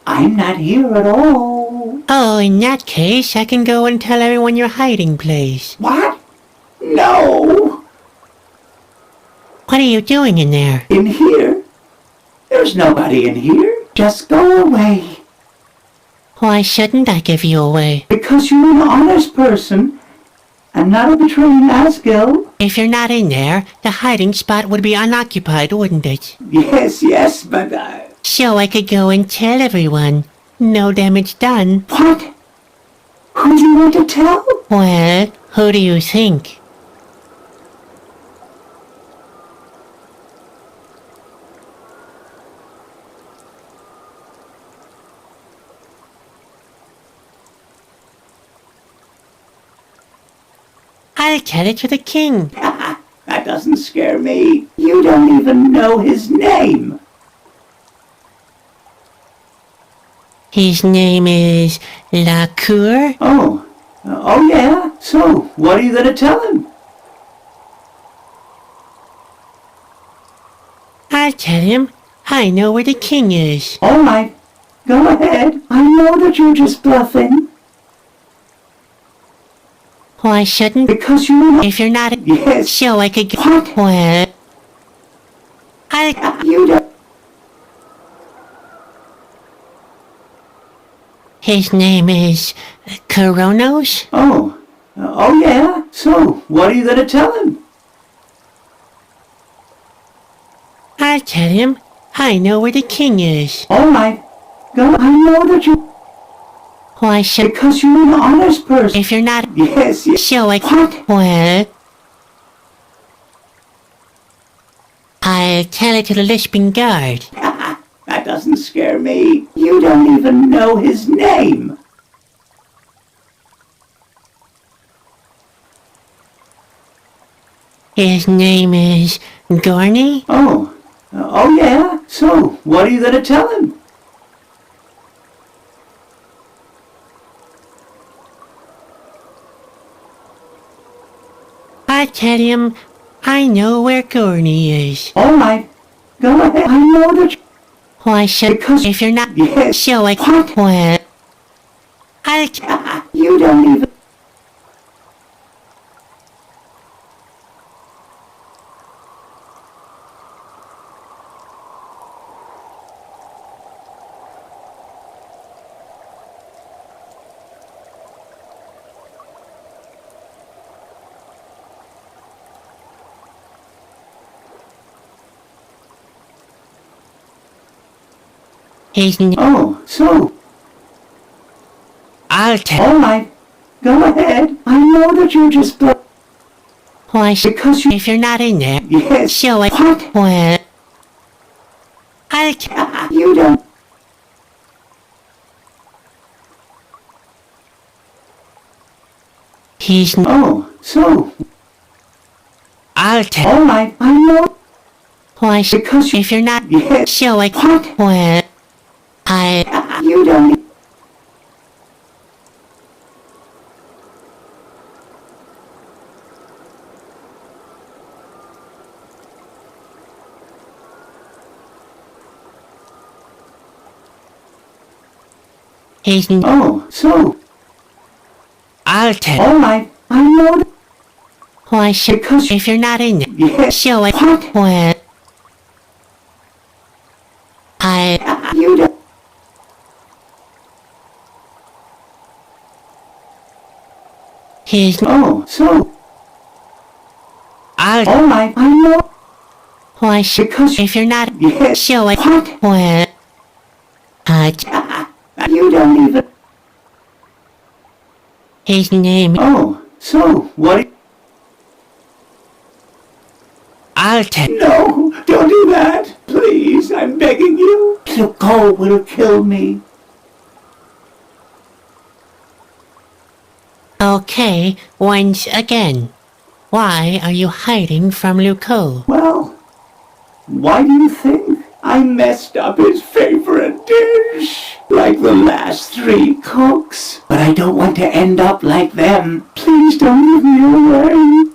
I'm not here at all.
Oh, in that case, I can go and tell everyone your hiding place.
What? No.
What are you doing in there?
In here? There's nobody in here. Just go away.
Why shouldn't I give you away?
Because you're an honest person. I'm not a betraying Asgill.
If you're not in there, the hiding spot would be unoccupied, wouldn't it?
Yes, but
So I could go and tell everyone. No damage done.
What? Who do you want to tell?
Well, who do you think? I'll tell it to the king.
That doesn't scare me. You don't even know his name.
His name is La Cour.
Oh yeah? So, what are you gonna tell him?
I'll tell him I know where the king is.
All right.
Go ahead. I know that you're just bluffing.
Why shouldn't?
Because you...
If you're not...
Yes.
So I could get...
What?
Well...
You don't...
His name is... Coronos?
Oh. Oh, yeah? So, what are you gonna tell him?
I'll tell him. I know where the king is.
All right. Go. I know that you...
Why should...
Because you're an honest person.
If you're not...
Yes, yes.
So I...
What?
Well... I'll tell it to the lisping guard.
That doesn't scare me. You don't even know his name.
His name is... Gorney?
Oh. Oh, yeah? So, what are you gonna tell him?
I tell him I know where Gorney is.
All right. Go ahead. I know that you...
Why should...
Because...
If you're not...
Yes.
So I...
What?
Well...
You don't even...
His...
Oh, so...
I'll tell...
All right. Go ahead. I know that you're just...
Why should...
Because you...
If you're not in there...
Yes.
So I...
What?
Well... I'll tell...
You don't...
He's...
Oh, so...
I'll tell...
All right. I know...
Why should...
Because you...
If you're not...
Yes.
So I...
What?
Well... I...
You don't...
He's...
Oh, so...
I'll tell...
All right. I know...
Why should...
Because...
If you're not in there...
Yes.
So I...
What?
Well... I...
You don't...
His...
Oh, so...
I'll...
All right. I know...
Why should...
Because...
If you're not...
Yes.
So I...
What?
Well... I...
You don't even...
His name...
Oh, so... What...
I'll tell...
No, don't do that. Please, I'm begging you. Cole will kill me.
Okay, once again. Why are you hiding from Luco?
Well, why do you think I messed up his favorite dish? Like the last 3 cooks. But I don't want to end up like them. Please don't give me away.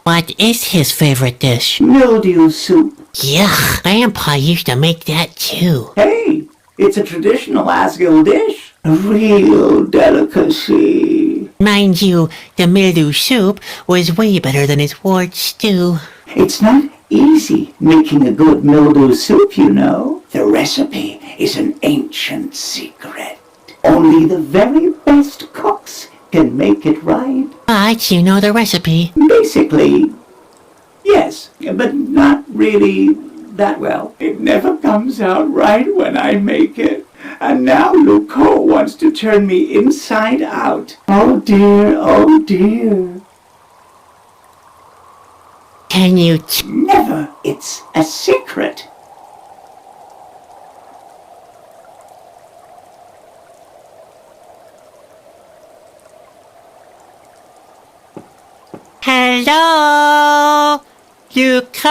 What is his favorite dish?
Mildew soup.
Yuck, Grandpa used to make that too.
Hey, it's a traditional Asgill dish. A real delicacy.
Mind you, the mildew soup was way better than his wart stew.
It's not easy making a good mildew soup, you know. The recipe is an ancient secret. Only the very best cooks can make it right.
But you know the recipe.
Basically, yes, but not really that well. It never comes out right when I make it. And now Luco wants to turn me inside out. Oh dear, oh dear.
Can you...
Never. It's a secret.
Hello? Luco?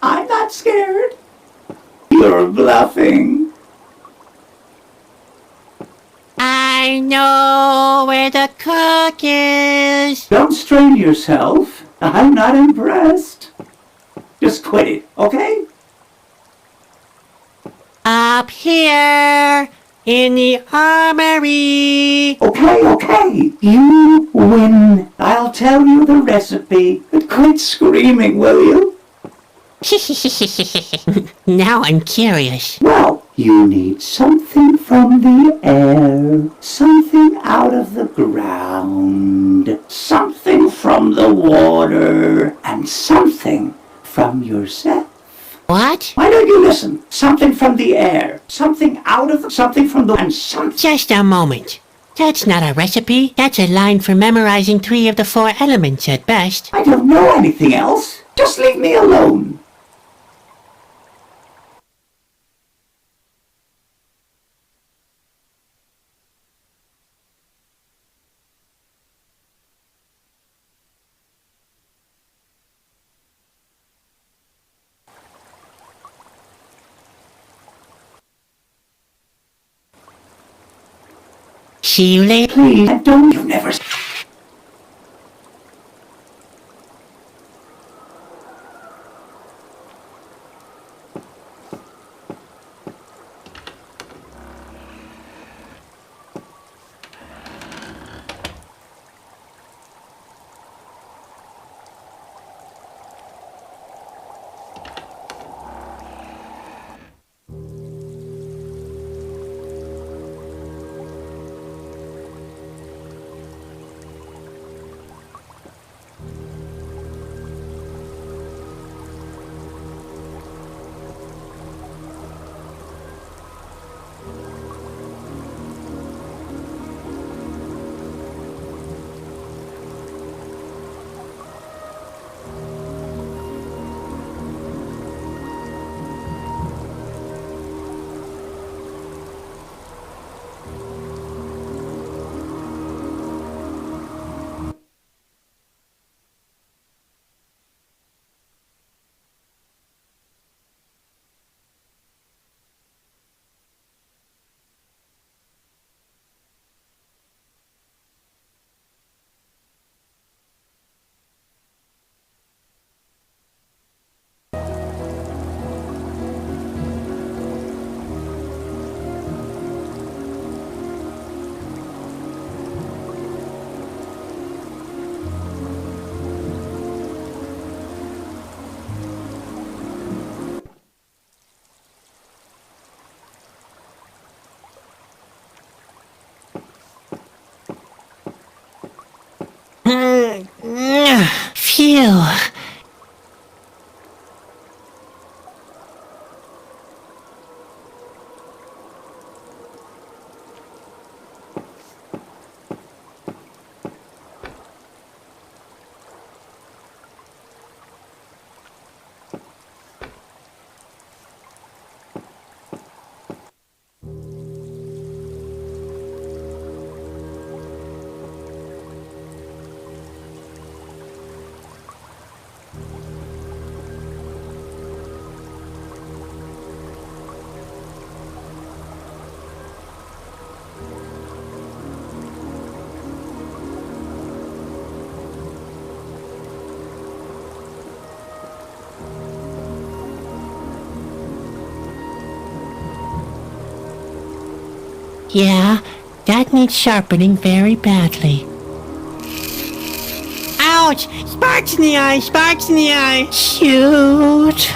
I'm not scared. You're bluffing.
I know where the cook is.
Don't strain yourself. I'm not impressed. Just quit it, okay?
Up here in the armory.
Okay. You win. I'll tell you the recipe. But quit screaming, will you?
Now I'm curious.
Well, you need something from the air, something out of the ground, something from the water, and something from yourself.
What?
Why don't you listen? Something from the air, something out of, something from the, and something.
Just a moment. That's not a recipe. That's a line for memorizing 3 of the 4 elements at best.
I don't know anything else. Just leave me alone.
See you later.
Please, don't you never.
Phew. Yeah, that needs sharpening very badly. Ouch! Sparks in the eye! Sparks in the eye! Shoot!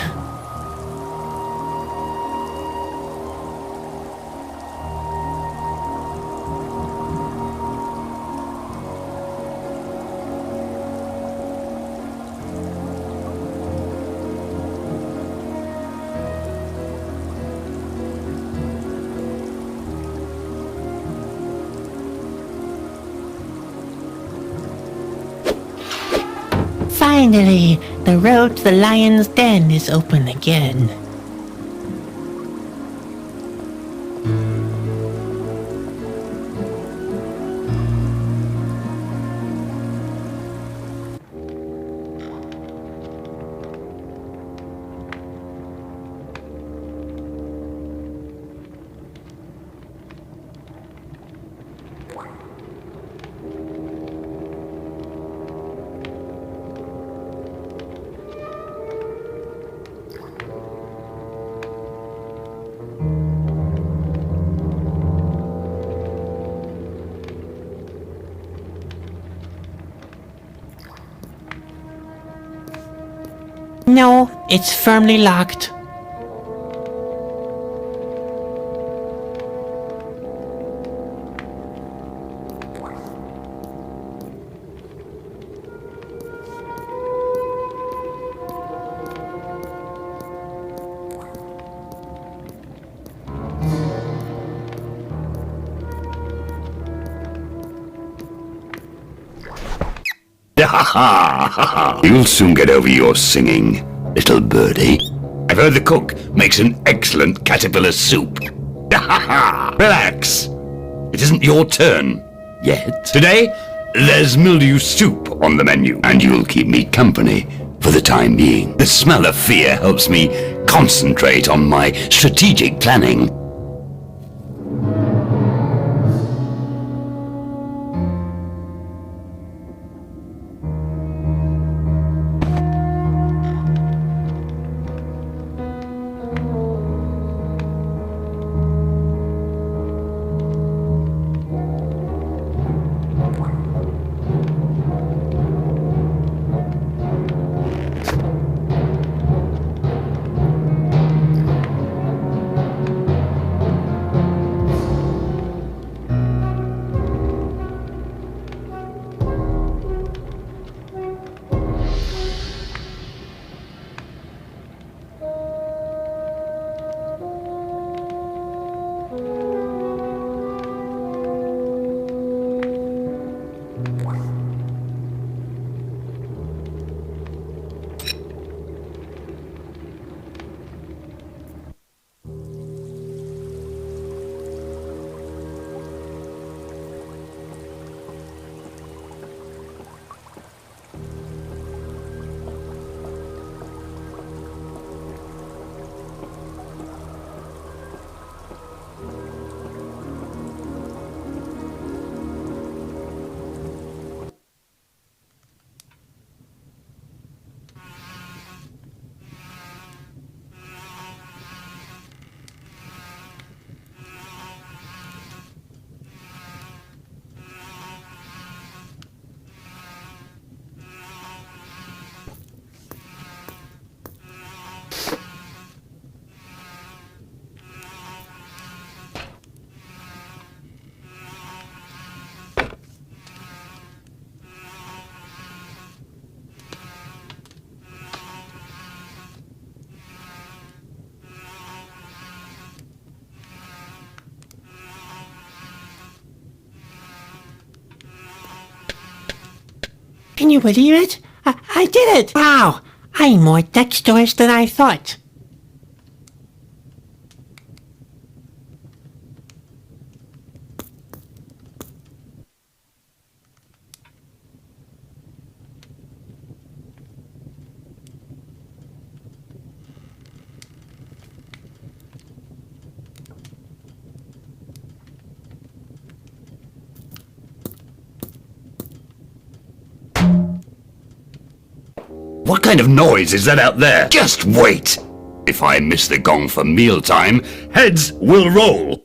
Finally, the road to the lion's den is open again. No, it's firmly locked.
You'll soon get over your singing, little birdie. I've heard the cook makes an excellent caterpillar soup. Relax. It isn't your turn yet. Today, there's mildew soup on the menu, and you'll keep me company for the time being. The smell of fear helps me concentrate on my strategic planning.
Can you believe it? I did it! Wow! I'm more dexterous than I thought.
What kind of noise is that out there? Just wait! If I miss the gong for mealtime, heads will roll.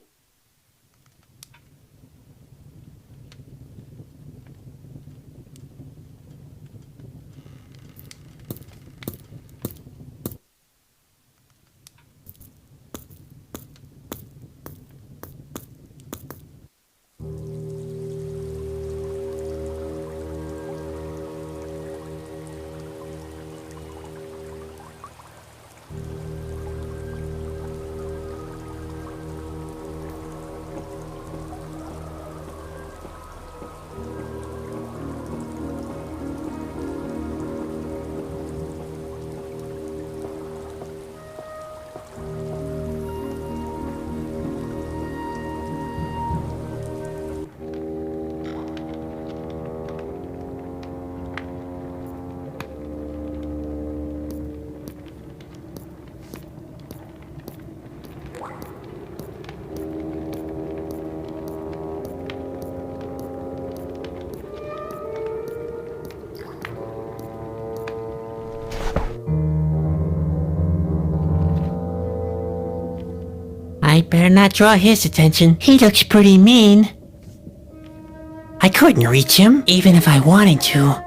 I better not draw his attention. He looks pretty mean. I couldn't reach him, even if I wanted to.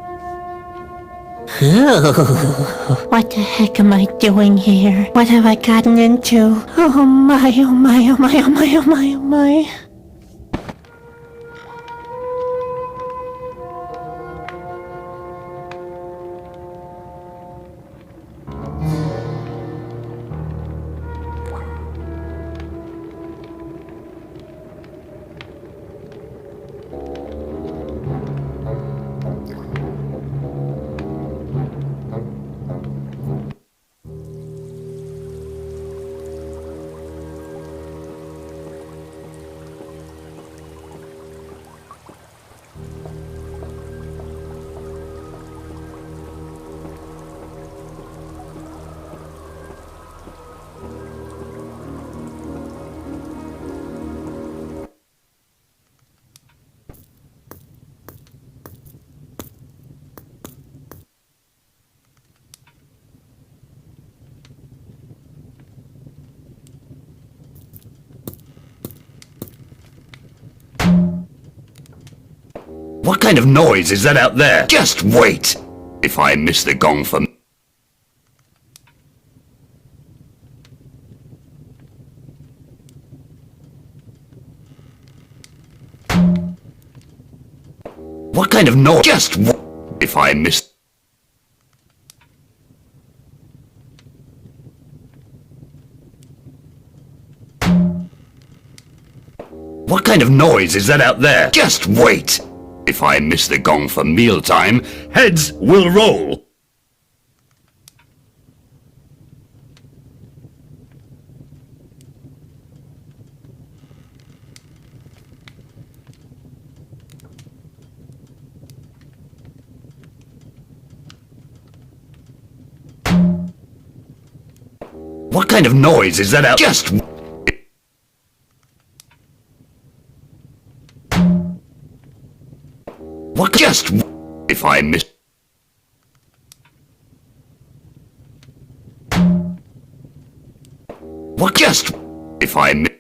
What the heck am I doing here? What have I gotten into? Oh my, oh my, oh my, oh my, oh my, oh my.
What kind of noise is that out there? Just wait! If I miss the gong for... What kind of noise? Just wait! If I miss... What kind of noise is that out there? Just wait! If I miss the gong for mealtime, heads will roll. What kind of noise is that out? Just... What? Just... If I miss... What? Just... If I miss...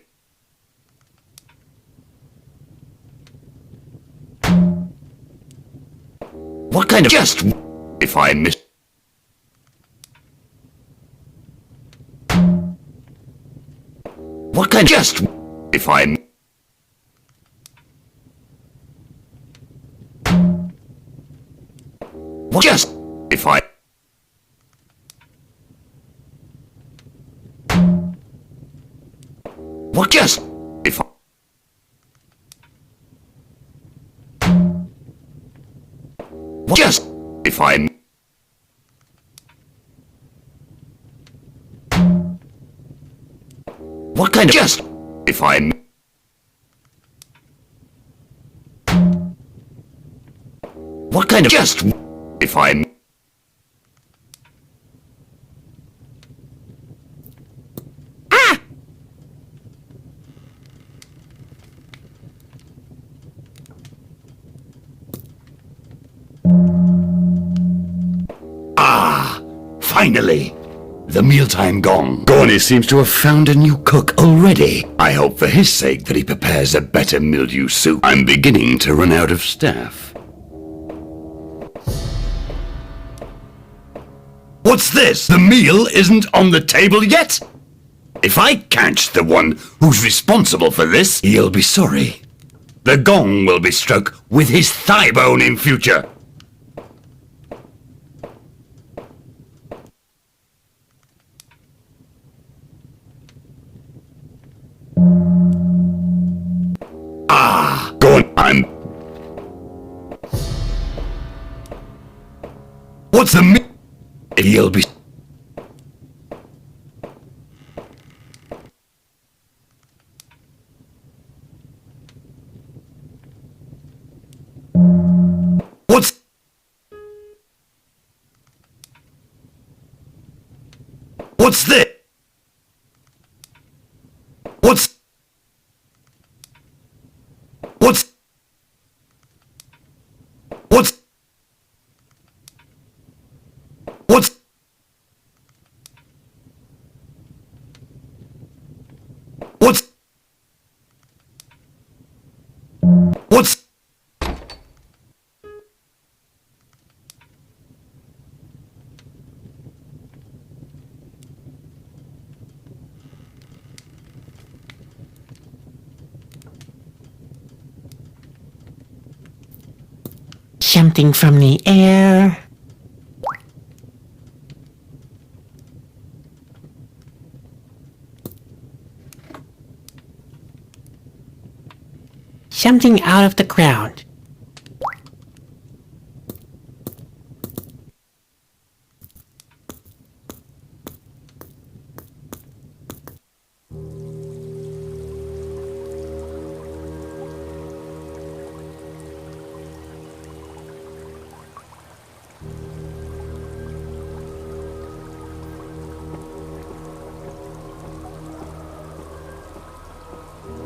What kind of... Just... If I miss... What kind of... Just... If I... What? Just... If I... What? Just... If I... What? Just... If I... What kind of... Just... If I... What kind of... Just... If I... Ah! Ah! Finally! The mealtime gong. Gorny seems to have found a new cook already. I hope for his sake that he prepares a better mildew soup. I'm beginning to run out of staff. What's this? The meal isn't on the table yet? If I catch the one who's responsible for this, he'll be sorry. The gong will be struck with his thigh bone in future. Ah, go on, I'm... What's the meal? He'll be... What's... What's this? What's... What's... What's... What's... What's... What's...
Something from the air. Something out of the ground.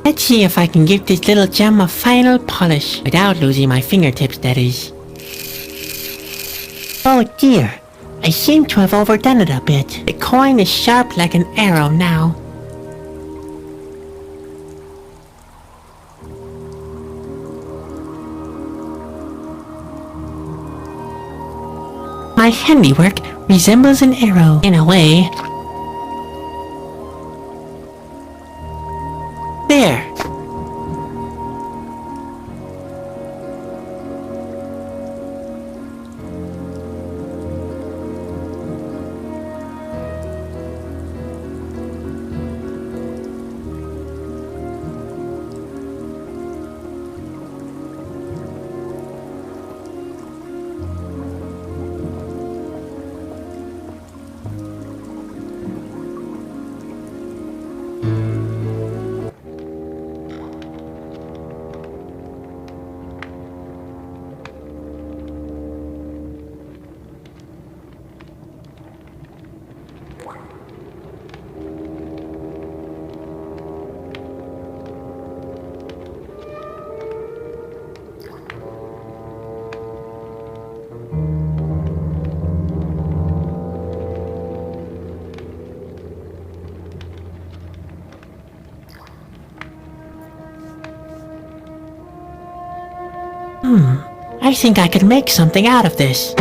Let's see if I can give this little gem a final polish, without losing my fingertips, that is. Oh dear, I seem to have overdone it a bit. The coin is sharp like an arrow now. My handiwork resembles an arrow, in a way. There. I think I could make something out of this.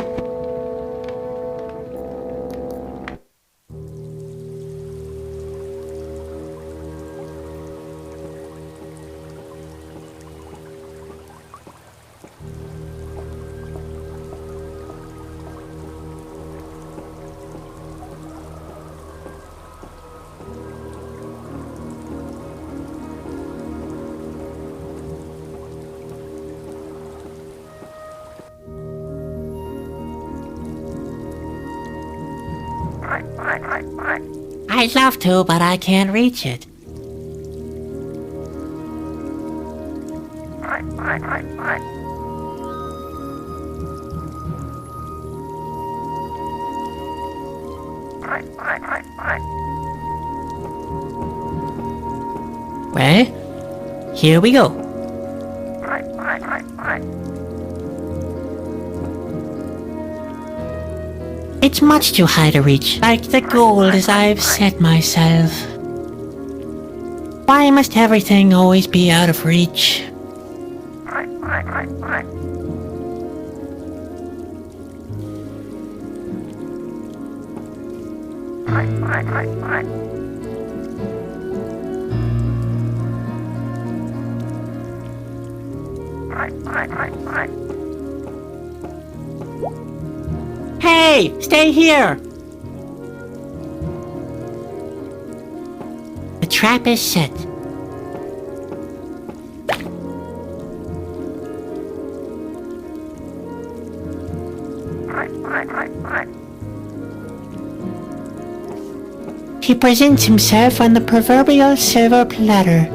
I'd love to, but I can't reach it. Well, here we go. It's much too high to reach, like the goal as I've set myself. Why must everything always be out of reach? Hey, stay here! The trap is set. He presents himself on the proverbial silver platter.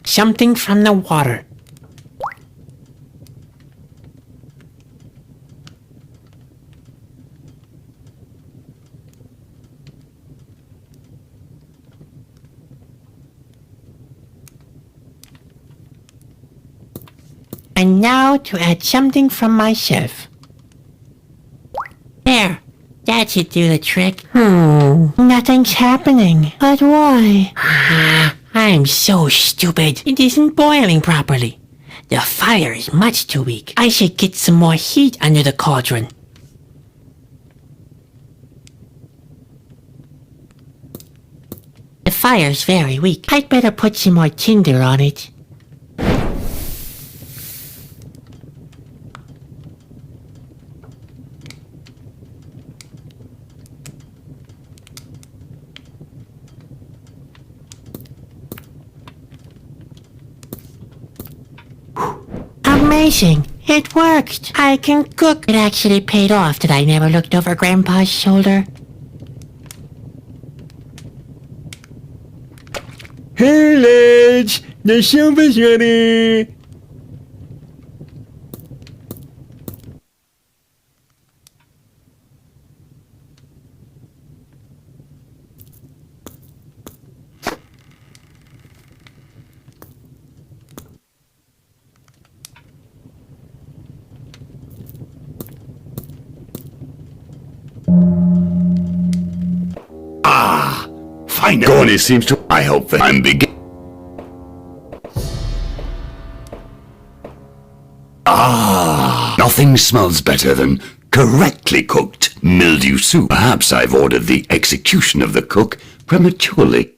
Something from the water. And now to add something from myself. There. That should do the trick. Nothing's happening. But why? I'm so stupid. It isn't boiling properly. The fire is much too weak. I should get some more heat under the cauldron. The fire's very weak. I'd better put some more tinder on it. Amazing! It worked! I can cook! It actually paid off that I never looked over Grandpa's shoulder.
Hey, lads! The soup is ready!
Fine. Gorny seems to... I hope that I'm begin... Nothing smells better than correctly cooked mildew soup. Perhaps I've ordered the execution of the cook prematurely.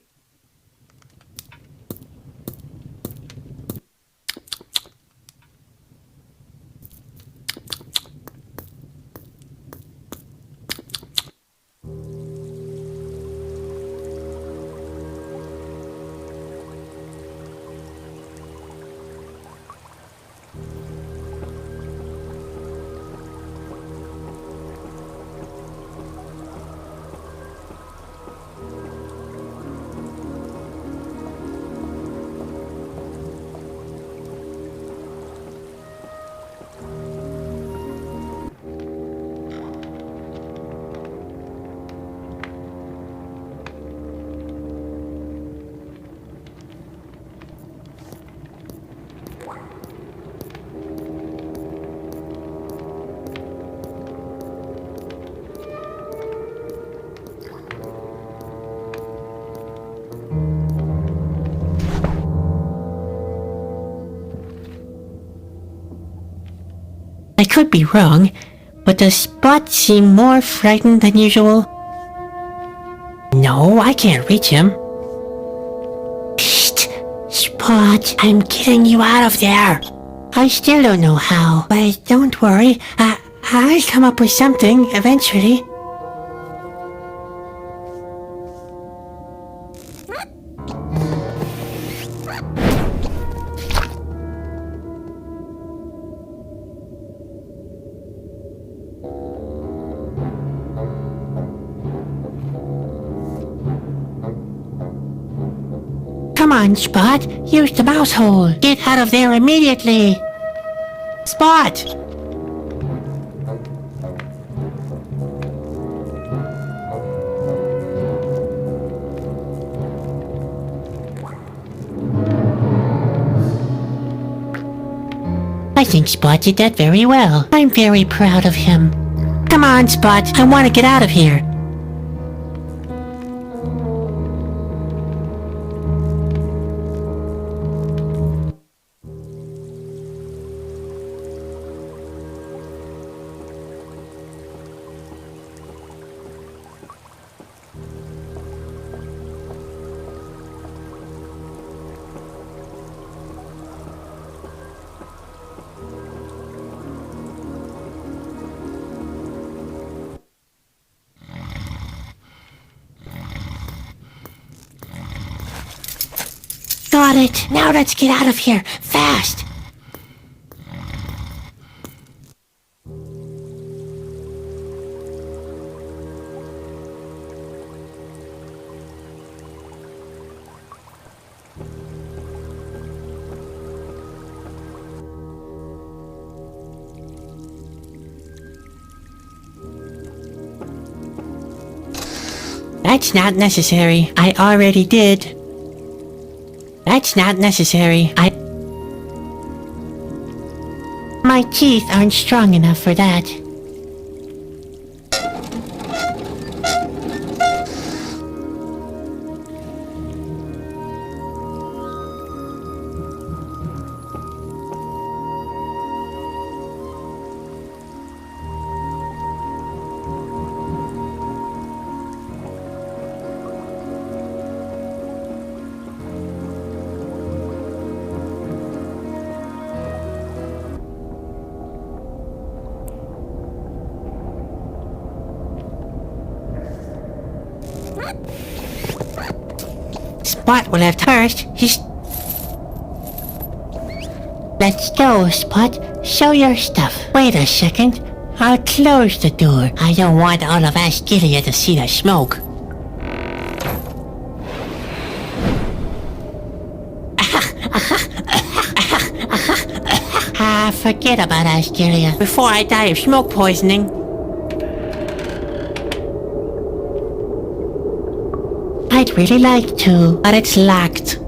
I could be wrong, but does Spot seem more frightened than usual? No, I can't reach him. Psst! Spot, I'm getting you out of there! I still don't know how, but don't worry, I'll come up with something eventually. Come on, Spot. Use the mouse hole. Get out of there immediately. Spot! I think Spot did that very well. I'm very proud of him. Come on, Spot. I want to get out of here. Got it. Now let's get out of here. Fast. That's not necessary. I already did. That's not necessary. My teeth aren't strong enough for that. Spot will have first. Let's go, Spot. Show your stuff. Wait a second. I'll close the door. I don't want all of Asgilia to see the smoke. Forget about Asgilia. Before I die of smoke poisoning. I'd really like to, but it's locked.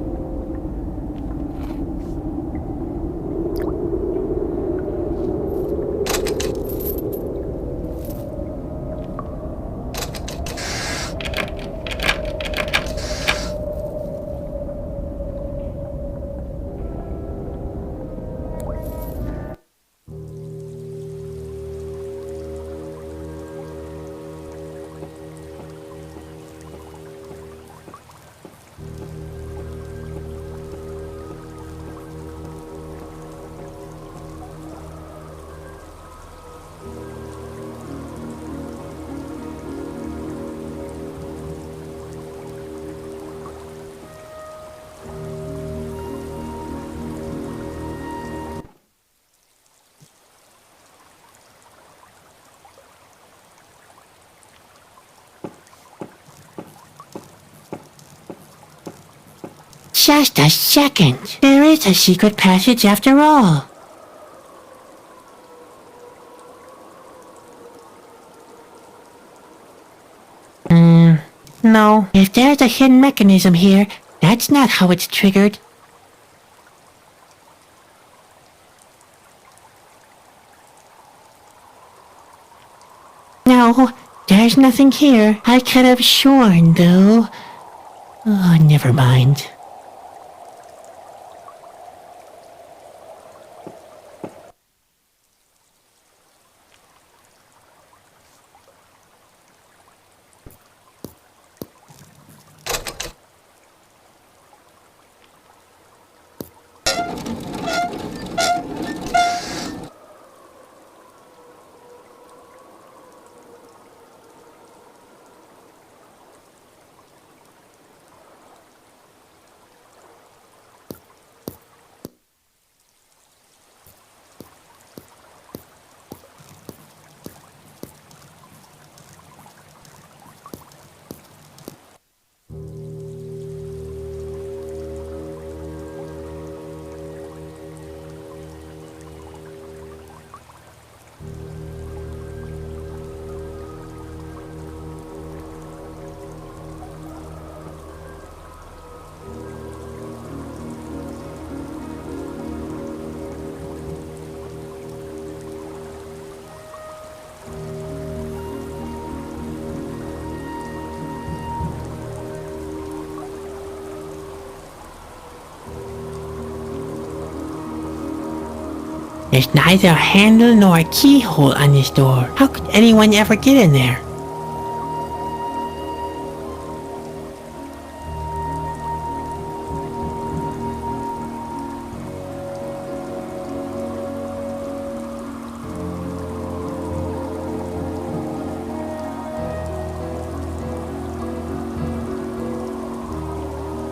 Just a second. There is a secret passage after all. No. If there's a hidden mechanism here, that's not how it's triggered. No, there's nothing here. I could have sworn, though. Oh, never mind. There's neither a handle nor a keyhole on this door. How could anyone ever get in there?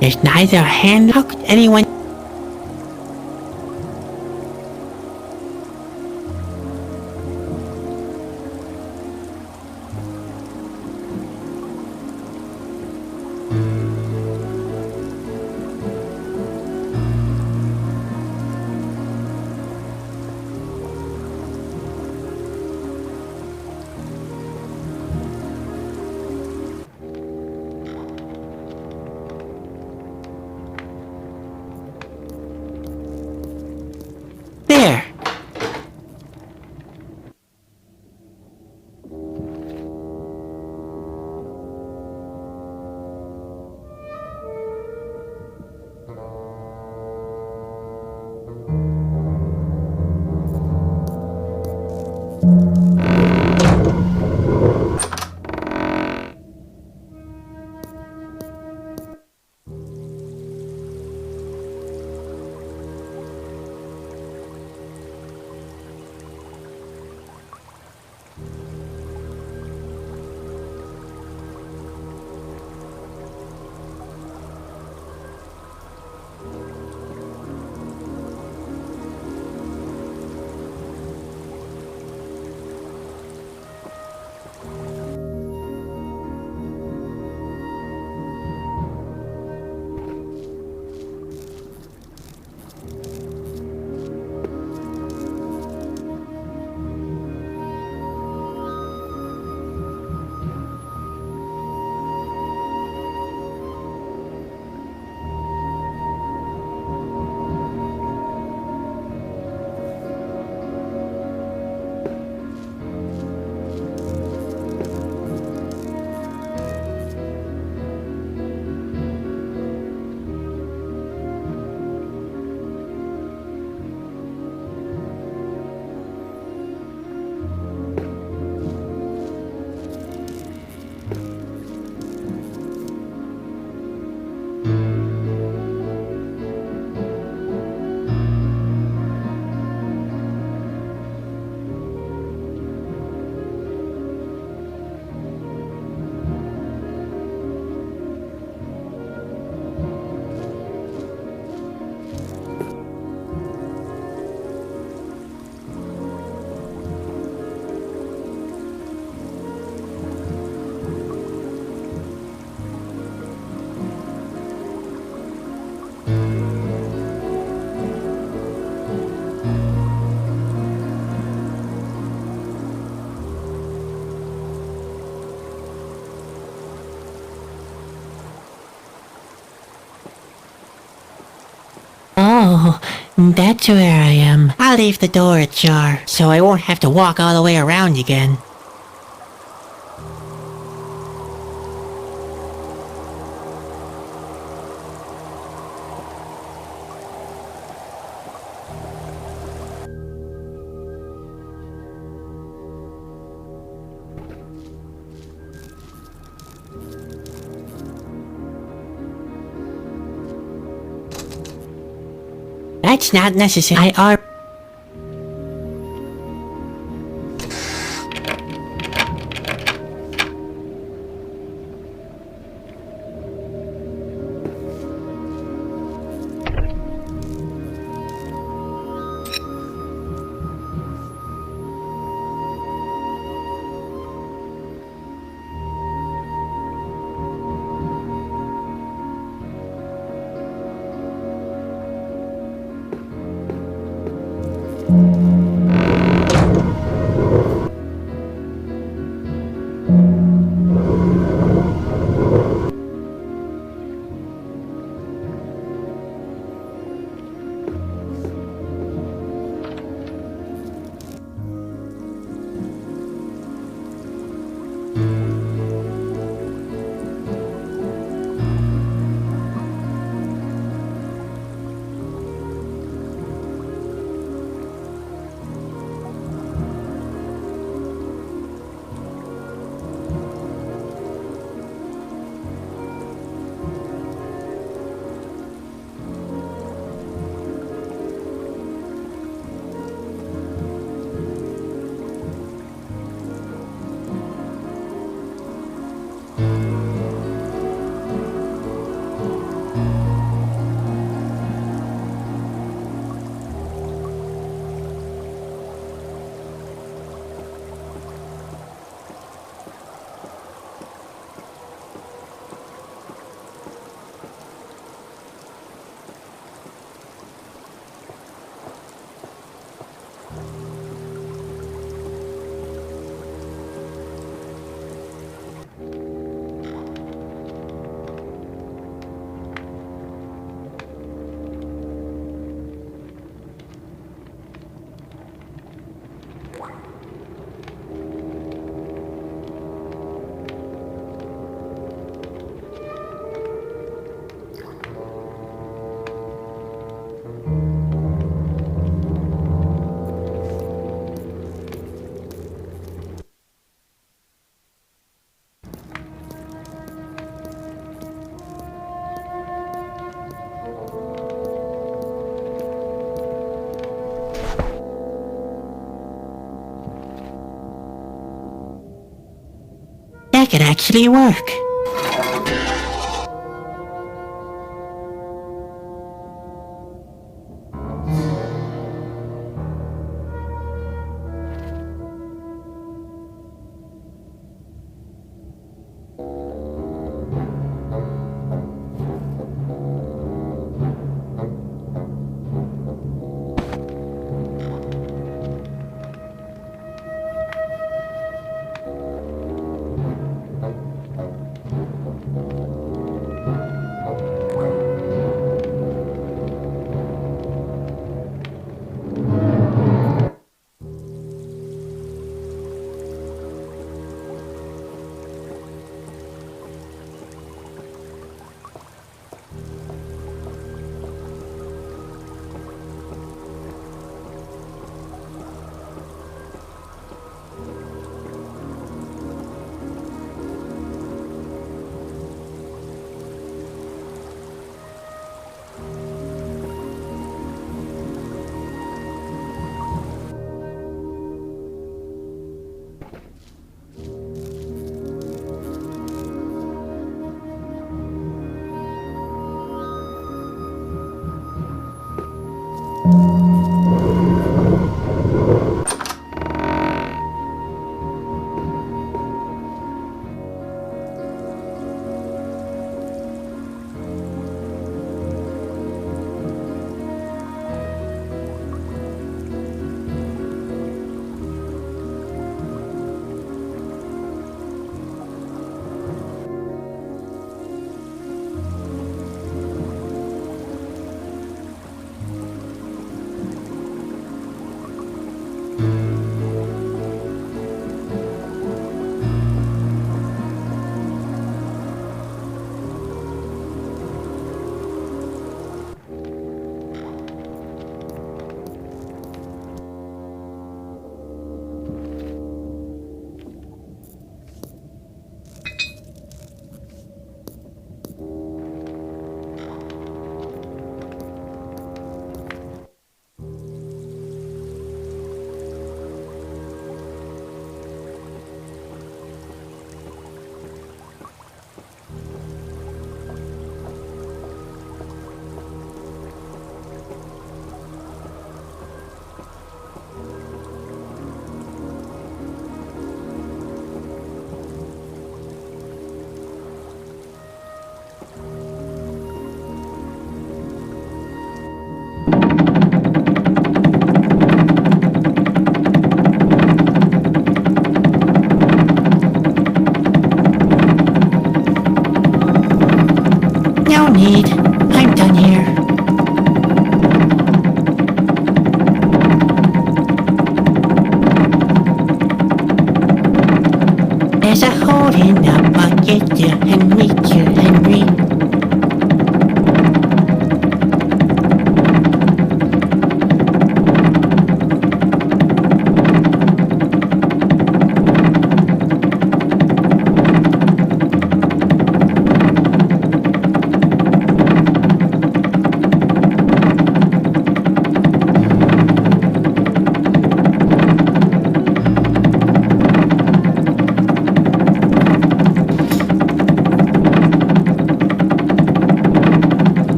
There's neither a handle. How could anyone... Oh, that's where I am. I'll leave the door ajar, so I won't have to walk all the way around again. That's not necessary. That could actually work. No need. I'm done here. There's a hole in the bucket, you Henry, you Henry.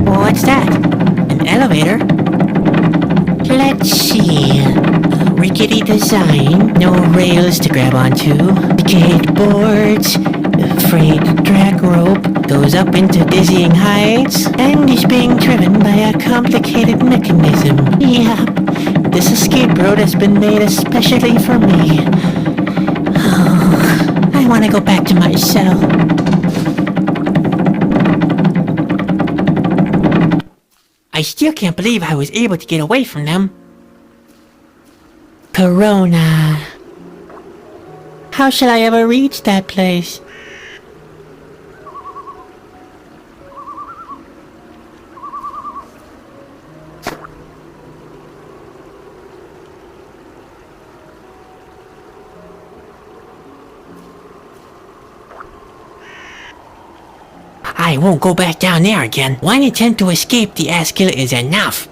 What's that? An elevator? Let's see. Rickety design, no rails to grab onto, decayed boards, frayed drag rope, goes up into dizzying heights, and is being driven by a complicated mechanism. Yeah, this escape road has been made especially for me. Oh, I want to go back to my cell. I still can't believe I was able to get away from them. Corona. How shall I ever reach that place? I won't go back down there again. One attempt to escape the Askill is enough.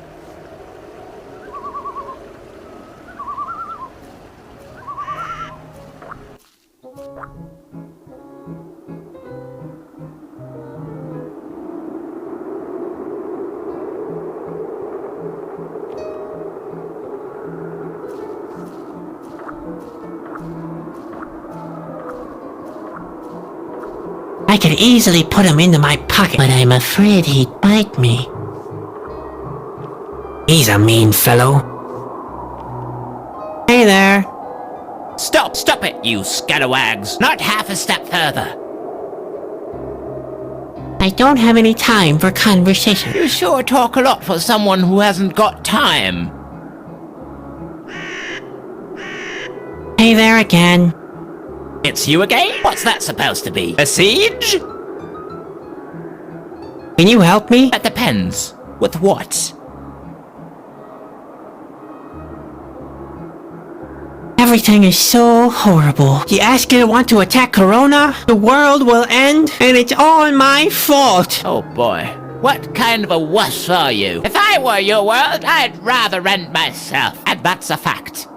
I could easily put him into my pocket, but I'm afraid he'd bite me. He's a mean fellow. Hey there.
Stop it, you scalawags. Not half a step further.
I don't have any time for conversation.
You sure talk a lot for someone who hasn't got time.
Hey there again.
It's you again? What's that supposed to be? A siege?
Can you help me?
That depends. With what?
Everything is so horrible. The Askill want to attack Corona, the world will end, and it's all my fault.
Oh boy. What kind of a wuss are you? If I were your world, I'd rather end myself. And that's a fact.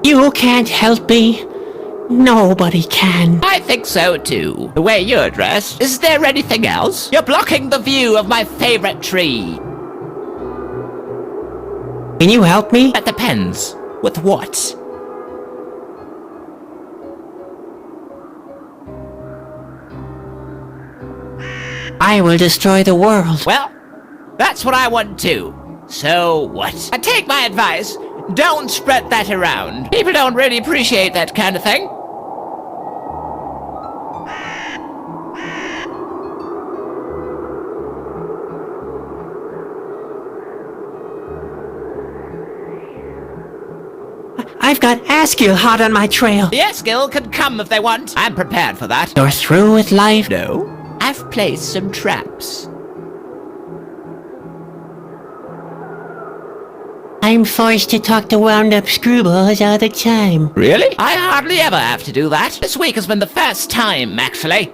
You can't help me. Nobody can.
I think so too. The way you're dressed. Is there anything else? You're blocking the view of my favorite tree.
Can you help me?
That depends. With what?
I will destroy the world.
Well, that's what I want too. So what? And take my advice. Don't spread that around. People don't really appreciate that kind of thing.
I've got Askill hot on my trail.
The Askill can come if they want. I'm prepared for that.
You're through with life?
No. I've placed some traps.
I'm forced to talk to wound-up screwballs all the time.
Really? I hardly ever have to do that. This week has been the first time, actually.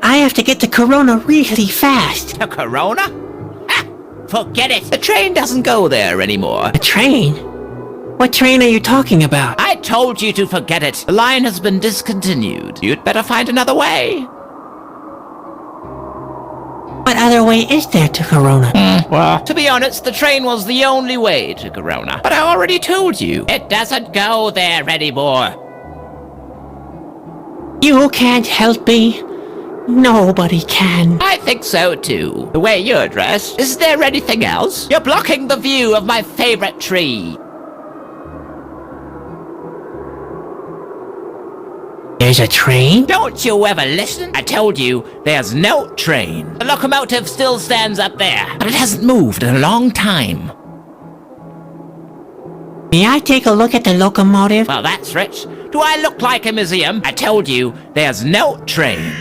I have to get to Corona really fast.
To Corona? Ha! Forget it. The train doesn't go there anymore.
A train? What train are you talking about?
I told you to forget it. The line has been discontinued. You'd better find another way.
What other way is there to Corona?
Well, to be honest, the train was the only way to Corona. But I already told you. It doesn't go there anymore.
You can't help me. Nobody can.
I think so too. The way you're dressed. Is there anything else? You're blocking the view of my favorite tree.
There's a train?
Don't you ever listen? I told you, there's no train. The locomotive still stands up there, but it hasn't moved in a long time.
May I take a look at the locomotive?
Well, that's rich. Do I look like a museum? I told you, there's no train.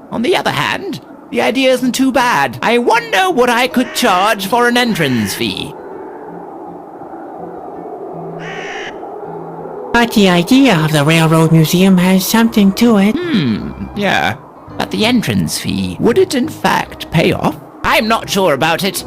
On the other hand, the idea isn't too bad. I wonder what I could charge for an entrance fee.
But the idea of the Railroad Museum has something to it.
Yeah. But the entrance fee, would it in fact pay off? I'm not sure about it.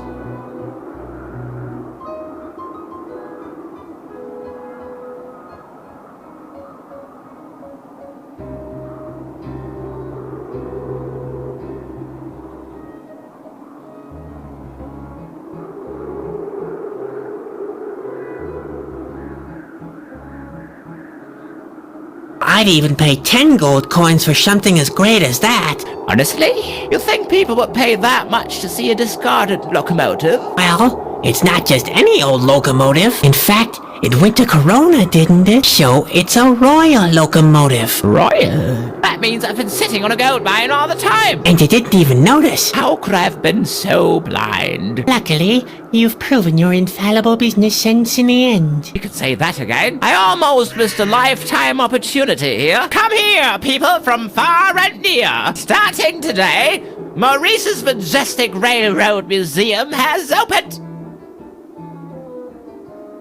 I'd even pay 10 gold coins for something as great as that.
Honestly? You think people would pay that much to see a discarded locomotive?
Well, it's not just any old locomotive. In fact, It went to Corona, didn't it? So it's a royal locomotive.
Royal? That means I've been sitting on a gold mine all the time.
And you didn't even notice.
How could I have been so blind?
Luckily, you've proven your infallible business sense in the end.
You could say that again. I almost missed a lifetime opportunity here. Come here, people from far and near. Starting today, Maurice's Majestic Railroad Museum has opened.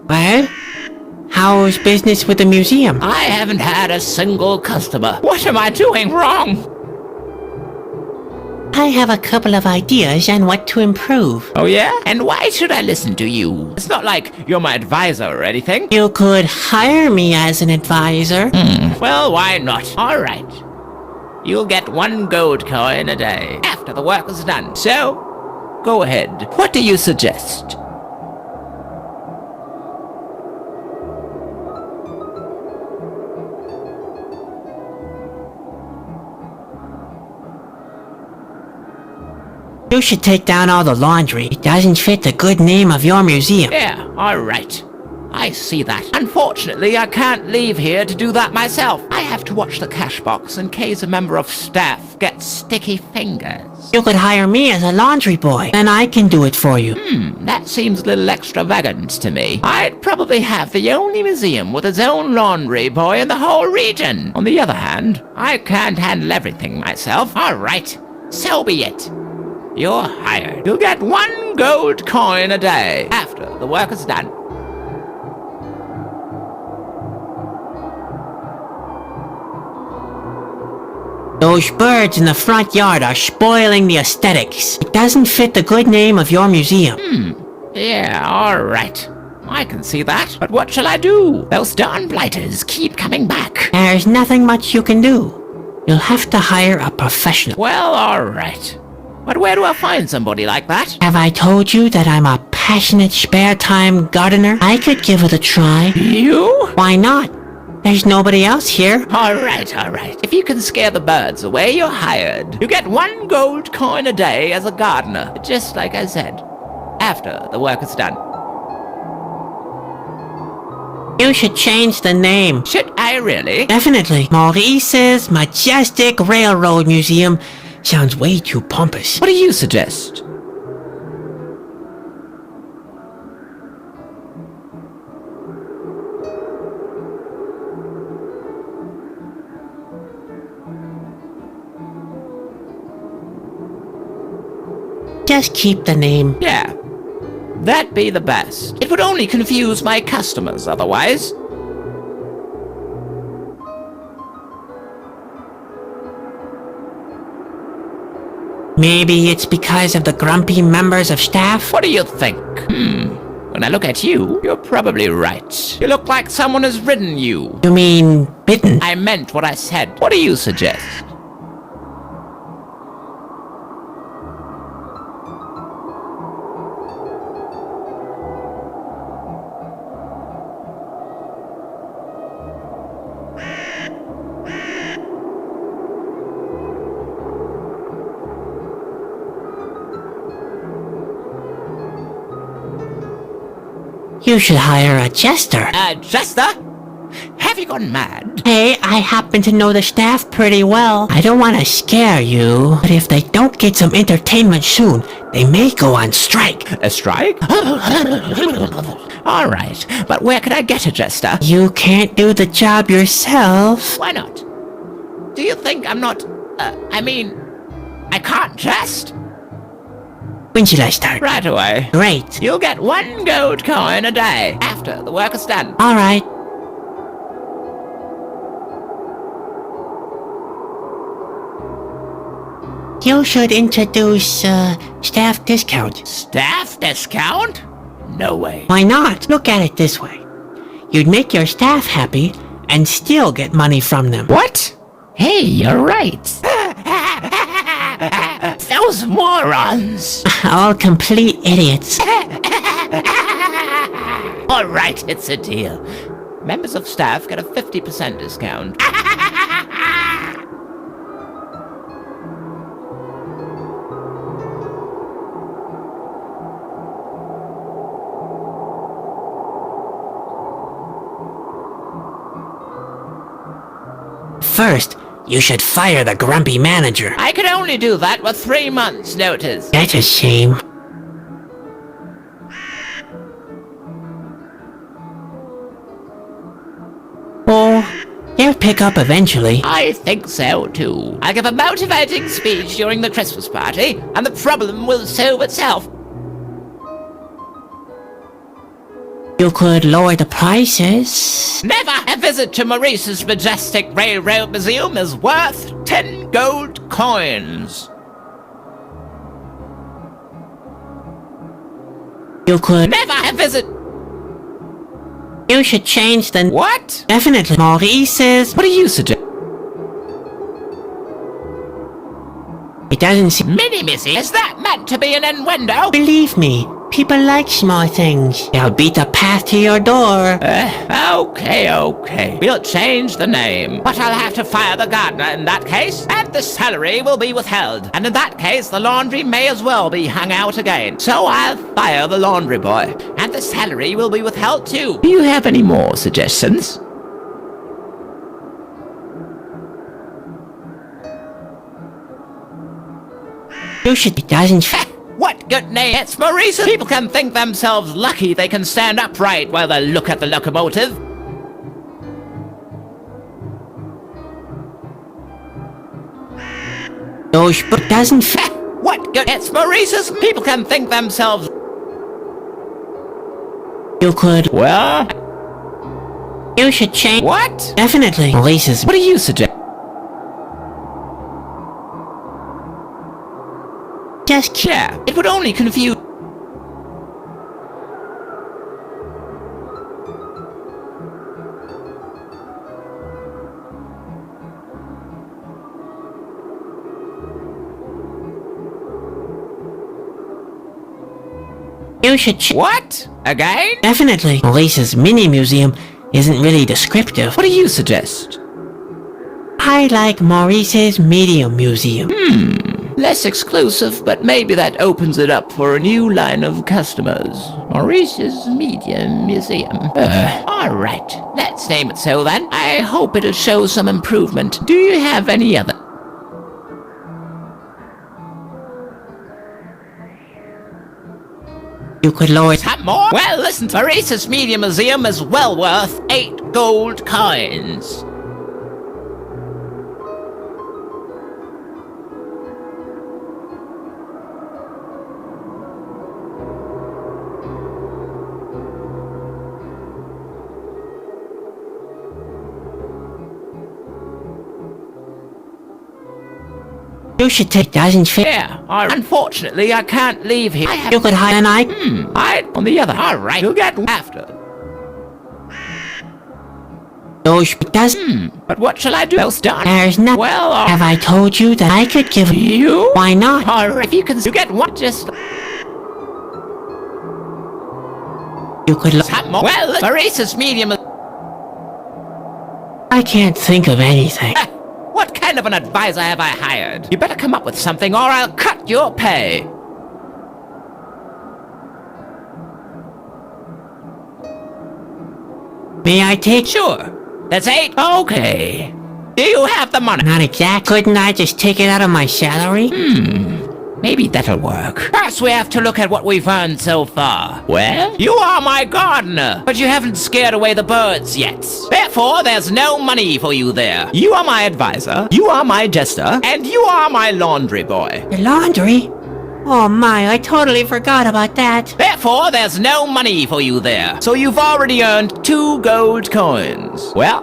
Well, how's business with the museum?
I haven't had a single customer. What am I doing wrong?
I have a couple of ideas on what to improve.
Oh yeah? And why should I listen to you? It's not like you're my advisor or anything.
You could hire me as an advisor.
Well, why not? All right. You'll get 1 gold coin a day after the work is done. So, go ahead. What do you suggest?
You should take down all the laundry. It doesn't fit the good name of your museum.
Yeah, all right. I see that. Unfortunately, I can't leave here to do that myself. I have to watch the cash box in case a member of staff gets sticky fingers.
You could hire me as a laundry boy, and I can do it for you.
That seems a little extravagant to me. I'd probably have the only museum with its own laundry boy in the whole region. On the other hand, I can't handle everything myself. All right, so be it. You're hired. You'll get 1 gold coin a day after the work is done.
Those birds in the front yard are spoiling the aesthetics. It doesn't fit the good name of your museum.
Yeah, all right. I can see that. But what shall I do? Those darn blighters keep coming back.
There's nothing much you can do. You'll have to hire a professional.
Well, all right. But where do I find somebody like that?
Have I told you that I'm a passionate spare time gardener? I could give it a try.
You?
Why not? There's nobody else here.
All right, all right. If you can scare the birds away, you're hired. You get 1 gold coin a day as a gardener, just like I said, after the work is done.
You should change the name.
Should I really?
Definitely. Maurice's Majestic Railroad Museum sounds way too pompous.
What do you suggest?
Just keep the name.
Yeah, that'd be the best. It would only confuse my customers otherwise.
Maybe it's because of the grumpy members of staff?
What do you think? When I look at you, you're probably right. You look like someone has ridden you.
You mean bitten?
I meant what I said. What do you suggest?
You should hire a jester.
A jester? Have you gone mad?
Hey, I happen to know the staff pretty well. I don't want to scare you, but if they don't get some entertainment soon, they may go on strike.
A strike? All right, but where can I get a jester?
You can't do the job yourself.
Why not? Do you think I'm not... I can't jest?
When should I start?
Right away.
Great.
You'll get 1 gold coin a day after the work is done.
All right. You should introduce, staff discount.
Staff discount? No way.
Why not? Look at it this way. You'd make your staff happy and still get money from them.
What? Hey, you're right. Those morons.
All complete idiots.
All right, it's a deal. Members of staff get a 50% discount.
first, you should fire the grumpy manager.
I could only do that with 3 months' notice.
That's a shame. Oh, they'll pick up eventually.
I think so too. I'll give a motivating speech during the Christmas party, and the problem will solve itself.
You could lower the prices.
Never! A visit to Maurice's majestic railroad museum is worth 10 gold coins.
You could.
Never! A visit.
You should change the.
What?
Definitely. Maurice's.
What do you suggest?
It doesn't seem.
Mini Missy, is that meant to be an innuendo?
Believe me, people like small things. They'll beat the path to your door.
Okay. We'll change the name. But I'll have to fire the gardener in that case, and the salary will be withheld. And in that case, the laundry may as well be hung out again. So I'll fire the laundry boy, and the salary will be withheld too. Do you have any more suggestions?
You should. It doesn't.
What good name? It's Maurice. People can think themselves lucky they can stand upright while they look at the locomotive.
Those but doesn't fit.
What good? It's Maurice's. People can think themselves.
You could.
Well,
You should change.
what?
Definitely. Maurice's.
What do you suggest?
Just
Yeah, it would only confuse.
You should
What? Again?
Definitely. Maurice's mini museum isn't really descriptive.
What do you suggest?
I like Maurice's medium museum.
Less exclusive, but maybe that opens it up for a new line of customers. Maurice's Medium Museum. Alright, let's name it so then. I hope it'll show some improvement. Do you have any other?
You could lower.
Some more? Well, listen, Maurice's Medium Museum is well worth 8 gold coins.
You should take. Doesn't fit.
Yeah, unfortunately, I can't leave here.
You could hide an eye.
Hide on the other. Alright, you'll get after.
Those doesn't.
But what shall I do? Else done.
There's not.
Well,
Have I told you that I could give
you?
Why not?
Alright, if you can, you get what? Just
You could.
some more. Well, Maurice's Medium.
I can't think of anything.
What kind of an advisor have I hired? You better come up with something or I'll cut your pay.
May I take?
Sure. That's 8. Okay. Do you have the money?
Not exact. Couldn't I just take it out of my salary?
Maybe that'll work. First, we have to look at what we've earned so far. Well, you are my gardener, but you haven't scared away the birds yet. Therefore, there's no money for you there. You are my advisor, you are my jester, and you are my laundry boy.
The laundry? Oh my, I totally forgot about that.
Therefore, there's no money for you there. So you've already earned 2 gold coins. Well,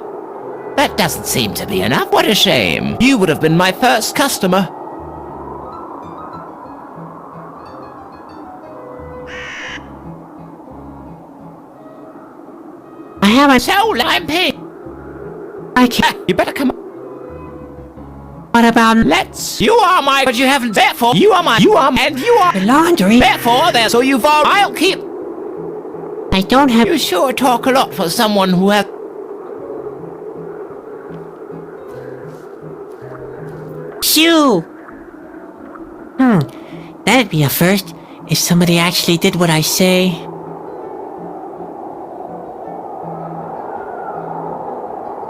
that doesn't seem to be enough. What a shame. You would have been my first customer.
I haven't.
So, I'm paid.
I can't.
You better come.
What about
Let's. You are my. But you haven't. Therefore, you are my. You are. And you are.
the laundry?
Therefore, there. So you've all. I'll keep.
I don't have.
You sure talk a lot for someone who has.
Shoo! That'd be a first if somebody actually did what I say.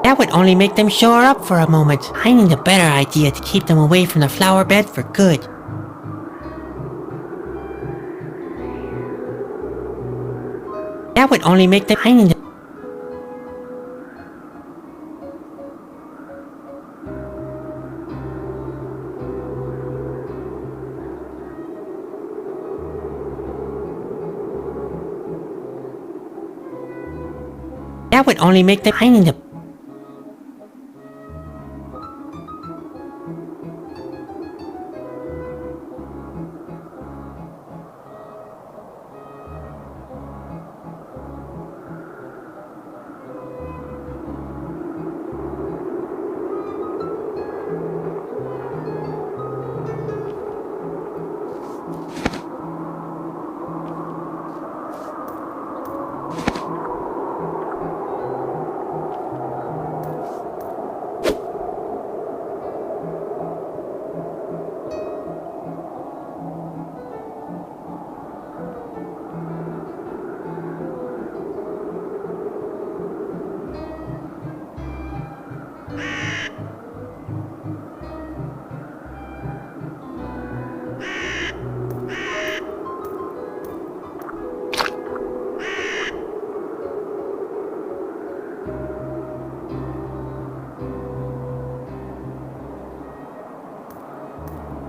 That would only make them shore up for a moment. I need a better idea to keep them away from the flower bed for good. That would only make them... That would only make them...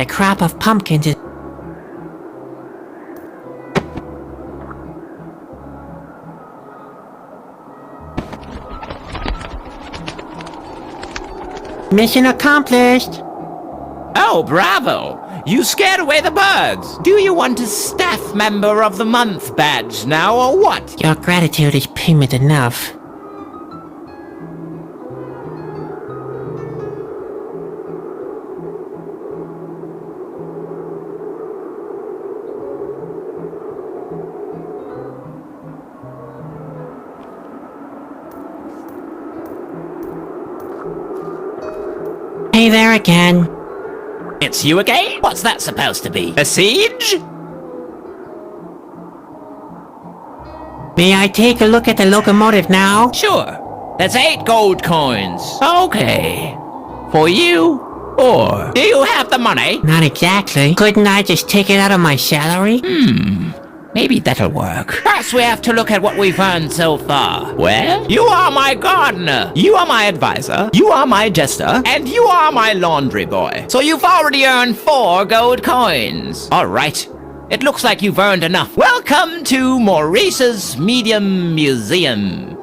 A crop of pumpkins is... Mission accomplished!
Oh, bravo! You scared away the birds! Do you want a Staff Member of the Month badge now, or what?
Your gratitude is payment enough. Hey there again.
It's you again? What's that supposed to be? A siege?
May I take a look at the locomotive now?
Sure. That's 8 gold coins. Okay. For you, or do you have the money?
Not exactly. Couldn't I just take it out of my salary?
Maybe that'll work. First, we have to look at what we've earned so far. Well, you are my gardener, you are my advisor, you are my jester, and you are my laundry boy. So you've already earned 4 gold coins. All right. It looks like you've earned enough. Welcome to Maurice's Medium Museum.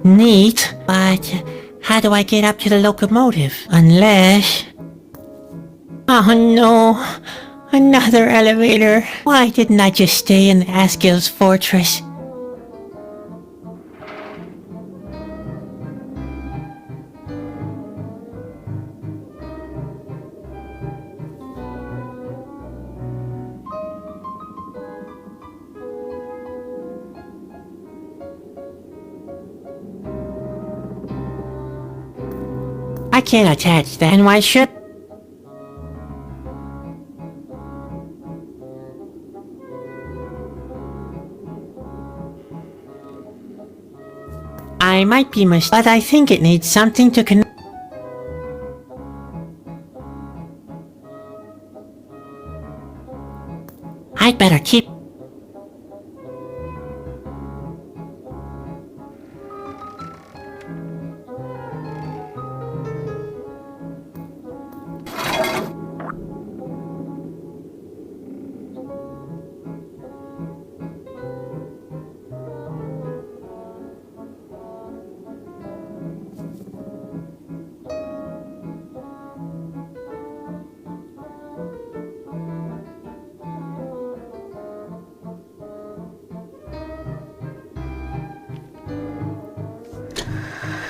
Neat, but how do I get up to the locomotive? Unless... Oh no, another elevator. Why didn't I just stay in the Asgill's fortress? I can't attach that. And why should... I might be but I think it needs something to connect... I'd better keep...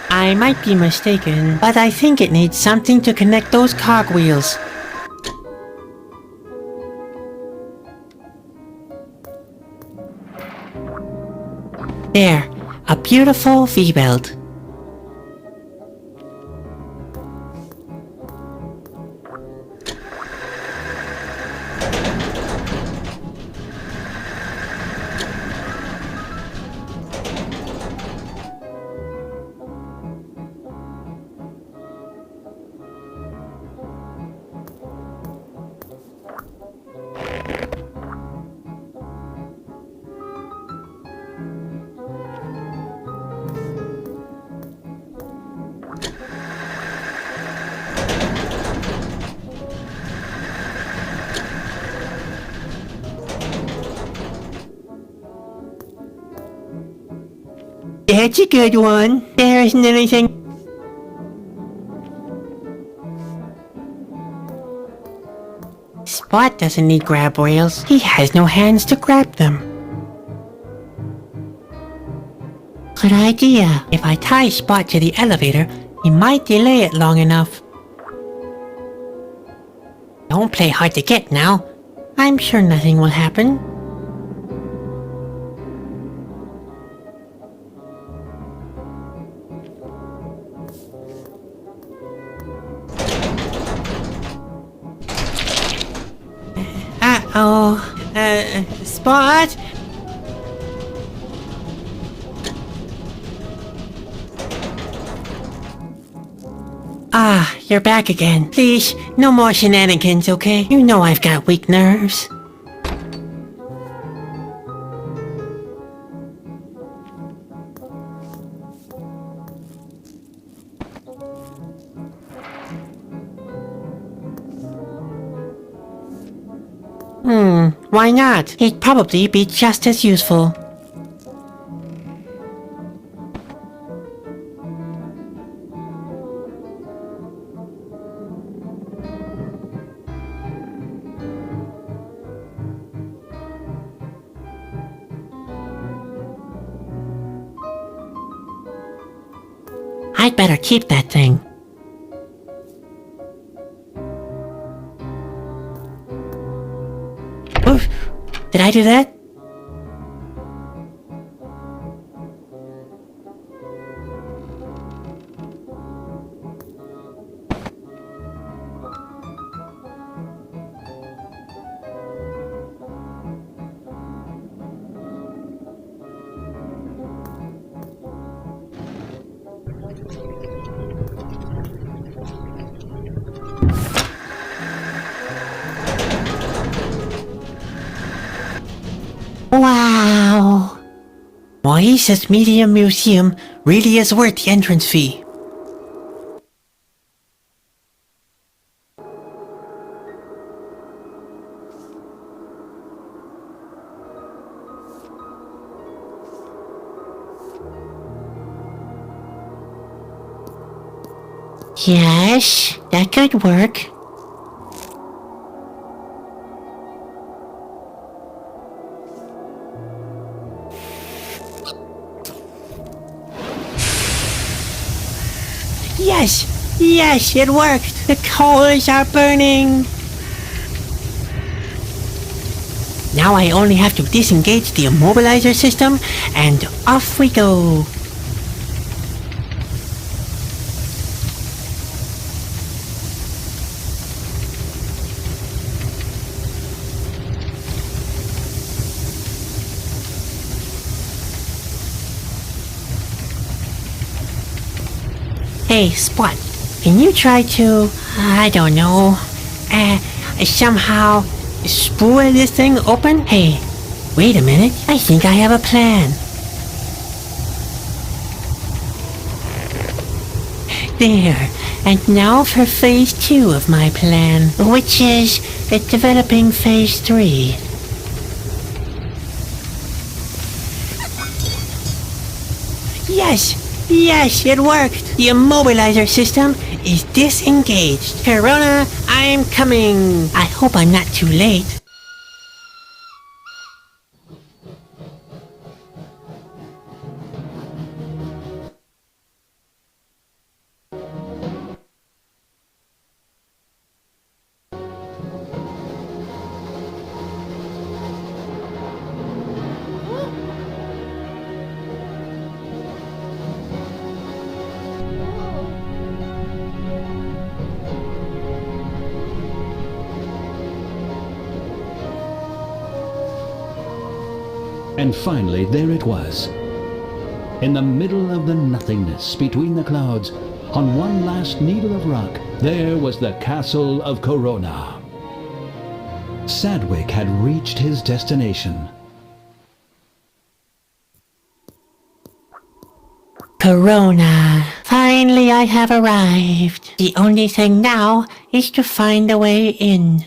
I might be mistaken, but I think it needs something to connect those cogwheels. There, a beautiful V-belt. That's a good one. There isn't anything. Spot doesn't need grab rails. He has no hands to grab them. Good idea. If I tie Spot to the elevator, he might delay it long enough. Don't play hard to get now. I'm sure nothing will happen. Spot? Ah, you're back again. Please, no more shenanigans, okay? You know I've got weak nerves. Why not? He'd probably be just as useful. I'd better keep that thing. Oof. Did I do that? Wow! Moisa's Medium Museum really is worth the entrance fee. Yes, that could work. Yes! Yes, it worked! The coals are burning! Now I only have to disengage the immobilizer system, and off we go! Hey, Spot, can you try to, I don't know, somehow spool this thing open? Hey, wait a minute, I think I have a plan. There, and now for phase 2 of my plan, which is developing phase 3. Yes! Yes, it worked! The immobilizer system is disengaged. Corona, I'm coming! I hope I'm not too late.
And finally, there it was. In the middle of the nothingness between the clouds, on one last needle of rock, there was the castle of Corona. Sadwick had reached his destination.
Corona. Finally I have arrived. The only thing now is to find a way in.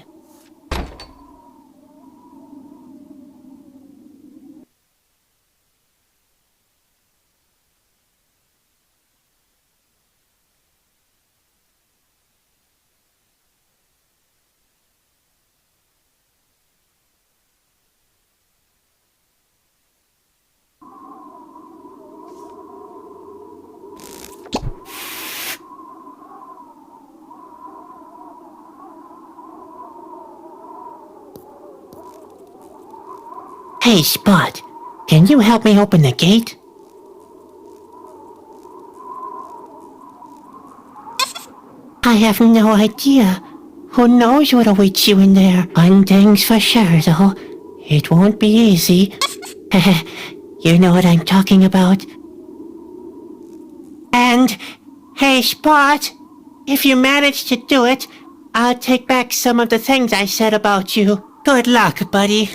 Hey, Spot, can you help me open the gate? I have no idea. Who knows what awaits you in there? One thing's for sure, though. It won't be easy. You know what I'm talking about. And, hey, Spot, if you manage to do it, I'll take back some of the things I said about you. Good luck, buddy.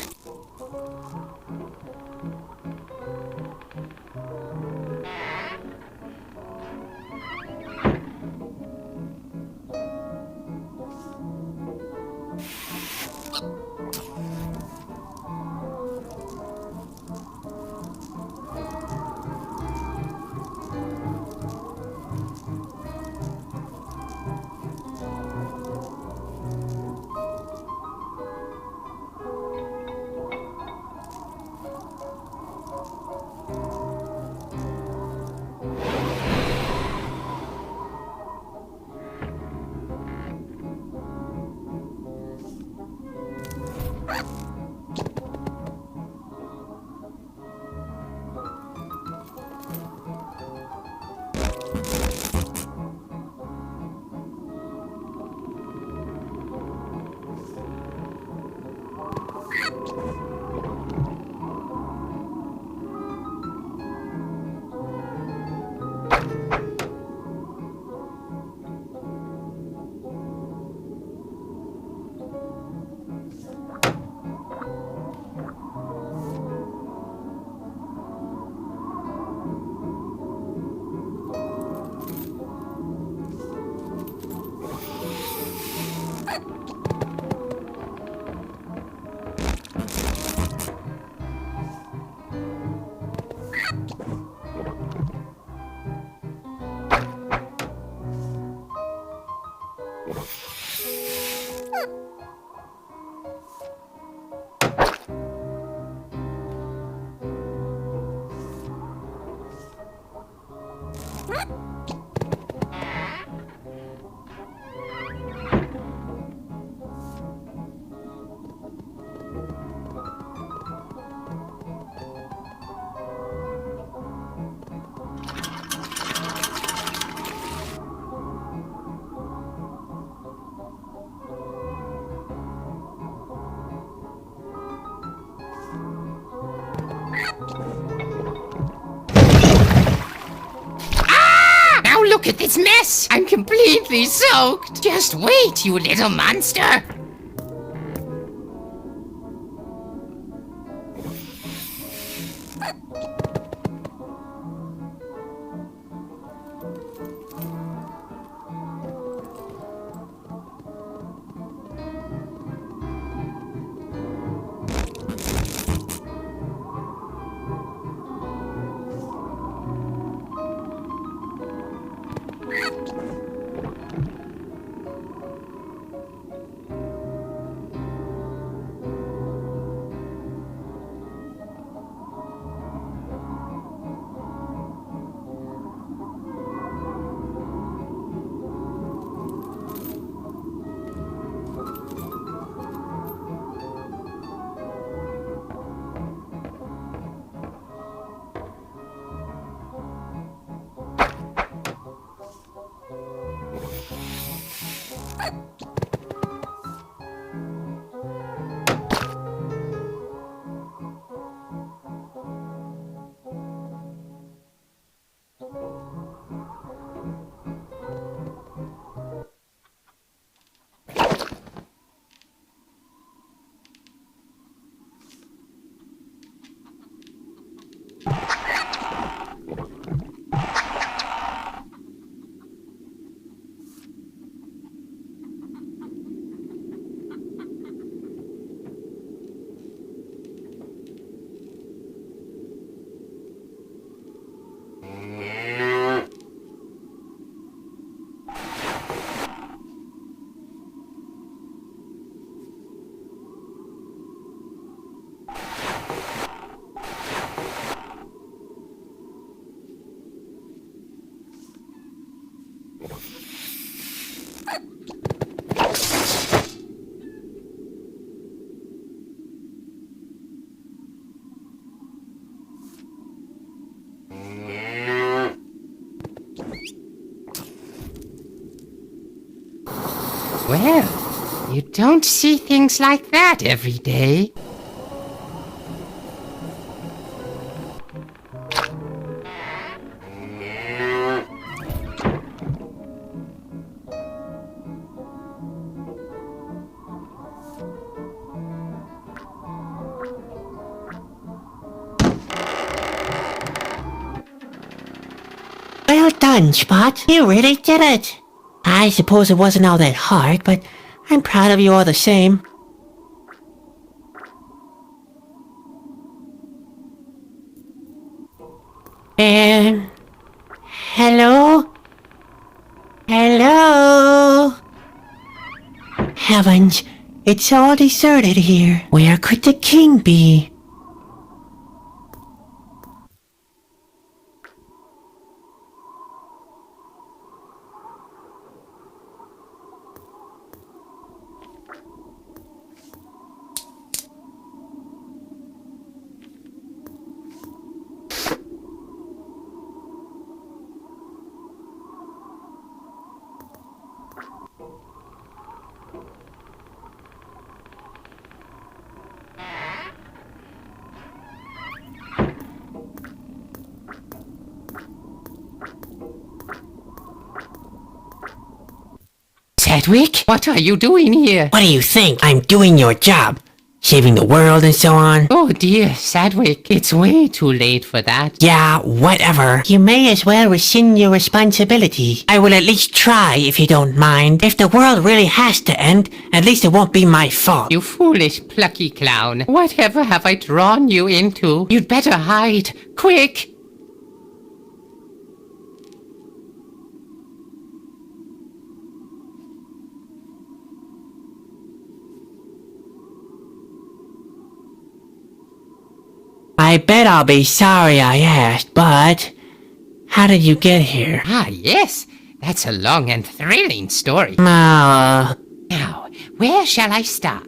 Now look at this mess! I'm completely soaked! Just wait, you little monster! Well, you don't see things like that every day.
Well done, Spot. You really did it. I suppose it wasn't all that hard, but I'm proud of you all the same. Hello? Hello? Heavens, it's all deserted here. Where could the king be?
Sedgwick, what are you doing here?
What do you think? I'm doing your job. Saving the world and so on.
Oh dear, Sedgwick, it's way too late for that.
Yeah, whatever. You may as well rescind your responsibility. I will at least try if you don't mind. If the world really has to end, at least it won't be my fault.
You foolish, plucky clown. Whatever have I drawn you into? You'd better hide. Quick!
I bet I'll be sorry I asked, but how did you get here?
Ah, yes. That's a long and thrilling story.
Now,
Now, where shall I start?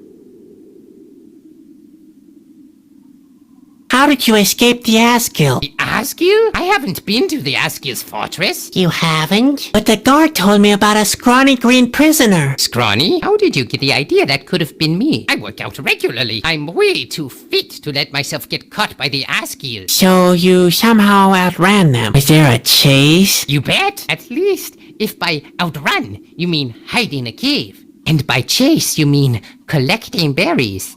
how did you escape the Asgill?
The Asgill? I haven't been to the Asgill's fortress.
You haven't? But the guard told me about a scrawny green prisoner.
Scrawny? How did you get the idea that could have been me? I work out regularly. I'm way too fit to let myself get caught by the Asgill.
So you somehow outran them. Was there a chase?
You bet. At least, if by outrun you mean hide in a cave, and by chase you mean collecting berries.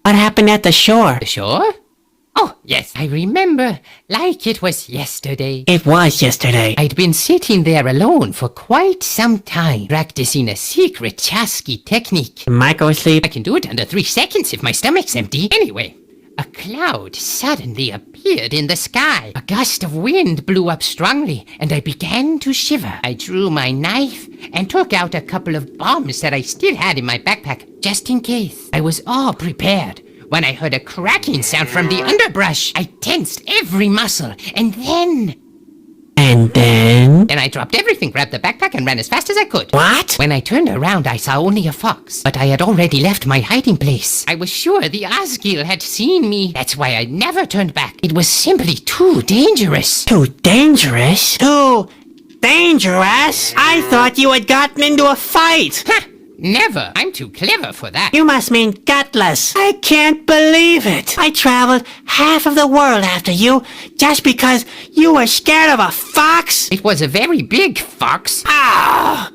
What happened at the shore?
The shore? Oh, yes, I remember. Like it was yesterday.
It was yesterday.
I'd been sitting there alone for quite some time, practicing a secret Chasky technique.
Micro sleep.
I can do it under 3 seconds if my stomach's empty. Anyway, a cloud suddenly appeared in the sky. A gust of wind blew up strongly, and I began to shiver. I drew my knife and took out a couple of bombs that I still had in my backpack, just in case. I was all prepared when I heard a cracking sound from the underbrush. I tensed every muscle, and then...
And then?
Then I dropped everything, grabbed the backpack, and ran as fast as I could.
What?
When I turned around, I saw only a fox, but I had already left my hiding place. I was sure the Asgill had seen me. That's why I never turned back. It was simply too dangerous.
Too dangerous? Too dangerous? I thought you had gotten into a fight.
Ha! Never. I'm too clever for that.
You must mean gutless. I can't believe it. I traveled half of the world after you just because you were scared of a fox?
It was a very big fox.
Ah!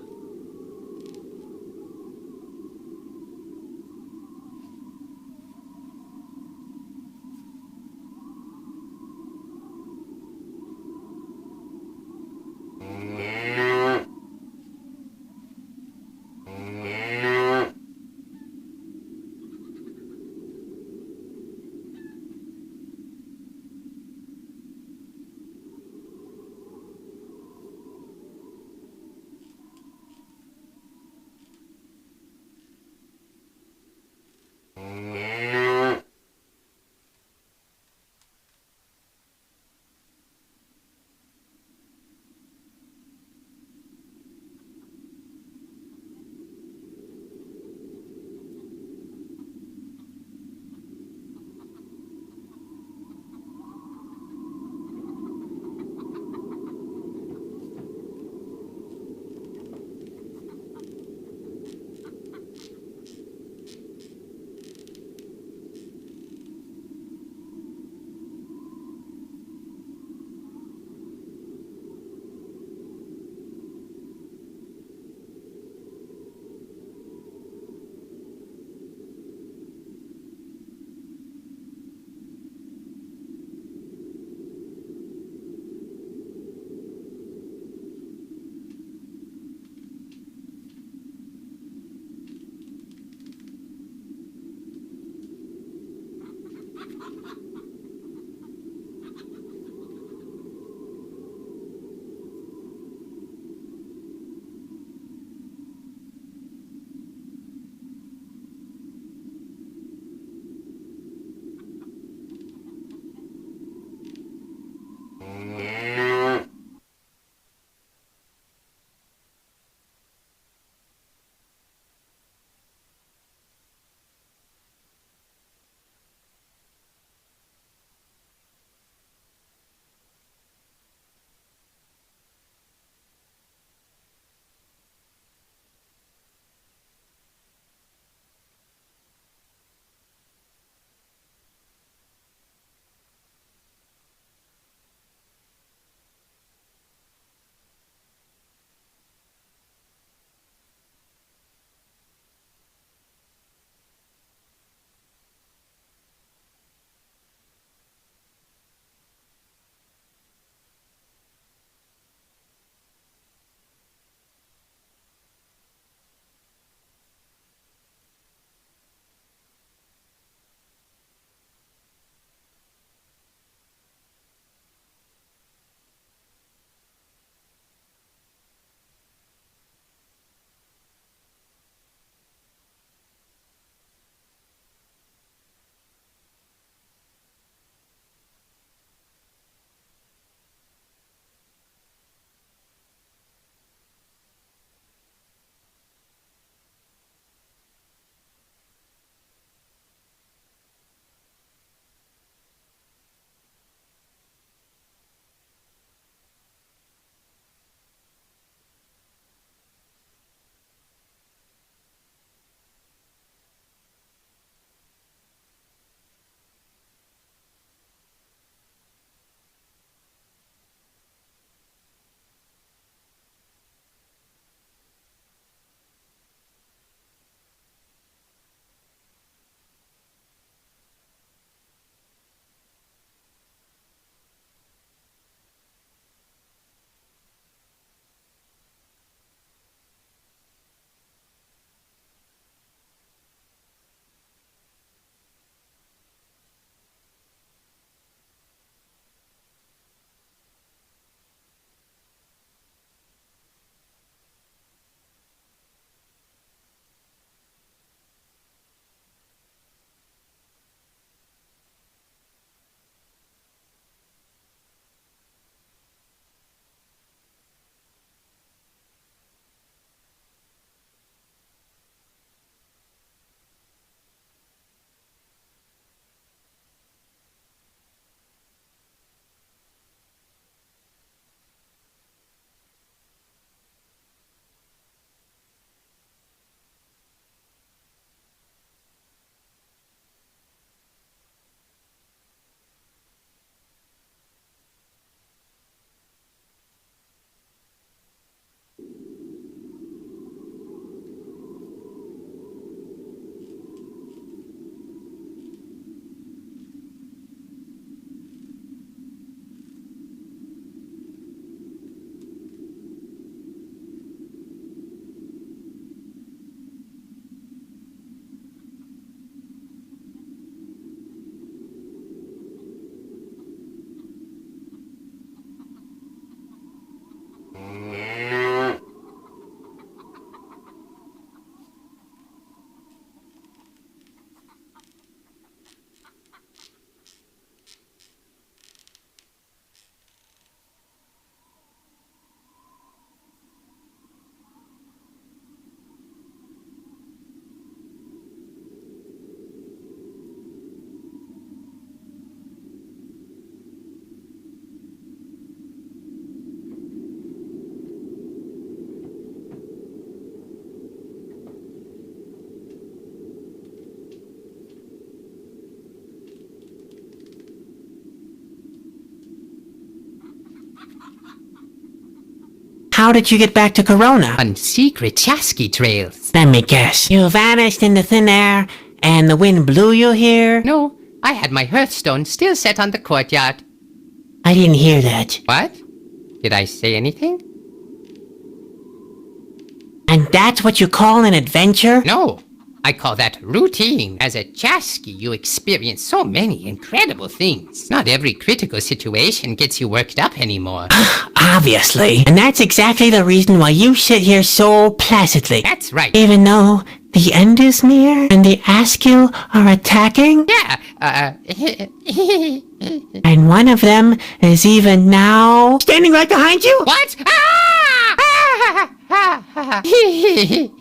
How did you get back to Corona?
On secret Chasky trails.
Let me guess. You vanished into thin air, and the wind blew you here?
No, I had my hearthstone still set on the courtyard.
I didn't hear that.
What? Did I say anything?
And that's what you call an adventure?
No, I call that routine. As a Chasky, you experience so many incredible things. Not every critical situation gets you worked up anymore.
Obviously. And that's exactly the reason why you sit here so placidly.
That's right.
Even though the end is near and the Askew are attacking?
Yeah,
And one of them is even now standing right behind you?
What?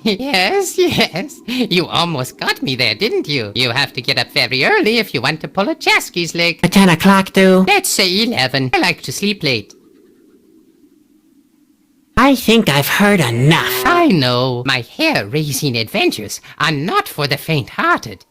Yes, yes. You almost got me there, didn't you? You have to get up very early if you want to pull a Chasky's leg.
At 10 o'clock, do?
Let's say 11. I like to sleep late.
I think I've heard enough.
I know. My hair-raising adventures are not for the faint-hearted.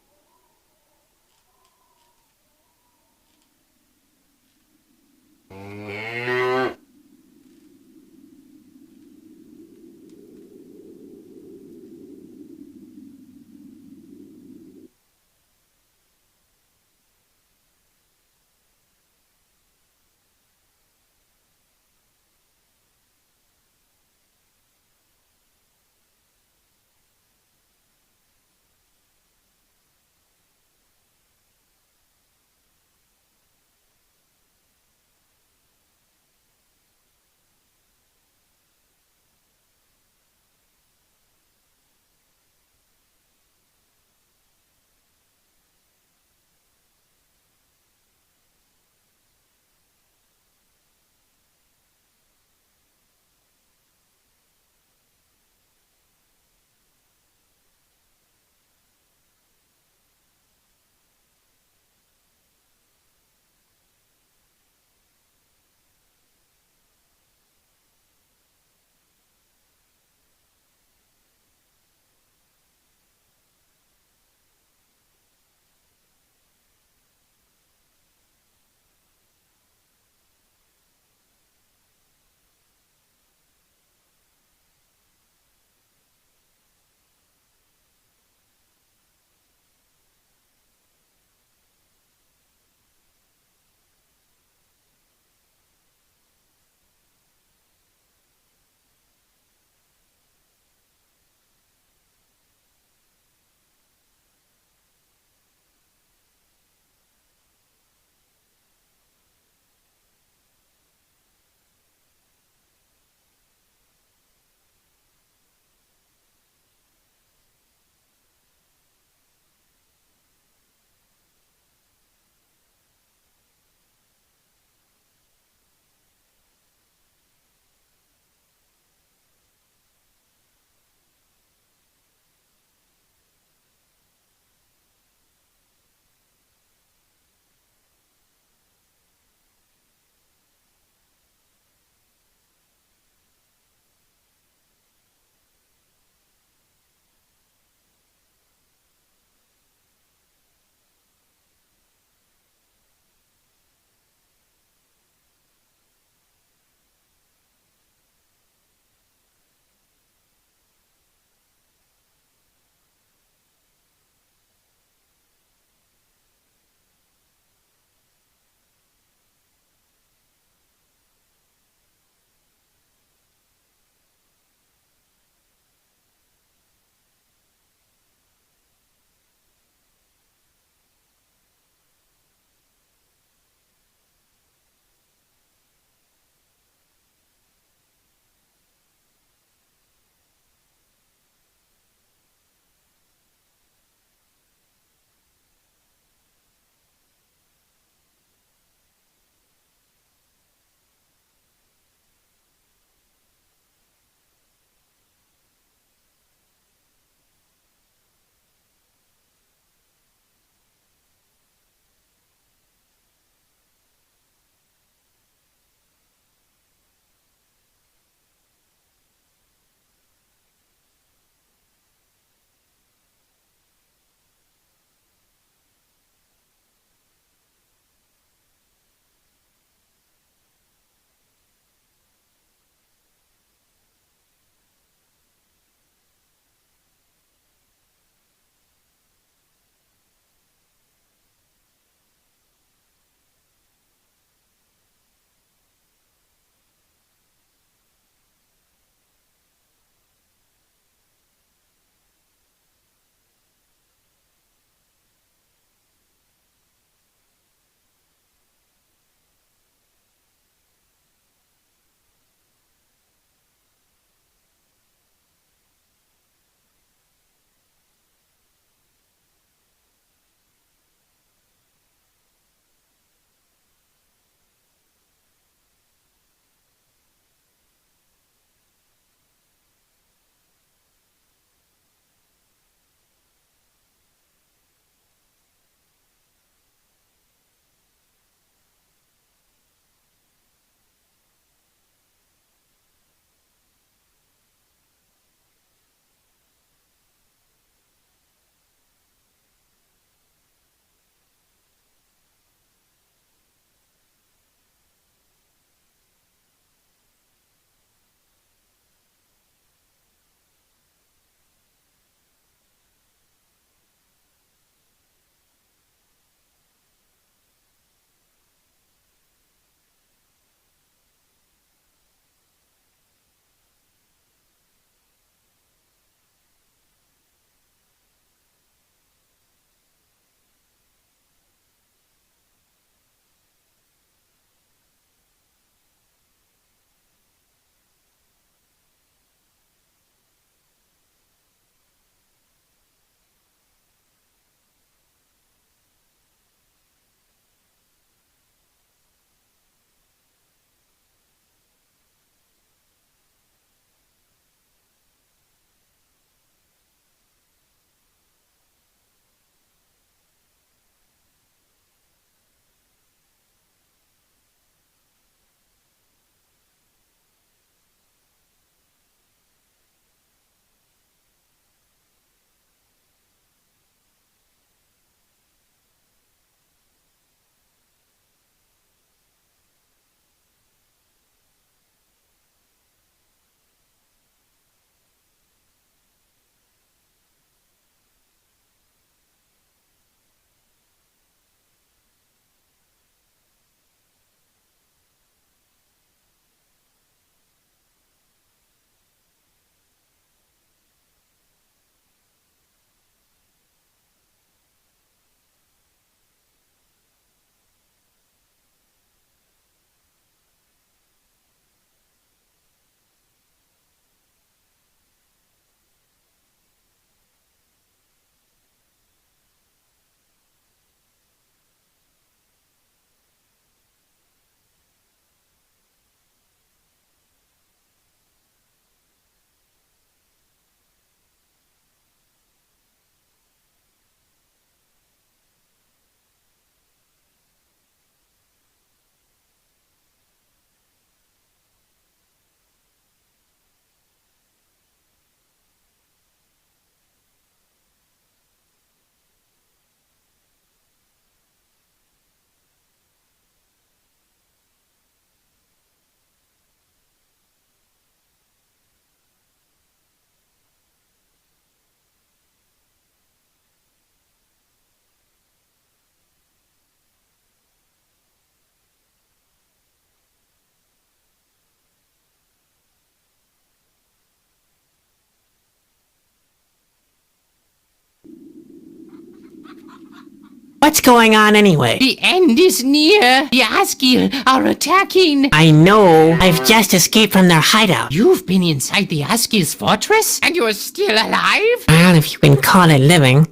What's going on anyway?
The end is near. The Asgil are attacking.
I know. I've just escaped from their hideout.
You've been inside the Asgil's fortress? And you're still alive?
Well, if you can call it living.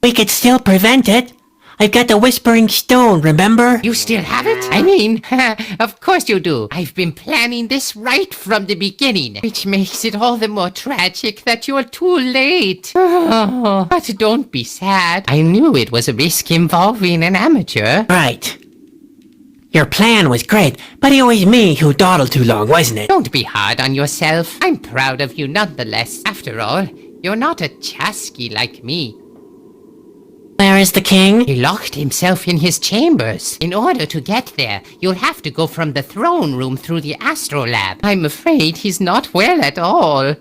We could still prevent it. I've got the Whispering Stone, remember?
You still have it? I mean, of course you do. I've been planning this right from the beginning, which makes it all the more tragic that you're too late. Oh, but don't be sad. I knew it was a risk involving an amateur.
Right. Your plan was great, but it was me who dawdled too long, wasn't it?
Don't be hard on yourself. I'm proud of you nonetheless. After all, you're not a Chasky like me.
Where is the king?
He locked himself in his chambers. In order to get there, you'll have to go from the throne room through the astrolab. I'm afraid he's not well at all.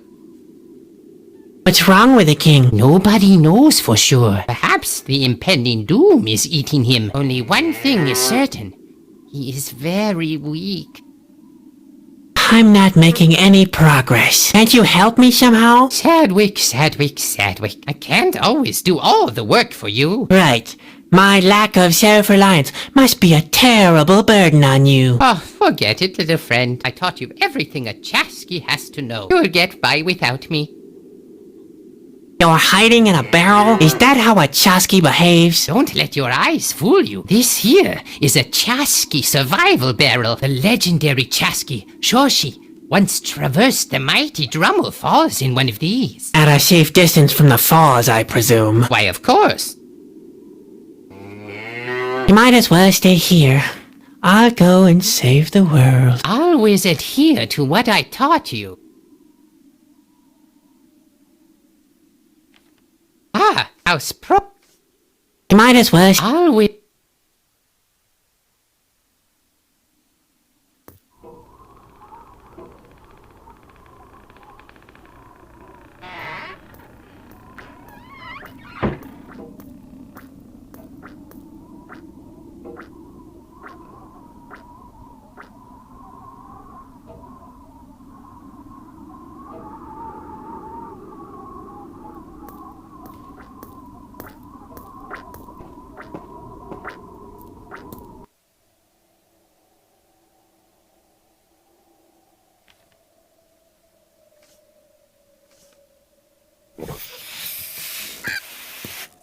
What's wrong with the king?
Nobody knows for sure. Perhaps the impending doom is eating him. Only one thing is certain. He is very weak.
I'm not making any progress. Can't you help me somehow?
Sadwick. I can't always do all the work for you.
Right. My lack of self-reliance must be a terrible burden on you.
Oh, forget it, little friend. I taught you everything a Chasky has to know. You'll get by without me.
You're hiding in a barrel? Is that how a Chasky behaves?
Don't let your eyes fool you. This here is a Chasky survival barrel. The legendary Chasky, Shoshi, once traversed the mighty Drummel Falls in one of these.
At a safe distance from the falls, I presume.
Why, of course.
You might as well stay here. I'll go and save the world.
Always adhere to what I taught you. Ah, how's
You might as well.
Always.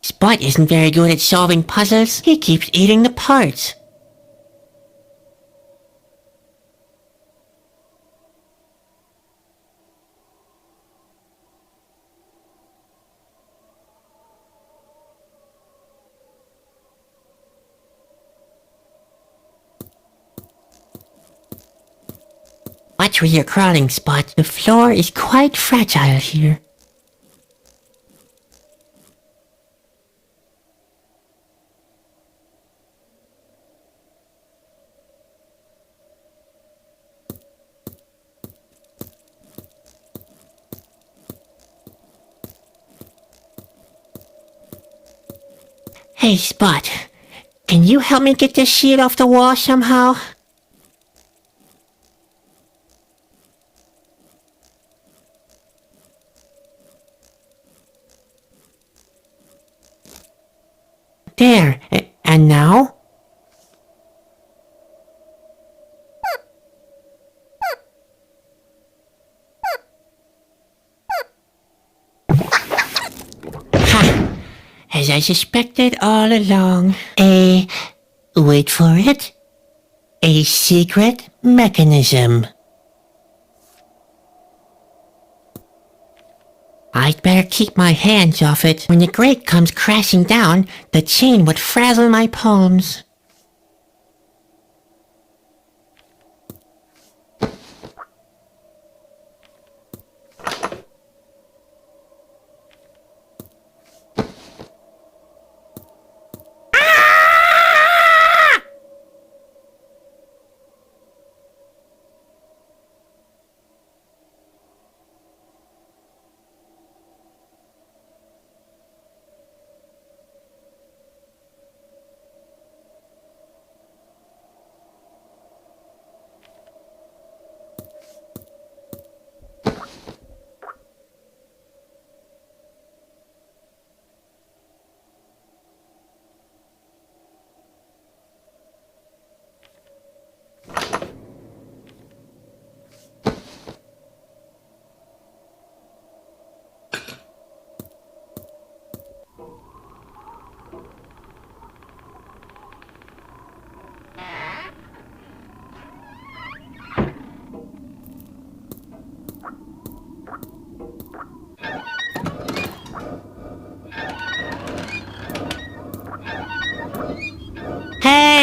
Spot isn't very good at solving puzzles. He keeps eating the parts. Watch where you're crawling, Spot. The floor is quite fragile here. Hey, Spot. Can you help me get this sheet off the wall somehow? There. And now? Ha! As I suspected all along. Wait for it. A secret mechanism. I'd better keep my hands off it. When the grate comes crashing down, the chain would frazzle my palms.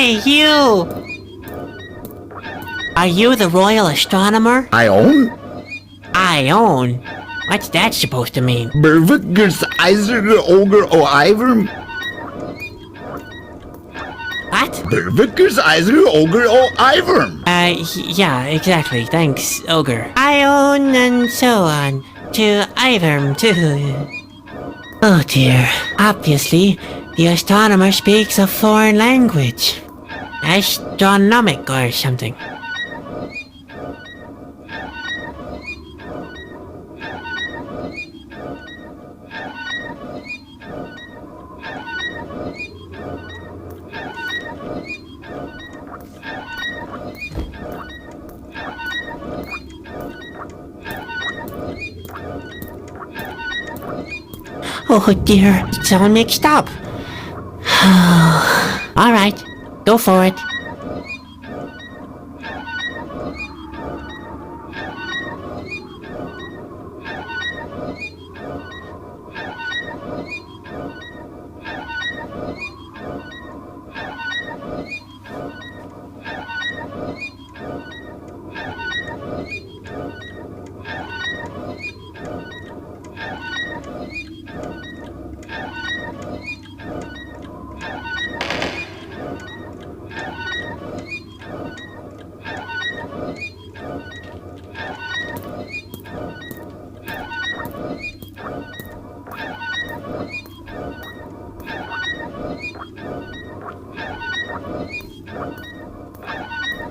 Hey, you! Are you the royal astronomer?
Ion?
Ion? What's that supposed to mean?
Bervigers Eiser Ogre o Iver?
What?
Bervigers Eiser Ogre o Iver?
Yeah, exactly. Thanks, Ogre. Ion and so on. To Iverm, too. Oh dear. Obviously, the astronomer speaks a foreign language. Astronomic or something. Oh dear, it's all mixed up. Alright, go for it.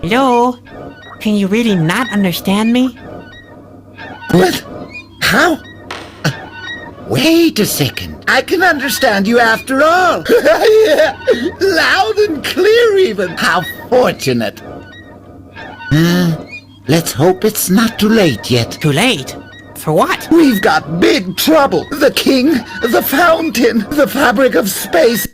Hello? Can you really not understand me?
What? How? Wait a second. I can understand you after all. Loud and clear even. How fortunate. Let's hope it's not too late yet.
Too late? For what?
We've got big trouble. The king, the fountain, the fabric of space.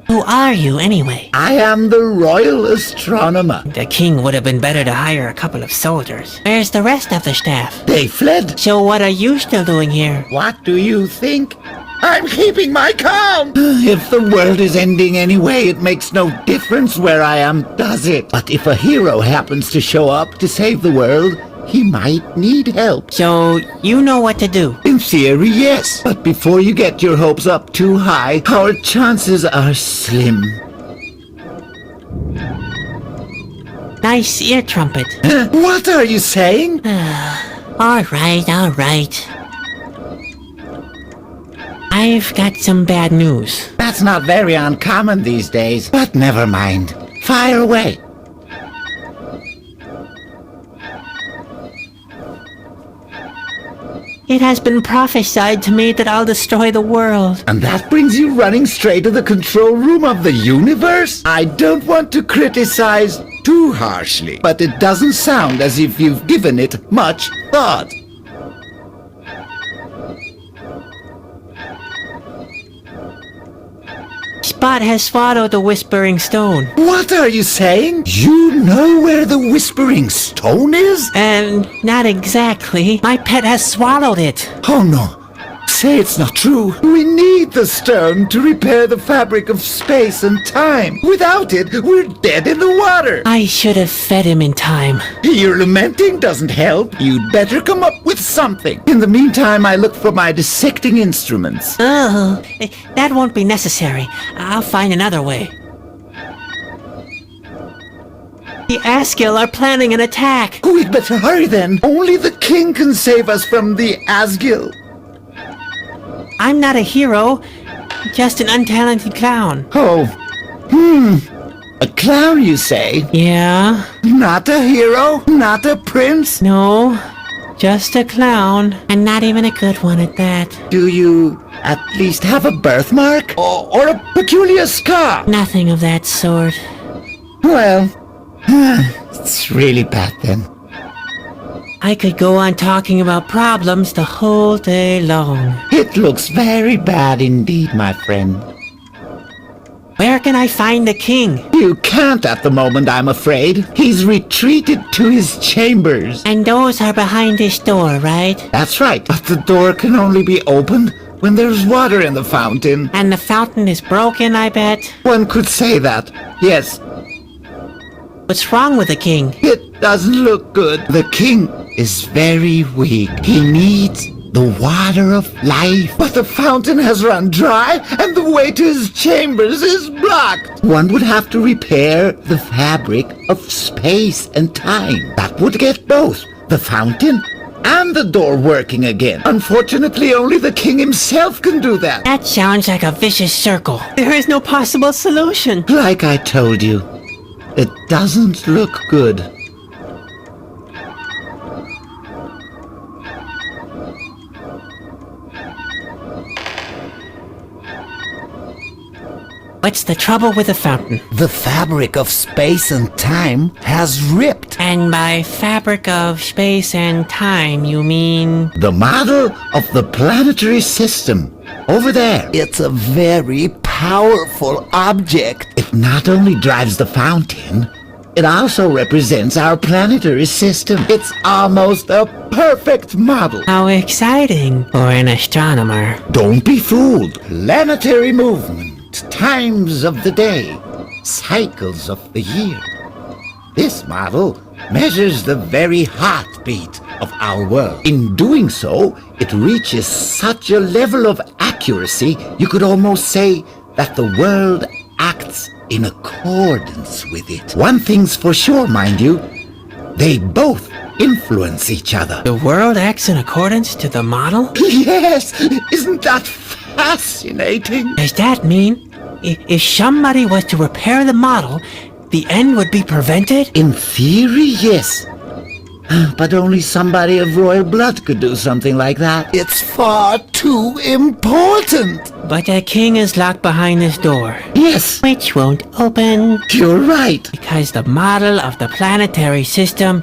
Who are you, anyway?
I am the royal astronomer.
The king would have been better to hire a couple of soldiers. Where's the rest of the staff?
They fled.
So what are you still doing here?
What do you think? I'm keeping my calm. If the world is ending anyway, it makes no difference where I am, does it? But if a hero happens to show up to save the world, he might need help.
So, you know what to do?
In theory, yes. But before you get your hopes up too high, our chances are slim.
Nice ear trumpet.
What are you saying?
Alright. I've got some bad news.
That's not very uncommon these days, but never mind. Fire away.
It has been prophesied to me that I'll destroy the world.
And that brings you running straight to the control room of the universe? I don't want to criticize too harshly, but it doesn't sound as if you've given it much thought.
Spot has swallowed the Whispering Stone.
What are you saying? You know where the Whispering Stone is?
Not exactly. My pet has swallowed it.
Oh no. Say it's not true. We need the stone to repair the fabric of space and time. Without it, we're dead in the water.
I should have fed him in time.
Your lamenting doesn't help. You'd better come up with something. In the meantime, I look for my dissecting instruments.
Oh, that won't be necessary. I'll find another way. The Asgil are planning an attack.
We'd better hurry then. Only the king can save us from the Asgil.
I'm not a hero, just an untalented clown.
Oh, a clown, you say?
Yeah.
Not a hero? Not a prince?
No, just a clown, and not even a good one at that.
Do you at least have a birthmark? Or a peculiar scar?
Nothing of that sort.
Well, it's really bad then.
I could go on talking about problems the whole day long.
It looks very bad indeed, my friend.
Where can I find the king?
You can't at the moment, I'm afraid. He's retreated to his chambers.
And those are behind this door, right?
That's right, but the door can only be opened when there's water in the fountain.
And the fountain is broken, I bet?
One could say that, yes.
What's wrong with the king?
It doesn't look good. The king is very weak. He needs the water of life. But the fountain has run dry, and the way to his chambers is blocked. One would have to repair the fabric of space and time. That would get both the fountain and the door working again. Unfortunately, only the king himself can do that.
That sounds like a vicious circle. There is no possible solution.
Like I told you, it doesn't look good.
What's the trouble with the fountain?
The fabric of space and time has ripped.
And by fabric of space and time, you mean?
The model of the planetary system. Over there. It's a very powerful object. It not only drives the fountain, it also represents our planetary system. It's almost a perfect model.
How exciting for an astronomer.
Don't be fooled. Planetary movement. Times of the day, cycles of the year. This model measures the very heartbeat of our world. In doing so, it reaches such a level of accuracy, you could almost say that the world acts in accordance with it. One thing's for sure, mind you, they both influence each other.
The world acts in accordance to the model?
Yes, isn't that fascinating?
Does that mean if somebody was to repair the model, the end would be prevented?
In theory, yes. But only somebody of royal blood could do something like that. It's far too important.
But the king is locked behind this door.
Yes.
Which won't open.
You're right.
Because the model of the planetary system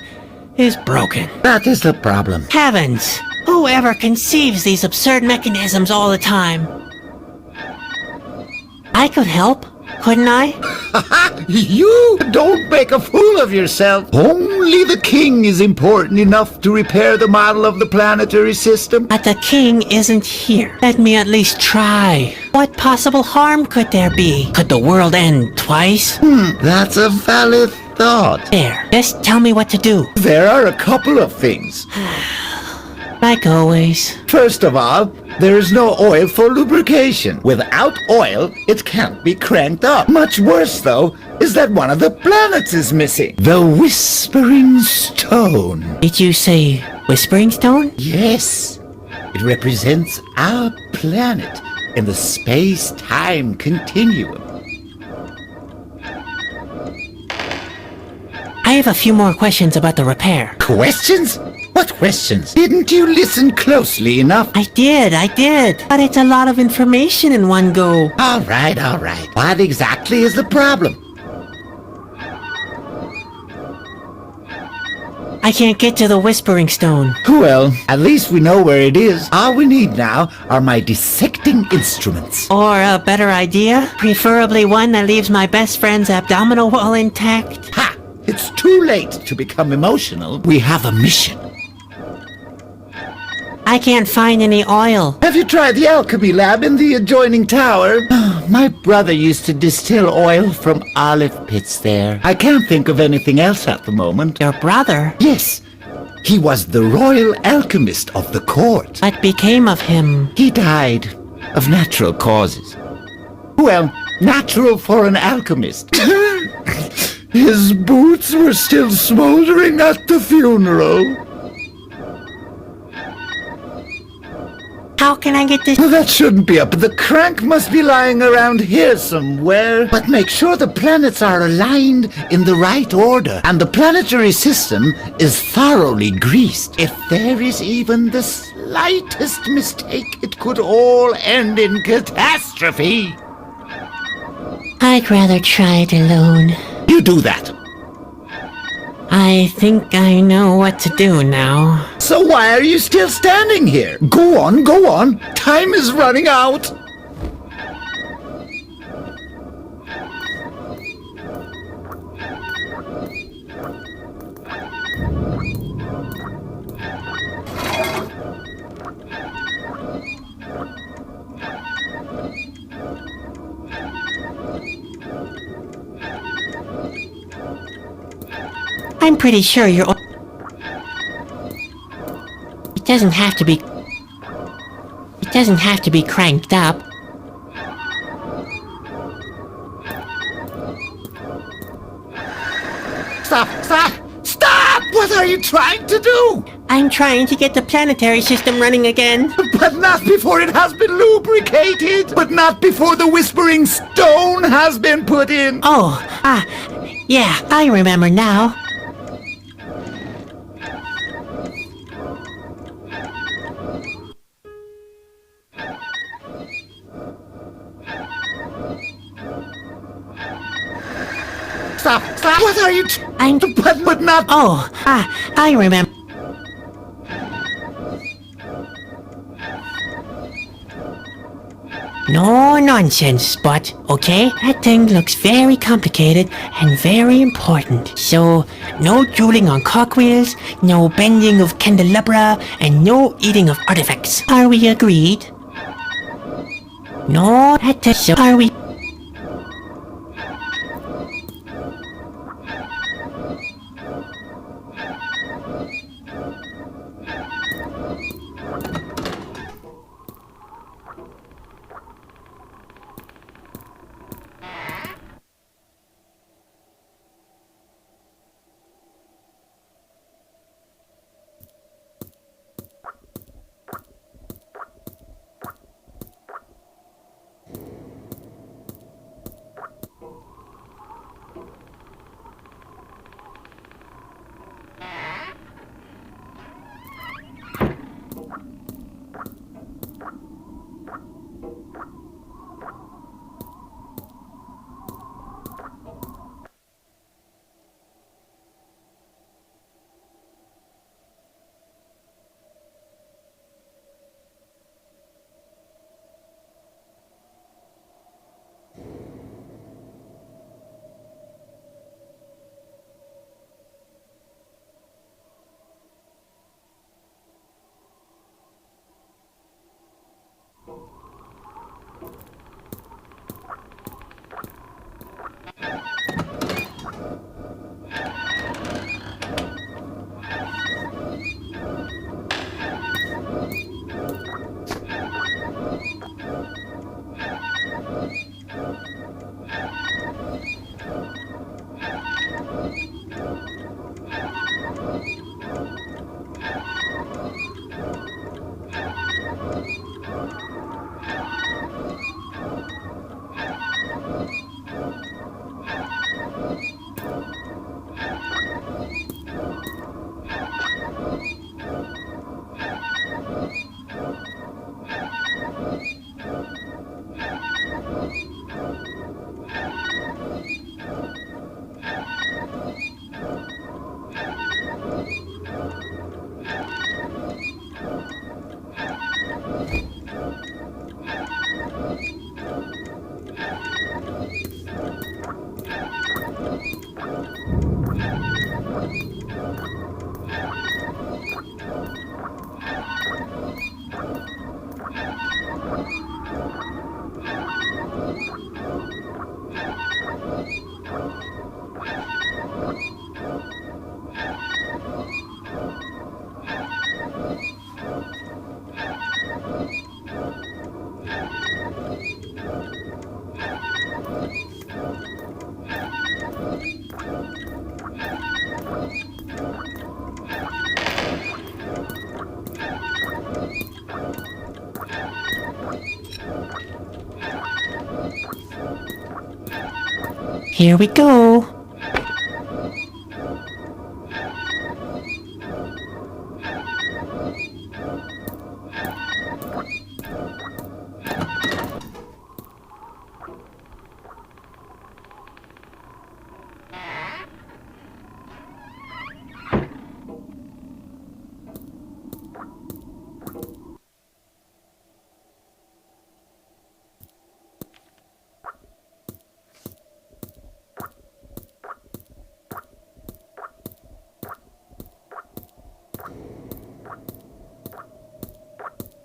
is broken.
That is the problem.
Heavens! Whoever conceives these absurd mechanisms all the time? I could help, couldn't I?
You don't make a fool of yourself. Only the king is important enough to repair the model of the planetary system.
But the king isn't here. Let me at least try. What possible harm could there be? Could the world end twice?
That's a valid thought.
There, just tell me what to do.
There are a couple of things.
Like always.
First of all, there is no oil for lubrication. Without oil, it can't be cranked up. Much worse, though, is that one of the planets is missing. The Whispering Stone.
Did you say Whispering Stone?
Yes. It represents our planet in the space-time continuum.
I have a few more questions about the repair.
Questions? What questions? Didn't you listen closely enough?
I did. But it's a lot of information in one go.
All right. What exactly is the problem?
I can't get to the Whispering Stone.
Well, at least we know where it is. All we need now are my dissecting instruments.
Or a better idea? Preferably one that leaves my best friend's abdominal wall intact.
Ha! It's too late to become emotional. We have a mission.
I can't find any oil.
Have you tried the alchemy lab in the adjoining tower? My brother used to distill oil from olive pits there. I can't think of anything else at the moment.
Your brother?
Yes. He was the royal alchemist of the court.
What became of him?
He died of natural causes. Well, natural for an alchemist. His boots were still smoldering at the funeral.
How can I get this?
Well, that shouldn't be up. The crank must be lying around here somewhere. But make sure the planets are aligned in the right order. And the planetary system is thoroughly greased. If there is even the slightest mistake, it could all end in catastrophe.
I'd rather try it alone.
You do that.
I think I know what to do now.
So why are you still standing here? Go on, go on. Time is running out.
I'm pretty sure you're... It doesn't have to be... It doesn't have to be cranked up.
Stop, stop, stop! What are you trying to do?
I'm trying to get the planetary system running again.
But not before it has been lubricated. But not before the Whispering Stone has been put in.
Oh, yeah, I remember now.
Stop, stop! What are you but not...
Oh, I remember. No nonsense, Spot, okay? That thing looks very complicated and very important. So, no drooling on cogwheels, no bending of candelabra, and no eating of artifacts. Are we agreed? No, so are we... Here we go.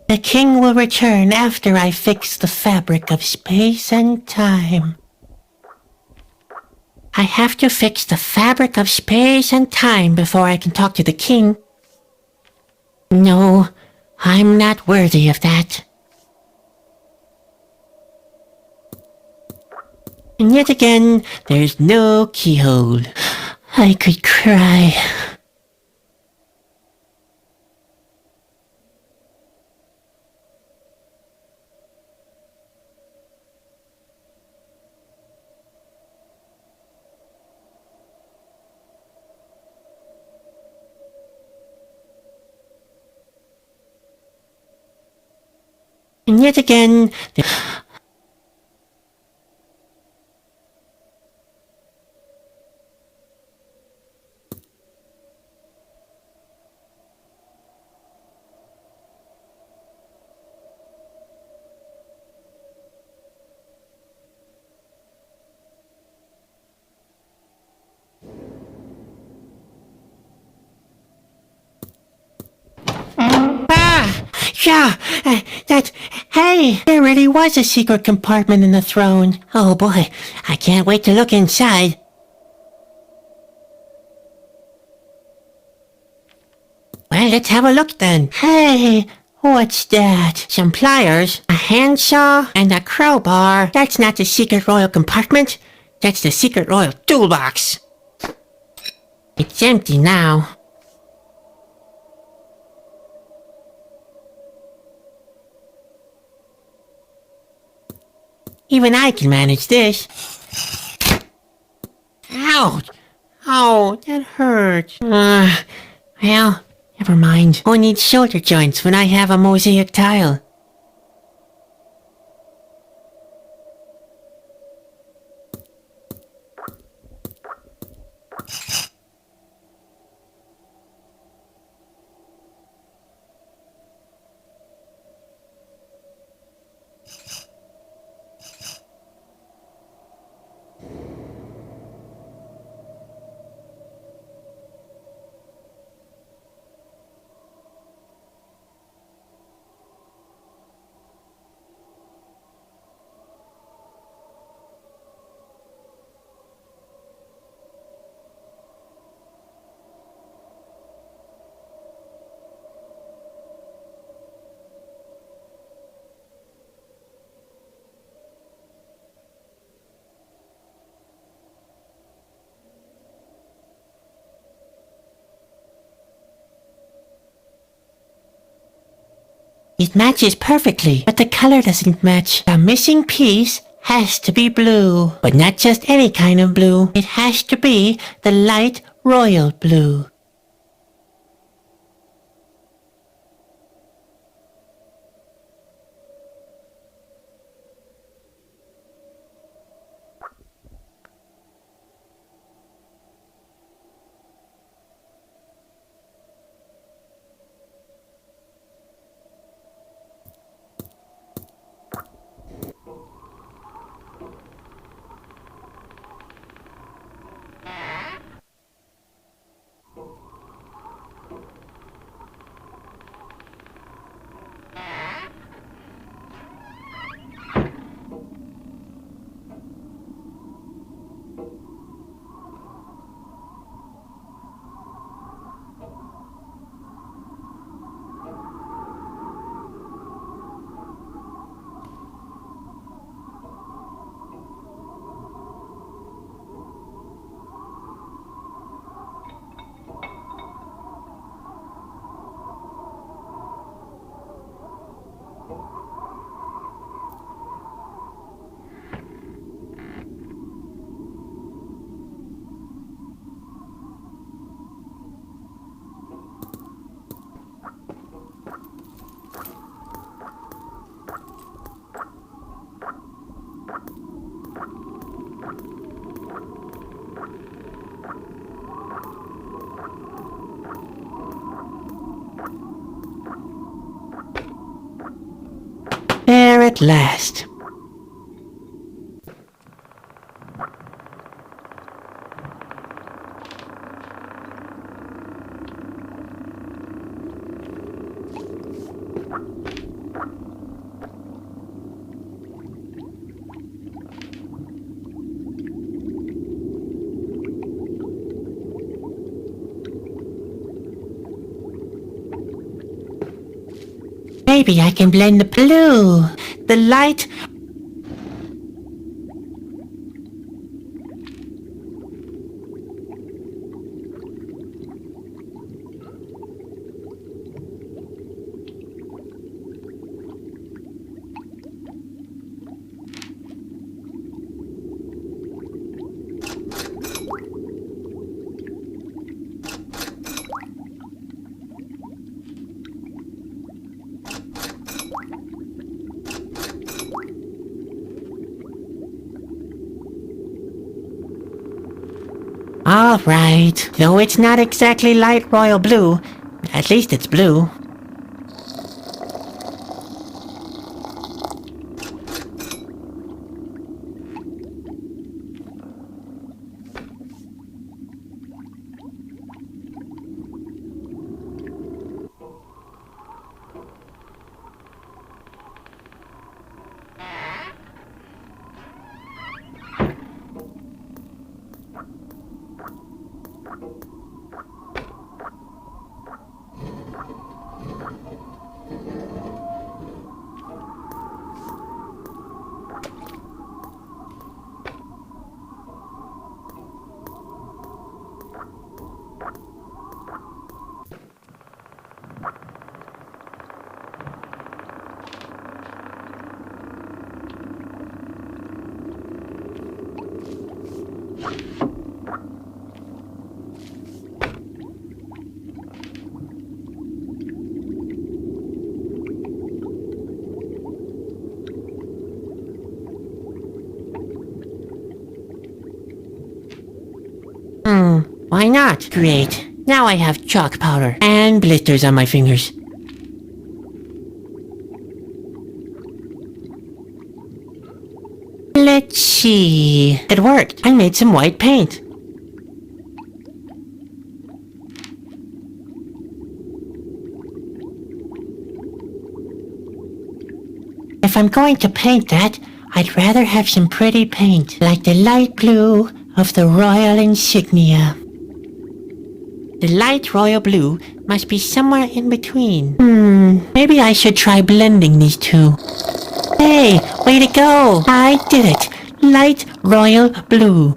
The king will return after I fix the fabric of space and time. I have to fix the fabric of space and time before I can talk to the king. No, I'm not worthy of that. And yet again, there's no keyhole. I could cry. And yet again, yeah, hey, there really was a secret compartment in the throne. Oh boy, I can't wait to look inside. Well, let's have a look then. Hey, what's that? Some pliers, a handsaw, and a crowbar. That's not the secret royal compartment. That's the secret royal toolbox. It's empty now. Even I can manage this. Ouch! Oh, that hurts. Well, never mind. Who needs shoulder joints when I have a mosaic tile? It matches perfectly, but the color doesn't match. The missing piece has to be blue, but not just any kind of blue. It has to be the light royal blue. There at last. Maybe I can blend the blue, the light. All right, though it's not exactly light royal blue, at least it's blue. Why not? Great. Now I have chalk powder and blisters on my fingers. Let's see. It worked. I made some white paint. If I'm going to paint that, I'd rather have some pretty paint, like the light blue of the royal insignia. The light royal blue must be somewhere in between. Maybe I should try blending these two. Hey, way to go! I did it! Light royal blue.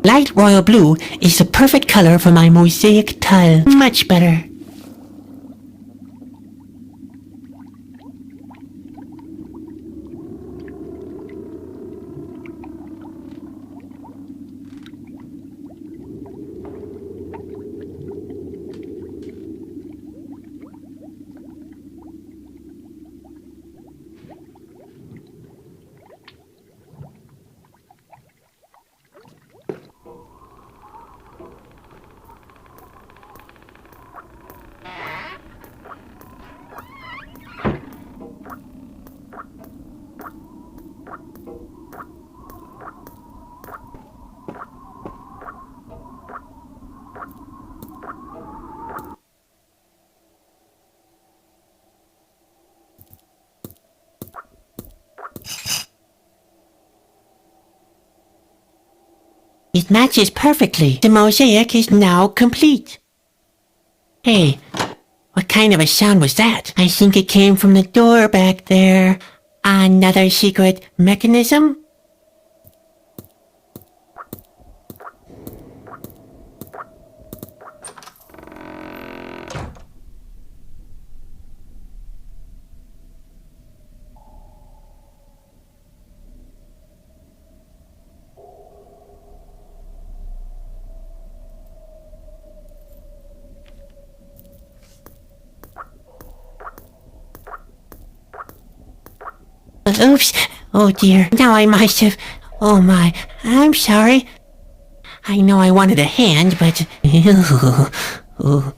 Light royal blue is the perfect color for my mosaic tile. Much better. It matches perfectly. The mosaic is now complete. Hey, what kind of a sound was that? I think it came from the door back there. Another secret mechanism? Oops. Oh dear. Now I must have... Oh my. I'm sorry. I know I wanted a hand, but... Oh.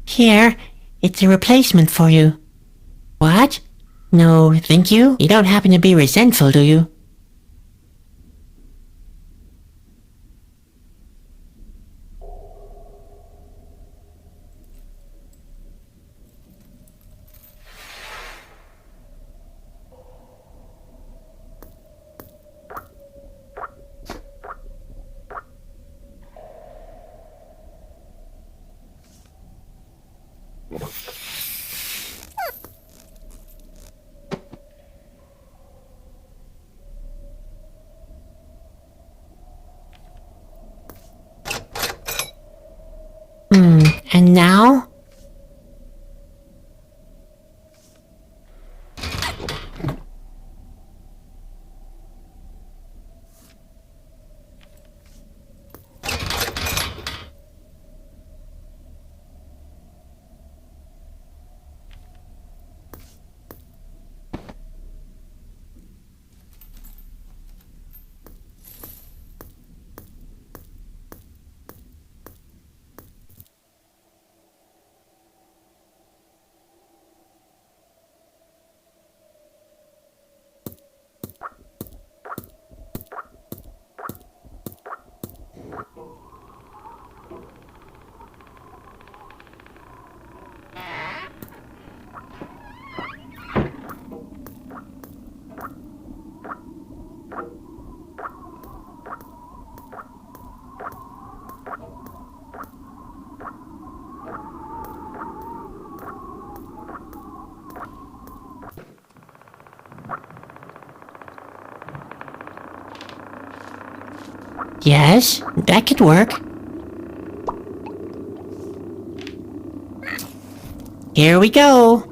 Here, It's a replacement for you. What? No, thank you? You don't happen to be resentful, do you? And now? Yes, that could work. Here we go.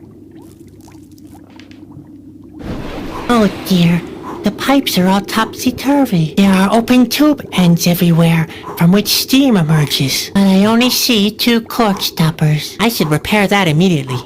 Oh dear, the pipes are all topsy-turvy. There are open tube ends everywhere from which steam emerges. But I only see 2 cork stoppers. I should repair that immediately.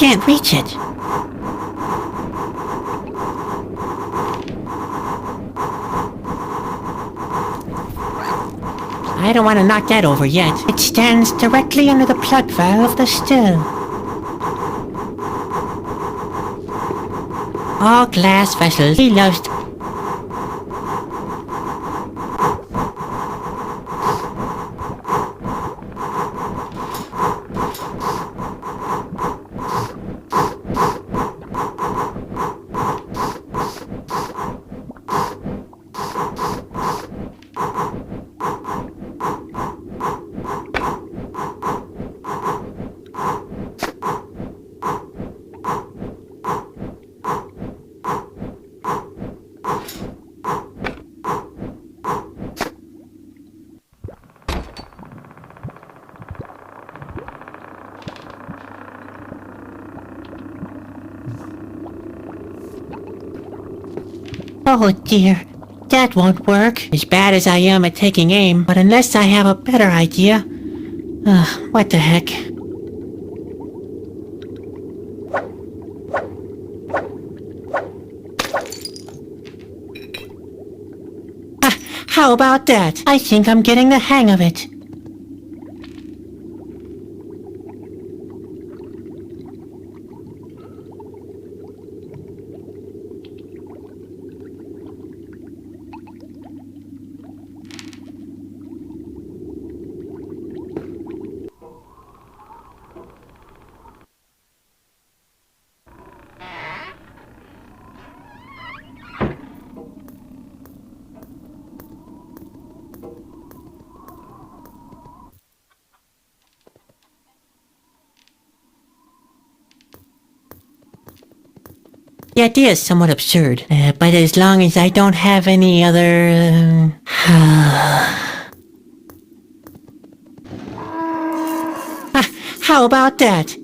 can't reach it. I don't want to knock that over yet. It stands directly under the plug valve of the still. All glass vessels. He loves... Oh dear, that won't work. As bad as I am at taking aim, but unless I have a better idea... what the heck. How about that? I think I'm getting the hang of it. The idea is somewhat absurd, but as long as I don't have any other... How about that?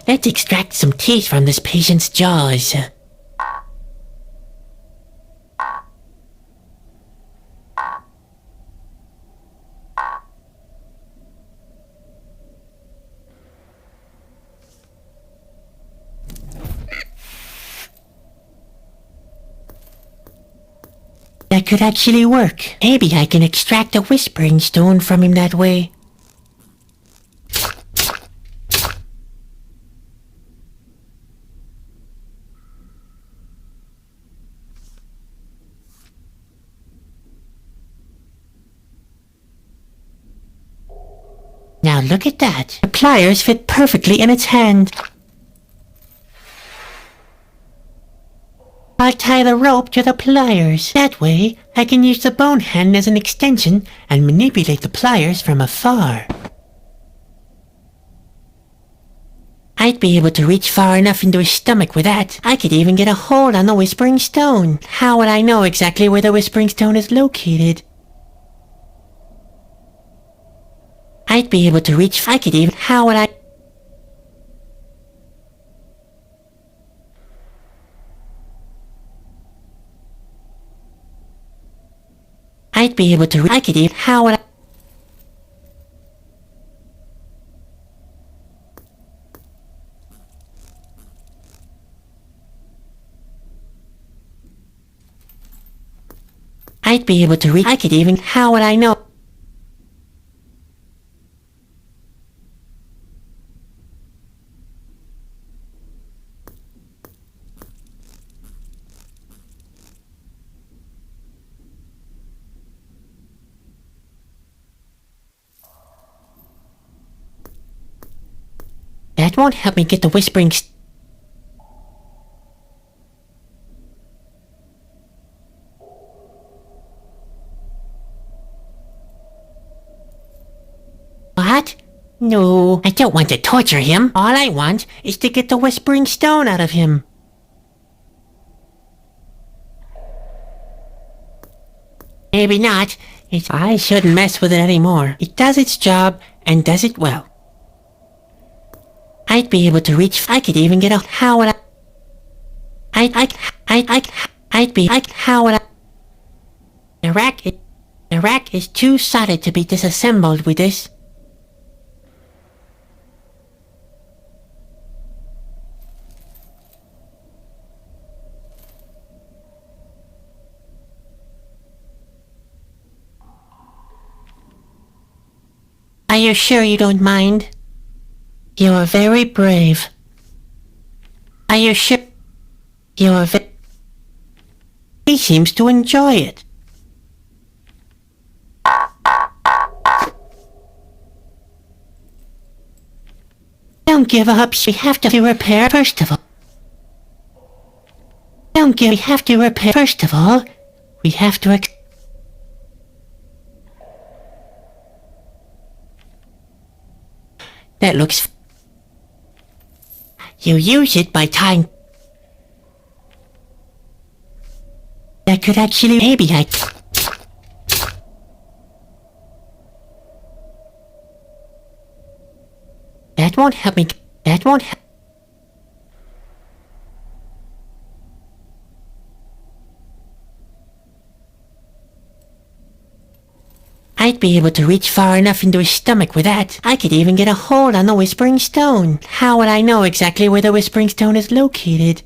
Let's extract some teeth from this patient's jaws. That could actually work. Maybe I can extract a whispering stone from him that way. Now look at that. The pliers fit perfectly in its hand. I'll tie the rope to the pliers. That way, I can use the bone hand as an extension and manipulate the pliers from afar. I'd be able to reach far enough into his stomach with that. I could even get a hold on the Whispering Stone. How would I know exactly where the Whispering Stone is located? I'd be able to reach... I could even... How would I... I'd be able to... I could even... How would I... I'd be able to reach. I could even. How would I know? That won't help me get the whispering. What? No, I don't want to torture him. All I want is to get the whispering stone out of him. Maybe not. I shouldn't mess with it anymore. It does its job and does it well. I'd be able to reach. I could even get a. How would I? I'd be. How would I? The rack is too solid to be disassembled with this. Are you sure you don't mind? You are very brave. Are you sure? You are very... He seems to enjoy it. Don't give up. We have to repair first of all. We have to repair first of all. We have to... That looks... You use it by tying... That could actually... Maybe I... That won't help me... That won't help... I'd be able to reach far enough into his stomach with that. I could even get a hold on the Whispering Stone. How would I know exactly where the Whispering Stone is located?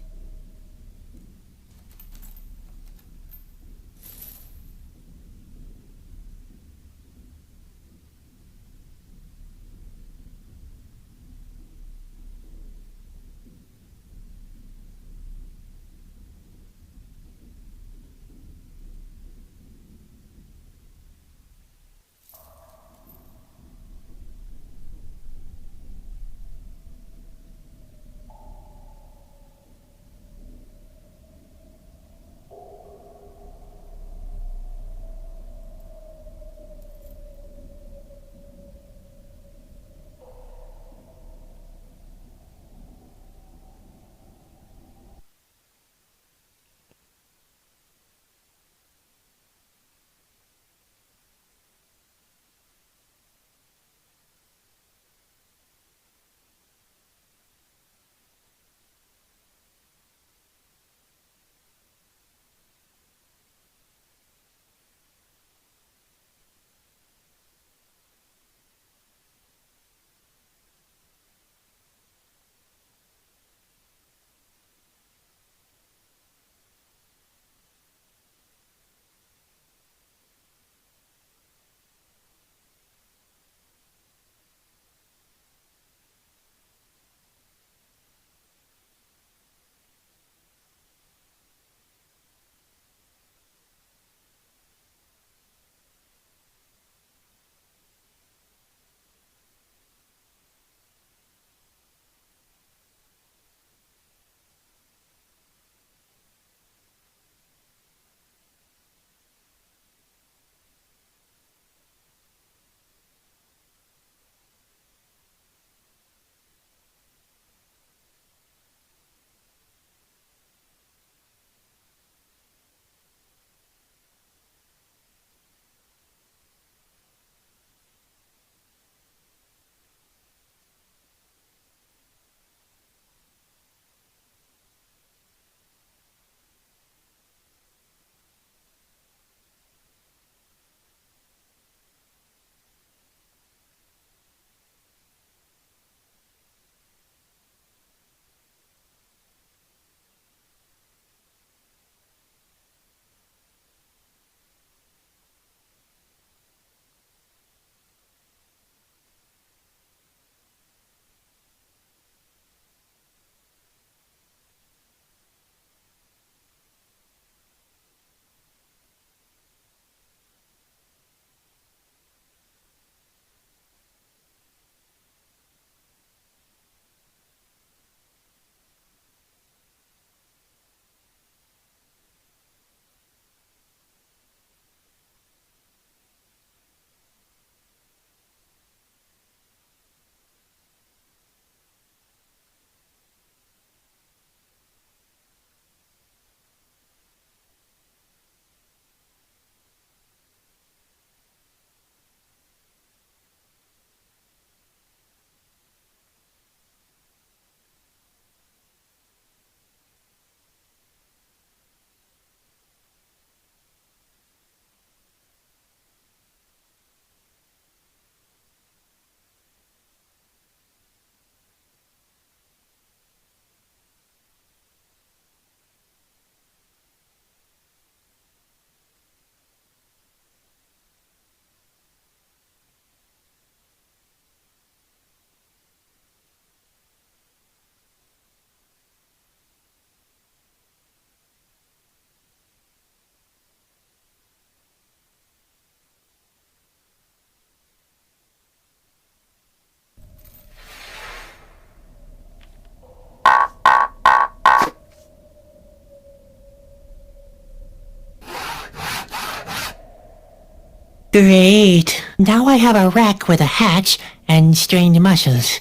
Great. Now I have a rack with a hatch and strained muscles.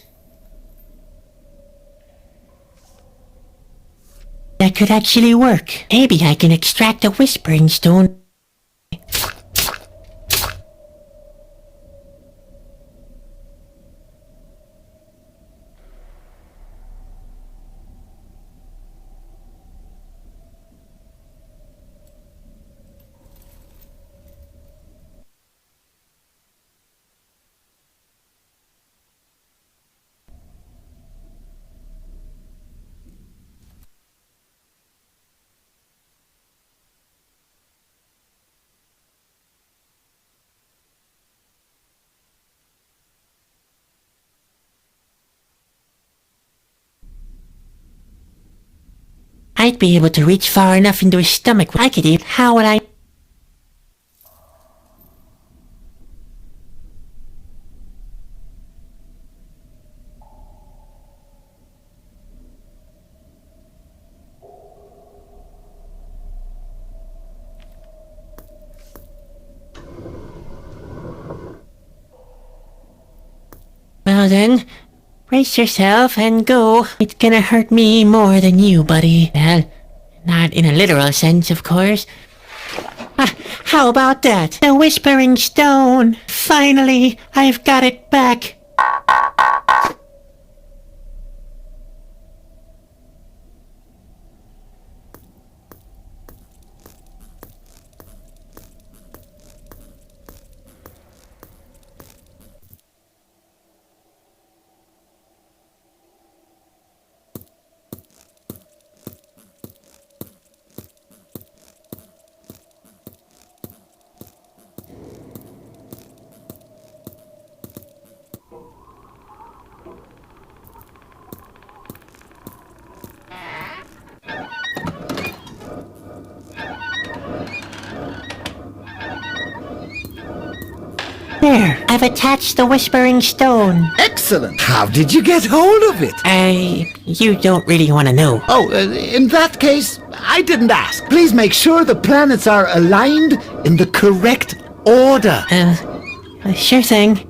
That could actually work. Maybe I can extract a whispering stone. I'd be able to reach far enough into his stomach. I could eat. How would I? Well then, brace yourself and go. It's gonna hurt me more than you, buddy. Well, not in a literal sense, of course. How about that? The Whispering Stone! Finally, I've got it back! There, I've attached the Whispering Stone.
Excellent. How did you get hold of it?
You don't really want to know.
Oh, in that case, I didn't ask. Please make sure the planets are aligned in the correct order.
Sure thing.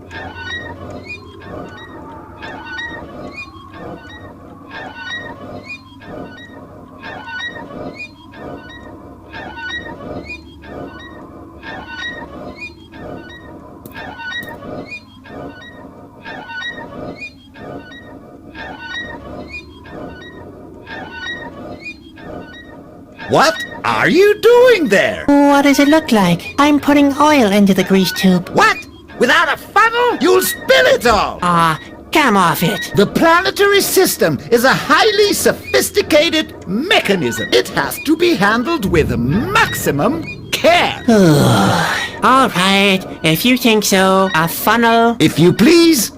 What are you doing there?
What does it look like? I'm putting oil into the grease tube.
What? Without a funnel? You'll spill it all!
Come off it.
The planetary system is a highly sophisticated mechanism. It has to be handled with maximum care.
All right, if you think so. A funnel.
If you please.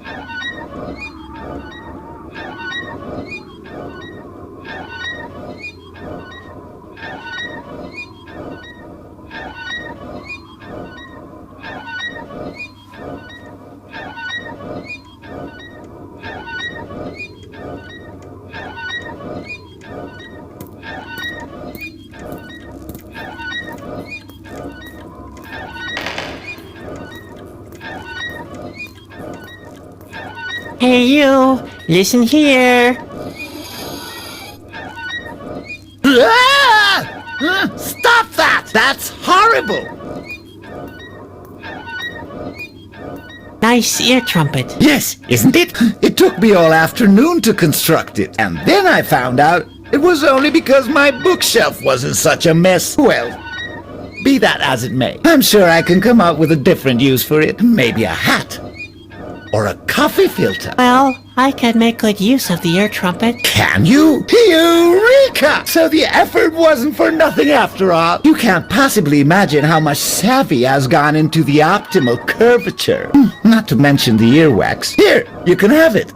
Hey you, listen here.
Stop that! That's horrible!
Nice ear trumpet.
Yes, isn't it? It took me all afternoon to construct it, and then I found out it was only because my bookshelf was in such a mess. Well, be that as it may, I'm sure I can come up with a different use for it. Maybe a hat. Or a coffee filter.
Well, I can make good use of the ear trumpet.
Can you? Eureka! So the effort wasn't for nothing after all. You can't possibly imagine how much savvy has gone into the optimal curvature. Not to mention the earwax. Here, you can have it.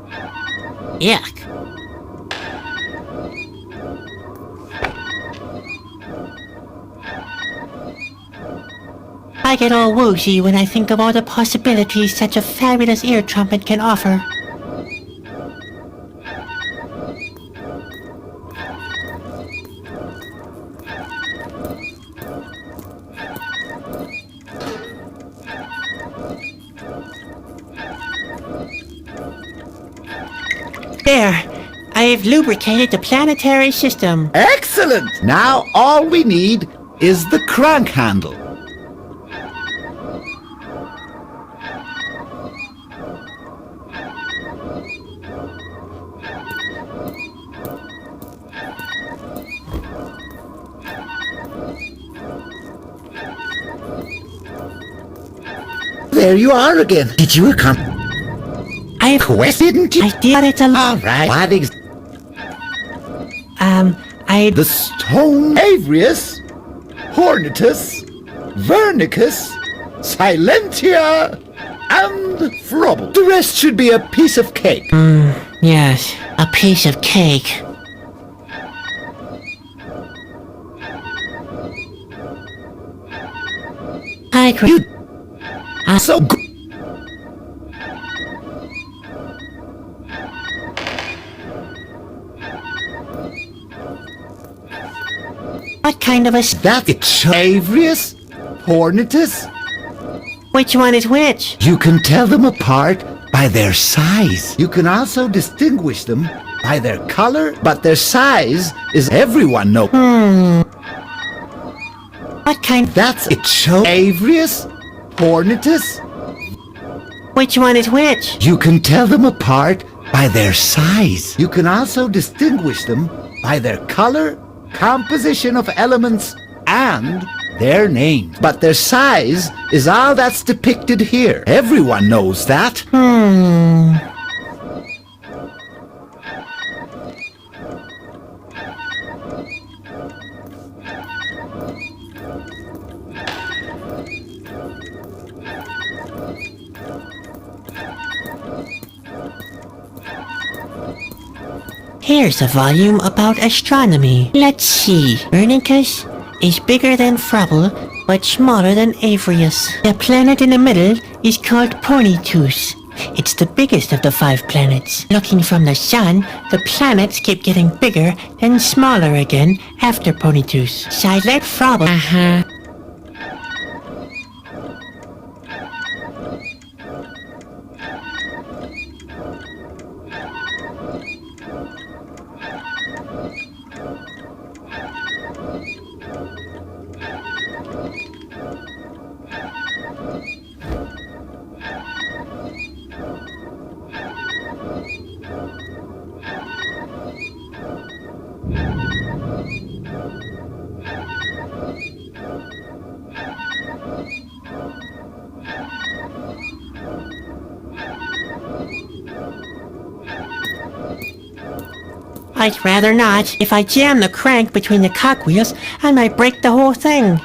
Yuck. I get all woozy when I think of all the possibilities such a fabulous ear trumpet can offer. I've lubricated the planetary system.
Excellent! Now all we need is the crank handle. There you are again. Did you accomplish?
I
Quest, didn't you?
I did it a lot.
All right. What
The
stone Avrius, Hornatus, Vernicus, Silentia, and Frobble. The rest should be a piece of cake.
Yes, a piece of cake. I agree.
So good.
What kind of a...
That's it. Avrius, Hornatus.
Which one is which?
You can tell them apart by their size. You can also distinguish them by their color, but their size is everyone knows.
What kind...
That's it. Avrius, Hornatus.
Which one is which?
You can tell them apart by their size. You can also distinguish them by their color, composition of elements, and their names. But their size is all that's depicted here. Everyone knows that.
Here's a volume about astronomy. Let's see. Vernicus is bigger than Frobble, but smaller than Avrius. The planet in the middle is called Ponytus. It's the biggest of the 5 planets. Looking from the sun, the planets keep getting bigger, then smaller again after Ponytus. Silent Frobble. I'd rather not. If I jam the crank between the cogwheels, I might break the whole thing.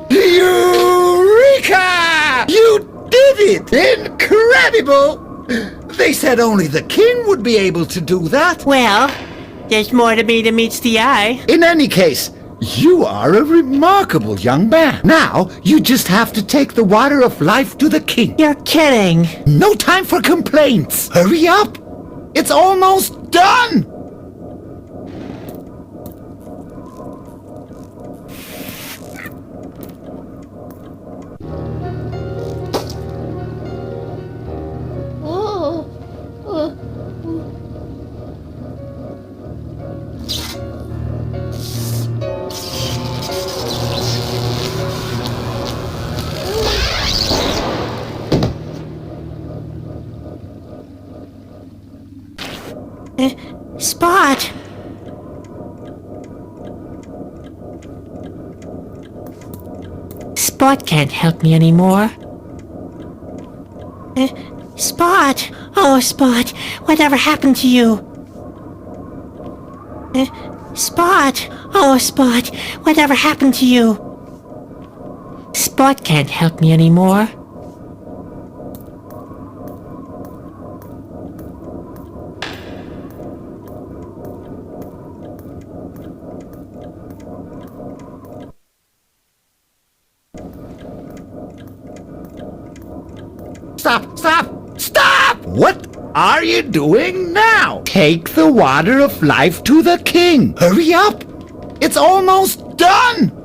Eureka! You did it! Incredible! They said only the king would be able to do that.
Well, there's more to me than meets the eye.
In any case, you are a remarkable young man. Now, you just have to take the water of life to the king.
You're kidding.
No time for complaints. Hurry up. It's almost done.
Spot! Spot can't help me anymore. Spot! Oh, Spot, whatever happened to you? Spot! Oh, Spot, whatever happened to you? Spot can't help me anymore.
Stop! Stop! Stop! What? are you doing now? Take the water of life to the king. Hurry up! It's almost done!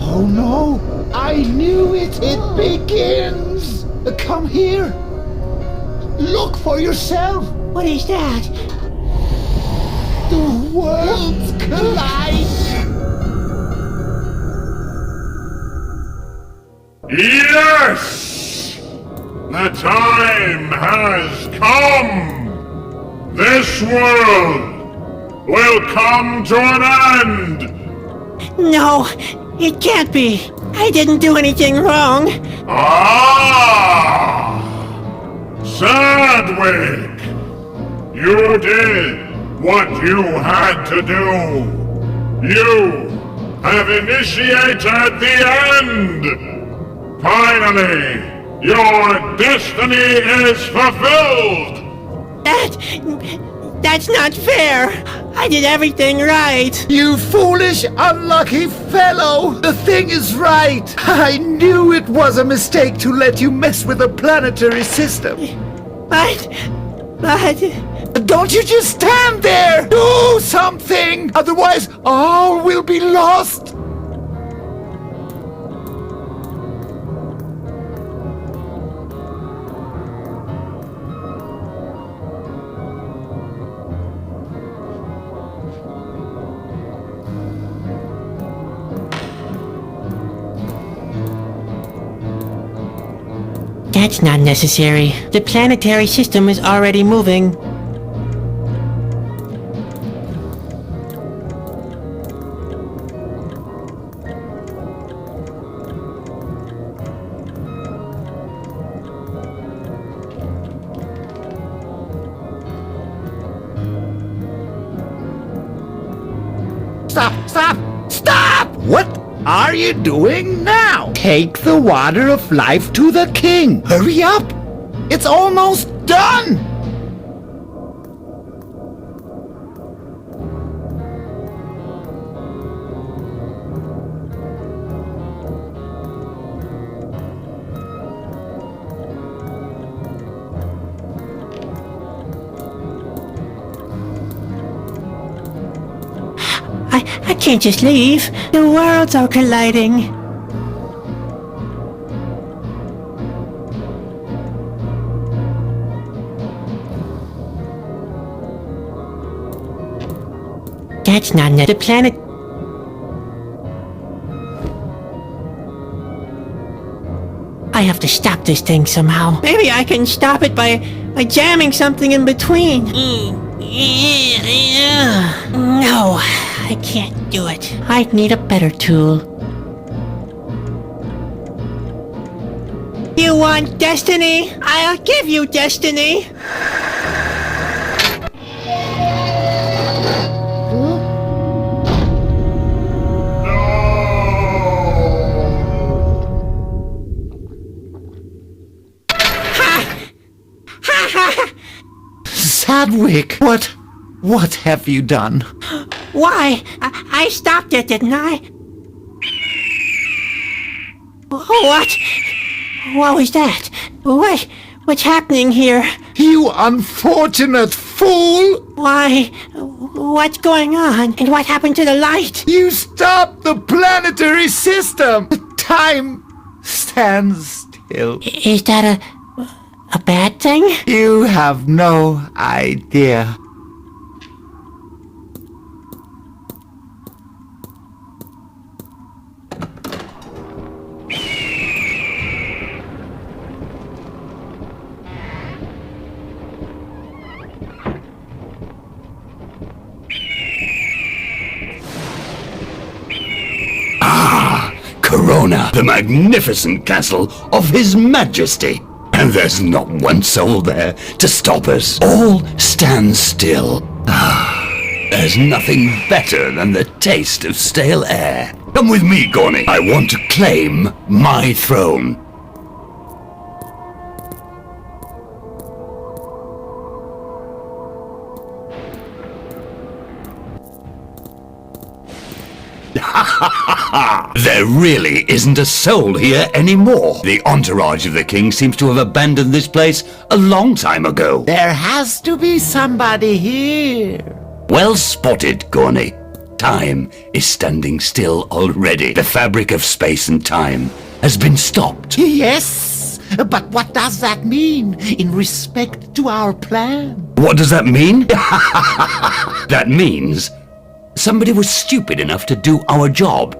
Oh no! I knew it! It begins! Come here! Look for yourself!
What is that?
The worlds collide!
Yes! The time has come! This world will come to an end!
No, it can't be. I didn't do anything wrong.
Ah! Sadwick! You did what you had to do! You have initiated the end! Finally, your destiny is fulfilled!
That's not fair. I did everything right.
You foolish, unlucky fellow! The thing is right! I knew it was a mistake to let you mess with the planetary system.
But...
Don't you just stand there! Do something! Otherwise, all will be lost!
That's not necessary. The planetary system is already moving.
Stop! Stop! Stop! What are you doing now? Take the water of life to the king. Hurry up! It's almost done!
I can't just leave. The worlds are colliding. That's not the planet. I have to stop this thing somehow. Maybe I can stop it by jamming something in between. No, I can't do it. I need a better tool. You want destiny? I'll give you destiny.
Sadwick, what have you done?
Why? I stopped it, didn't I? What? What was that? What's happening here?
You unfortunate fool!
Why? What's going on? And what happened to the light?
You stopped the planetary system! The time stands still.
Is that a bad thing?
You have no idea.
Corona, the magnificent castle of His Majesty. And there's not one soul there to stop us. All stand still. There's nothing better than the taste of stale air. Come with me, Gorny. I want to claim my throne. There really isn't a soul here anymore. The entourage of the king seems to have abandoned this place a long time ago.
There has to be somebody here.
Well spotted, Gorny. Time is standing still already. The fabric of space and time has been stopped.
Yes, but what does that mean in respect to our plan?
What does that mean? That means somebody was stupid enough to do our job.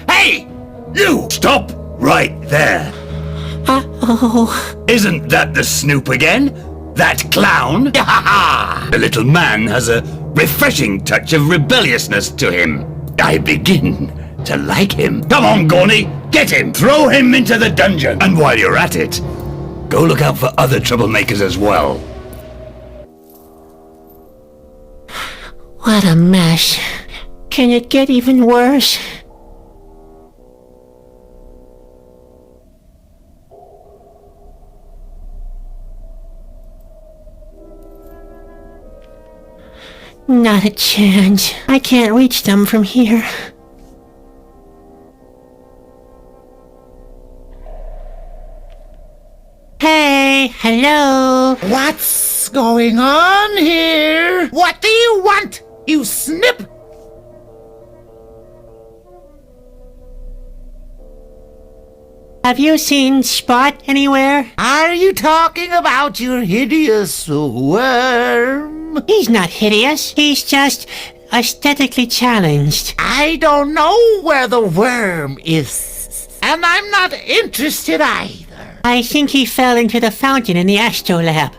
Hey! You! Stop right there!
Uh-oh.
Isn't that the Snoop again? That clown? The little man has a refreshing touch of rebelliousness to him. I begin to like him. Come on, Gorny, get him! Throw him into the dungeon! And while you're at it, go look out for other troublemakers as well.
What a mess. Can it get even worse? Not a chance. I can't reach them from here. Hey, hello.
What's going on here? What do you want, you snip?
Have you seen Spot anywhere?
Are you talking about your hideous worm?
He's not hideous. He's just aesthetically challenged.
I don't know where the worm is. And I'm not interested either.
I think he fell into the fountain in the astrolab.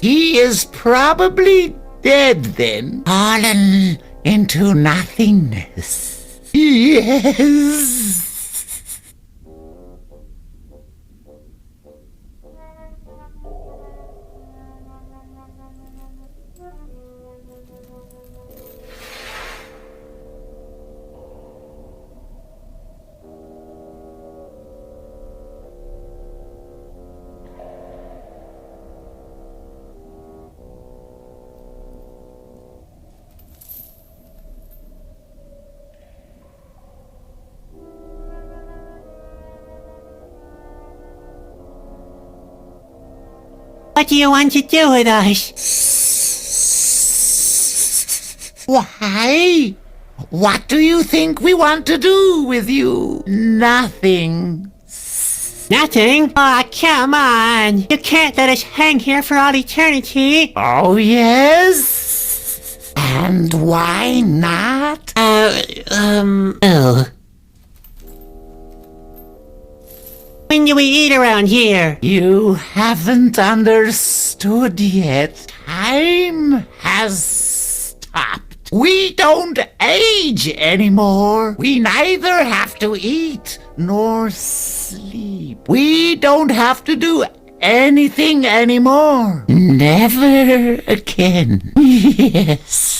He is probably dead then. Fallen into nothingness. Yes.
What do you want to do with us?
Why? What do you think we want to do with you? Nothing.
Nothing? Aw, come on. You can't let us hang here for all eternity.
Oh, yes? And why not?
Oh. When do we eat around here?
You haven't understood yet. Time has stopped. We don't age anymore. We neither have to eat nor sleep. We don't have to do anything anymore. Never again. Yes.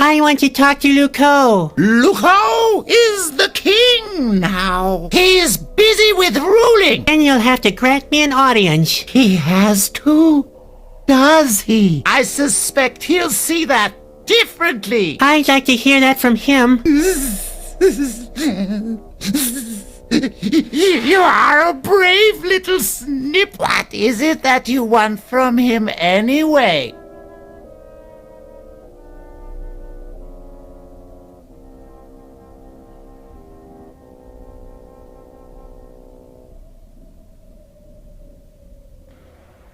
I want to talk to Luco.
Luco is the king now. He is busy with ruling.
Then you'll have to grant me an audience.
He has to. Does he? I suspect he'll see that differently.
I'd like to hear that from him.
You are a brave little snip. What is it that you want from him anyway?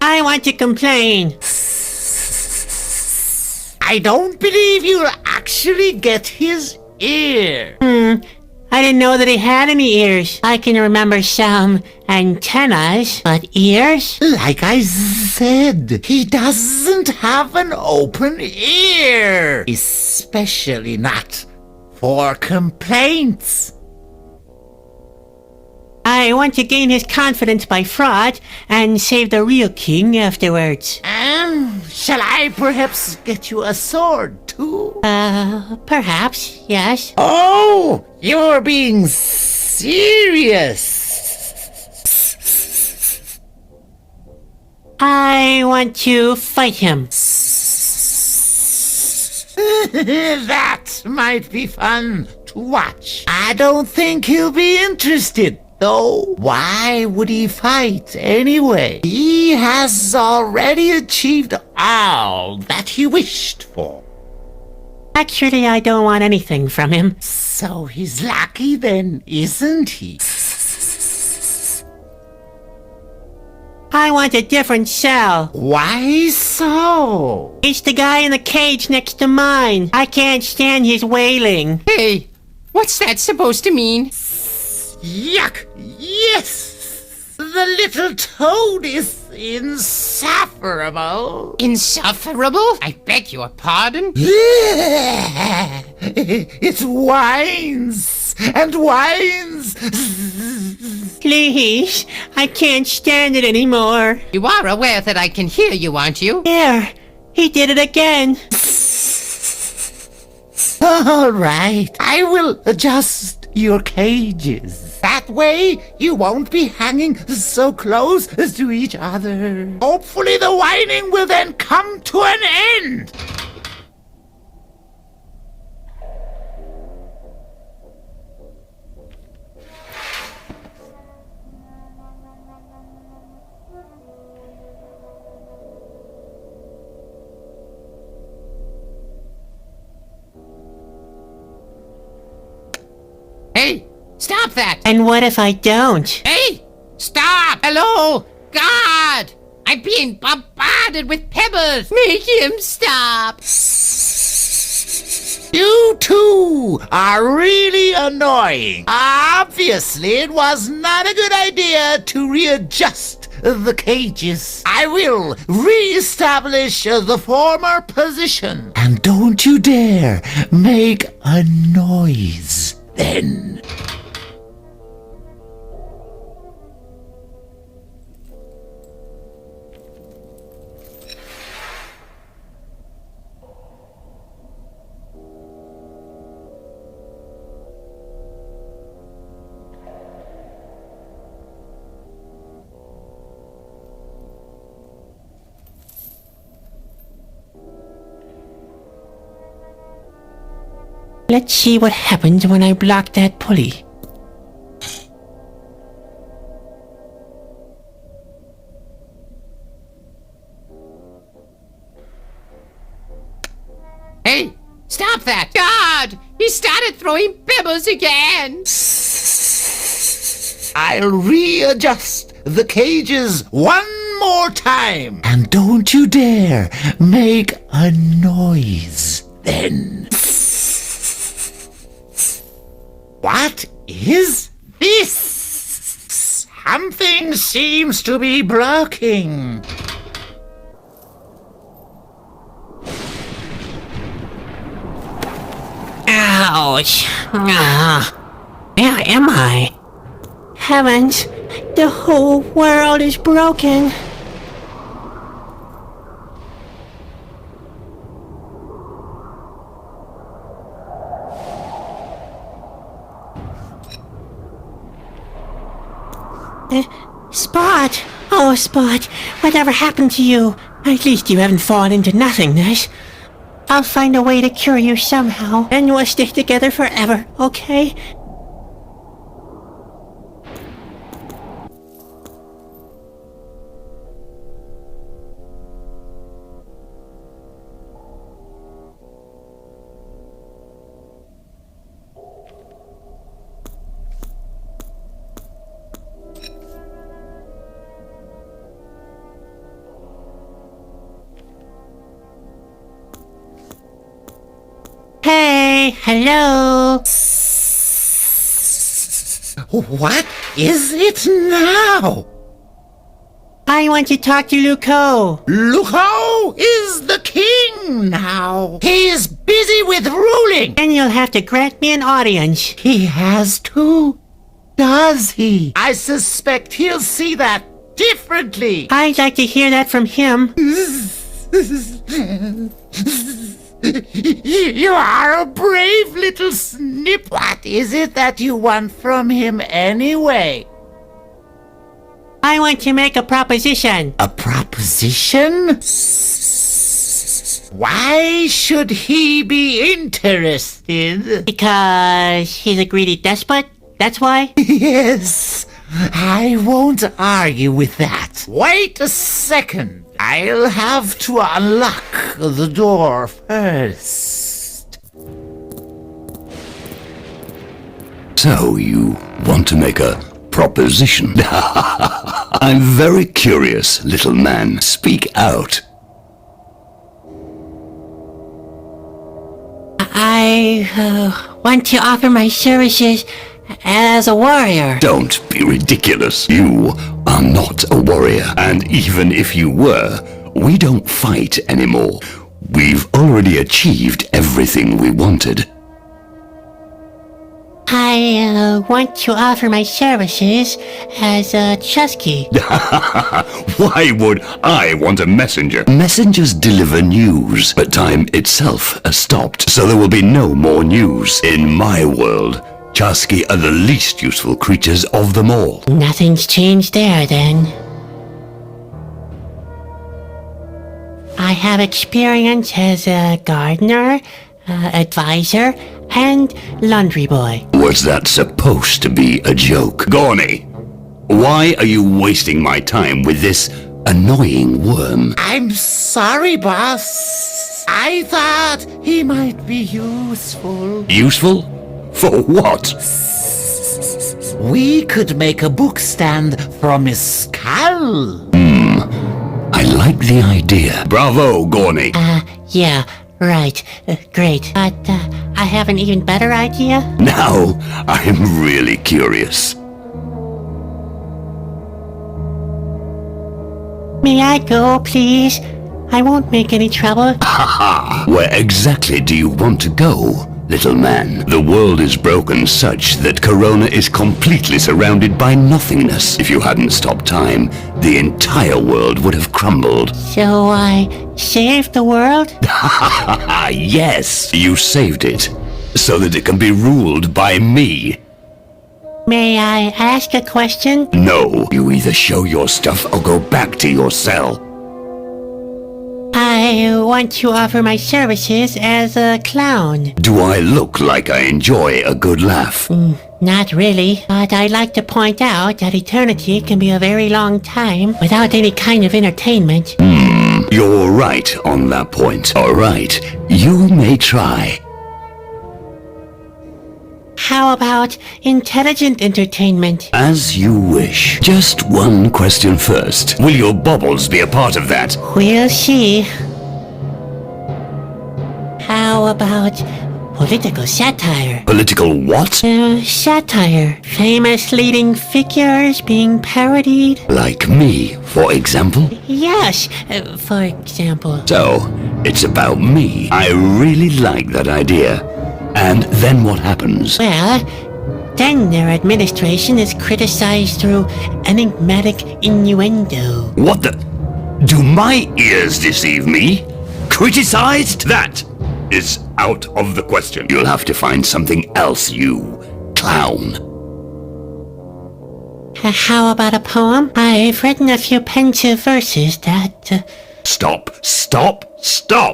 I want to complain.
I don't believe you'll actually get his ear.
I didn't know that he had any ears. I can remember some antennas, but ears?
Like I said, he doesn't have an open ear. Especially not for complaints.
I want to gain his confidence by fraud and save the real king afterwards.
Shall I perhaps get you a sword too?
Perhaps, yes.
Oh, you're being serious.
I want to fight him.
That might be fun to watch. I don't think he'll be interested, though. Why would he fight anyway? He has already achieved all that he wished for.
Actually, I don't want anything from him.
So he's lucky then, isn't he?
I want a different cell.
Why so?
He's the guy in the cage next to mine. I can't stand his wailing.
Hey, what's that supposed to mean?
Yuck! Yes! The little toad is insufferable.
Insufferable? I beg your pardon?
It whines and whines.
Please, I can't stand it anymore.
You are aware that I can hear you, aren't you?
There, he did it again.
All right, I will adjust your cages. That way, you won't be hanging so close to each other. Hopefully the whining will then come to an end.
Hey, stop that!
And what if I don't?
Hey, stop! Hello? God! I'm being bombarded with pebbles! Make him stop!
You two are really annoying. Obviously, it was not a good idea to readjust the cages. I will re-establish the former position. And don't you dare make a noise then.
Let's see what happens when I block that pulley.
Hey, stop that! God! He started throwing pebbles again!
I'll readjust the cages one more time. And don't you dare make a noise then. What is this? Something seems to be blocking.
Ouch. Where am I? Heavens, the whole world is broken. Spot! Oh, Spot, whatever happened to you? At least you haven't fallen into nothingness. I'll find a way to cure you somehow, and we'll stay together forever, okay? Hey, hello.
What is it now?
I want to talk to Luco.
Luco is the king now. He is busy with ruling.
And you'll have to grant me an audience.
He has to. Does he? I suspect he'll see that differently.
I'd like to hear that from him.
You are a brave little snip. What is it that you want from him anyway?
I want to make a proposition.
A proposition? Why should he be interested?
Because he's a greedy despot? That's why?
Yes, I won't argue with that. Wait a second. I'll have to unlock the door first.
So you want to make a proposition? I'm very curious, little man. Speak out.
I want to offer my services as a warrior.
Don't be ridiculous. You are not a warrior. And even if you were, we don't fight anymore. We've already achieved everything we wanted.
I want to offer my services as a chusky.
Why would I want a messenger? Messengers deliver news, but time itself has stopped, so there will be no more news. In my world, Chusky are the least useful creatures of them all.
Nothing's changed there, then. I have experience as a gardener, advisor, and laundry boy.
Was that supposed to be a joke? Gorny, why are you wasting my time with this annoying worm?
I'm sorry, boss. I thought he might be useful.
Useful? For what?
We could make a book stand from his skull.
I like the idea. Bravo, Gorny.
Yeah, right. Great. But, I have an even better idea.
Now, I'm really curious.
May I go, please? I won't make any trouble.
Haha! Where exactly do you want to go, little man? The world is broken such that Corona is completely surrounded by nothingness. If you hadn't stopped time, the entire world would have crumbled.
So I saved the world?
Yes, you saved it, so that it can be ruled by me.
May I ask a question?
No, you either show your stuff or go back to your cell.
I want to offer my services as a clown.
Do I look like I enjoy a good laugh?
Not really, but I'd like to point out that eternity can be a very long time without any kind of entertainment.
You're right on that point. All right, you may try.
How about intelligent entertainment?
As you wish. Just one question first. Will your baubles be a part of that?
We'll see. How about political satire?
Political what?
Satire. Famous leading figures being parodied.
Like me, for example?
Yes, for example.
So, it's about me. I really like that idea. And then what happens?
Well, then their administration is criticized through enigmatic innuendo.
What the? Do my ears deceive me? Criticized? That is out of the question. You'll have to find something else, you clown.
How about a poem? I've written a few pensive verses that...
Stop.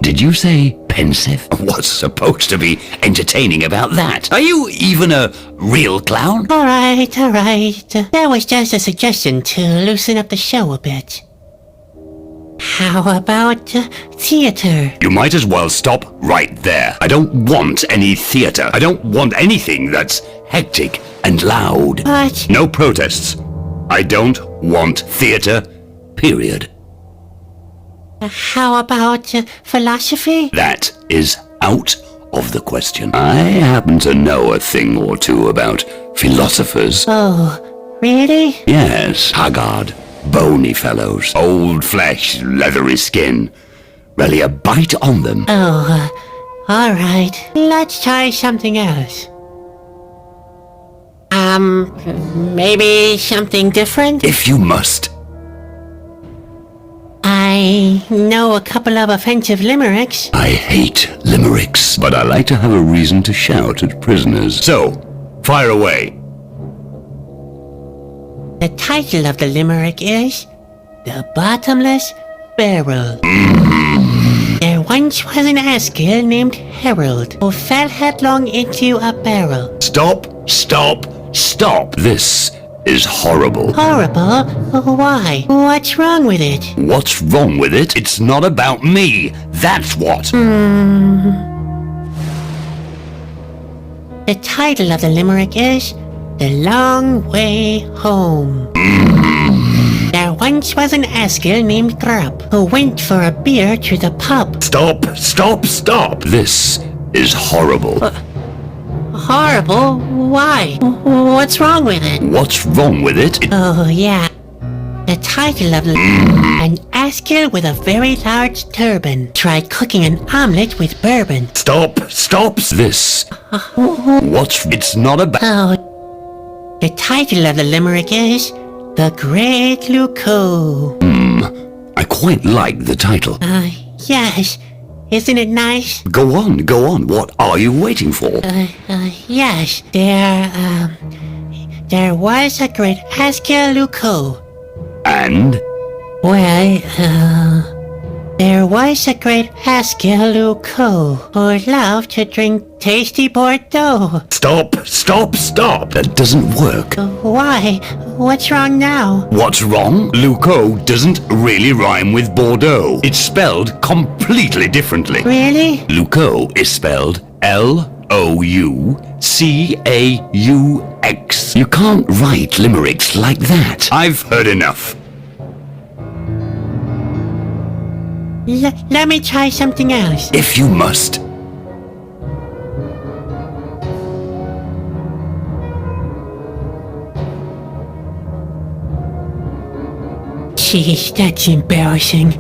Did you say pensive? What's supposed to be entertaining about that? Are you even a real clown?
All right. That was just a suggestion to loosen up the show a bit. How about theater?
You might as well stop right there. I don't want any theater. I don't want anything that's hectic and loud.
But...
No protests. I don't want theater, period.
How about philosophy?
That is out of the question. I happen to know a thing or two about philosophers.
Oh, really?
Yes, haggard, bony fellows, old flesh, leathery skin. Really a bite on them.
Oh, all right. Let's try something else. Maybe something different?
If you must.
I know a couple of offensive limericks.
I hate limericks, but I like to have a reason to shout at prisoners. So, fire away.
The title of the limerick is The Bottomless Barrel. There once was an Askill named Harold who fell headlong into a barrel.
Stop, stop, stop. This is horrible.
Horrible? Why? What's wrong with it?
What's wrong with it? It's not about me. That's what.
The title of the limerick is The Long Way Home. There once was an Askill named Grub who went for a beer to the pub.
Stop, stop, stop. This is horrible.
Horrible? Why? What's wrong with it?
What's wrong with it?
Oh, yeah. The title of the... An Askill with a very large turban tried cooking an omelette with bourbon.
Stop, stop. This. It's not about...
Oh. The title of the limerick is The Great Luco.
I quite like the title.
Yes. Isn't it nice?
Go on, go on. What are you waiting for?
Yes. There was a great Askill Luco.
And?
Well, there was a great Askill Luco who loved to drink tasty Bordeaux.
Stop, stop, stop. That doesn't work.
Why? What's wrong now?
What's wrong? Luco doesn't really rhyme with Bordeaux. It's spelled completely differently.
Really?
Luco is spelled Loucaux. You can't write limericks like that. I've heard enough.
Let me try something else.
If you must.
Jeez, that's embarrassing.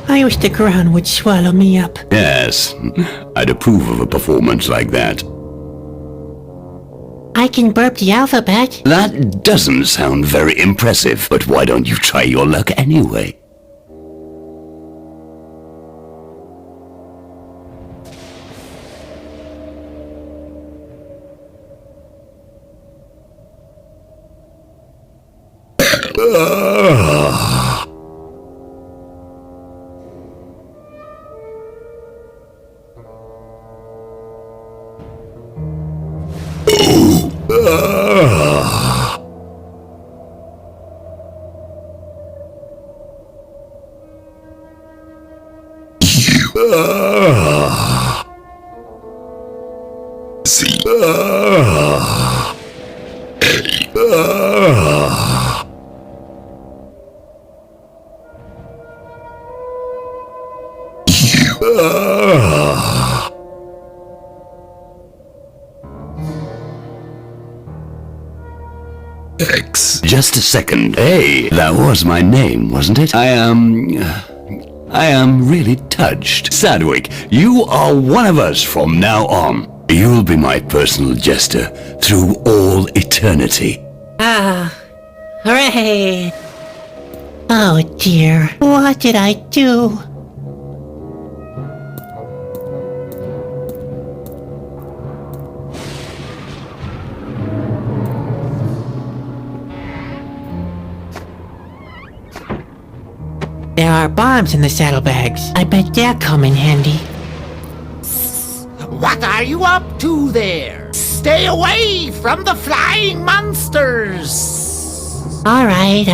I wish the ground would swallow me up.
Yes, I'd approve of a performance like that.
I can burp the alphabet.
That doesn't sound very impressive, but why don't you try your luck anyway? Just a second. Hey, that was my name, wasn't it? I am really touched. Sadwick, you are one of us from now on. You'll be my personal jester through all eternity.
Hooray! Oh dear, what did I do? There are bombs in the saddlebags. I bet they'll come in handy.
What are you up to there? Stay away from the flying monsters!
All right.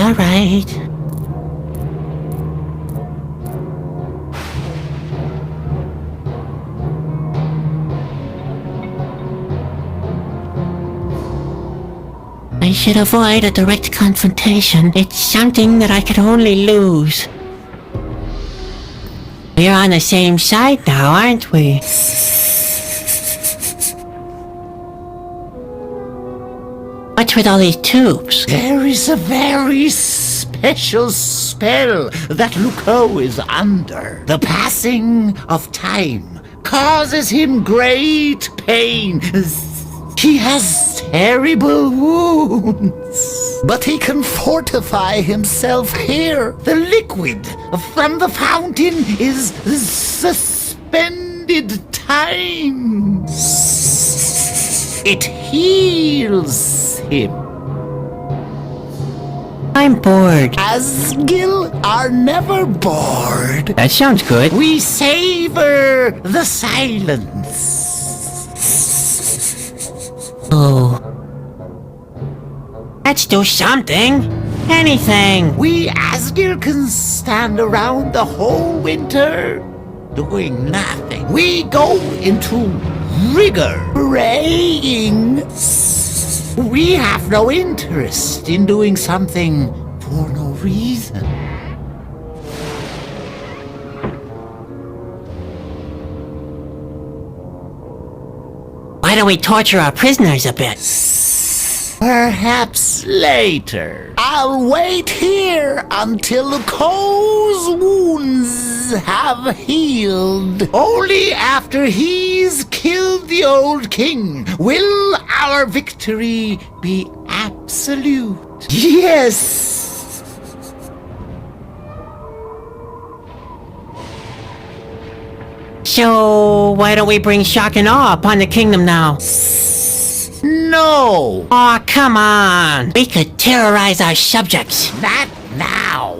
I should avoid a direct confrontation. It's something that I could only lose. We're on the same side now, aren't we? What's with all these tubes?
There is a very special spell that Luco is under. The passing of time causes him great pain. He has terrible wounds, but he can fortify himself here. The liquid from the fountain is suspended time. It heals him.
I'm bored.
Asgil are never bored.
That sounds good.
We savor the silence.
Oh. Let's do something. Anything.
We Asgir can stand around the whole winter doing nothing. We go into rigor, praying. We have no interest in doing something for no reason.
Why don't we torture our prisoners a bit?
Perhaps later. I'll wait here until Luco's wounds have healed. Only after he's killed the old king will our victory be absolute. Yes.
So, why don't we bring shock and awe upon the kingdom now?
No.
Aw, come on. We could terrorize our subjects.
Not now.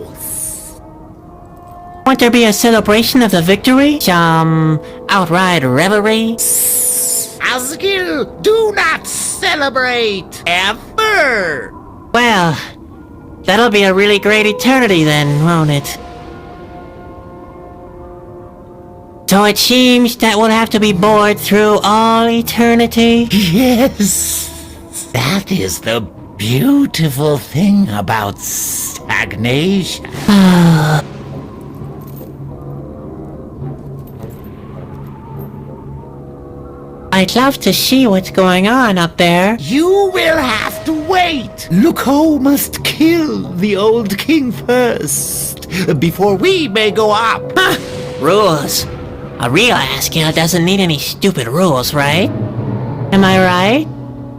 Won't there be a celebration of the victory? Some outright revelry?
Asgil, do not celebrate ever.
Well, that'll be a really great eternity then, won't it? So it seems that we'll have to be bored through all eternity?
Yes. That is the beautiful thing about stagnation.
I'd love to see what's going on up there.
You will have to wait. Luco must kill the old king first, before we may go up.
Rules. A real Asgil doesn't need any stupid rules, right? Am I right?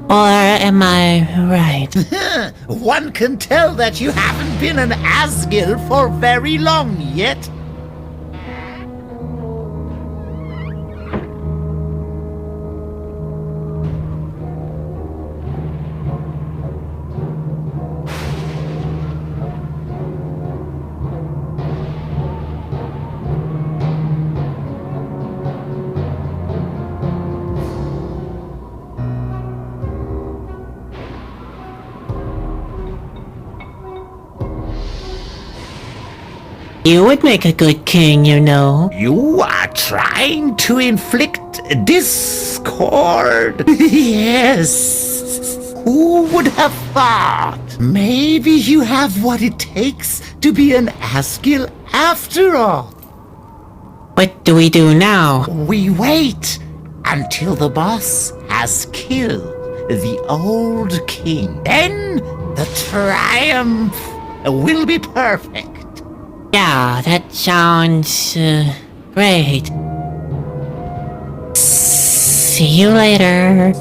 Or am I right?
One can tell that you haven't been an Asgil for very long yet.
You would make a good king, you know.
You are trying to inflict discord. Yes. Who would have thought? Maybe you have what it takes to be an Asgil after all.
What do we do now?
We wait until the boss has killed the old king. Then the triumph will be perfect.
Yeah, that sounds great. See you later.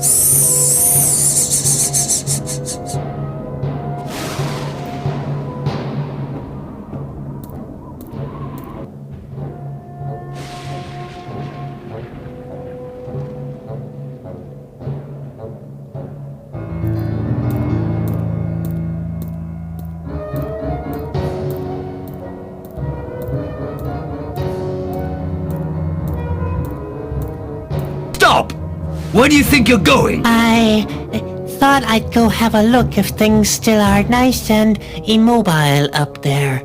Stop! Where do you think you're going?
I thought I'd go have a look if things still are nice and immobile up there.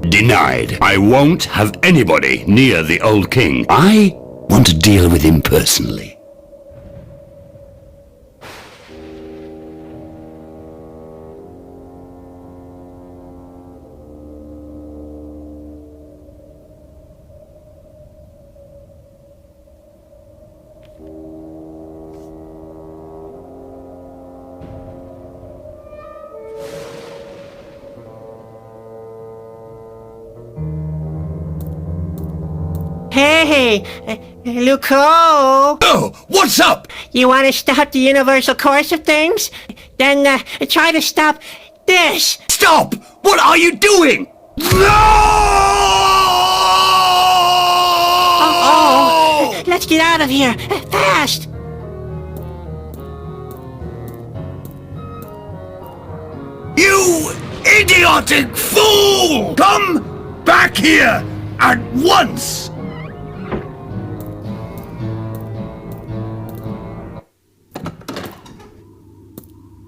Denied. I won't have anybody near the old king. I want to deal with him personally.
Hey, Luco!
Oh, what's up?
You want to stop the universal course of things? Then try to stop this!
Stop! What are you doing? No!
Oh, let's get out of here! Fast!
You idiotic fool! Come back here at once!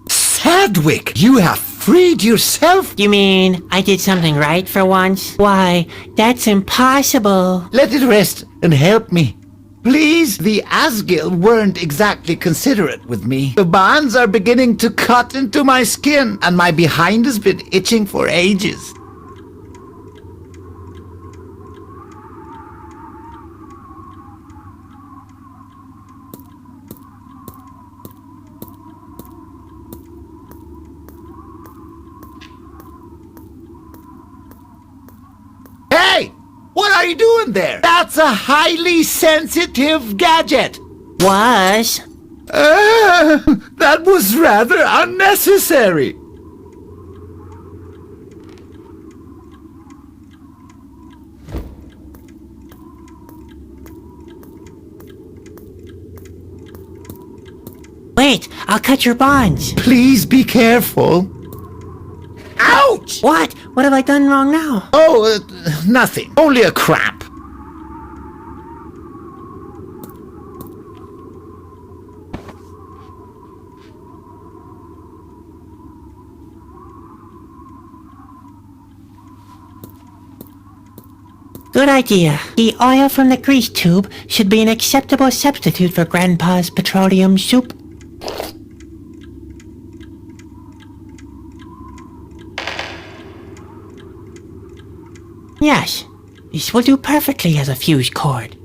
Sadwick, you have freed yourself.
You mean I did something right for once? Why, that's impossible.
Let it rest and help me. Please, the Asgil weren't exactly considerate with me. The bonds are beginning to cut into my skin, and my behind has been itching for ages. Hey! What are you doing there? That's a highly sensitive gadget.
Was?
That was rather unnecessary.
Wait, I'll cut your bonds.
Please be careful. Ouch!
What? What have I done wrong now?
Oh, nothing. Only a cramp.
Good idea. The oil from the grease tube should be an acceptable substitute for Grandpa's petroleum soup. Yes, this will do perfectly as a fuse cord.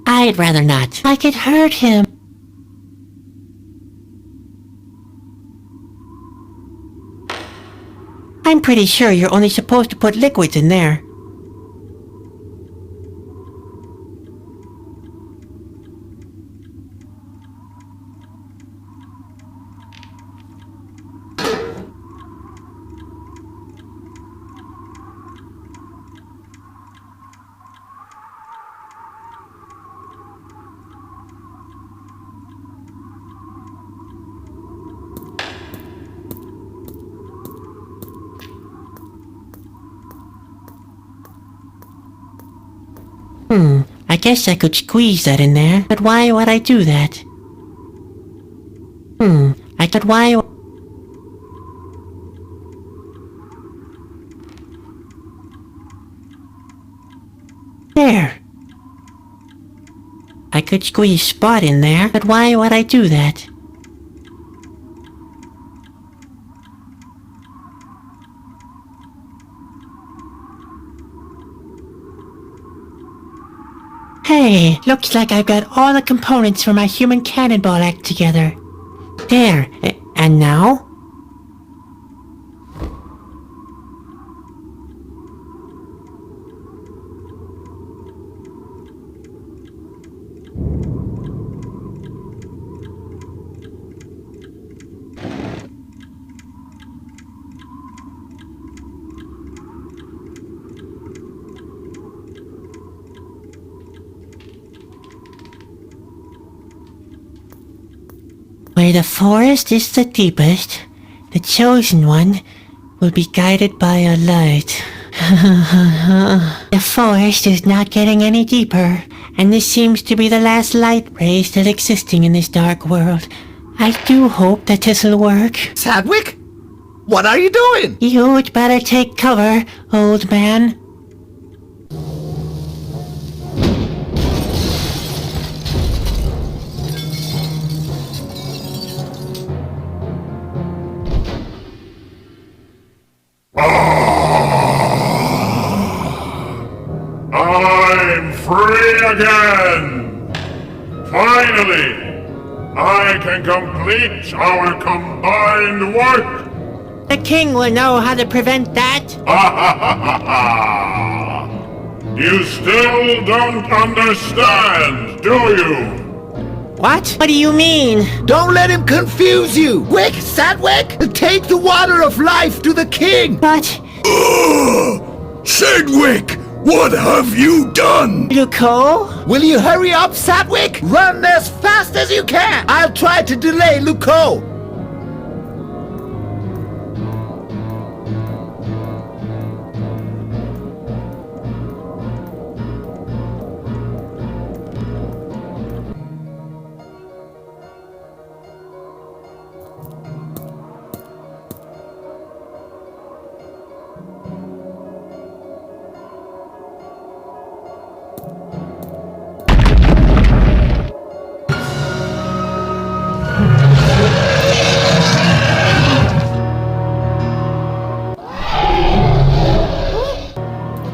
I'd rather not. I could hurt him. I'm pretty sure you're only supposed to put liquids in there. I guess I could squeeze that in there, but why would I do that? Why... There. I could squeeze Spot in there, but why would I do that? Hey, looks like I've got all the components for my human cannonball act together. There, and now? Where the forest is the deepest, the chosen one will be guided by a light. The forest is not getting any deeper, and this seems to be the last light ray still existing in this dark world. I do hope that this'll work.
Sadwick? What are you doing?
You'd better take cover, old man.
I'm free again! Finally! I I can complete our combined work.
The king will know how to prevent that.
You still don't understand, do you?
What? What do you mean?
Don't let him confuse you! Quick, Sadwick! Take the water of life to the king!
But...
Sedgwick, what have you done?
Luco?
Will you hurry up, Sadwick? Run as fast as you can! I'll try to delay Luco!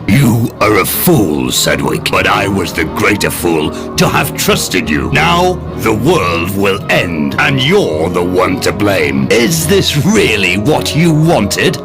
You are a fool, Sedgwick, but I was the greater fool to have trusted you. Now, the world will end, and you're the one to blame. Is this really what you wanted?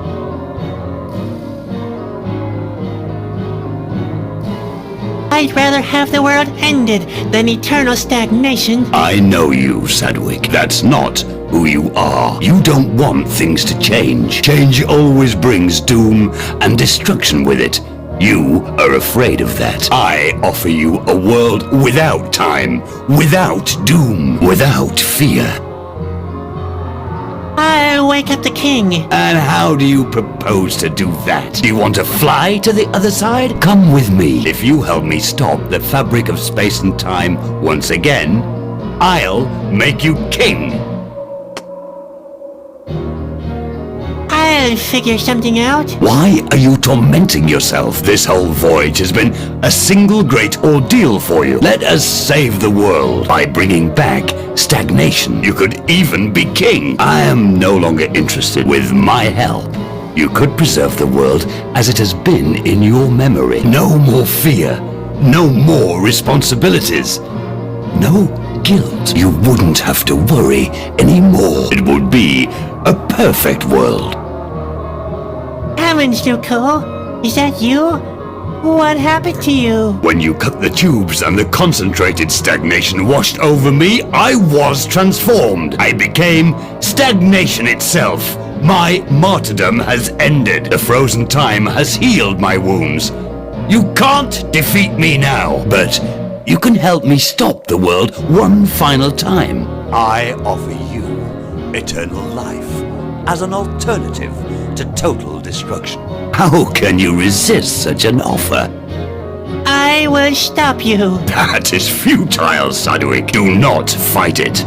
I'd rather have the world ended than eternal stagnation.
I know you, Sedgwick. That's not who you are. You don't want things to change. Change always brings doom and destruction with it. You are afraid of that. I offer you a world without time, without doom, without fear.
I'll wake up the king.
And how do you propose to do that? Do you want to fly to the other side? Come with me. If you help me stop the fabric of space and time once again, I'll make you king.
I'll figure something out.
Why are you tormenting yourself? This whole voyage has been a single great ordeal for you. Let us save the world by bringing back stagnation. You could even be king. I am no longer interested. With my help, you could preserve the world as it has been in your memory. No more fear. No more responsibilities. No guilt. You wouldn't have to worry anymore. It would be a perfect world.
Heavens, Luco. Is that you? What happened to you?
When you cut the tubes and the concentrated stagnation washed over me, I was transformed. I became stagnation itself. My martyrdom has ended. The frozen time has healed my wounds. You can't defeat me now, but you can help me stop the world one final time. I offer you eternal life as an alternative to total destruction. How can you resist such an offer?
I will stop you.
That is futile, Sadwick. Do not fight it.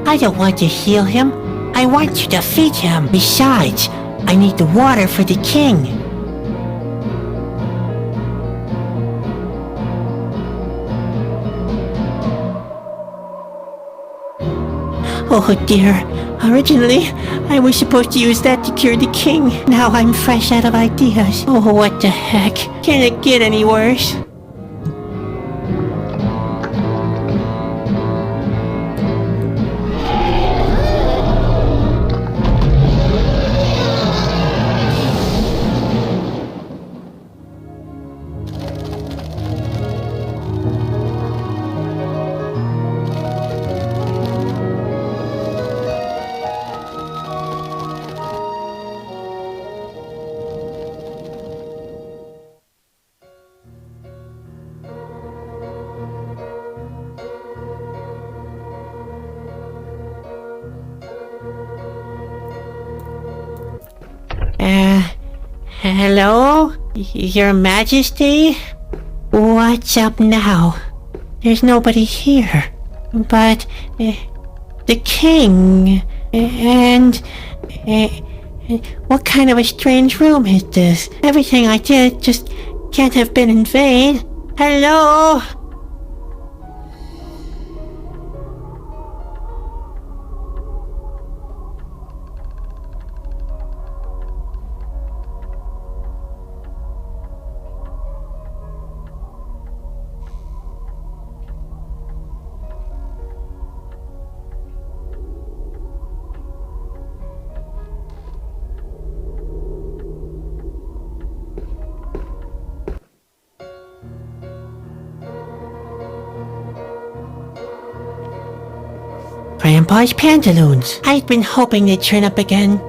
I don't want to heal him. I want to defeat him. Besides, I need the water for the king. Oh dear. Originally, I was supposed to use that to cure the king. Now I'm fresh out of ideas. Oh, what the heck? Can it get any worse? Hello? Your Majesty? What's up now? There's nobody here. But, the king, and What kind of a strange room is this? Everything I did just can't have been in vain. Hello? Grandpa's pantaloons. I've been hoping they'd turn up again.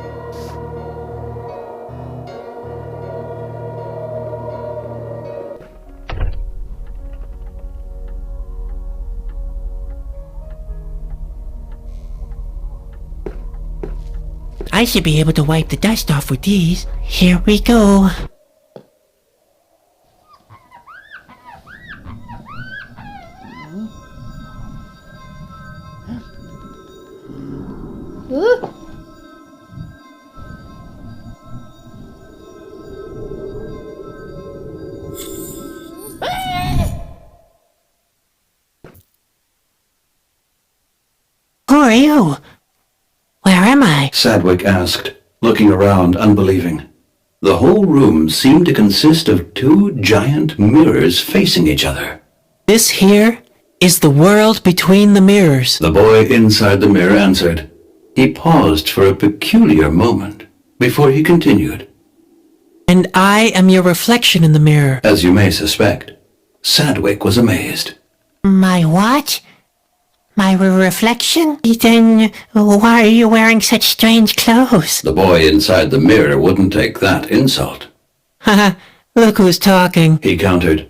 I should be able to wipe the dust off with these. Here we go. Who are you? Where am I?
Sadwick asked, looking around unbelieving. The whole room seemed to consist of two giant mirrors facing each other.
This here is the world between the mirrors.
The boy inside the mirror answered. He paused for a peculiar moment before he continued.
And I am your reflection in the mirror.
As you may suspect, Sadwick was amazed.
My what? My reflection? Then why are you wearing such strange clothes?
The boy inside the mirror wouldn't take that insult.
Haha, look who's talking.
He countered.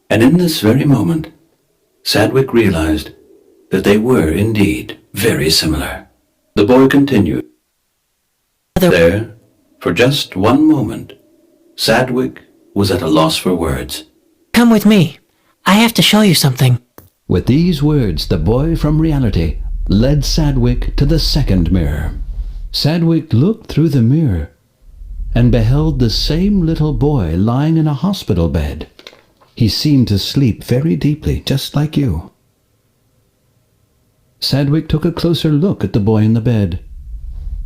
And in this very moment, Sadwick realized that they were indeed very similar. The boy continued. There, for just one moment, Sadwick was at a loss for words.
Come with me. I have to show you something.
With these words, the boy from reality led Sadwick to the second mirror. Sadwick looked through the mirror and beheld the same little boy lying in a hospital bed. He seemed to sleep very deeply, just like you. Sadwick took a closer look at the boy in the bed,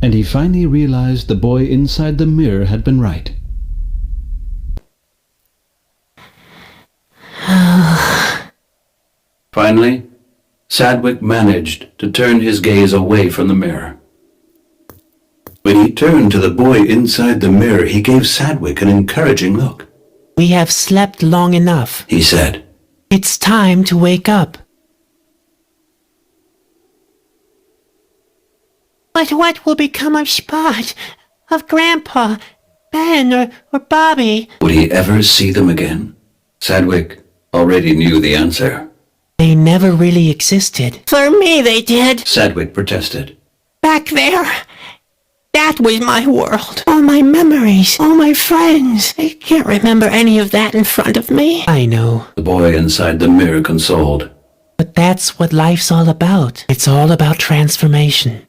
and he finally realized the boy inside the mirror had been right. Finally, Sadwick managed to turn his gaze away from the mirror. When he turned to the boy inside the mirror, he gave Sadwick an encouraging look.
We have slept long enough,
he said.
It's time to wake up. But what will become of Spot, of Grandpa, Ben, or Bobby?
Would he ever see them again? Sadwick already knew the answer.
They never really existed. For me they did.
Sadwick protested.
Back there, that was my world. All my memories, all my friends. I can't remember any of that in front of me. I know.
The boy inside the mirror consoled.
But that's what life's all about. It's all about transformation.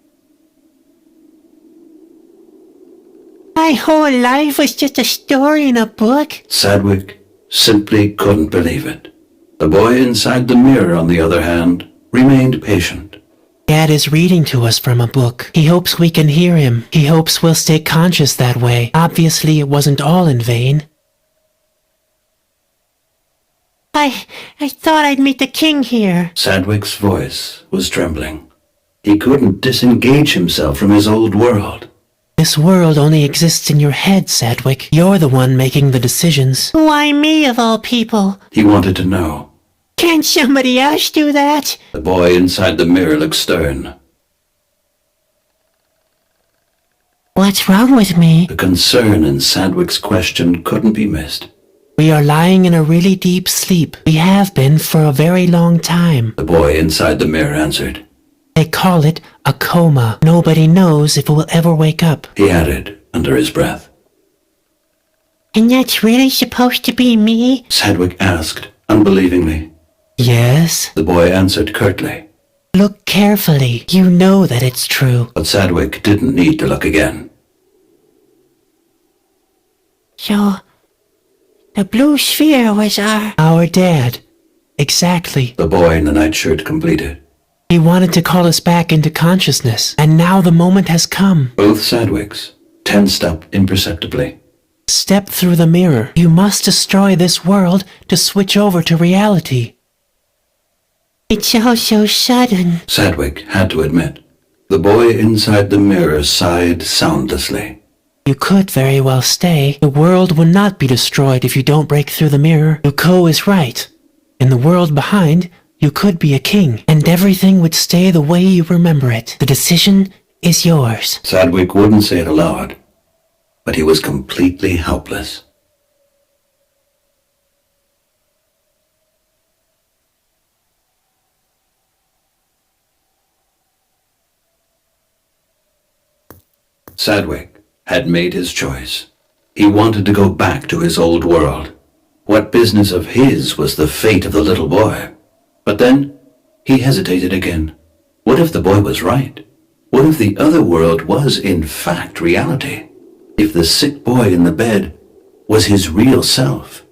My whole life was just a story in a book.
Sadwick simply couldn't believe it. The boy inside the mirror, on the other hand, remained patient.
Dad is reading to us from a book. He hopes we can hear him. He hopes we'll stay conscious that way. Obviously, it wasn't all in vain. I thought I'd meet the king here.
Sadwick's voice was trembling. He couldn't disengage himself from his old world.
This world only exists in your head, Sadwick. You're the one making the decisions. Why me, of all people?
He wanted to know.
Can't somebody else do that?
The boy inside the mirror looked stern.
What's wrong with me?
The concern in Sadwick's question couldn't be missed.
We are lying in a really deep sleep. We have been for a very long time.
The boy inside the mirror answered.
They call it a coma. Nobody knows if it will ever wake up.
He added under his breath.
And that's really supposed to be me?
Sadwick asked unbelievingly.
Yes.
The boy answered curtly.
Look carefully. You know that it's true.
But Sadwick didn't need to look again.
So, the blue sphere was
Our dad. Exactly. The boy in the nightshirt completed. He wanted to call us back into consciousness, and now the moment has come. Both Sadwicks tensed up imperceptibly. Step through the mirror. You must destroy this world to switch over to reality.
It's all so sudden.
Sadwick had to admit. The boy inside the mirror sighed soundlessly. You could very well stay. The world will not be destroyed if you don't break through the mirror. Yuko is right. In the world behind, you could be a king, and everything would stay the way you remember it. The decision is yours. Sadwick wouldn't say it aloud, but he was completely helpless. Sadwick had made his choice. He wanted to go back to his old world. What business of his was the fate of the little boy? But then he hesitated again. What if the boy was right? What if the other world was in fact reality? If the sick boy in the bed was his real self?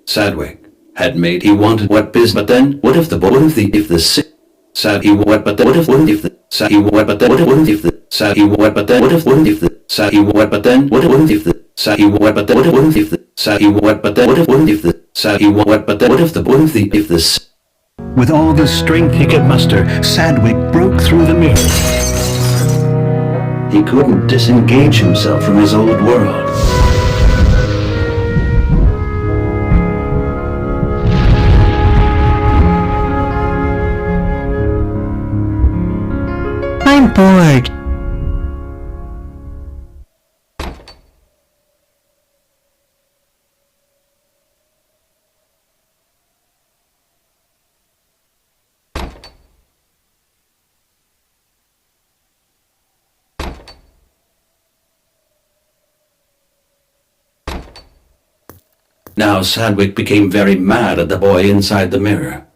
Sadwick had made he wanted what business, but then what if the boy, if the sick sad he what but then what if the sad he what but then what if the sad he what but then what if the sad he what but then what if the sad he what but then what if the sad he what but then what if the sad he what but then what if the if the. With all the strength he could muster, Sadwick broke through the mirror. He couldn't disengage himself from his old world.
I'm bored.
Now Sadwick became very mad at the boy inside the mirror.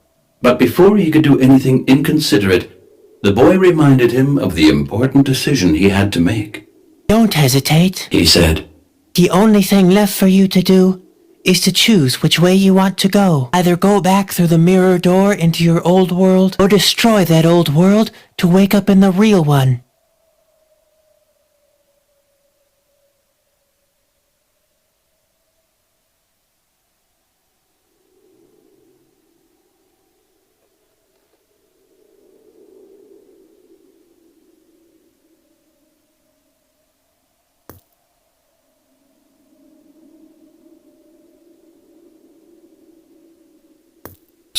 But before he could do anything inconsiderate, the boy reminded him of the important decision he had to make.
Don't hesitate,
He said,
The only thing left for you to do is to choose which way you want to go. Either go back through the mirror door into your old world, or destroy that old world to wake up in the real one.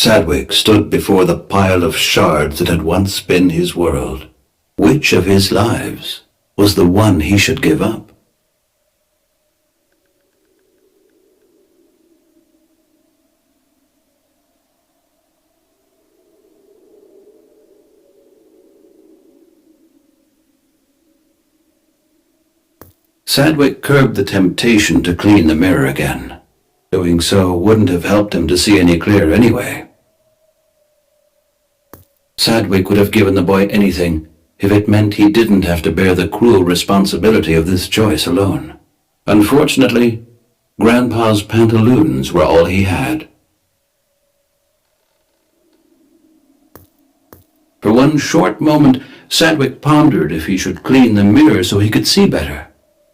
Sadwick stood before the pile of shards that had once been his world. Which of his lives was the one he should give up? Sadwick curbed the temptation to clean the mirror again. Doing so wouldn't have helped him to see any clearer anyway. Sadwick would have given the boy anything if it meant he didn't have to bear the cruel responsibility of this choice alone. Unfortunately, Grandpa's pantaloons were all he had. For one short moment, Sadwick pondered if he should clean the mirror so he could see better,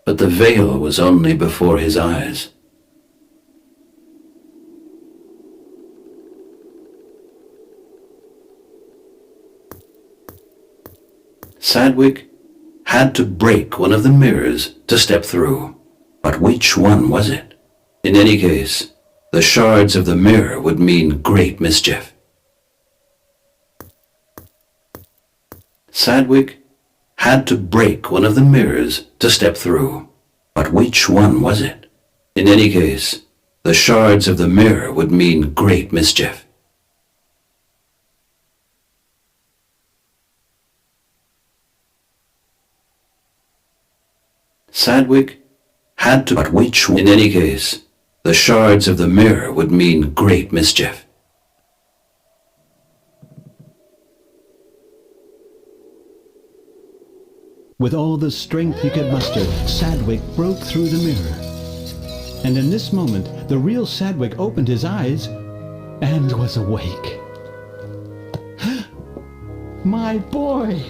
but the veil was only before his eyes. Sadwick had to break one of the mirrors to step through. But which one was it? In any case, the shards of the mirror would mean great mischief. Sadwick had to break one of the mirrors to step through. But which one was it? In any case, the shards of the mirror would mean great mischief. Sadwick had to, but which one? In any case, the shards of the mirror would mean great mischief. With all the strength he could muster, Sadwick broke through the mirror. And in this moment, the real Sadwick opened his eyes and was awake. My boy!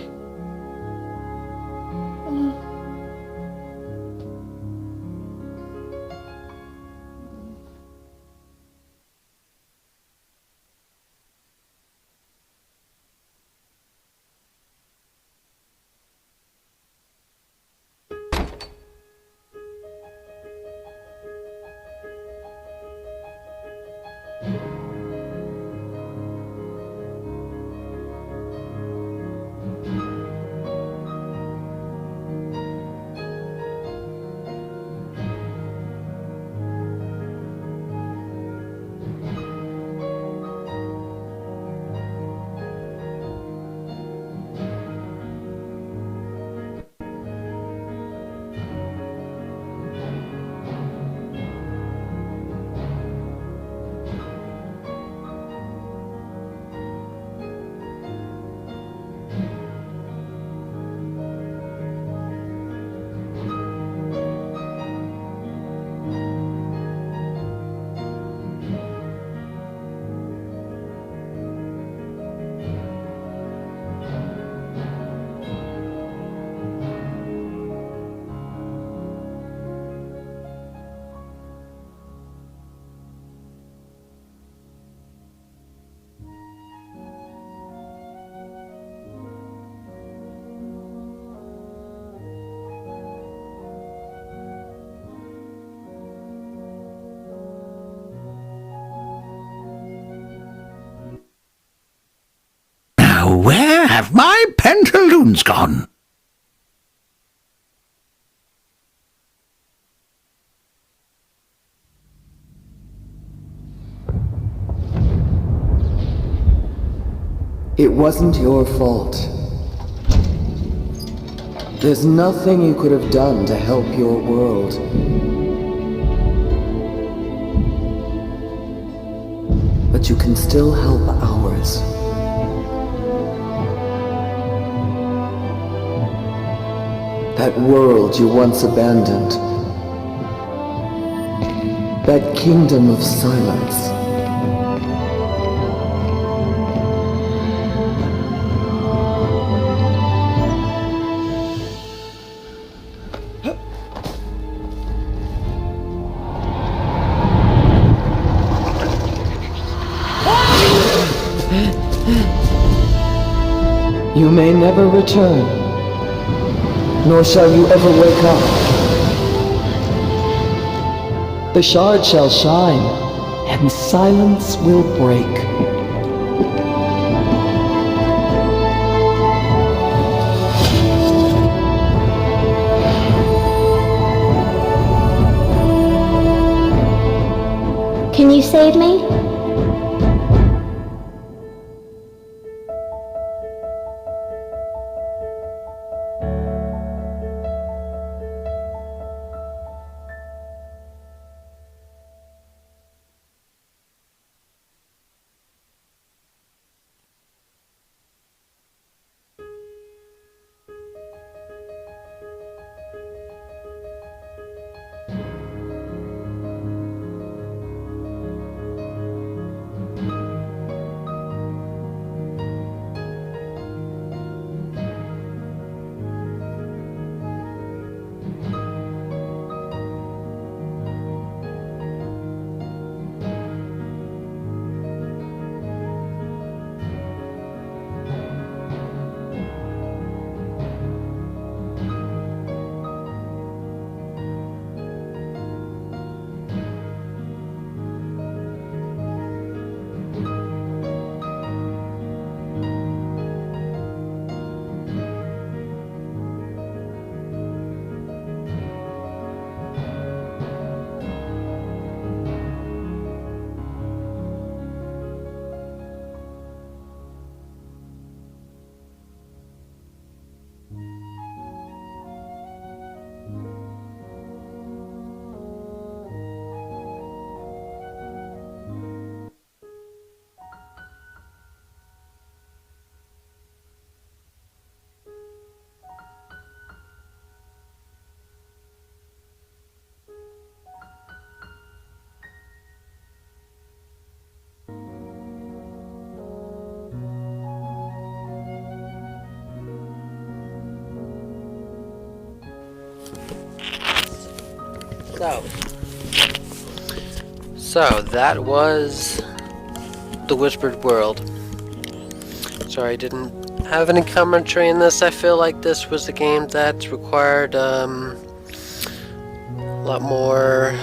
Where have my pantaloons gone?
It wasn't your fault. There's nothing you could have done to help your world. But you can still help ours. That world you once abandoned. That kingdom of silence. You may never return, nor shall you ever wake up. The shard shall shine, and silence will break.
Can you save me?
So that was The Whispered World. Sorry, I didn't have any commentary in this. I feel like this was a game that required a lot more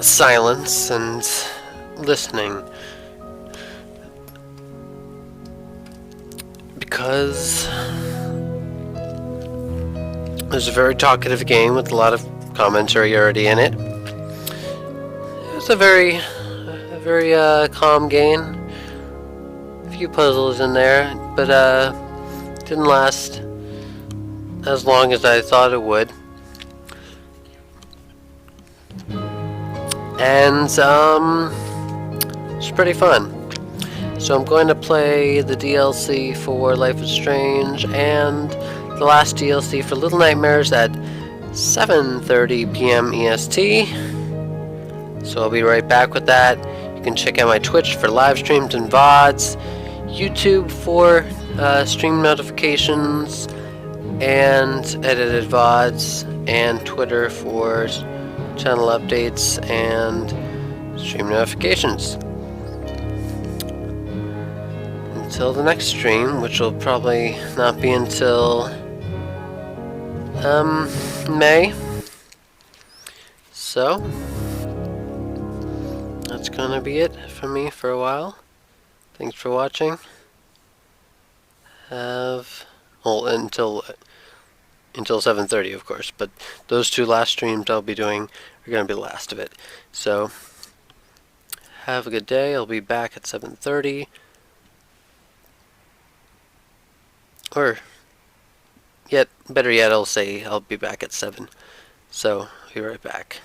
silence and listening, because it was a very talkative game with a lot of commentary already in it. It was a very calm game. A few puzzles in there, but didn't last as long as I thought it would. And it's pretty fun. So I'm going to play the DLC for Life is Strange and the last DLC for Little Nightmares at 7:30 p.m. EST. So I'll be right back with that. You can check out my Twitch for live streams and VODs, YouTube for stream notifications and edited VODs, and Twitter for channel updates and stream notifications. Until the next stream, which will probably not be until May. So that's gonna be it for me for a while. Thanks for watching. Until 7:30, of course, but those two last streams I'll be doing are going to be the last of it. So have a good day. I'll be back at 7:30, or better yet, I'll say I'll be back at 7. So be right back.